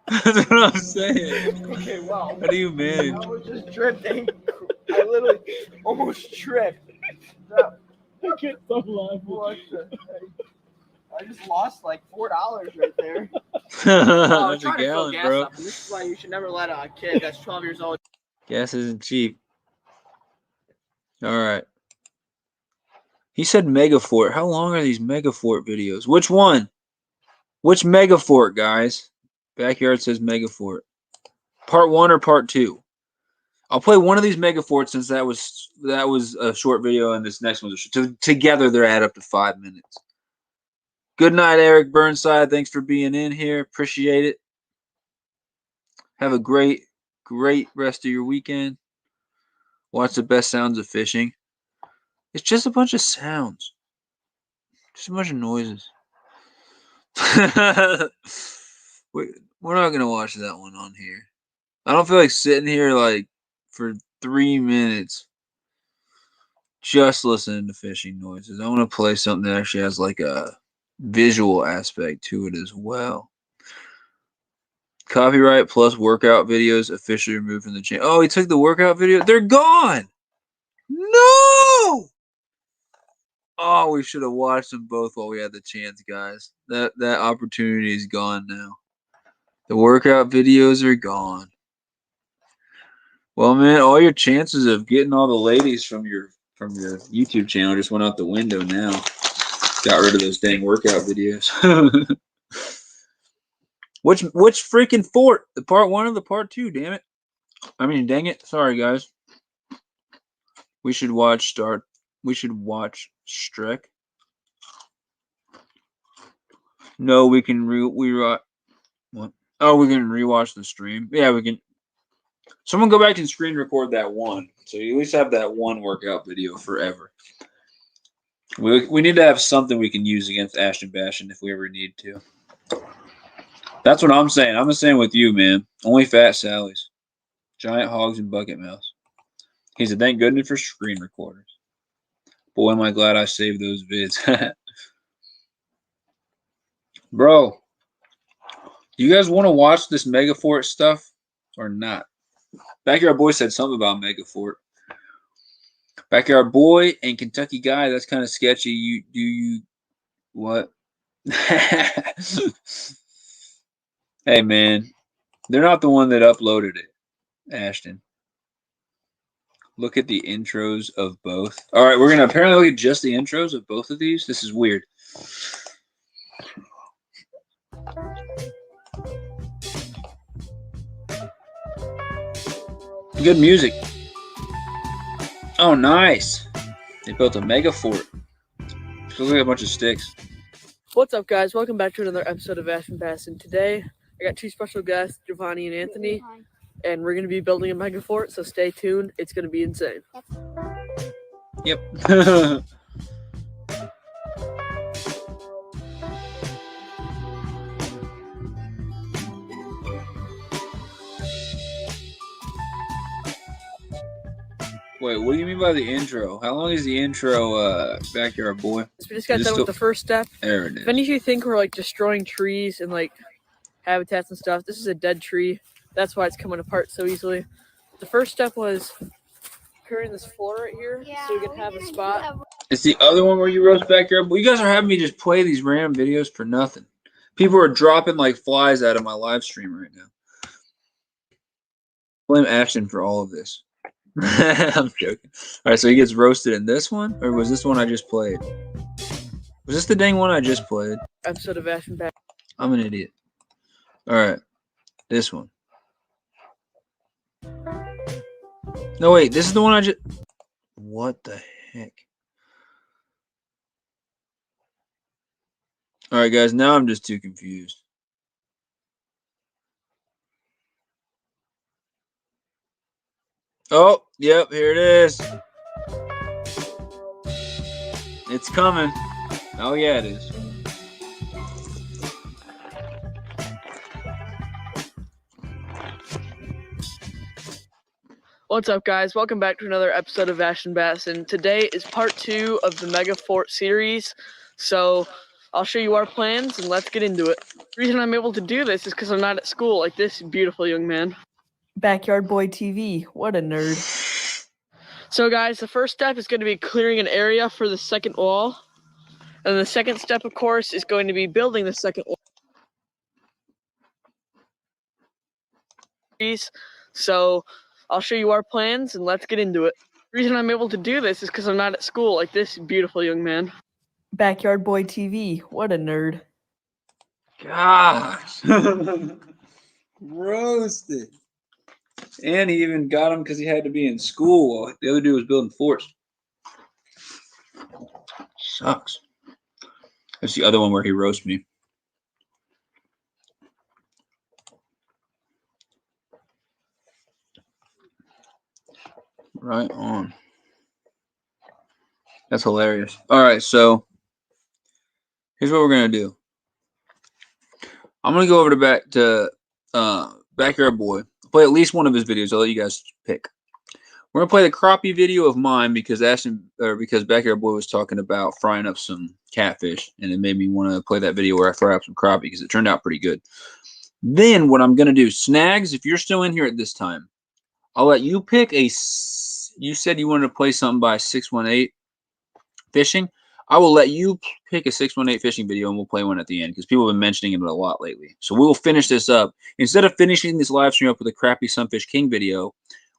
That's what I'm saying. Okay, wow. How do you manage? I was just drifting. I literally almost tripped. I can't stop laughing. What the heck? I just lost like $4 right there. That's a trying to fill gallon, gas bro. up, and this is why you should never let a kid that's 12 years old. Gas isn't cheap. All right. He said Megafort. How long are these Megafort videos? Which one? Which Megafort, guys? Backyard says Megafort. Part 1 or part 2? I'll play one of these Megaforts since that was a short video and this next one's together they add up to 5 minutes. Good night, Eric Burnside. Thanks for being in here. Appreciate it. Have a great rest of your weekend. Watch the best sounds of fishing. It's just a bunch of sounds. Just a bunch of noises. We're not going to watch that one on here. I don't feel like sitting here like for 3 minutes just listening to fishing noises. I want to play something that actually has like a visual aspect to it as well. Copyright plus workout videos officially removed from the channel. Oh, he took the workout video. They're gone. No. Oh, we should have watched them both while we had the chance, guys. That opportunity is gone now. The workout videos are gone. Well, man, all your chances of getting all the ladies from your YouTube channel just went out the window now. Got rid of those dang workout videos. Which freaking fort? The part 1 or the part 2? Damn it! I mean, dang it! Sorry, guys. We should watch Strek. No, we can what? Oh, we can rewatch the stream. Yeah, we can. Someone go back and screen record that one, so you at least have that one workout video forever. We need to have something we can use against AshtonBassin if we ever need to. That's what I'm saying. I'm the same with you, man. Only Fat Sally's, giant hogs and bucket mouths. He said, "Thank goodness for screen recorders." Boy, am I glad I saved those vids. Bro, do you guys want to watch this Megafort stuff or not? Backyard Boy said something about Megafort. Backyard Boy and Kentucky Guy, that's kind of sketchy. What? Hey, man, they're not the one that uploaded it, Ashton. Look at the intros of both. All right, we're going to apparently look at just the intros of both of these. This is weird. Good music. Oh, nice. They built a mega fort. Looks like a bunch of sticks. What's up, guys? Welcome back to another episode of AshtonBassin. Today, I got 2 special guests, Giovanni and Anthony, and we're going to be building a mega fort, so stay tuned. It's going to be insane. Yep. Wait, what do you mean by the intro? How long is the intro, Backyard Boy? We just got done with the first step. There it If is. any of you think we're like destroying trees and like habitats and stuff, this is a dead tree. That's why it's coming apart so easily. The first step was clearing this floor right here so we could have a spot. It's the other one where you roast Backyard Boy. You guys are having me just play these random videos for nothing. People are dropping like flies out of my live stream right now. Blame Ashton for all of this. I'm joking. All right, so he gets roasted in this one, or was this one I just played? Was this the dang one I just played? Episode of AshtonBassin. I'm an idiot. All right, this one. No, wait, this is the one I just. What the heck? All right, guys, now I'm just too confused. Oh, yep, here it is. It's coming. Oh, yeah, it is. What's up, guys? Welcome back to another episode of AshtonBassin. Today is part 2 of the Mega Fort series. So I'll show you our plans and let's get into it. The reason I'm able to do this is because I'm not at school like this beautiful young man. Backyard Boy TV. What a nerd. So guys, the first step is going to be clearing an area for the second wall. And the second step, of course, is going to be building the second wall. So I'll show you our plans and let's get into it. The reason I'm able to do this is because I'm not at school like this beautiful young man. Backyard Boy TV. What a nerd. Gosh. Roasted. And he even got him because he had to be in school while the other dude was building forts. Sucks. That's the other one where he roasted me. Right on. That's hilarious. All right, so here's what we're gonna do. I'm gonna go over to Backyard Boy. Play at least one of his videos. I'll let you guys pick. We're gonna play the crappie video of mine because Backyard Boy was talking about frying up some catfish, and it made me want to play that video where I fry up some crappie because it turned out pretty good. Then what I'm gonna do, Snags, if you're still in here at this time, I'll let you pick a. You said you wanted to play something by 618 Fishing. I will let you pick a 618 fishing video and we'll play one at the end because people have been mentioning it a lot lately. So we will finish this up. Instead of finishing this live stream up with a crappy Sunfish.King video,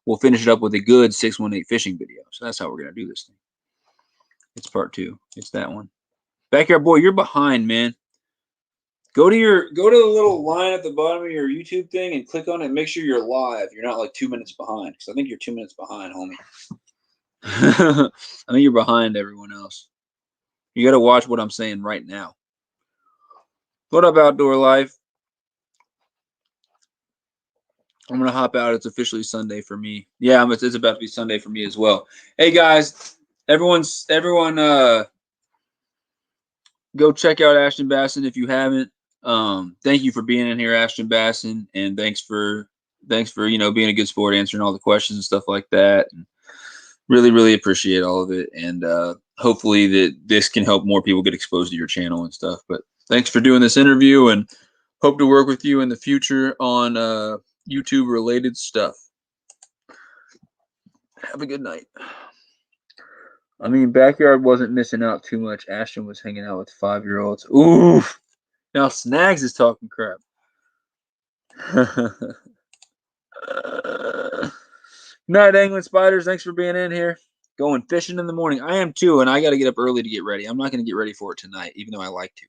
we'll finish it up with a good 618 fishing video. So that's how we're going to do this thing. It's part 2. It's that one. Backyard Boy, you're behind, man. Go to the little line at the bottom of your YouTube thing and click on it and make sure you're live. You're not like 2 minutes behind because I think you're 2 minutes behind, homie. I think you're behind everyone else. You got to watch what I'm saying right now. What up, Outdoor Life? I'm going to hop out. It's officially Sunday for me. Yeah, it's about to be Sunday for me as well. Hey, guys. Everyone, go check out AshtonBassin if you haven't. Thank you for being in here, AshtonBassin, and thanks for being a good sport, answering all the questions and stuff like that. And really appreciate all of it, and hopefully that this can help more people get exposed to your channel and stuff. But thanks for doing this interview, and hope to work with you in the future on YouTube related stuff. Have a good night. I mean, Backyard wasn't missing out too much. Ashton was hanging out with 5-year-olds. Oof. Now Snags is talking crap. Night, Angling Spiders. Thanks for being in here. Going fishing in the morning. I am too, and I got to get up early to get ready. I'm not going to get ready for it tonight, even though I like to.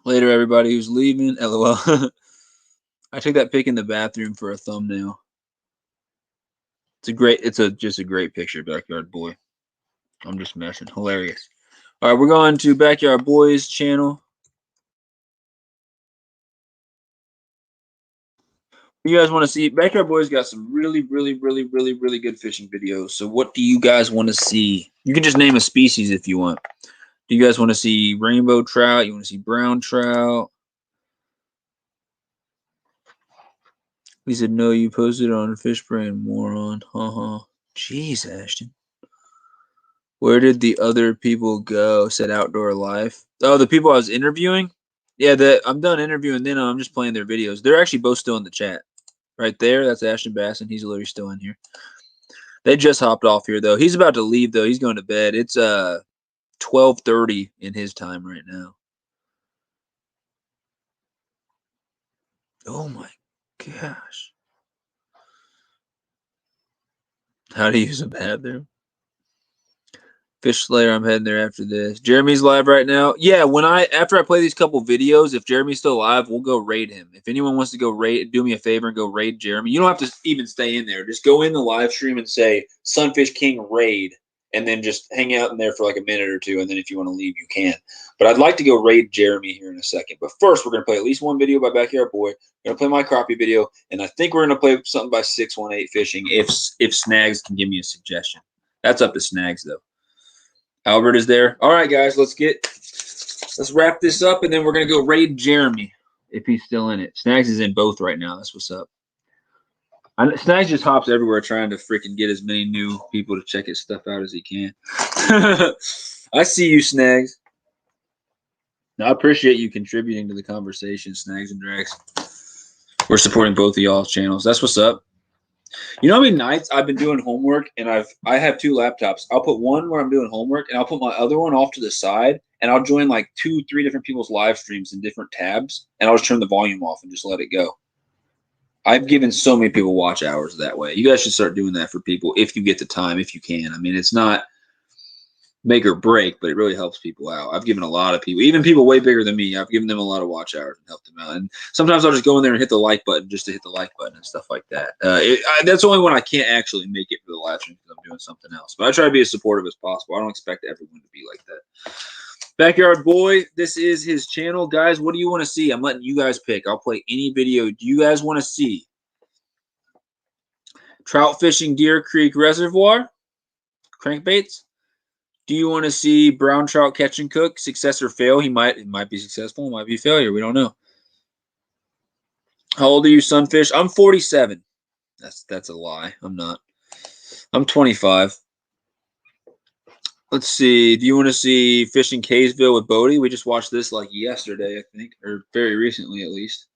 Later, everybody who's leaving. LOL. I took that pic in the bathroom for a thumbnail. It's just a great picture, Backyard Boy. I'm just messing. Hilarious. All right, we're going to Backyard Boy's channel. You guys want to see? Backyard Boy's got some really good fishing videos. So what do you guys want to see? You can just name a species if you want. Do you guys want to see rainbow trout? You want to see brown trout? He said, no, you posted on Fishbrain, moron. Jeez, Ashton. Where did the other people go? Said Outdoor Life. Oh, the people I was interviewing? Yeah, I'm done interviewing them. I'm just playing their videos. They're actually both still in the chat. Right there, that's AshtonBassin. He's literally still in here. They just hopped off here, though. He's about to leave, though. He's going to bed. It's 12:30 in his time right now. Oh, my gosh. How to use a bathroom. Fish Slayer, I'm heading there after this. Jeremy's live right now. Yeah, after I play these couple videos, if Jeremy's still live, we'll go raid him. If anyone wants to go raid, do me a favor and go raid Jeremy. You don't have to even stay in there. Just go in the live stream and say SunfishKing raid, and then just hang out in there for like a minute or two, and then if you want to leave, you can. But I'd like to go raid Jeremy here in a second. But first, we're going to play at least one video by Backyard Boy. We're going to play my crappie video, and I think we're going to play something by 618 Fishing if Snags can give me a suggestion. That's up to Snags, though. Albert is there. All right, guys, let's wrap this up, and then we're going to go raid Jeremy if he's still in it. Snags is in both right now. That's what's up. Snags just hops everywhere trying to freaking get as many new people to check his stuff out as he can. I see you, Snags. Now, I appreciate you contributing to the conversation, Snags and Drax. We're supporting both of y'all's channels. That's what's up. You know how many nights I've been doing homework, and I have two laptops. I'll put one where I'm doing homework, and I'll put my other one off to the side, and I'll join like 2-3 different people's live streams in different tabs, and I'll just turn the volume off and just let it go. I've given so many people watch hours that way. You guys should start doing that for people if you get the time, if you can. I mean, it's not make or break, but it really helps people out. I've given a lot of people, even people way bigger than me, I've given them a lot of watch hours and helped them out. And sometimes I'll just go in there and hit the like button just to hit the like button and stuff like that. That's only when I can't actually make it for the live stream because I'm doing something else. But I try to be as supportive as possible. I don't expect everyone to be like that. Backyard Boy, this is his channel. Guys, what do you want to see? I'm letting you guys pick. I'll play any video. Do you guys want to see trout fishing Deer Creek Reservoir? Crankbaits? Do you want to see brown trout catch and cook? Success or fail? It might be successful. It might be failure. We don't know. How old are you, Sunfish? I'm 47. That's a lie. I'm not. I'm 25. Let's see. Do you want to see Fishing Kaysville with Bodie? We just watched this like yesterday, I think, or very recently at least.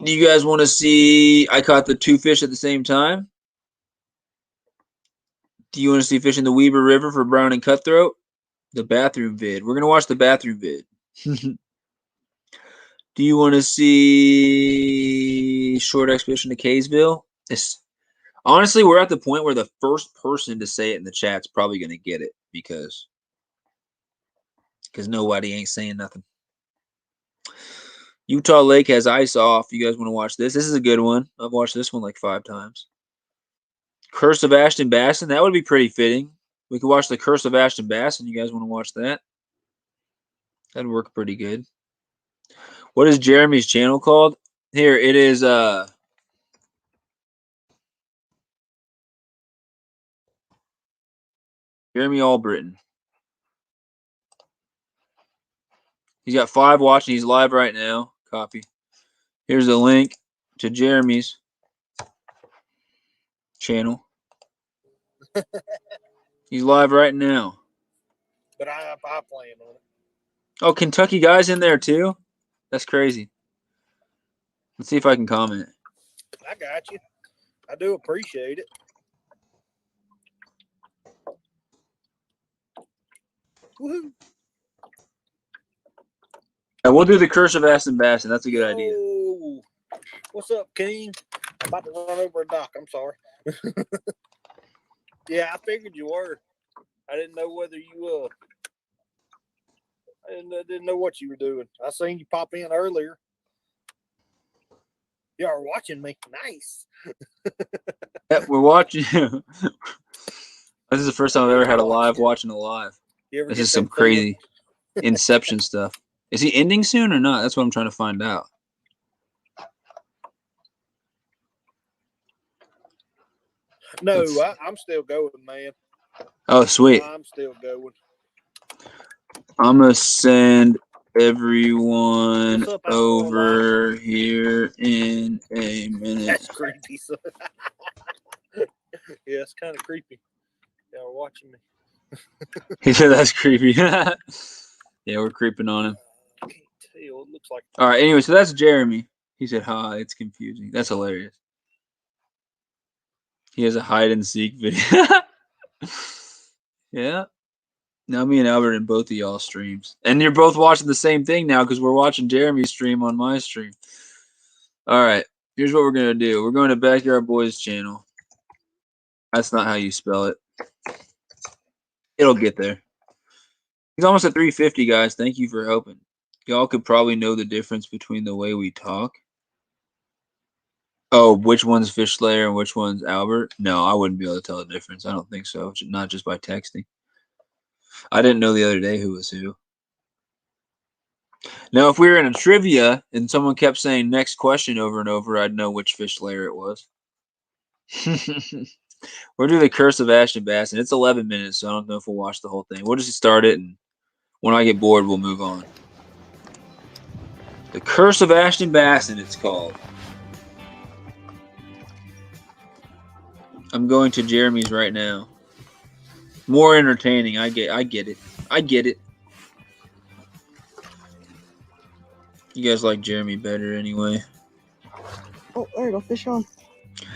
Do you guys want to see I caught the 2 fish at the same time? Do you want to see Fishing the Weber River for brown and cutthroat? The bathroom vid. We're going to watch the bathroom vid. Do you want to see short expedition to Kaysville? Honestly, we're at the point where the first person to say it in the chat's probably going to get it because nobody ain't saying nothing. Utah Lake has ice off. You guys want to watch this? This is a good one. I've watched this one like 5 times. Curse of AshtonBassin. That would be pretty fitting. We could watch the Curse of AshtonBassin. You guys want to watch that? That'd work pretty good. What is Jeremy's channel called? Here, it is Jeremy Albritton. He's got 5 watching. He's live right now. Copy. Here's a link to Jeremy's channel. He's live right now. But I plan on it. Oh, Kentucky guy's in there too? That's crazy. Let's see if I can comment. I got you. I do appreciate it. Woohoo. Yeah, we'll do the Curse of AshtonBassin. That's a good idea. What's up, King? I'm about to run over a dock. I'm sorry. Yeah, I figured you were. I didn't know whether you I didn't know what you were doing. I seen you pop in earlier. You are watching me. Nice. Yeah, we're watching. This is the first time I've ever had a live watching a live. This is some crazy Inception stuff. Is he ending soon or not? That's what I'm trying to find out. No, I'm still going, man. Oh, sweet. I'm still going. I'm going to send everyone What's up, over here in a minute. That's creepy. So. Yeah, it's kind of creepy. Y'all are watching me. He said that's creepy. Yeah, we're creeping on him. I can't tell. It looks like. All right. Anyway, so that's Jeremy. He said, "Ha, it's confusing." That's hilarious. He has a hide and seek video. Yeah. Now me and Albert in both of y'all streams, and you're both watching the same thing now because we're watching Jeremy's stream on my stream. All right. Here's what we're gonna do. We're going to Backyard Boys channel. That's not how you spell it. It'll get there. He's almost at 350, guys. Thank you for helping. Y'all could probably know the difference between the way we talk. Oh, which one's Fish Slayer and which one's Albert? No, I wouldn't be able to tell the difference. I don't think so. Not just by texting. I didn't know the other day who was who. Now, if we were in a trivia and someone kept saying next question over and over, I'd know which Fish Slayer it was. We're doing the Curse of AshtonBassin. It's 11 minutes, so I don't know if we'll watch the whole thing. We'll just start it, and when I get bored, we'll move on. The Curse of AshtonBassin, it's called. I'm going to Jeremy's right now. More entertaining. I get it. I get it. You guys like Jeremy better anyway. Oh, there you go. Fish on.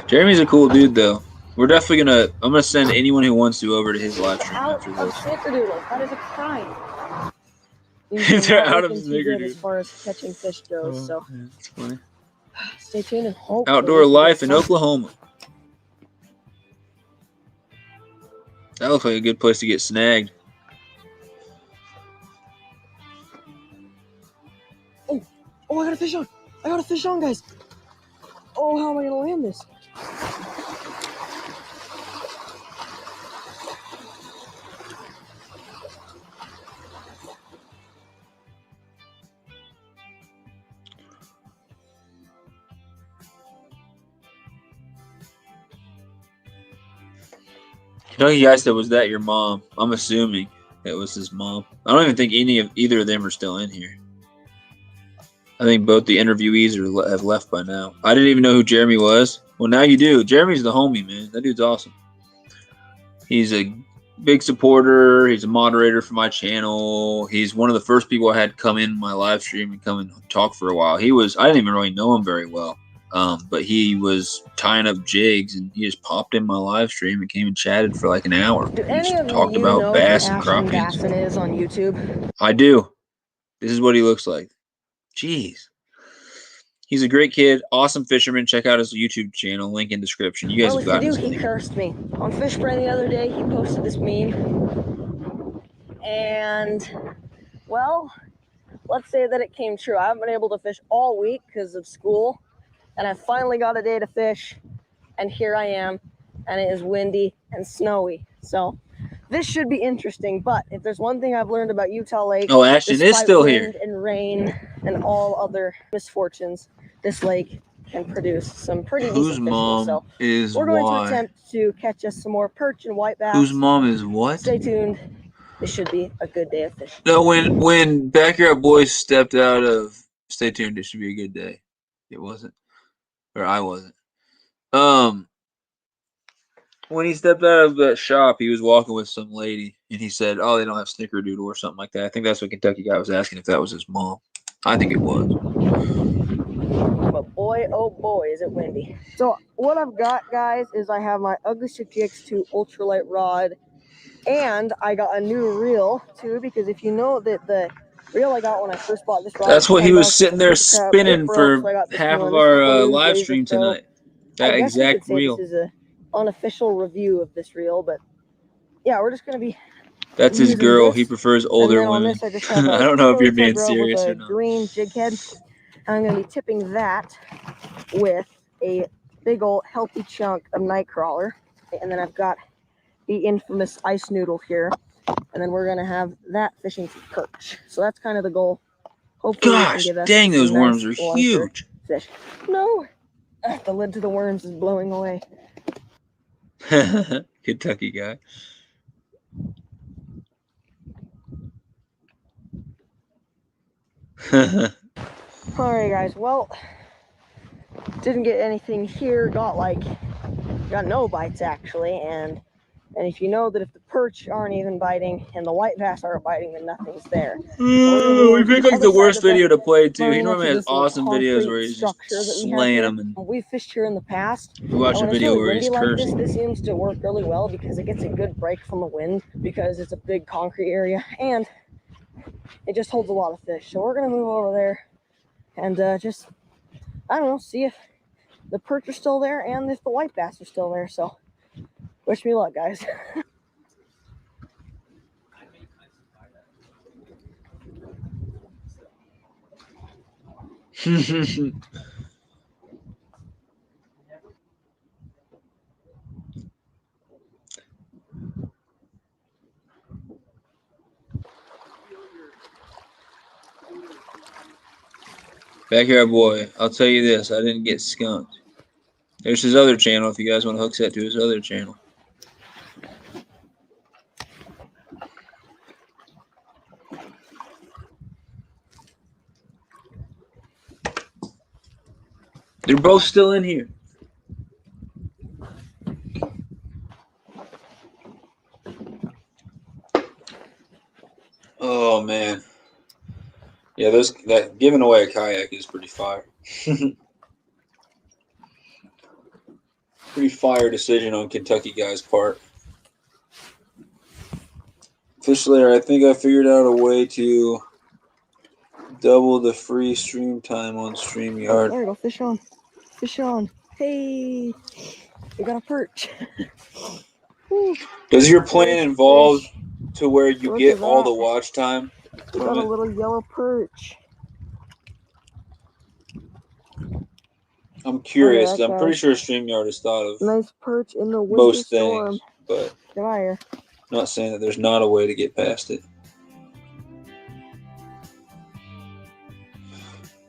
Jeremy's a cool dude, though. We're definitely gonna. I'm gonna send anyone who wants to over to his live stream after this. Snickerdoodle. That is a crime. They're out of Snickerdoodle. As far as catching fish goes, so That's funny. stay tuned and hope. Outdoor life in Oklahoma. That looks like a good place to get snagged. Oh, I got a fish on. I got a fish on, guys. Oh, how am I gonna land this? Kentucky guy said, "Was that your mom?" I'm assuming it was his mom. I don't even think either of them are still in here. I think both the interviewees have left by now. I didn't even know who Jeremy was. Well, now you do. Jeremy's the homie, man. That dude's awesome. He's a big supporter. He's a moderator for my channel. He's one of the first people I had come in my live stream and come and talk for a while. I didn't even really know him very well. But he was tying up jigs, and he just popped in my live stream and came and chatted for like an hour. Do any just of talked you about know bass who and crappies. AshtonBassin is on YouTube? I do. This is what he looks like. Jeez. He's a great kid, awesome fisherman. Check out his YouTube channel, link in description. You guys have got He cursed me. On Fishbrain the other day, he posted this meme. And, well, let's say that it came true. I haven't been able to fish all week because of school. And I finally got a day to fish. And here I am. And it is windy and snowy. So this should be interesting. But if there's one thing I've learned about Utah Lake, oh, Ashton is still here, and rain and all other misfortunes, this lake can produce some pretty decent Whose mom fishing. So is we're going why? to attempt to catch us some more perch and white bass. Whose mom is what? Stay tuned. This should be a good day of fishing. No, when Backyard Boys stepped out of Stay Tuned, it should be a good day. It wasn't. Or I wasn't. When he stepped out of the shop, he was walking with some lady, and he said, "Oh, they don't have Snickerdoodle or something like that." I think that's what Kentucky guy was asking, if that was his mom. I think it was. But boy, oh boy, is it windy. So what I've got, guys, is I have my Ugly Stick GX2 ultralight rod, and I got a new reel too, because if you know that the reel I got when I first bought this rod, that's what he was sitting there spinning for half of our live stream tonight. That exact reel. This is a unofficial review of this reel, but yeah, we're just gonna be. That's his girl. He prefers older women. I just have I don't know if you're being serious or not. Green jig head. I'm gonna be tipping that with a big old healthy chunk of nightcrawler, and then I've got the infamous ice noodle here, and then we're gonna have that fishing for perch. So that's kind of the goal. Hopefully, gosh, dang, those worms are huge. Fish. No, the lid to the worms is blowing away. Kentucky guy. Alright guys, well, didn't get anything here, got no bites actually, and if you know that if the perch aren't even biting and the white bass aren't biting, then nothing's there. We picked like the worst video to play too. He normally has this little awesome videos where he's just structure that we have slaying here. them. And We've fished here in the past. we watched a When it's video really where he's windy like cursing. this seems to work really well because it gets a good break from the wind because it's a big concrete area and it just holds a lot of fish. So we're gonna move over there and just, I don't know, see if the perch are still there and if the white bass are still there. So wish me luck, guys. Backyard Boy, I'll tell you this, I didn't get skunked. There's his other channel if you guys want to hook set to his other channel. They're both still in here. Oh man. Yeah, that giving away a kayak is pretty fire. Pretty fire decision on Kentucky guy's part. Fish Slayer, I think I figured out a way to double the free stream time on StreamYard. There we go, fish on. Fish on. Hey, we got a perch. Does your plan involve to where you Look get at all that. the watch time We from got a it? little yellow perch. I'm curious. Look at that, I'm pretty guys. sure StreamYard has thought of Nice perch in the winter most storm. things, but Get out of here. not saying that there's not a way to get past it.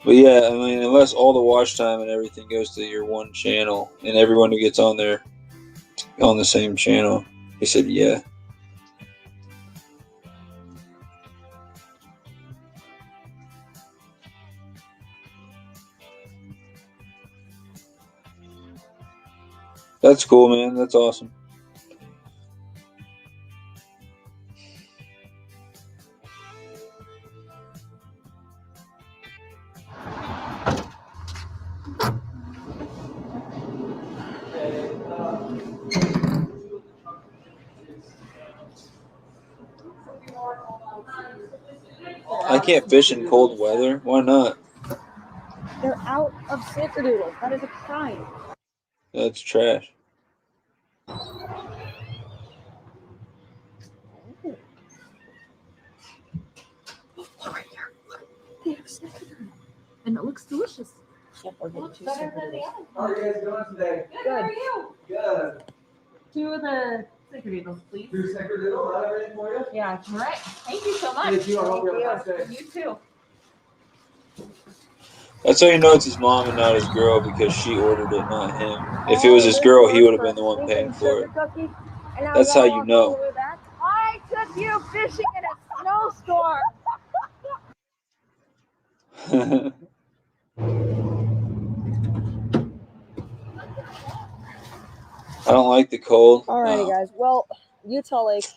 But yeah, I mean, unless all the watch time and everything goes to your one channel and everyone who gets on there on the same channel, he said, yeah. That's cool, man. That's awesome. I can't fish in cold weather. Why not? They're out of snickerdoodle. That is a crime. That's trash. Look right here. Look. They have snickerdoodle. And it looks delicious. Yep, we're getting two snickerdoodles. How are you guys doing today? Good. How are you? Good. Two of the snickerdoodles, please. 2 snickerdoodle, that everything for you? Yeah, all right. Thank you so much. Thank you. I hope you have a nice day. You too. That's how you know it's his mom and not his girl because she ordered it, not him. If it was his girl, he would have been the one paying for it. That's how you know. I took you fishing in a snowstorm. I don't like the cold. Alrighty, guys. Well, Utah Lake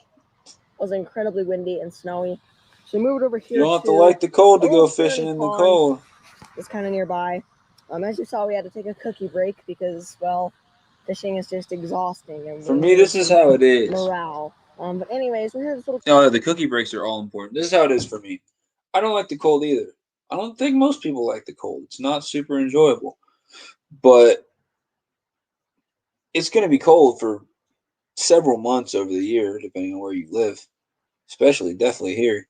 was incredibly windy and snowy. So we moved over here. You don't have to like the cold to go fishing in the cold. It's kind of nearby. As you saw, we had to take a cookie break because, well, fishing is just exhausting. And For me, this is how it is. Morale. But anyways, we're here this little. No, the cookie breaks are all important. This is how it is for me. I don't like the cold either. I don't think most people like the cold. It's not super enjoyable. But it's going to be cold for several months over the year, depending on where you live. Especially, definitely here.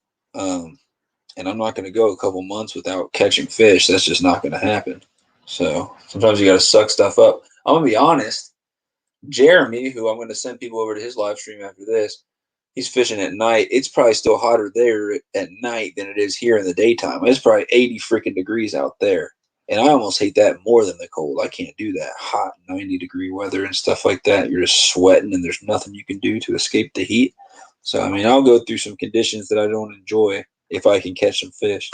And I'm not going to go a couple months without catching fish. That's just not going to happen. So sometimes you got to suck stuff up. I'm going to be honest. Jeremy, who I'm going to send people over to his live stream after this, he's fishing at night. It's probably still hotter there at night than it is here in the daytime. It's probably 80 freaking degrees out there. And I almost hate that more than the cold. I can't do that hot 90-degree weather and stuff like that. You're just sweating and there's nothing you can do to escape the heat. So, I mean, I'll go through some conditions that I don't enjoy if I can catch some fish.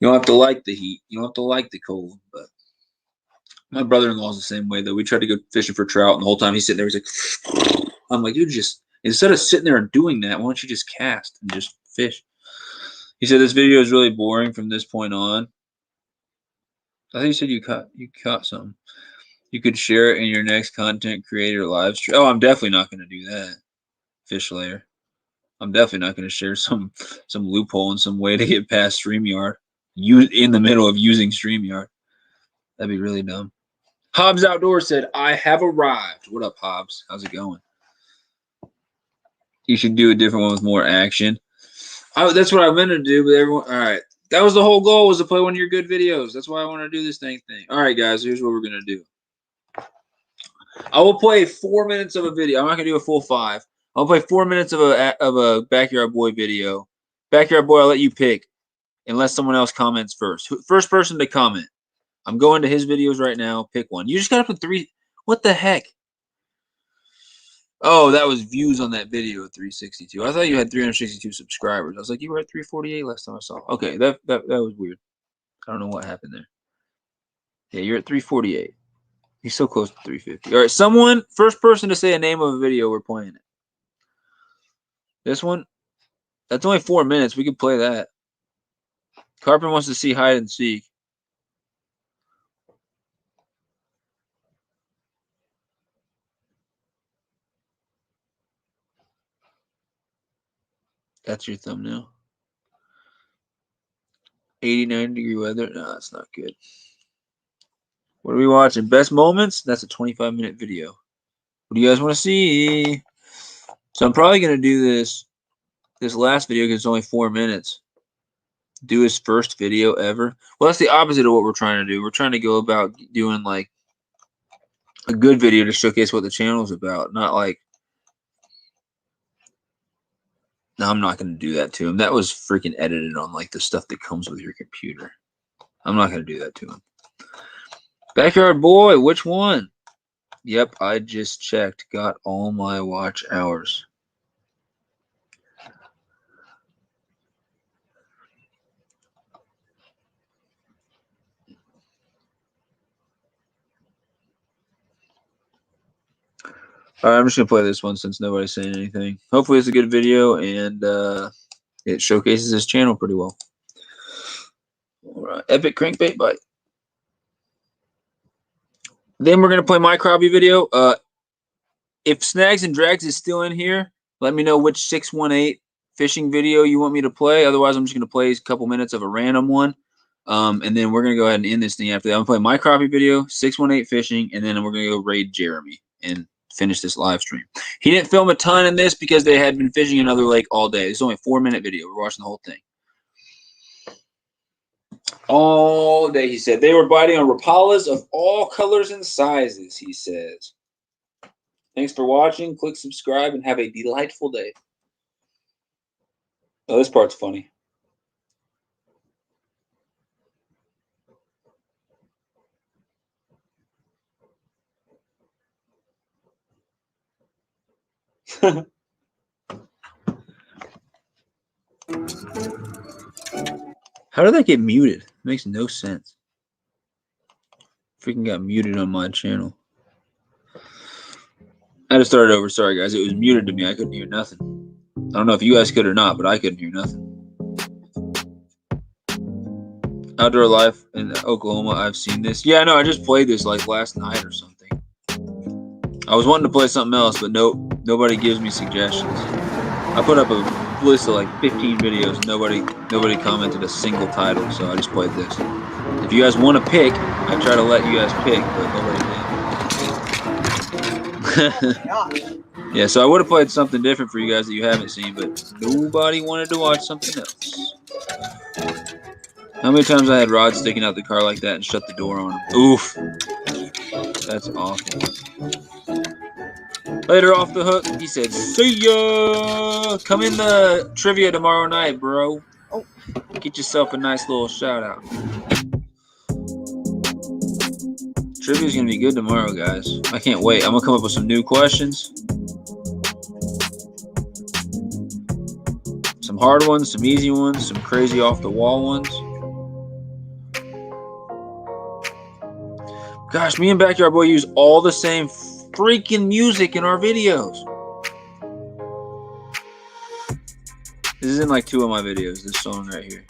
You don't have to like the heat. You don't have to like the cold. But my brother-in-law's the same way, though. We tried to go fishing for trout, and the whole time he's sitting there, he's like, I'm like, dude, just instead of sitting there and doing that, why don't you just cast and just fish? He said this video is really boring from this point on. I think you said you caught something. You could share it in your next content creator live stream. Oh, I'm definitely not going to do that, Fish Layer. I'm definitely not going to share some loophole and some way to get past StreamYard. In the middle of using StreamYard. That'd be really dumb. Hobbs Outdoors said, I have arrived. What up, Hobbs? How's it going? You should do a different one with more action. That's what I meant to do, but everyone. All right. That was the whole goal, was to play one of your good videos. That's why I want to do this thing. All right, guys, here's what we're going to do. I will play 4 minutes of a video. I'm not going to do a full 5. I'll play 4 minutes of a Backyard Boy video. Backyard Boy, I'll let you pick, unless someone else comments first. First person to comment. I'm going to his videos right now. Pick one. You just got to put 3. What the heck? Oh, that was views on that video at 362. I thought you had 362 subscribers. I was like, you were at 348 last time I saw. Okay, that was weird. I don't know what happened there. Yeah, you're at 348. He's so close to 350. All right, someone, first person to say a name of a video, we're playing it. This one, that's only 4 minutes. We could play that. Carpenter wants to see hide and seek. That's your thumbnail. 89-degree weather. No, that's not good. What are we watching? Best moments? That's a 25-minute video. What do you guys want to see? So I'm probably going to do this last video because it's only 4 minutes. Do his first video ever. Well, that's the opposite of what we're trying to do. We're trying to go about doing like a good video to showcase what the channel is about. Not like, no, I'm not going to do that to him. That was freaking edited on like the stuff that comes with your computer. I'm not going to do that to him. Backyard Boy, which one? Yep, I just checked. Got all my watch hours. All right, I'm just going to play this one since nobody's saying anything. Hopefully it's a good video and it showcases his channel pretty well. All right, epic crankbait bite. Then we're going to play my crappie video. If Snags and Drags is still in here, let me know which 618 fishing video you want me to play. Otherwise, I'm just going to play a couple minutes of a random one. And then we're going to go ahead and end this thing after that. I'm going to play my crappie video, 618 fishing, and then we're going to go raid Jeremy and finish this live stream. He didn't film a ton in this because they had been fishing another lake all day. It's only a 4-minute video. We're watching the whole thing. All day, he said. They were biting on Rapalas of all colors and sizes, he says. Thanks for watching. Click subscribe and have a delightful day. Oh, this part's funny. How did that get muted? It makes no sense. Freaking got muted on my channel. I had to start it over. Sorry, guys. It was muted to me. I couldn't hear nothing. I don't know if you guys could or not, but I couldn't hear nothing. Outdoor Life in Oklahoma. I've seen this. Yeah, no, I just played this like last night or something. I was wanting to play something else, but nope. Nobody gives me suggestions. I put up a list of like 15 videos. Nobody commented a single title, so I just played this. If you guys want to pick, I try to let you guys pick, but nobody did. Yeah, so I would have played something different for you guys that you haven't seen, but nobody wanted to watch something else. How many times I had Rod sticking out the car like that and shut the door on him? Oof. That's awful. Later off the hook, he said, see ya! Come in the trivia tomorrow night, bro. Oh, get yourself a nice little shout out. Trivia's gonna be good tomorrow, guys. I can't wait. I'm gonna come up with some new questions. Some hard ones, some easy ones, some crazy off the wall ones. Gosh, me and Backyard Boy use all the same freaking music in our videos. This is in like 2 of my videos, this song right here.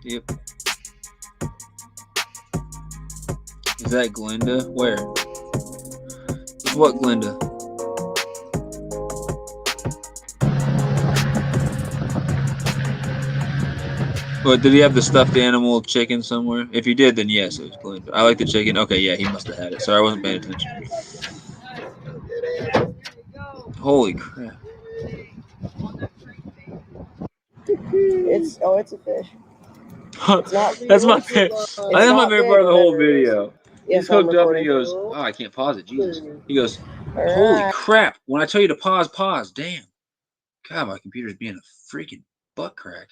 Yep. Is that Glinda? Where? What Glinda? What, did he have the stuffed animal chicken somewhere? If he did, then yes, it was Glinda. I like the chicken. Okay, yeah, he must have had it. Sorry, I wasn't paying attention. Holy crap. It's a fish. It's not. That's my favorite. I think my favorite part of the whole video. He's hooked up and he goes, "Oh, I can't pause it, Jesus." He goes, "Holy crap! When I tell you to pause, pause. Damn, God, my computer's being a freaking butt crack.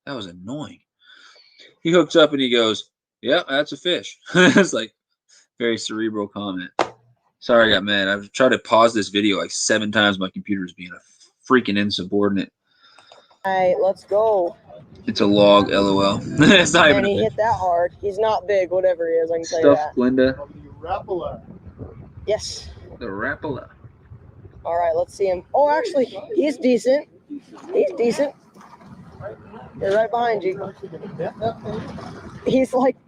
That was annoying." He hooks up and he goes, "Yeah, that's a fish." It's like very cerebral comment. Sorry, I got mad. I've tried to pause this video like 7 times. My computer's being a freaking insubordinate. All right, let's go. It's a log, LOL. It's not even And a he fish. hit that hard. He's not big, whatever he is. I can tell you Stuffed that. Glinda. Yes. The Rapala. All right, let's see him. Oh, actually, he's decent. He's decent. They're right behind you. He's like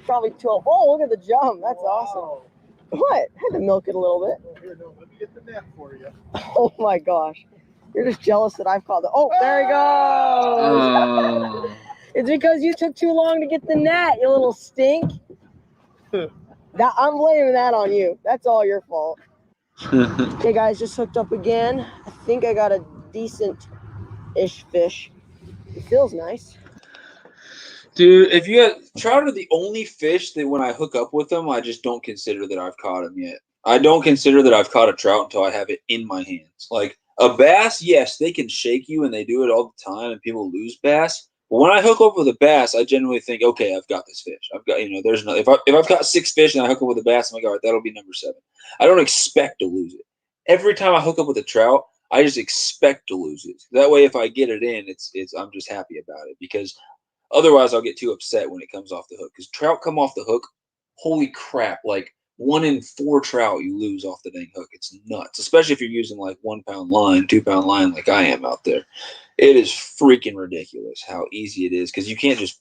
probably 12. Oh, look at the jump. That's awesome. What? I had to milk it a little bit. Here, no, let me get the net for you. Oh my gosh. You're just jealous that I've caught it. Oh, there he goes. It's because you took too long to get the net, you little stink. I'm blaming that on you. That's all your fault. Okay, guys, just hooked up again. I think I got a decent-ish fish. It feels nice. Dude, if you have trout are the only fish that when I hook up with them, I just don't consider that I've caught them yet. I don't consider that I've caught a trout until I have it in my hands. Like a bass, yes, they can shake you and they do it all the time and people lose bass. But when I hook up with a bass, I generally think, okay, I've got this fish. I've got, there's no, if I've got 6 fish and I hook up with a bass, I'm like, all right, that'll be number 7. I don't expect to lose it. Every time I hook up with a trout, I just expect to lose it. That way, if I get it in, I'm just happy about it because otherwise I'll get too upset when it comes off the hook. Because trout come off the hook, holy crap! Like 1 in 4 trout you lose off the dang hook. It's nuts, especially if you're using like 1 pound line, 2 pound line like I am out there. It is freaking ridiculous how easy it is because you can't just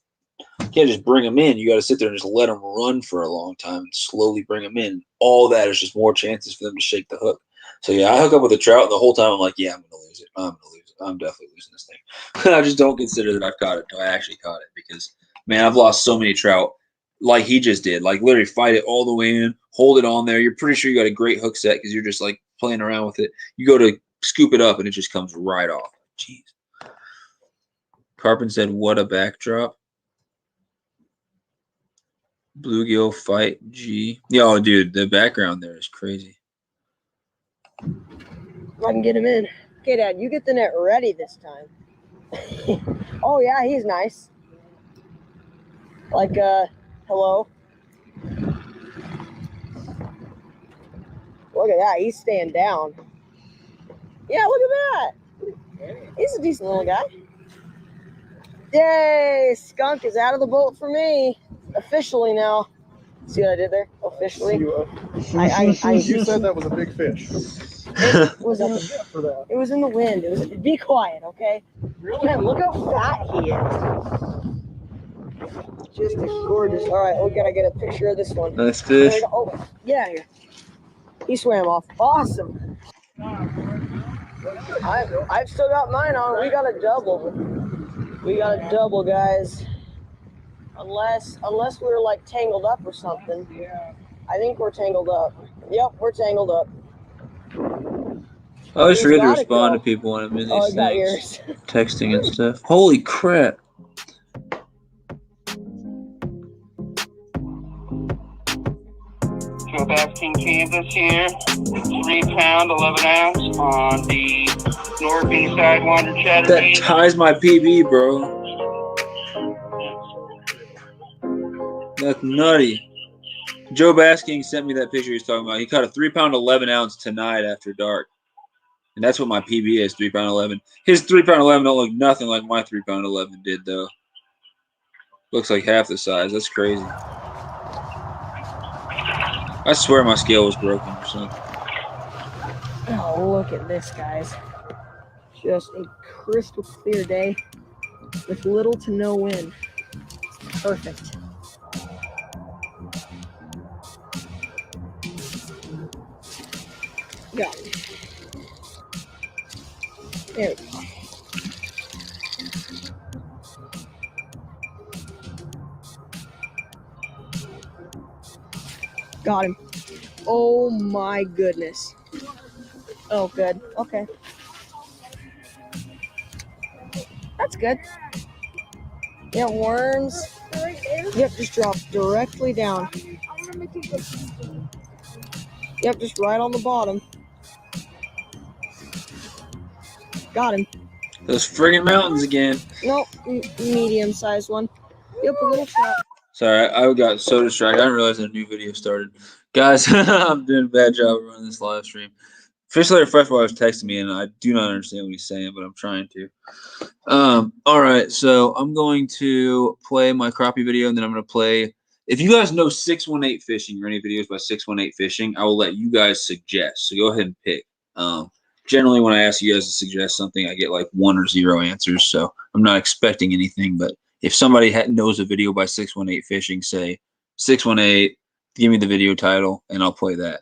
bring them in. You got to sit there and just let them run for a long time and slowly bring them in. All that is just more chances for them to shake the hook. So yeah, I hook up with a trout and the whole time I'm like, yeah, I'm gonna lose it. I'm gonna lose it. I'm definitely losing this thing. I just don't consider that I've caught it until I actually caught it because man, I've lost so many trout like he just did. Like literally fight it all the way in, hold it on there. You're pretty sure you got a great hook set because you're just like playing around with it. You go to scoop it up and it just comes right off. Jeez. Carpin said, "What a backdrop." Bluegill fight G. Yo, dude, the background there is crazy. If I can get him in. Okay, Dad, you get the net ready this time. Oh, yeah, he's nice. Like, hello. Look at that. He's staying down. Yeah, look at that. He's a decent little guy. Yay! Skunk is out of the boat for me. Officially now. See what I did there? Officially. You said that was a big fish. It was it was in the wind. It was. Be quiet, okay? Man, look how fat he is. Just gorgeous. All right, we gotta get a picture of this one. Nice fish. Oh, yeah, here. He swam off. Awesome. I've still got mine on. We got a double. We got a double, guys. Unless we're like tangled up or something. I think we're tangled up. Yep, we're tangled up. I always forget to respond to people when I'm in these things. Texting and stuff. Holy crap. AshtonBassin, Kansas here. 3 pound, 11 ounce on the northeast sidewinder chatterbait. That ties my PB, bro. That's nutty. Joe Basking sent me that picture he's talking about. He caught a 3 pound, 11 ounce tonight after dark. And that's what my PB is, 3 pound, 11. His 3 pound, 11 don't look nothing like my 3 pound, 11 did, though. Looks like half the size. That's crazy. I swear my scale was broken or something. Oh, look at this, guys. Just a crystal clear day with little to no wind. Perfect. Got it. There we go. Got him. Oh my goodness. Oh, good. Okay. That's good. Yeah, worms. Yep, just drop directly down. Yep, just right on the bottom. Got him. Those friggin' mountains again. Nope, medium-sized one. Yep, a little shot. Sorry, I got so distracted. I didn't realize a new video started. Guys, I'm doing a bad job of running this live stream. FishAngler Freshwater was texting me, and I do not understand what he's saying, but I'm trying to. All right, so I'm going to play my crappie video, and then I'm going to play. If you guys know 618 Fishing or any videos by 618 Fishing, I will let you guys suggest. So go ahead and pick. Generally, when I ask you guys to suggest something, I get like 1 or 0 answers, so I'm not expecting anything. But if somebody knows a video by 618 Fishing, say 618, give me the video title, and I'll play that.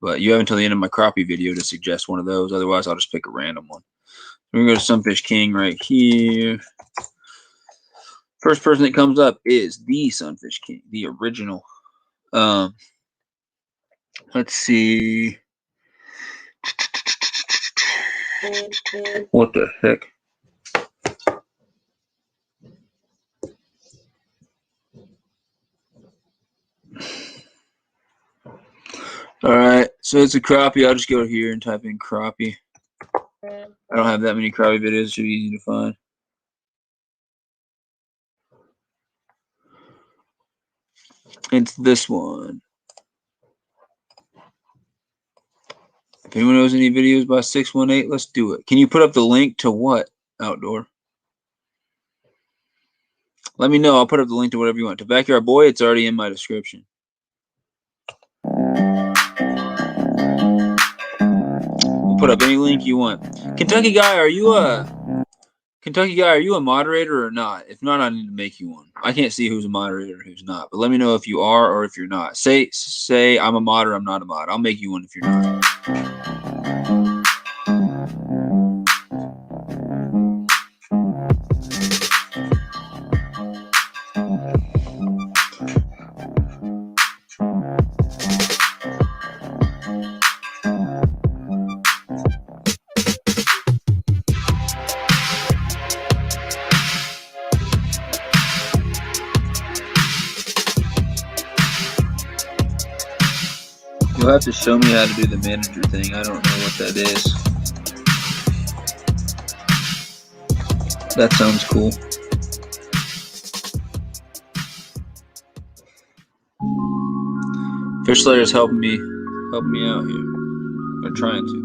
But you have until the end of my crappie video to suggest one of those. Otherwise, I'll just pick a random one. We're going to go to SunfishKing right here. First person that comes up is the SunfishKing, the original. Let's see. What the heck? All right, so it's a crappie. I'll just go here and type in crappie. I don't have that many crappie videos. It should be easy to find. It's this one. If anyone knows any videos by 618, let's do it. Can you put up the link to what? Outdoor. Let me know. I'll put up the link to whatever you want. To Backyard Boy, it's already in my description. We'll put up any link you want. Kentucky guy, are you a moderator or not? If not, I need to make you one. I can't see who's a moderator and who's not, but let me know if you are or if you're not. Say I'm a mod or I'm not a mod. I'll make you one if you're not. You'll have to show me how to do the manager thing. I don't know what that is. That sounds cool. FishSlayer is helping me out here. Or trying to.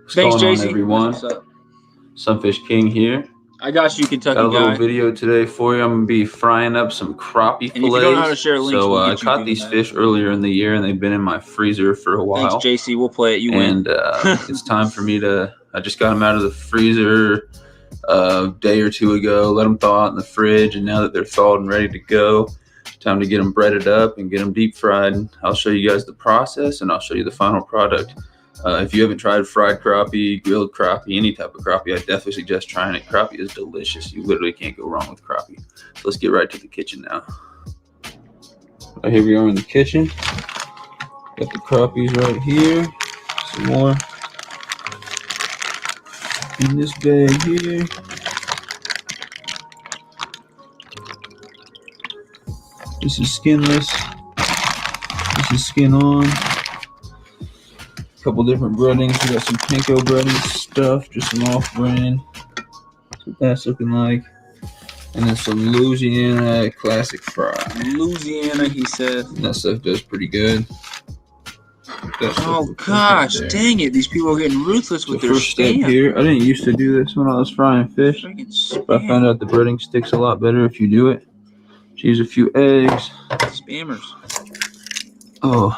What's Thanks, going on, JC. everyone? What's up? SunfishKing here. I got you, Kentucky Got a little guy. video today for you. I'm gonna be frying up some crappie fillets. And if you don't know how to share links, so we'll I get you caught doing these that. fish earlier in the year, and they've been in my freezer for a while. Thanks, JC. We'll play it. You win. And it's time for me to. I just got them out of the freezer a day or two ago. Let them thaw out in the fridge, and now that they're thawed and ready to go, time to get them breaded up and get them deep fried. I'll show you guys the process, and I'll show you the final product. If you haven't tried fried crappie, grilled crappie, any type of crappie, I definitely suggest trying it. Crappie is delicious. You literally can't go wrong with crappie. So let's get right to the kitchen now. Right, here we are in the kitchen. Got the crappies right here. Some more in this bag here. This is skinless. This is skin on. Couple different breadings. We got some panko breading stuff, just some off-brand. That's what that's looking like. And then some Louisiana classic fry. Louisiana, he said. And that stuff does pretty good. that stuff Oh looks like gosh, right there. dang it! These people are getting ruthless with The their first step spam. here, I didn't used to do this when I was frying fish, but I found out the breading sticks a lot better if you do it. Just use a few eggs. Spammers. Oh.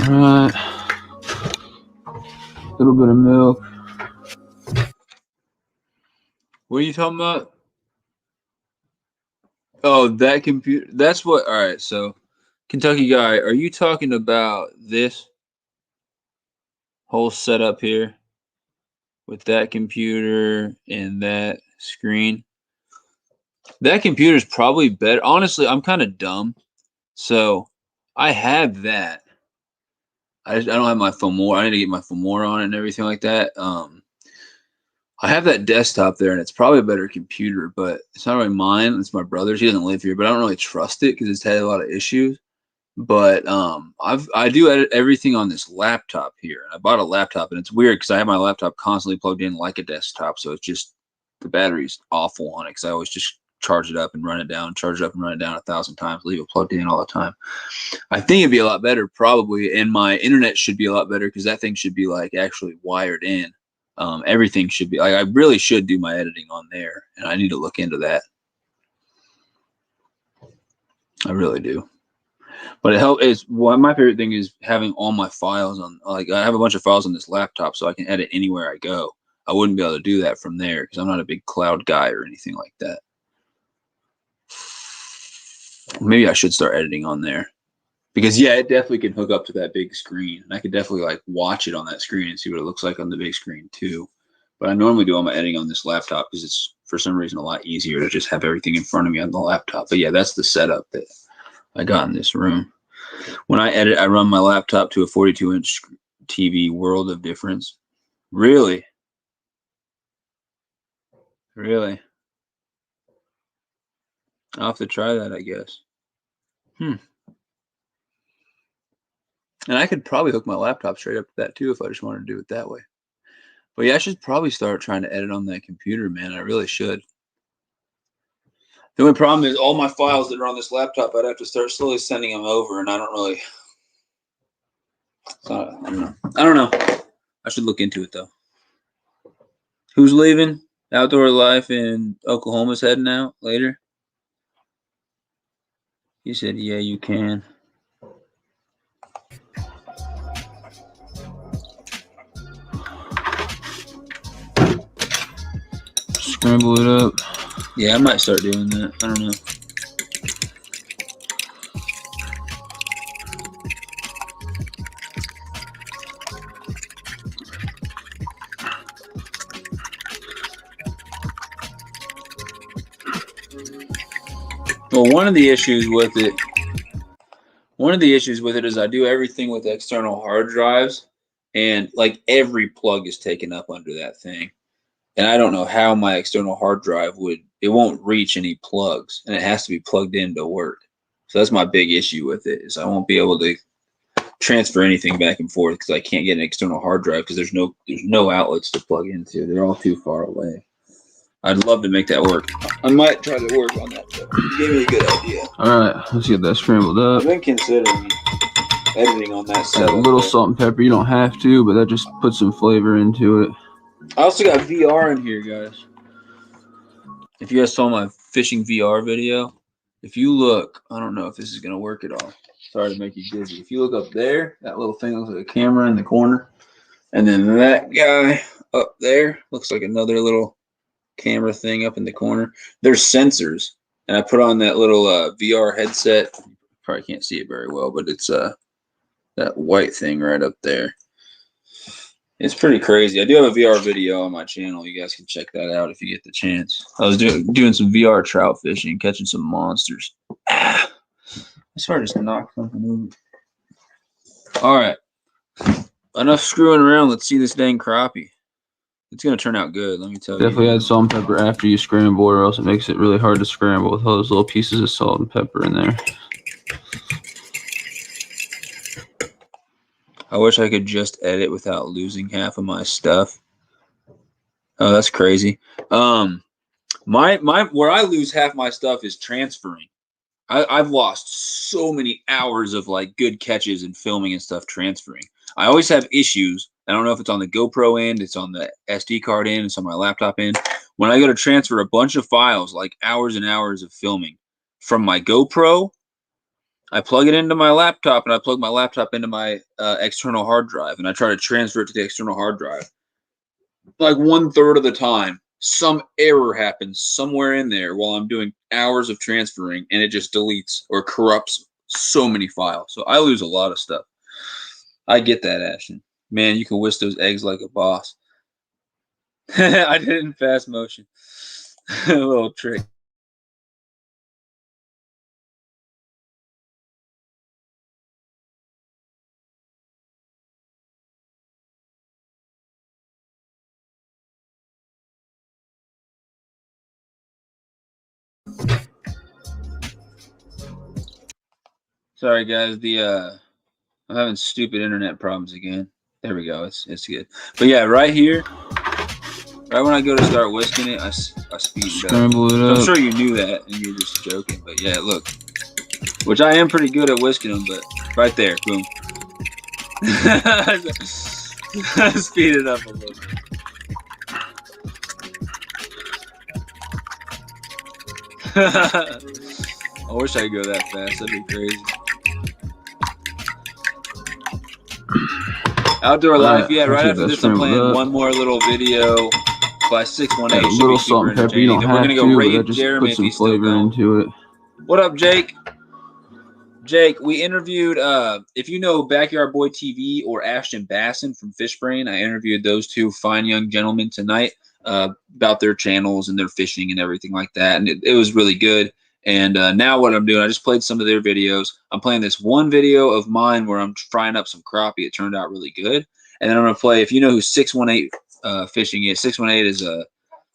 Alright. A little bit of milk. What are you talking about? Oh, that computer. That's what. All right. So, Kentucky guy, are you talking about this whole setup here with that computer and that screen? That computer is probably better. Honestly, I'm kind of dumb. So, I have that. I don't have my Filmora. I need to get my Filmora on it and everything like that. I have that desktop there, and it's probably a better computer, but it's not really mine. It's my brother's. He doesn't live here, but I don't really trust it because it's had a lot of issues. But I do edit everything on this laptop here. I bought a laptop, and it's weird because I have my laptop constantly plugged in like a desktop, so it's just the battery's awful on it because I always just charge it up and run it down, charge it up and run it down 1,000 times, leave it plugged in all the time. I think it'd be a lot better probably, and my internet should be a lot better because that thing should be like actually wired in. Everything should be like I really should do my editing on there, and I need to look into that. I really do. But it helps. Is one my favorite thing is having all my files on. Like I have a bunch of files on this laptop, so I can edit anywhere I go. I wouldn't be able to do that from there because I'm not a big cloud guy or anything like that. Maybe I should start editing on there. Because yeah, it definitely can hook up to that big screen. And I could definitely like watch it on that screen and see what it looks like on the big screen too. But I normally do all my editing on this laptop because it's for some reason a lot easier to just have everything in front of me on the laptop. But yeah, that's the setup that I got in this room. When I edit, I run my laptop to a 42-inch TV, world of difference. Really? Really? I'll have to try that, I guess. And I could probably hook my laptop straight up to that too if I just wanted to do it that way. But yeah, I should probably start trying to edit on that computer, man. I really should. The only problem is all my files that are on this laptop, I'd have to start slowly sending them over, and I don't really. I don't know. I don't know. I should look into it though. Who's leaving? Outdoor Life in Oklahoma's heading out later. He said, "Yeah, you can." Scramble it up. Yeah, I might start doing that. I don't know. Well, one of the issues with it is I do everything with external hard drives, and like every plug is taken up under that thing. And I don't know how my external hard drive it won't reach any plugs, and it has to be plugged in to work. So that's my big issue with it, is I won't be able to transfer anything back and forth because I can't get an external hard drive because there's no outlets to plug into. They're all too far away. I'd love to make that work. I might try to work on that though. You gave me a good idea. All right, let's get that scrambled up. I've been considering editing on that Add a little salt and pepper. You don't have to, but that just puts some flavor into it. I also got VR in here, guys. If you guys saw my fishing VR video, if you look, I don't know if this is going to work at all. Sorry to make you dizzy. If you look up there, that little thing looks like a camera in the corner. And then that guy up there looks like another little camera thing up in the corner. There's sensors. And I put on that little VR headset. You probably can't see it very well, but it's that white thing right up there. It's pretty crazy. I do have a VR video on my channel. You guys can check that out if you get the chance. I was doing some VR trout fishing, catching some monsters. It's hard just to knock something over. All right. Enough screwing around. Let's see this dang crappie. It's going to turn out good, let me tell you. Definitely add salt and pepper after you scramble, or else it makes it really hard to scramble with all those little pieces of salt and pepper in there. I wish I could just edit without losing half of my stuff. Oh, that's crazy. My where I lose half my stuff is transferring. I've lost so many hours of like good catches and filming and stuff transferring. I always have issues. I don't know if it's on the GoPro end, it's on the SD card end, it's on my laptop end. When I go to transfer a bunch of files, like hours and hours of filming from my GoPro, I plug it into my laptop and I plug my laptop into my external hard drive and I try to transfer it to the external hard drive. Like 1/3 of the time, some error happens somewhere in there while I'm doing hours of transferring and it just deletes or corrupts so many files. So I lose a lot of stuff. I get that, Ashton. Man, you can whisk those eggs like a boss. I did it in fast motion. A little trick. Sorry guys, I'm having stupid internet problems again. There we go. It's good. But yeah, right here, right when I go to start whisking it, I speed it up. Scramble it So up. I'm sure you knew that and you're just joking. But yeah, look. Which I am pretty good at whisking them, but right there, boom. Speed it up a little bit. I wish I could go that fast. That'd be crazy. Outdoor life, yeah. Right after this, I'm playing one more little video by 618. A little salt and pepper. You don't have we're gonna go to, raid but just Jeremy put if some he's still flavor going. into it. What up, Jake? Jake, we interviewed, if you know Backyard Boy TV or AshtonBassin from Fishbrain, I interviewed those two fine young gentlemen tonight about their channels and their fishing and everything like that. And it was really good. And now what I'm doing, I just played some of their videos. I'm playing this one video of mine where I'm frying up some crappie. It turned out really good. And then I'm going to play, if you know who 618 Fishing is, 618 is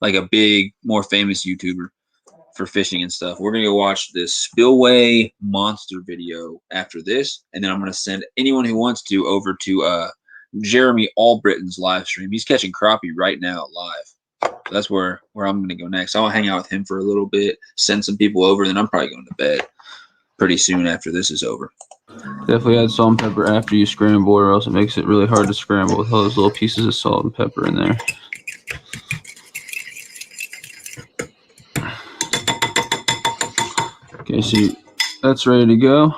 like a big, more famous YouTuber for fishing and stuff. We're gonna go watch this spillway monster video after this, and then I'm gonna send anyone who wants to over to Jeremy Albritton's live stream. He's catching crappie right now live. So that's where I'm gonna go next. I'll hang out with him for a little bit, send some people over, and then I'm probably going to bed pretty soon after this is over. Definitely add salt and pepper after you scramble, or else it makes it really hard to scramble with all those little pieces of salt and pepper in there. Okay, so that's ready to go.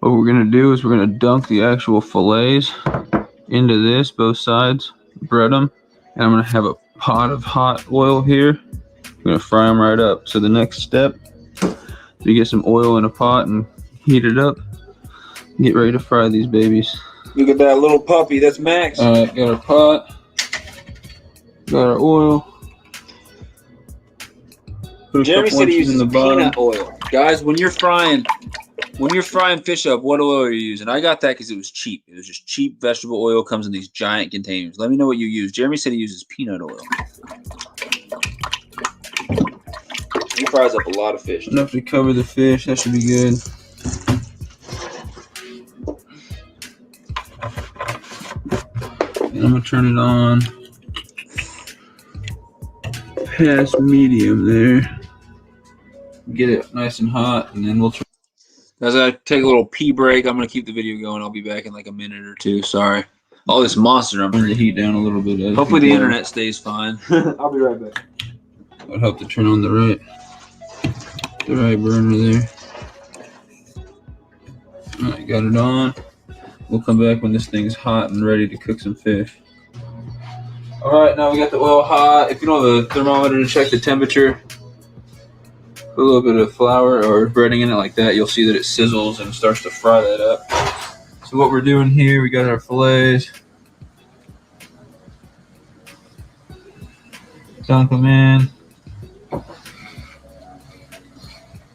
What we're going to do is we're going to dunk the actual fillets into this, both sides, bread them, and I'm going to have a pot of hot oil here. I'm going to fry them right up. So the next step is you get some oil in a pot and heat it up. Get ready to fry these babies. Look at that little puppy. That's Max. All right, got our pot, got our oil. Jeremy said he uses peanut oil. Guys, when you're frying fish up, what oil are you using? I got that because it was cheap. It was just cheap vegetable oil. Comes in these giant containers. Let me know what you use. Jeremy said he uses peanut oil. He fries up a lot of fish. Enough to cover the fish. That should be good. And I'm going to turn it on past medium there. Get it nice and hot, and then we'll try. As I take a little pee break, I'm going to keep the video going. I'll be back in like a minute or two. Sorry. All this monster I'm turn the heat down a little bit. Hopefully the internet stays fine. I'll be right back. I'd hope to turn on the right burner there. Alright, got it on. We'll come back when this thing's hot and ready to cook some fish. Alright, now we got the oil hot. If you don't have a thermometer to check the temperature, put a little bit of flour or breading in it like that, you'll see that it sizzles and starts to fry that up. So what we're doing here, we got our fillets. Dunk them in.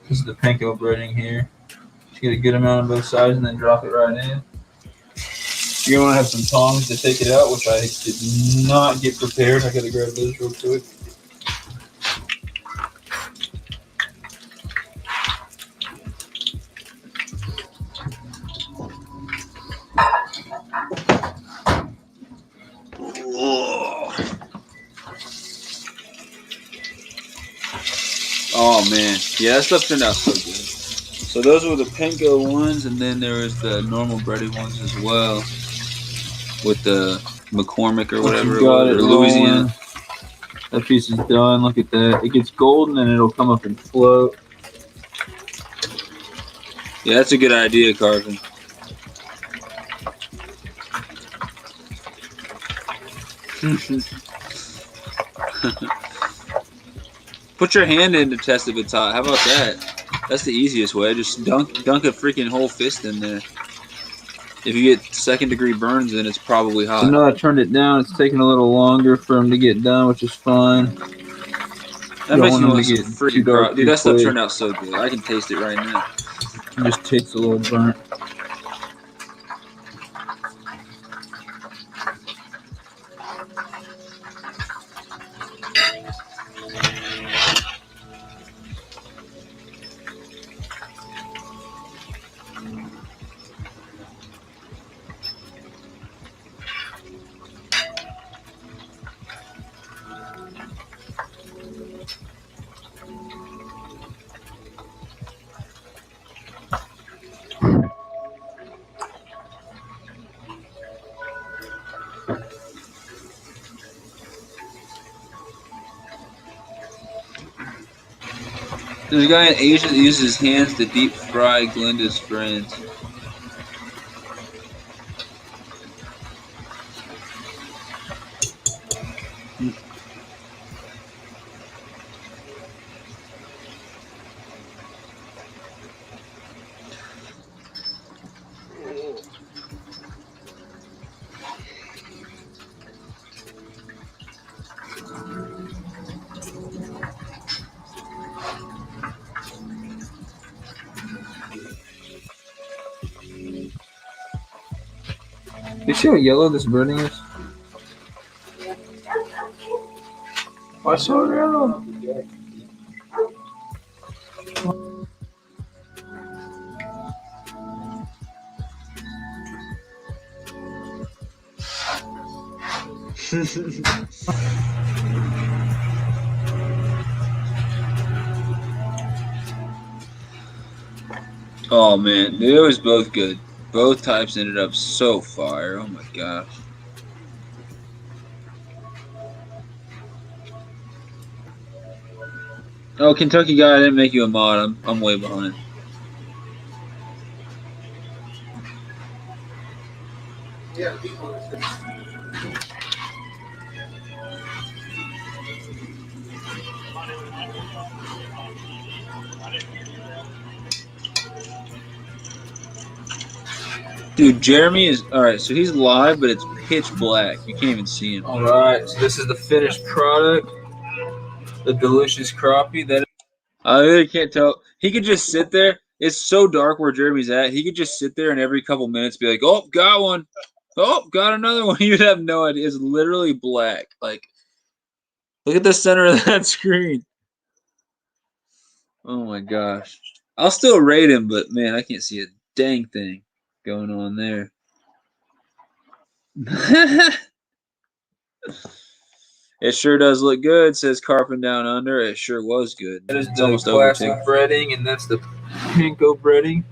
This is the panko breading here. Just get a good amount on both sides and then drop it right in. You're going to have some tongs to take it out, which I did not get prepared. I got to grab those real quick. Oh man, yeah, that stuff turned out so good. So those were the Pinko ones, and then there was the normal breaded ones as well, with the McCormick or whatever it was, or Louisiana. That piece is done. Look at that. It gets golden and it'll come up and float. Yeah, that's a good idea, Carvin. Put your hand in to test if it's hot. How about that? That's the easiest way. Just dunk a freaking whole fist in there. If you get 2nd-degree burns, then it's probably hot. So now I turned it down. It's taking a little longer for them to get done, which is fine. That makes me want to get freaking dark. Dude, that stuff turned out so good. I can taste it right now. It just tastes a little burnt. There's a guy in Asia that uses his hands to deep fry Glinda's friends. You see how yellow this birding is? Why so yellow? Oh man, it was both good. Both types ended up so fire. Oh my gosh. Oh, Kentucky guy, I didn't make you a mod. I'm way behind. Dude, Jeremy is alright, so he's live, but it's pitch black. You can't even see him. Alright, so this is the finished product. The delicious crappie. That I really can't tell. He could just sit there. It's so dark where Jeremy's at. He could just sit there and every couple minutes be like, oh, got one. Oh, got another one. You'd have no idea. It's literally black. Like, look at the center of that screen. Oh my gosh. I'll still rate him, but man, I can't see a dang thing going on there. It sure does look good, says Carpin Down Under. It sure was good. is the classic breading, and that's the Pinko breading.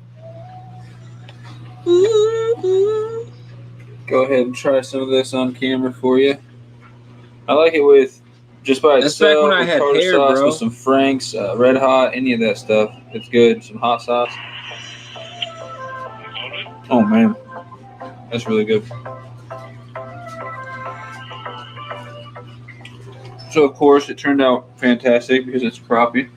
Go ahead and try some of this on camera for you. I like it with just by That's itself. back when I with had tartar hair, sauce, bro. with some Frank's, Red Hot, any of that stuff. It's good. Some hot sauce. Oh man, that's really good. So of course it turned out fantastic because it's crappie.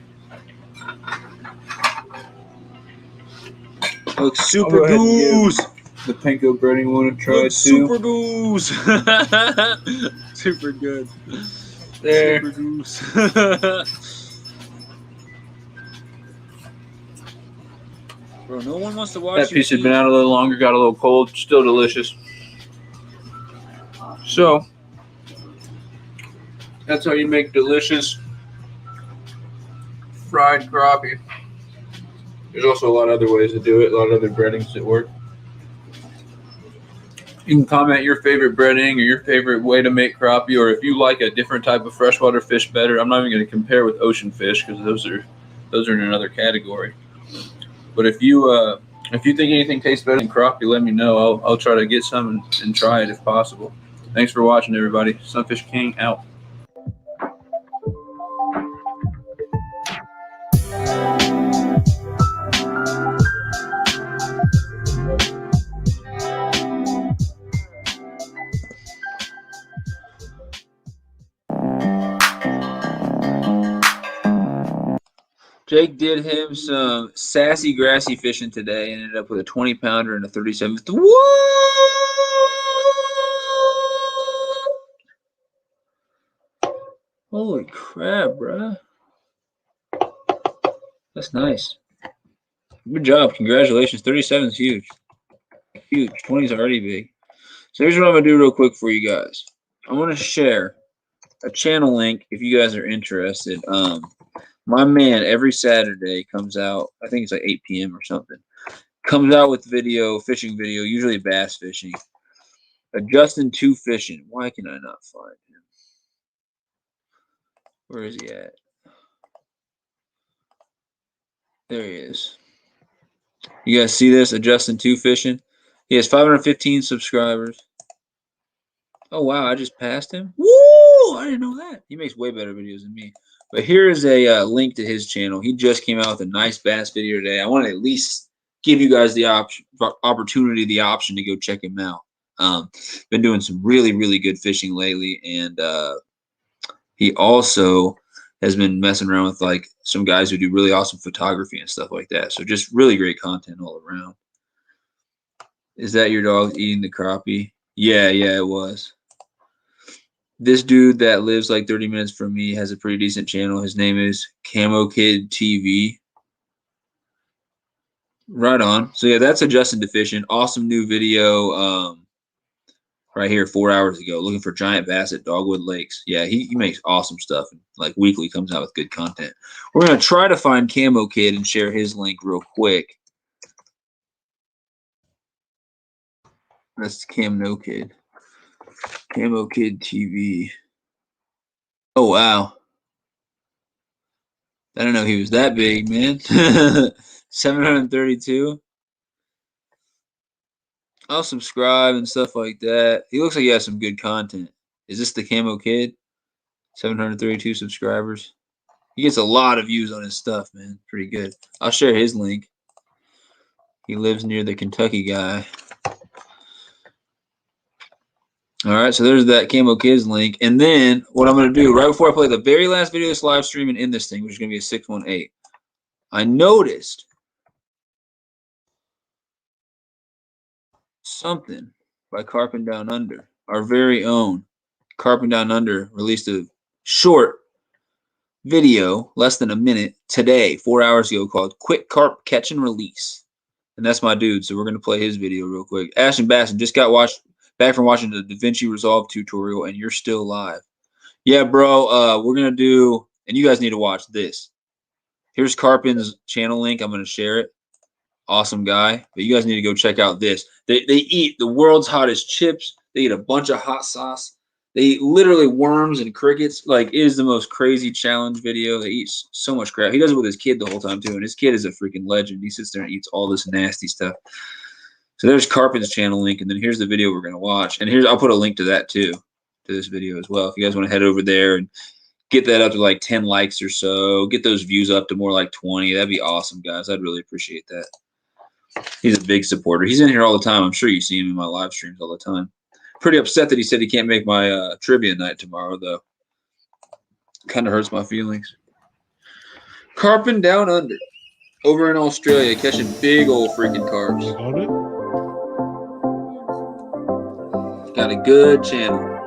Looks super goose. The Pinko breading one to try Looks too. super goose. Super good. There. Super goose. Bro, no one wants to watch That piece had been out a little longer, got a little cold, still delicious. So that's how you make delicious fried crappie. There's also a lot of other ways to do it, a lot of other breadings that work. You can comment your favorite breading or your favorite way to make crappie, or if you like a different type of freshwater fish better. I'm not even going to compare with ocean fish because those are those are in another category. But if you think anything tastes better than crappie, let me know. I'll try to get some and try it if possible. Thanks for watching, everybody. SunfishKing out. Jake did him some sassy, grassy fishing today and ended up with a 20-pounder and a 37th. What? Holy crap, bruh. That's nice. Good job. Congratulations. 37 is huge. Huge. 20 is already big. So here's what I'm going to do real quick for you guys. I'm going to share a channel link if you guys are interested. My man every Saturday comes out, I think it's like 8 p.m. or something, comes out with fishing video, usually bass fishing. Justin2 Fishing. Why can I not find him? Where is he at? There he is. You guys see this? Justin2 Fishing. He has 515 subscribers. Oh, wow. I just passed him? Woo! I didn't know that. He makes way better videos than me. But here is a link to his channel. He just came out with a nice bass video today. I want to at least give you guys the option to go check him out. Been doing some really, really good fishing lately. And he also has been messing around with like some guys who do really awesome photography and stuff like that. So just really great content all around. Is that your dog eating the crappie? Yeah, it was. This dude that lives like 30 minutes from me has a pretty decent channel. His name is Camo Kid TV. Right on. So yeah, that's a Justin Deficient. Awesome new video right here 4 hours ago. Looking for giant bass at Dogwood Lakes. Yeah, he makes awesome stuff. And like weekly comes out with good content. We're going to try to find Camo Kid and share his link real quick. That's Camo Kid. Camo Kid TV. Oh, wow. I don't know he was that big, man. 732. I'll subscribe and stuff like that. He looks like he has some good content. Is this the Camo Kid? 732 subscribers. He gets a lot of views on his stuff, man. Pretty good. I'll share his link. He lives near the Kentucky guy. All right, so there's that Camo Kids link. And then what I'm going to do right before I play the very last video of this live stream and end this thing, which is going to be a 618, I noticed something by Carpin Down Under. Our very own Carpin Down Under released a short video, less than a minute, today, 4 hours ago, called Quick Carp Catch and Release. And that's my dude, so we're going to play his video real quick. AshtonBassin just got back from watching the DaVinci Resolve tutorial, and you're still live. Yeah, bro, we're going to do, and you guys need to watch this. Here's Carpin's channel link. I'm going to share it. Awesome guy. But you guys need to go check out this. They eat the world's hottest chips. They eat a bunch of hot sauce. They eat literally worms and crickets. Like, it is the most crazy challenge video. They eat so much crap. He does it with his kid the whole time, too, and his kid is a freaking legend. He sits there and eats all this nasty stuff. So there's Carpin's channel link, and then here's the video we're going to watch. And I'll put a link to that, too, to this video as well. If you guys want to head over there and get that up to like 10 likes or so, get those views up to more like 20, that'd be awesome, guys. I'd really appreciate that. He's a big supporter. He's in here all the time. I'm sure you see him in my live streams all the time. Pretty upset that he said he can't make my trivia night tomorrow, though. Kind of hurts my feelings. Carpin Down Under, over in Australia, catching big old freaking carps. Got a good channel.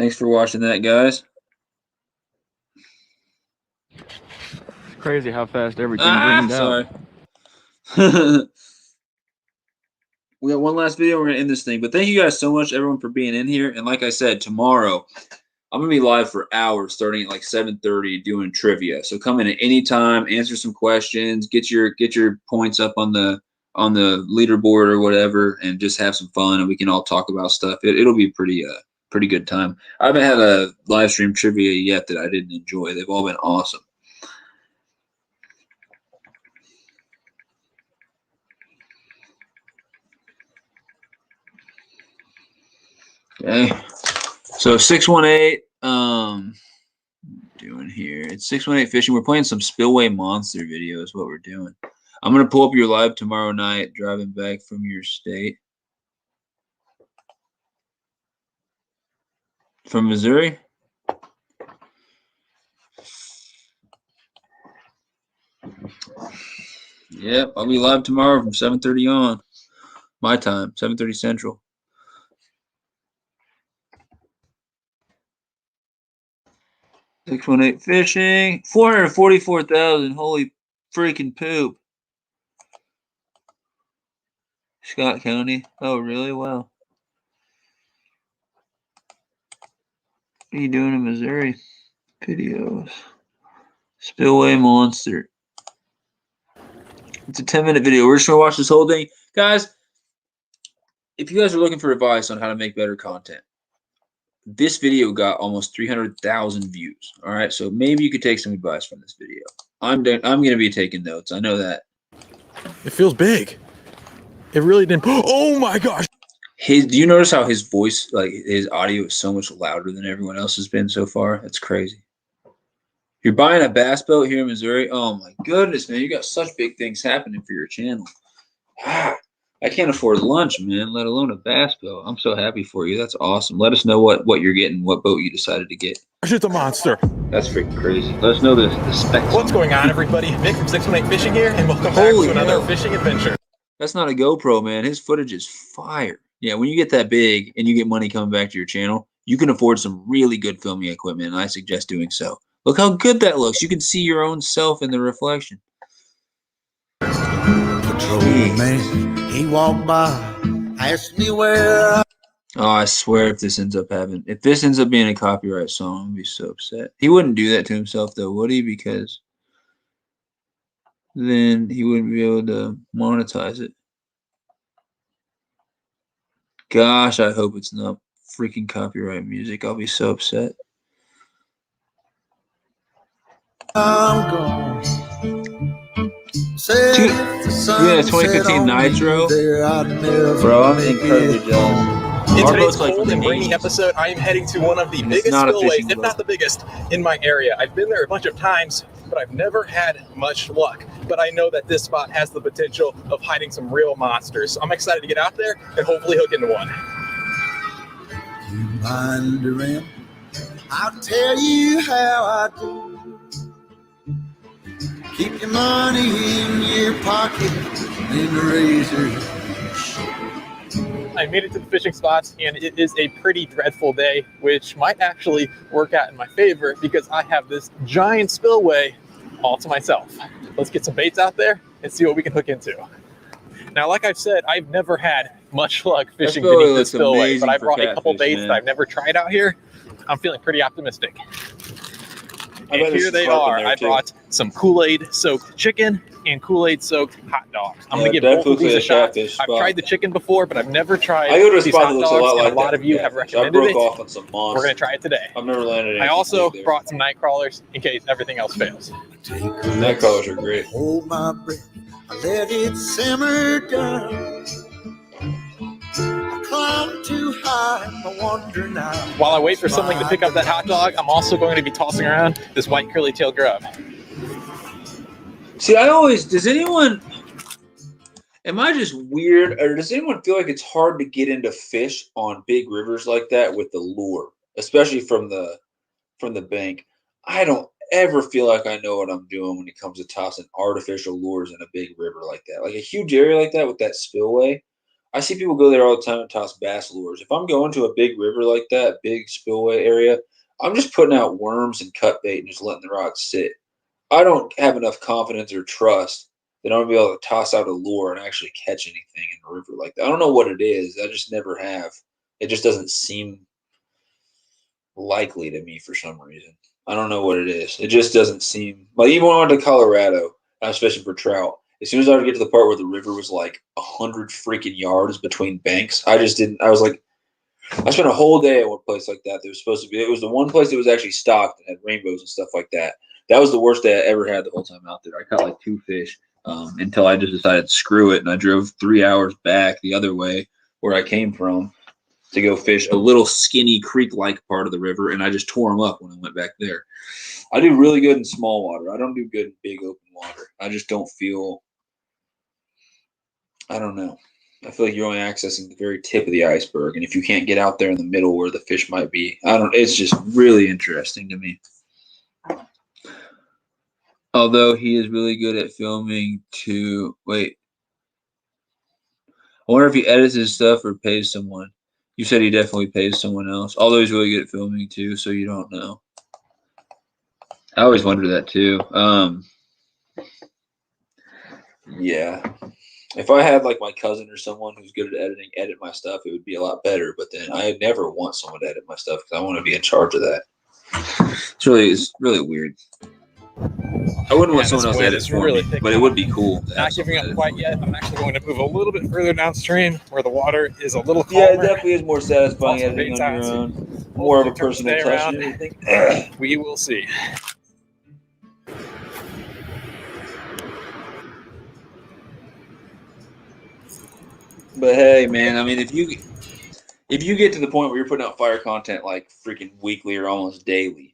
Thanks for watching that, guys. Crazy how fast everything greened out. Sorry. We got one last video. We're going to end this thing. But thank you guys so much, everyone, for being in here. And like I said, tomorrow, I'm going to be live for hours starting at like 7:30 doing trivia. So come in at any time, answer some questions, get your points up on the leaderboard or whatever, and just have some fun, and we can all talk about stuff. It'll be pretty good time. I haven't had a live stream trivia yet that I didn't enjoy. They've all been awesome. Okay, so 618, doing here. It's 618 Fishing. We're playing some Spillway Monster video is what we're doing. I'm going to pull up your live tomorrow night, driving back from your state. From Missouri? Yep, I'll be live tomorrow from 7:30 on. My time, 7:30 Central. $618 Fishing. 444,000. Holy freaking poop. Scott County. Oh, really? Wow. What are you doing in Missouri? Videos. Spillway Monster. It's a 10-minute video. We're just going to watch this whole thing. Guys, if you guys are looking for advice on how to make better content, this video got almost 300,000 views. All right, so maybe you could take some advice from this video. I'm going to be taking notes. I know that. It feels big. It really didn't. Oh my gosh. Do you notice how his voice, like his audio, is so much louder than everyone else has been so far? That's crazy. You're buying a bass boat here in Missouri? Oh my goodness, man. You got such big things happening for your channel. I can't afford lunch, man, let alone a bass boat. I'm so happy for you. That's awesome. Let us know what you're getting, what boat you decided to get. It's a monster. That's freaking crazy. Let us know the specs. What's going on, everybody? Nick from 618 Fishing here, and welcome back to another fishing adventure. That's not a GoPro, man. His footage is fire. Yeah, when you get that big and you get money coming back to your channel, you can afford some really good filming equipment, and I suggest doing so. Look how good that looks. You can see your own self in the reflection. Man, he walked by, asked me where. Oh, I swear if this ends up being a copyright song, I'm gonna be so upset. He wouldn't do that to himself though, would he? Because then he wouldn't be able to monetize it. Gosh, I hope it's not freaking copyright music. I'll be so upset. I'm gone. Yeah, 2015 Nitro. Bro, I'm incredibly jealous. In today's cold and rainy episode, I am heading to one of the biggest spillways, if not the biggest, in my area. I've been there a bunch of times, but I've never had much luck. But I know that this spot has the potential of hiding some real monsters. So I'm excited to get out there and hopefully hook into one. You mind around? I'll tell you how I do. Keep your money in your pocket, in the razor. I made it to the fishing spots, and it is a pretty dreadful day, which might actually work out in my favor because I have this giant spillway all to myself. Let's get some baits out there and see what we can hook into. Now, like I've said, I've never had much luck fishing beneath this spillway, but I brought a couple baits that I've never tried out here. I'm feeling pretty optimistic. And here they are. I brought some Kool-Aid soaked chicken and Kool-Aid soaked hot dogs. I'm going to give both of these a shot. I've tried the chicken before, but I've never tried these hot dogs, and a lot of you have recommended it. We're going to try it today. I've never landed. I also brought some night crawlers in case everything else fails. Night crawlers are great. Hold my breath, I let it simmer down. I climb too high, I wonder now. While I wait for something to pick up that hot dog, I'm also going to be tossing around this white curly-tailed grub. See, am I just weird, or does anyone feel like it's hard to get into fish on big rivers like that with the lure, especially from the bank? I don't ever feel like I know what I'm doing when it comes to tossing artificial lures in a big river like that. Like a huge area like that with that spillway, I see people go there all the time and toss bass lures. If I'm going to a big river like that, big spillway area, I'm just putting out worms and cut bait and just letting the rods sit. I don't have enough confidence or trust that I'm going to be able to toss out a lure and actually catch anything in a river like that. I don't know what it is. I just never have. It just doesn't seem likely to me for some reason. I don't know what it is. It just doesn't seem like, even when I went to Colorado, I was fishing for trout. As soon as I would get to the part where the river was like 100 freaking yards between banks, I just didn't. I was like, I spent a whole day at one place like that. There was supposed to be. It was the one place that was actually stocked and had rainbows and stuff like that. That was the worst day I ever had the whole time out there. I caught like 2 fish until I just decided screw it, and I drove 3 hours back the other way where I came from to go fish a little skinny creek-like part of the river, and I just tore them up when I went back there. I do really good in small water. I don't do good in big open water. I just don't feel. I don't know. I feel like you're only accessing the very tip of the iceberg, and if you can't get out there in the middle where the fish might be, it's just really interesting to me. Although he is really good at filming too. Wait. I wonder if he edits his stuff or pays someone. You said he definitely pays someone else. Although he's really good at filming too, so you don't know. I always wonder that too. Yeah. If I had like my cousin or someone who's good at editing, edit my stuff, it would be a lot better. But then I never want someone to edit my stuff because I want to be in charge of that. It's really weird. I wouldn't want someone else to edit for me, but it would be cool. Not giving up quite yet. I'm actually going to move a little bit further downstream where the water is a little calmer. Yeah, it definitely is more satisfying editing on your own. More of a personal touch and everything. We will see. But hey, man, I mean, if you get to the point where you're putting out fire content like freaking weekly or almost daily,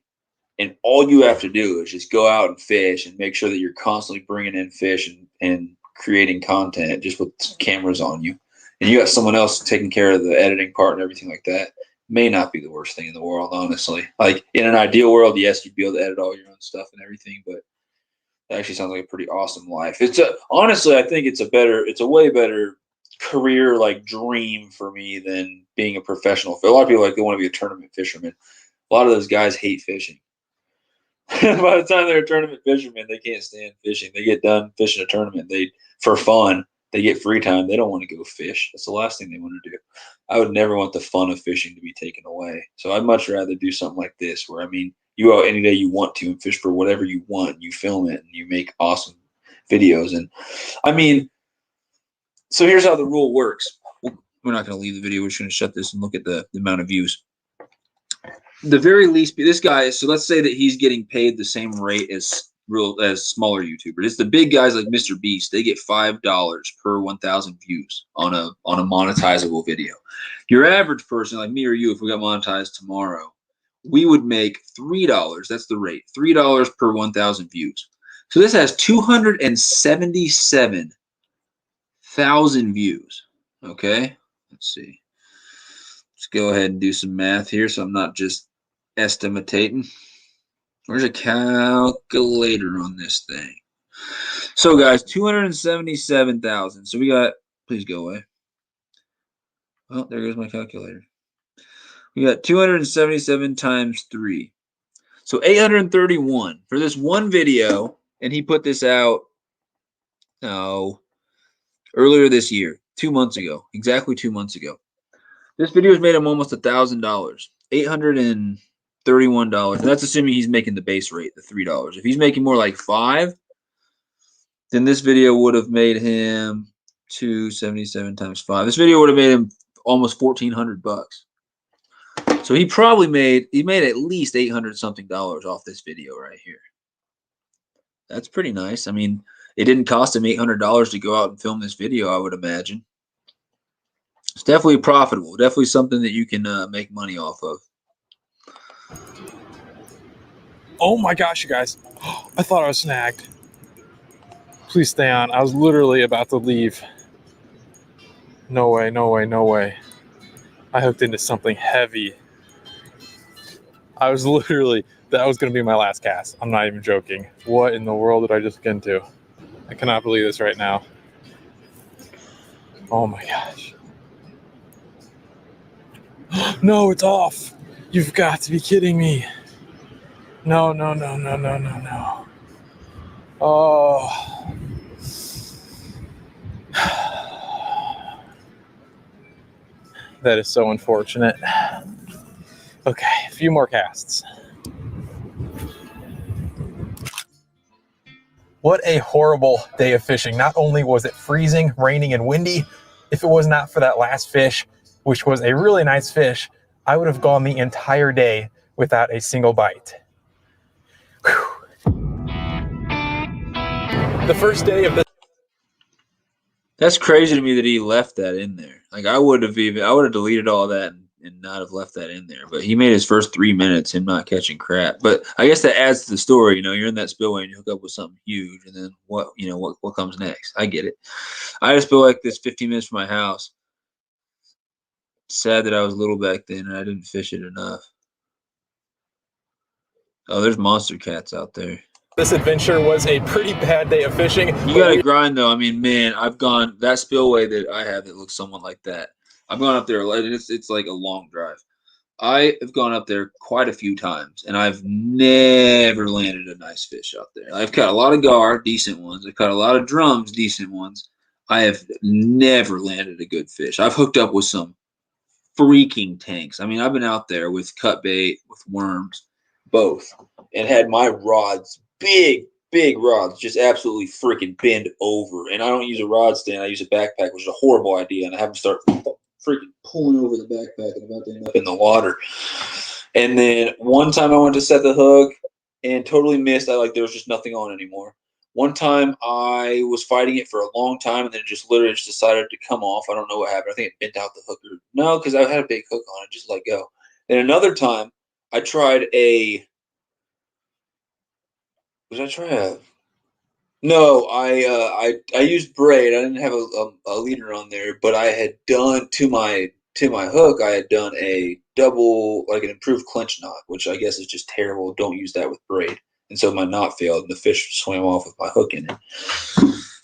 and all you have to do is just go out and fish and make sure that you're constantly bringing in fish and creating content just with cameras on you, and you got someone else taking care of the editing part and everything like that, may not be the worst thing in the world, honestly. Like, in an ideal world, yes, you'd be able to edit all your own stuff and everything, but that actually sounds like a pretty awesome life. Honestly, I think it's a way better career, like, dream for me than being a professional. A lot of people, like, they want to be a tournament fisherman. A lot of those guys hate fishing. By the time they're a tournament fisherman, they can't stand fishing. They get done fishing a tournament. For fun, they get free time. They don't want to go fish. That's the last thing they want to do. I would never want the fun of fishing to be taken away. So I'd much rather do something like this where, I mean, you go out any day you want to and fish for whatever you want. You film it and you make awesome videos. And I mean, so here's how the rule works. We're not going to leave the video. We're just going to shut this and look at the amount of views. The very least, this guy, so let's say that he's getting paid the same rate as smaller YouTubers. It's the big guys like Mr. Beast. They get $5 per 1,000 views on a monetizable video. Your average person like me or you, if we got monetized tomorrow, we would make $3. That's the rate. $3 per 1,000 views. So this has 277,000 views. Okay, let's see. Let's go ahead and do some math here so I'm not just estimating. Where's a calculator on this thing? So, guys, 277,000. So we got, please go away. Oh, there goes my calculator. We got 277 times 3. So 831 for this one video, and he put this out earlier this year, 2 months ago, exactly 2 months ago. This video has made him almost $1,000, $831. And that's assuming he's making the base rate, the $3. If he's making more like $5, then this video would have made him 277 times 5. This video would have made him almost $1,400. So he probably made at least $800 something off this video right here. That's pretty nice. I mean, it didn't cost him $800 to go out and film this video, I would imagine. It's definitely profitable. Definitely something that you can make money off of. Oh my gosh, you guys. I thought I was snagged. Please stay on. I was literally about to leave. No way, no way, no way. I hooked into something heavy. I was literally, that was going to be my last cast. I'm not even joking. What in the world did I just get into? I cannot believe this right now. Oh my gosh. No, it's off. You've got to be kidding me. No, no, no, no, no, no, no. Oh. That is so unfortunate. Okay, a few more casts. What a horrible day of fishing. Not only was it freezing, raining, and windy, if it was not for that last fish, which was a really nice fish, I would have gone the entire day without a single bite. Whew. The first day of the... That's crazy to me that he left that in there. Like I would have deleted all that and not have left that in there. But he made his first 3 minutes him not catching crap. But I guess that adds to the story. You know, you're in that spillway and you hook up with something huge, and then what comes next? I get it. I just feel like this 15 minutes from my house. Sad that I was little back then and I didn't fish it enough. Oh, there's monster cats out there. This adventure was a pretty bad day of fishing. You gotta grind though. I mean, man, I've gone that spillway that I have that looks somewhat like that. I've gone up there. It's like a long drive. I have gone up there quite a few times, and I've never landed a nice fish out there. I've caught a lot of gar, decent ones. I've caught a lot of drums, decent ones. I have never landed a good fish. I've hooked up with some freaking tanks. I mean, I've been out there with cut bait, with worms, both, and had my rods, big rods, just absolutely freaking bend over. And I don't use a rod stand. I use a backpack, which is a horrible idea. And I have them start freaking pulling over the backpack and about to end up in the water. And then one time I went to set the hook and totally missed. There was just nothing on anymore. One time I was fighting it for a long time and then it just literally just decided to come off. I don't know what happened. I think it bent out the hook. No, because I had a big hook on it. Just let go. And another time I tried I used braid. I didn't have a leader on there, but I had done to my hook. I had done a double, like an improved clinch knot, which I guess is just terrible. Don't use that with braid. And so my knot failed, and the fish swam off with my hook in it.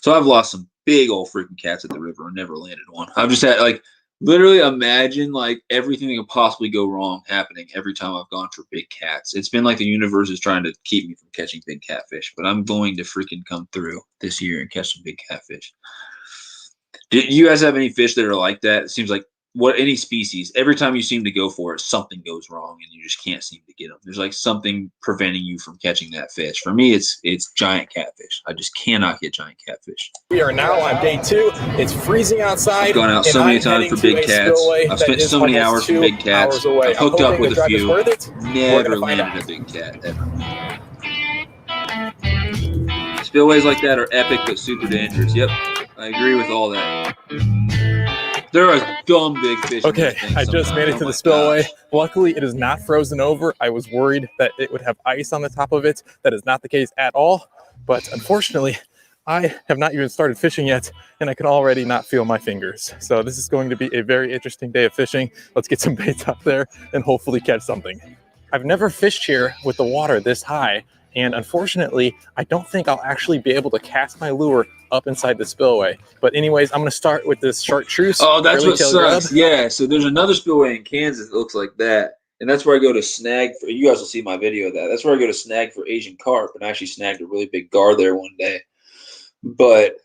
So I've lost some big old freaking cats at the river and never landed one. I've just had literally imagine everything that could possibly go wrong happening every time I've gone for big cats. It's been like the universe is trying to keep me from catching big catfish, but I'm going to freaking come through this year and catch some big catfish. Do you guys have any fish that are like that? It seems like any species, every time you seem to go for it, something goes wrong and you just can't seem to get them. There's something preventing you from catching that fish. For me, it's giant catfish. I just cannot get giant catfish. We are now on day 2. It's freezing outside. I've gone out so many times for big cats. I've spent so many hours for big cats. I've hooked up with a few. Never landed a big cat ever. Spillways like that are epic but super dangerous. Yep, I agree with all that. There are dumb big fish. Okay, I just made it to the spillway. Luckily, it is not frozen over. I was worried that it would have ice on the top of it. That is not the case at all. But unfortunately, I have not even started fishing yet, and I can already not feel my fingers. So this is going to be a very interesting day of fishing. Let's get some baits out there and hopefully catch something. I've never fished here with the water this high, and unfortunately, I don't think I'll actually be able to cast my lure up inside the spillway. But anyways, I'm going to start with this chartreuse. Oh, that's what sucks. Yeah, so there's another spillway in Kansas that looks like that. And that's where I go to snag for, you guys will see my video of that. That's where I go to snag for Asian carp, and I actually snagged a really big gar there one day. But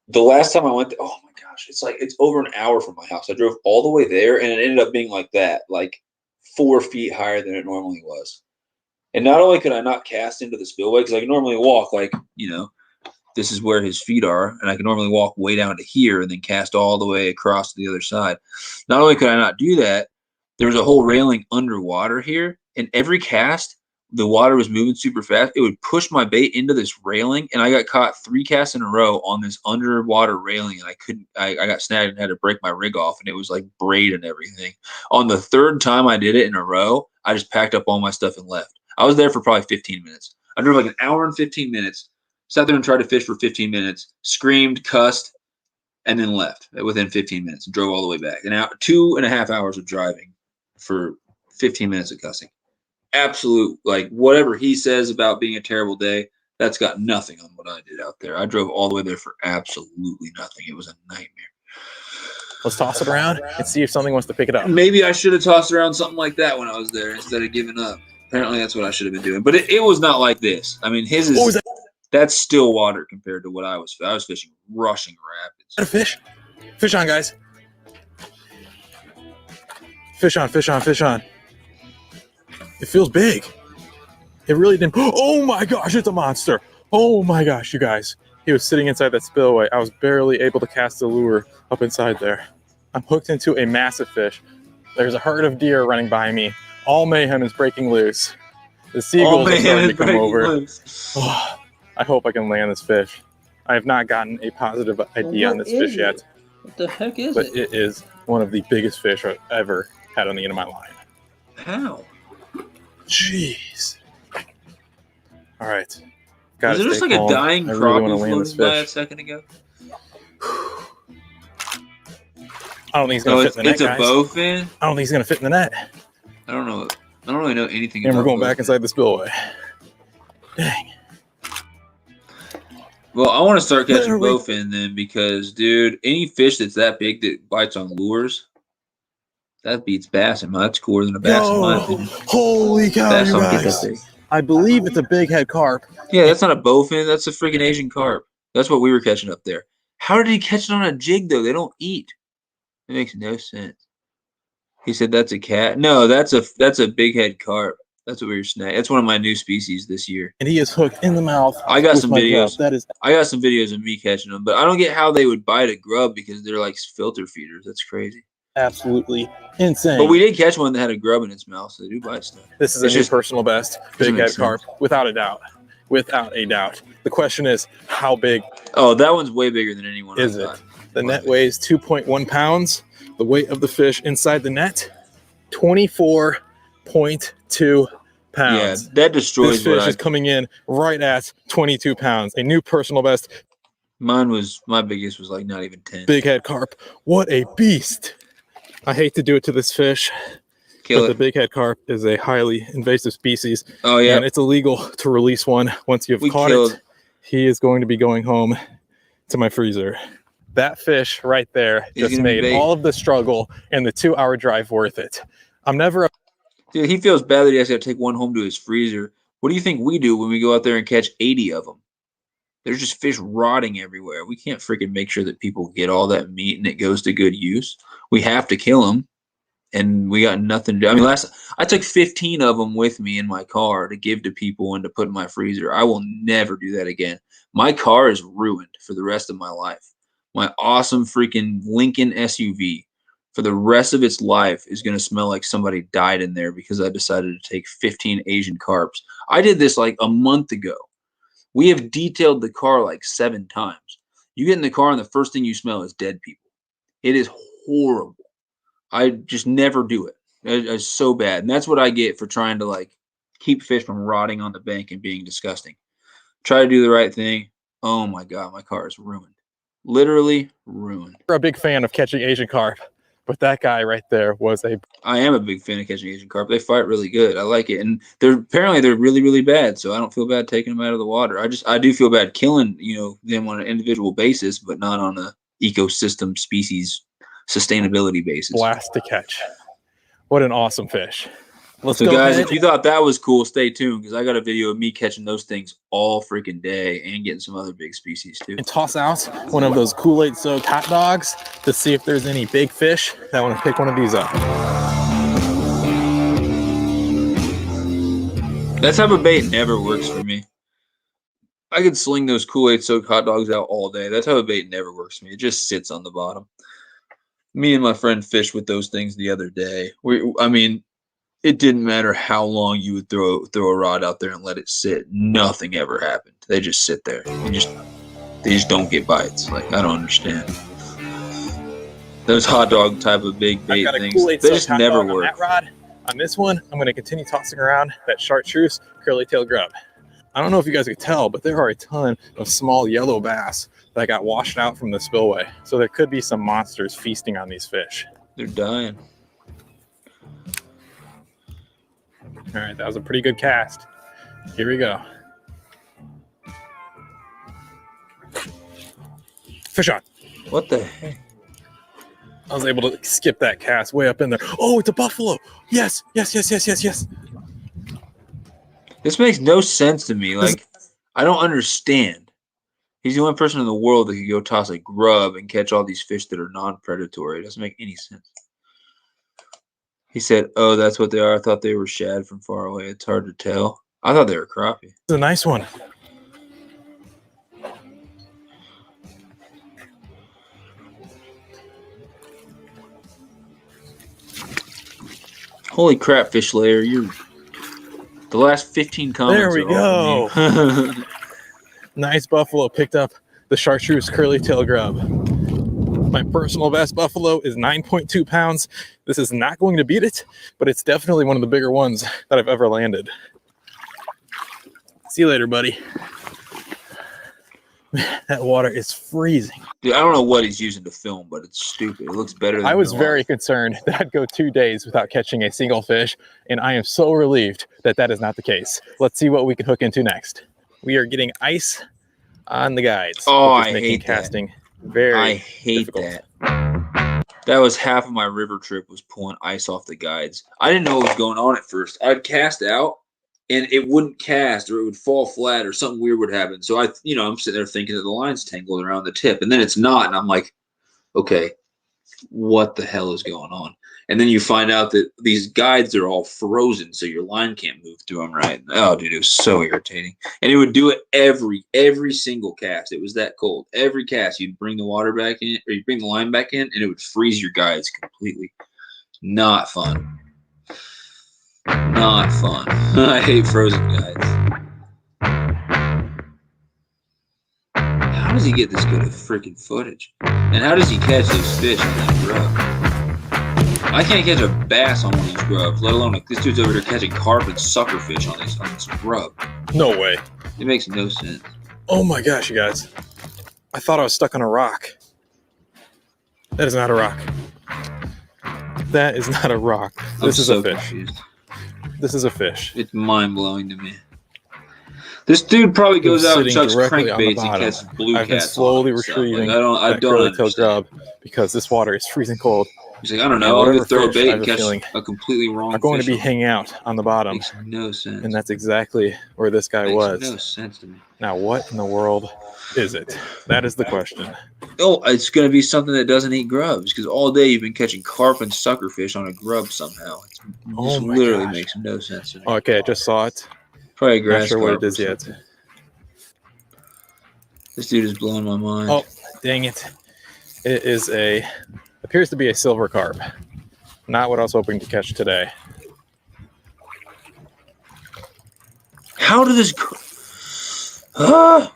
the last time I went there, oh my gosh, it's over an hour from my house. I drove all the way there, and it ended up being like that, 4 feet higher than it normally was. And not only could I not cast into the spillway, because I can normally walk this is where his feet are, and I can normally walk way down to here and then cast all the way across to the other side. Not only could I not do that, there was a whole railing underwater here, and every cast, the water was moving super fast. It would push my bait into this railing, and I got caught 3 casts in a row on this underwater railing, and I got snagged and had to break my rig off, and it was like braid and everything. On the 3rd time I did it in a row, I just packed up all my stuff and left. I was there for probably 15 minutes. I drove an hour and 15 minutes, sat there and tried to fish for 15 minutes, screamed, cussed, and then left within 15 minutes and drove all the way back. And 2.5 hours of driving for 15 minutes of cussing. Absolute, whatever he says about being a terrible day, that's got nothing on what I did out there. I drove all the way there for absolutely nothing. It was a nightmare. Let's toss it around and see if something wants to pick it up. Maybe I should have tossed around something like that when I was there instead of giving up. Apparently, that's what I should have been doing. But it was not like this. I mean, his is that's still water compared to what I was. I was fishing rushing rapids. A fish. Fish on, guys. Fish on, fish on, fish on. It feels big. It really didn't. Oh my gosh, it's a monster. Oh my gosh, you guys. He was sitting inside that spillway. I was barely able to cast the lure up inside there. I'm hooked into a massive fish. There's a herd of deer running by me. All mayhem is breaking loose. The seagulls are starting to come over. Oh, I hope I can land this fish. I have not gotten a positive ID on this fish yet. What the heck is it? But it is one of the biggest fish I've ever had on the end of my line. How? Jeez. All right. Was it just like a dying crappie floating by a second ago? I don't think he's gonna fit in the net. It's a bowfin? I don't think he's gonna fit in the net. I don't know. I don't really know anything and about we're going back inside the spillway. Dang. Well, I want to start catching bowfin then because, dude, any fish that's that big that bites on lures, that beats bass. That's cooler than a bass in my opinion. Holy cow, Bass you don't get guys. that big. I believe it's a big head carp. Yeah, that's not a bowfin. That's a freaking Asian carp. That's what we were catching up there. How did he catch it on a jig, though? They don't eat. It makes no sense. He said that's a cat. No, that's a big head carp. That's what we were snagging. That's one of my new species this year. And he is hooked in the mouth. I got some videos. That I got some videos of me catching them, but I don't get how they would bite a grub because they're like filter feeders. That's crazy. Absolutely insane. But we did catch one that had a grub in its mouth, so they do bite stuff. This is a new personal best. Big head carp, without a doubt. Without a doubt. The question is, how big? Oh, that one's way bigger than anyone. Is it? The net weighs 2.1 pounds. The weight of the fish inside the net, 24.2 pounds. Yeah, that destroys. This fish is coming in right at 22 pounds. A new personal best. My biggest was like not even 10. Big head carp. What a beast. I hate to do it to this fish. The big head carp is a highly invasive species. Oh, yeah. And it's illegal to release one once you've caught it. He is going to be going home to my freezer. That fish right there just made all of the struggle and the 2-hour drive worth it. I'm never. Dude, he feels bad that he has to take one home to his freezer. What do you think we do when we go out there and catch 80 of them? There's just fish rotting everywhere. We can't freaking make sure that people get all that meat and it goes to good use. We have to kill them, and we got nothing to do. I mean, I took 15 of them with me in my car to give to people and to put in my freezer. I will never do that again. My car is ruined for the rest of my life. My awesome freaking Lincoln SUV for the rest of its life is going to smell like somebody died in there because I decided to take 15 Asian carps. I did this like a month ago. We have detailed the car like 7 times. You get in the car and the first thing you smell is dead people. It is horrible. I just never do it. It's so bad. And that's what I get for trying to like keep fish from rotting on the bank and being disgusting. Try to do the right thing. Oh my God, my car is ruined. Literally ruined. I'm a big fan of catching Asian carp, but that guy right there was a. I am a big fan of catching Asian carp. They fight really good. I like it, and they're really, really bad. So I don't feel bad taking them out of the water. I do feel bad killing them on an individual basis, but not on a ecosystem species sustainability basis. Blast to catch. What an awesome fish. So guys, if you thought that was cool, stay tuned because I got a video of me catching those things all freaking day and getting some other big species too. And toss out one of those Kool-Aid soaked hot dogs to see if there's any big fish that want to pick one of these up. That type of bait never works for me. I could sling those Kool-Aid soaked hot dogs out all day. That type of bait never works for me. It just sits on the bottom. Me and my friend fished with those things the other day. It didn't matter how long you would throw a rod out there and let it sit. Nothing ever happened. They just sit there. They just don't get bites. Like, I don't understand. Those hot dog type of big bait things, they just never work. On that rod. On this one, I'm going to continue tossing around that chartreuse curly tail grub. I don't know if you guys could tell, but there are a ton of small yellow bass that got washed out from the spillway. So there could be some monsters feasting on these fish. They're dying. All right, that was a pretty good cast. Here we go. Fish on. What the heck? I was able to skip that cast way up in there. Oh, it's a buffalo. Yes, yes, yes, yes, yes, yes. This makes no sense to me. Like, I don't understand. He's the only person in the world that could go toss a grub and catch all these fish that are non-predatory. It doesn't make any sense. He said, oh, that's what they are. I thought they were shad from far away. It's hard to tell. I thought they were crappie. It's a nice one. Holy crap, fish layer. You're the last 15 comments. There we go. Nice buffalo. Picked up the chartreuse curly tail grub. My personal best buffalo is 9.2 pounds. This is not going to beat it, but it's definitely one of the bigger ones that I've ever landed. See you later, buddy. That water is freezing. Dude, I don't know what he's using to film, but it's stupid. It looks better than I was very concerned that I'd go 2 days without catching a single fish, and I am so relieved that that is not the case. Let's see what we can hook into next. We are getting ice on the guides. Oh, which is I making hate casting that. Very I hate difficult. that. That was half of my river trip was pulling ice off the guides. I didn't know what was going on at first. I'd cast out, and it wouldn't cast, or it would fall flat, or something weird would happen. So I'm sitting there thinking that the line's tangled around the tip, and then it's not, and I'm like, okay, what the hell is going on? And then you find out that these guides are all frozen, so your line can't move through them right. Oh, dude, it was so irritating. And it would do it every single cast. It was that cold. Every cast, you'd bring the water back in, or you'd bring the line back in, and it would freeze your guides completely. Not fun. Not fun. I hate frozen guides. How does he get this good of freaking footage? And how does he catch those fish on that grub? I can't catch a bass on one of these grubs, let alone this dude's over here catching carp and suckerfish on this grub. No way. It makes no sense. Oh my gosh, you guys. I thought I was stuck on a rock. That is not a rock. That is not a rock. This is a fish. Confused. This is a fish. It's mind-blowing to me. This dude probably goes out and chucks crankbaits and catches blue cats. I've been slowly retrieving I don't understand. grub because this water is freezing cold. He's like, I don't know. I'm going to throw a bait and catch a completely wrong fish. I'm going to be hanging out on the bottom. Makes no sense. And that's exactly where this guy was. Makes no sense to me. Now, what in the world is it? That is the question. Oh, it's going to be something that doesn't eat grubs, because all day you've been catching carp and suckerfish on a grub somehow. It literally makes no sense to me. Okay, I just saw it. Probably a grass Not sure what carp it is yet. This dude is blowing my mind. Oh, dang it. It is appears to be a silver carp. Not what I was hoping to catch today. How did this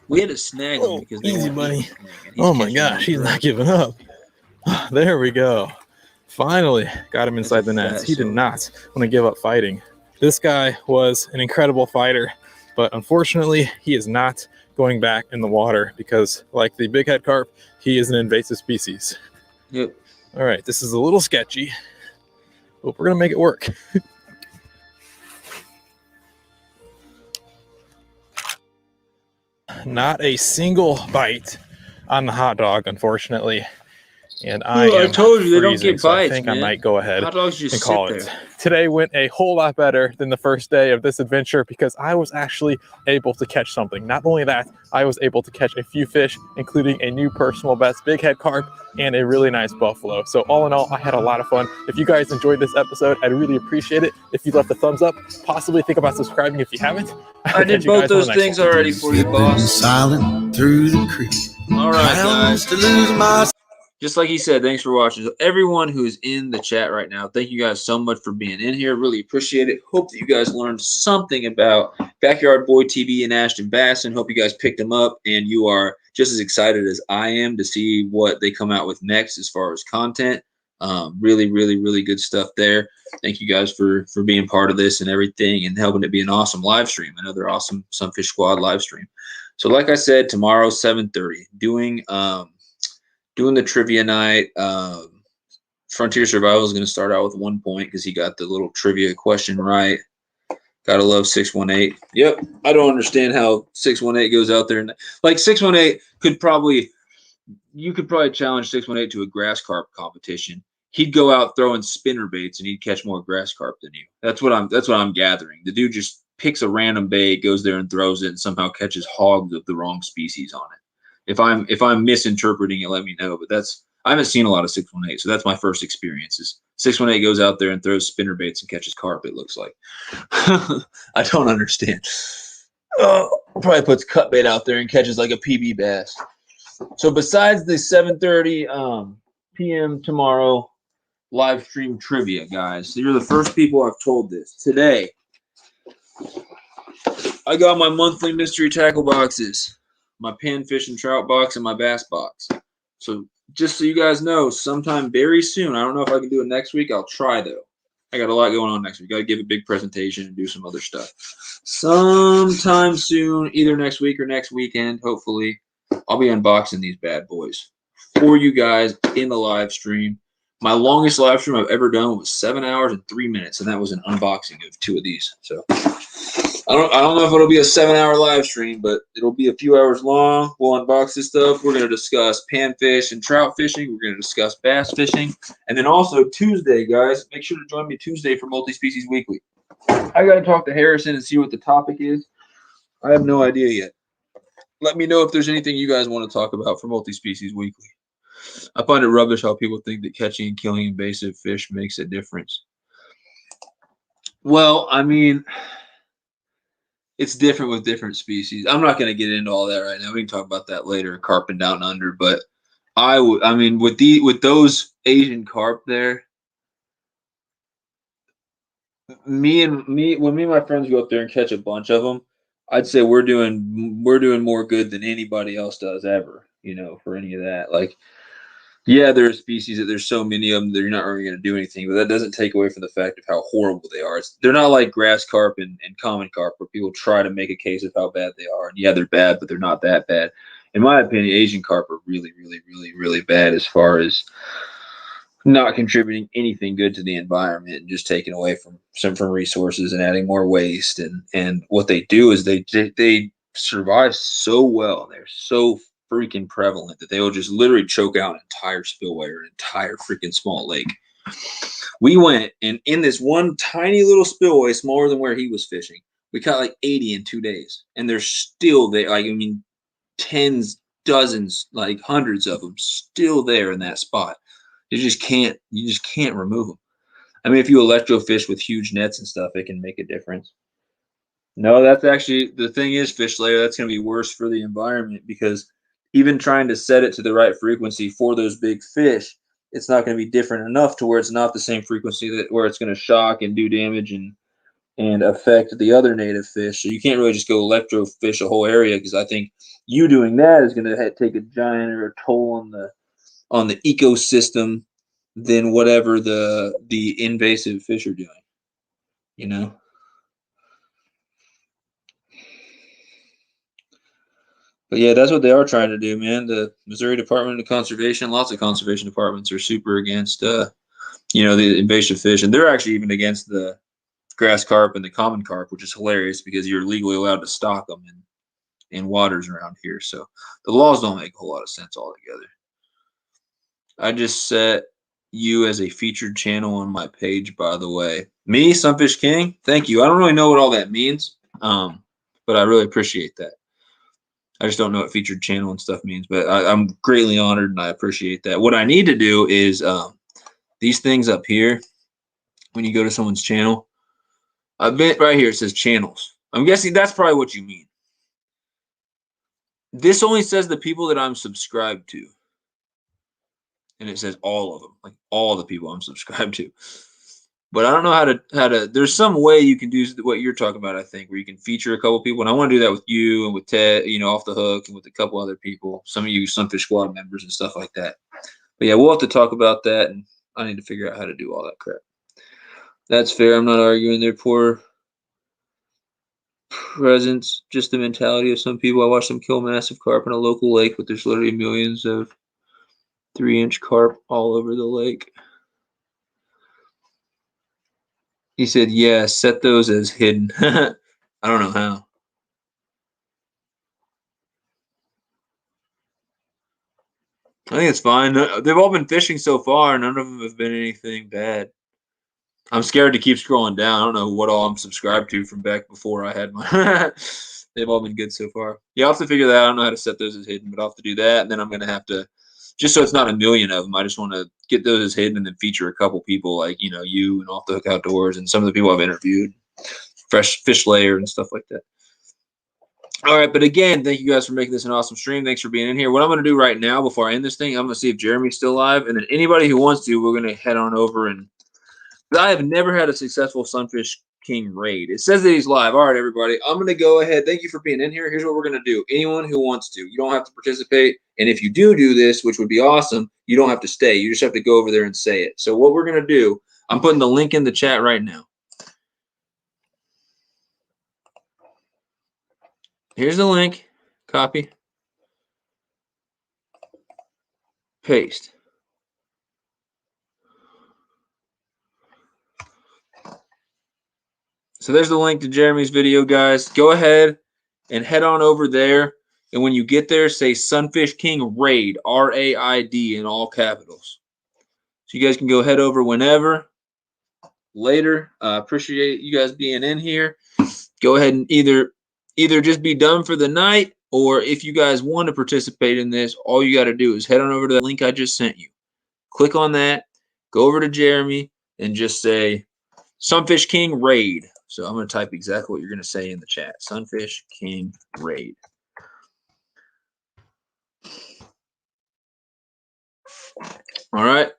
we had to snag him because easy, buddy. Oh my gosh, he's not giving up. There we go. Finally got him inside the nets. He did not want to give up fighting. This guy was an incredible fighter, but unfortunately, he is not going back in the water because, like the big head carp, he is an invasive species. Yep. All right, this is a little sketchy, but we're going to make it work. Not a single bite on the hot dog, unfortunately. And I told you they don't get so bites. I think man. I might go ahead Hot dogs just and call sit it. there. Today went a whole lot better than the first day of this adventure because I was actually able to catch something. Not only that, I was able to catch a few fish, including a new personal best big head carp and a really nice buffalo. So all in all, I had a lot of fun. If you guys enjoyed this episode, I'd really appreciate it if you left a thumbs up. Possibly think about subscribing if you haven't. I did both those things already for you, boss. Silent through the creek. All right, guys. Just like he said, thanks for watching. So everyone who's in the chat right now, thank you guys so much for being in here. Really appreciate it. Hope that you guys learned something about Backyard Boy TV and AshtonBassin. Hope you guys picked them up and you are just as excited as I am to see what they come out with next as far as content. Really, really, really good stuff there. Thank you guys for being part of this and everything and helping it be an awesome live stream, another awesome Sunfish Squad live stream. So like I said, tomorrow, 7:30, doing the trivia night. Frontier Survival is going to start out with 1 point because he got the little trivia question right. Gotta love 618. Yep, I don't understand how 618 goes out there and like 618 could probably you could probably challenge 618 to a grass carp competition. He'd go out throwing spinner baits and he'd catch more grass carp than you. That's what I'm gathering. The dude just picks a random bait, goes there and throws it, and somehow catches hogs of the wrong species on it. If I'm misinterpreting it, let me know. But I haven't seen a lot of 618, so that's my first experience. Is 618 goes out there and throws spinner baits and catches carp, it looks like. I don't understand. Probably puts cut bait out there and catches like a PB bass. So besides the 7:30 p.m. tomorrow live stream trivia, guys, you're the first people I've told this. Today, I got my monthly mystery tackle boxes, my panfish and trout box, and my bass box. So just so you guys know, sometime very soon, I don't know if I can do it next week. I'll try, though. I got a lot going on next week. Got to give a big presentation and do some other stuff. Sometime soon, either next week or next weekend, hopefully, I'll be unboxing these bad boys for you guys in the live stream. My longest live stream I've ever done was 7 hours and 3 minutes, and that was an unboxing of 2 of these. So I don't know if it'll be a 7-hour live stream, but it'll be a few hours long. We'll unbox this stuff. We're going to discuss panfish and trout fishing. We're going to discuss bass fishing. And then also Tuesday, guys, make sure to join me Tuesday for Multi-Species Weekly. I got to talk to Harrison and see what the topic is. I have no idea yet. Let me know if there's anything you guys want to talk about for Multi-Species Weekly. I find it rubbish how people think that catching and killing invasive fish makes a difference. Well, I mean, it's different with different species. I'm not going to get into all that right now. We can talk about that later, carp and down under. But I mean, with those Asian carp there, when me and my friends go up there and catch a bunch of them, I'd say we're doing more good than anybody else does ever. For any of that, like. Yeah, there are species that there's so many of them that you're not really going to do anything, but that doesn't take away from the fact of how horrible they are. They're not like grass carp and common carp where people try to make a case of how bad they are. And yeah, they're bad, but they're not that bad. In my opinion, Asian carp are really, really, really, really bad as far as not contributing anything good to the environment and just taking away from resources and adding more waste. And what they do is they survive so well. They're so freaking prevalent that they will just literally choke out an entire spillway or an entire freaking small lake. We went, and in this one tiny little spillway, smaller than where he was fishing, we caught like 80 in 2 days, and they're still there. Like, I mean, tens, dozens, like hundreds of them still there in that spot. You just can't remove them. I mean, if you electrofish with huge nets and stuff, it can make a difference. No, that's actually, the thing is, Fish Slayer, that's going to be worse for the environment, because even trying to set it to the right frequency for those big fish, it's not going to be different enough to where it's not the same frequency where it's going to shock and do damage and affect the other native fish. So you can't really just go electrofish a whole area, because I think you doing that is going to take a giant or a toll on the ecosystem than whatever the invasive fish are doing. But yeah, that's what they are trying to do, man. The Missouri Department of Conservation, lots of conservation departments are super against, the invasive fish. And they're actually even against the grass carp and the common carp, which is hilarious because you're legally allowed to stock them in waters around here. So the laws don't make a whole lot of sense altogether. I just set you as a featured channel on my page, by the way. Me, SunfishKing? Thank you. I don't really know what all that means, but I really appreciate that. I just don't know what featured channel and stuff means, but I'm greatly honored and I appreciate that. What I need to do is these things up here, when you go to someone's channel, right here it says channels. I'm guessing that's probably what you mean. This only says the people that I'm subscribed to. And it says all of them, like all the people I'm subscribed to. But I don't know how to. There's some way you can do what you're talking about, I think, where you can feature a couple people, and I want to do that with you and with Ted, Off the Hook, and with a couple other people, some of you Sunfish Squad members and stuff like that. But yeah, we'll have to talk about that, and I need to figure out how to do all that crap. That's fair. I'm not arguing their poor presence, just the mentality of some people. I watched them kill massive carp in a local lake, but there's literally millions of 3-inch carp all over the lake. He said, yeah, set those as hidden. I don't know how. I think it's fine. They've all been fishing so far. None of them have been anything bad. I'm scared to keep scrolling down. I don't know what all I'm subscribed to from back before I had my. They've all been good so far. Yeah, I'll have to figure that out. I don't know how to set those as hidden, but I'll have to do that. And then I'm going to have to, just so it's not a million of them, I just want to get those as hidden and then feature a couple people like, you know, you and Off the Hook Outdoors and some of the people I've interviewed, Fresh Fish Layer and stuff like that. All right, but again, thank you guys for making this an awesome stream. Thanks for being in here. What I'm going to do right now before I end this thing, I'm going to see if Jeremy's still live. And then anybody who wants to, we're going to head on over and I have never had a successful SunfishKing raid. It says that he's live. All right, everybody. I'm going to go ahead. Thank you for being in here. Here's what we're going to do. Anyone who wants to, you don't have to participate. And if you do this, which would be awesome, you don't have to stay. You just have to go over there and say it. So what we're going to do, I'm putting the link in the chat right now. Here's the link. Copy. Paste. So there's the link to Jeremy's video, guys. Go ahead and head on over there. And when you get there, say SunfishKing Raid, R-A-I-D in all capitals. So you guys can go head over whenever. Later. Appreciate you guys being in here. Go ahead and either just be done for the night, or if you guys want to participate in this, all you got to do is head on over to the link I just sent you. Click on that. Go over to Jeremy and just say SunfishKing Raid. So I'm going to type exactly what you're going to say in the chat. SunfishKing Raid. All right.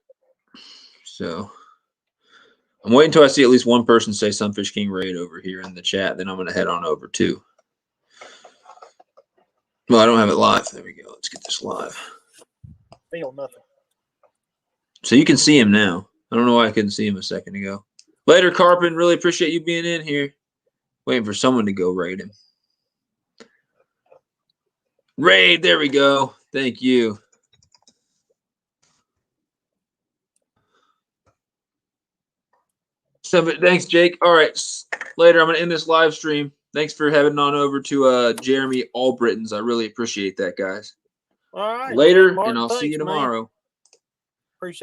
So I'm waiting until I see at least one person say SunfishKing Raid over here in the chat. Then I'm going to head on over too. Well, I don't have it live. There we go. Let's get this live. Feel nothing. So you can see him now. I don't know why I couldn't see him a second ago. Later, Carpin. Really appreciate you being in here. Waiting for someone to go raid him. Raid. There we go. Thank you. So, thanks, Jake. All right. Later, I'm going to end this live stream. Thanks for heading on over to Jeremy Albritton's. I really appreciate that, guys. All right. Later, Martin, and I'll see you tomorrow. Appreciate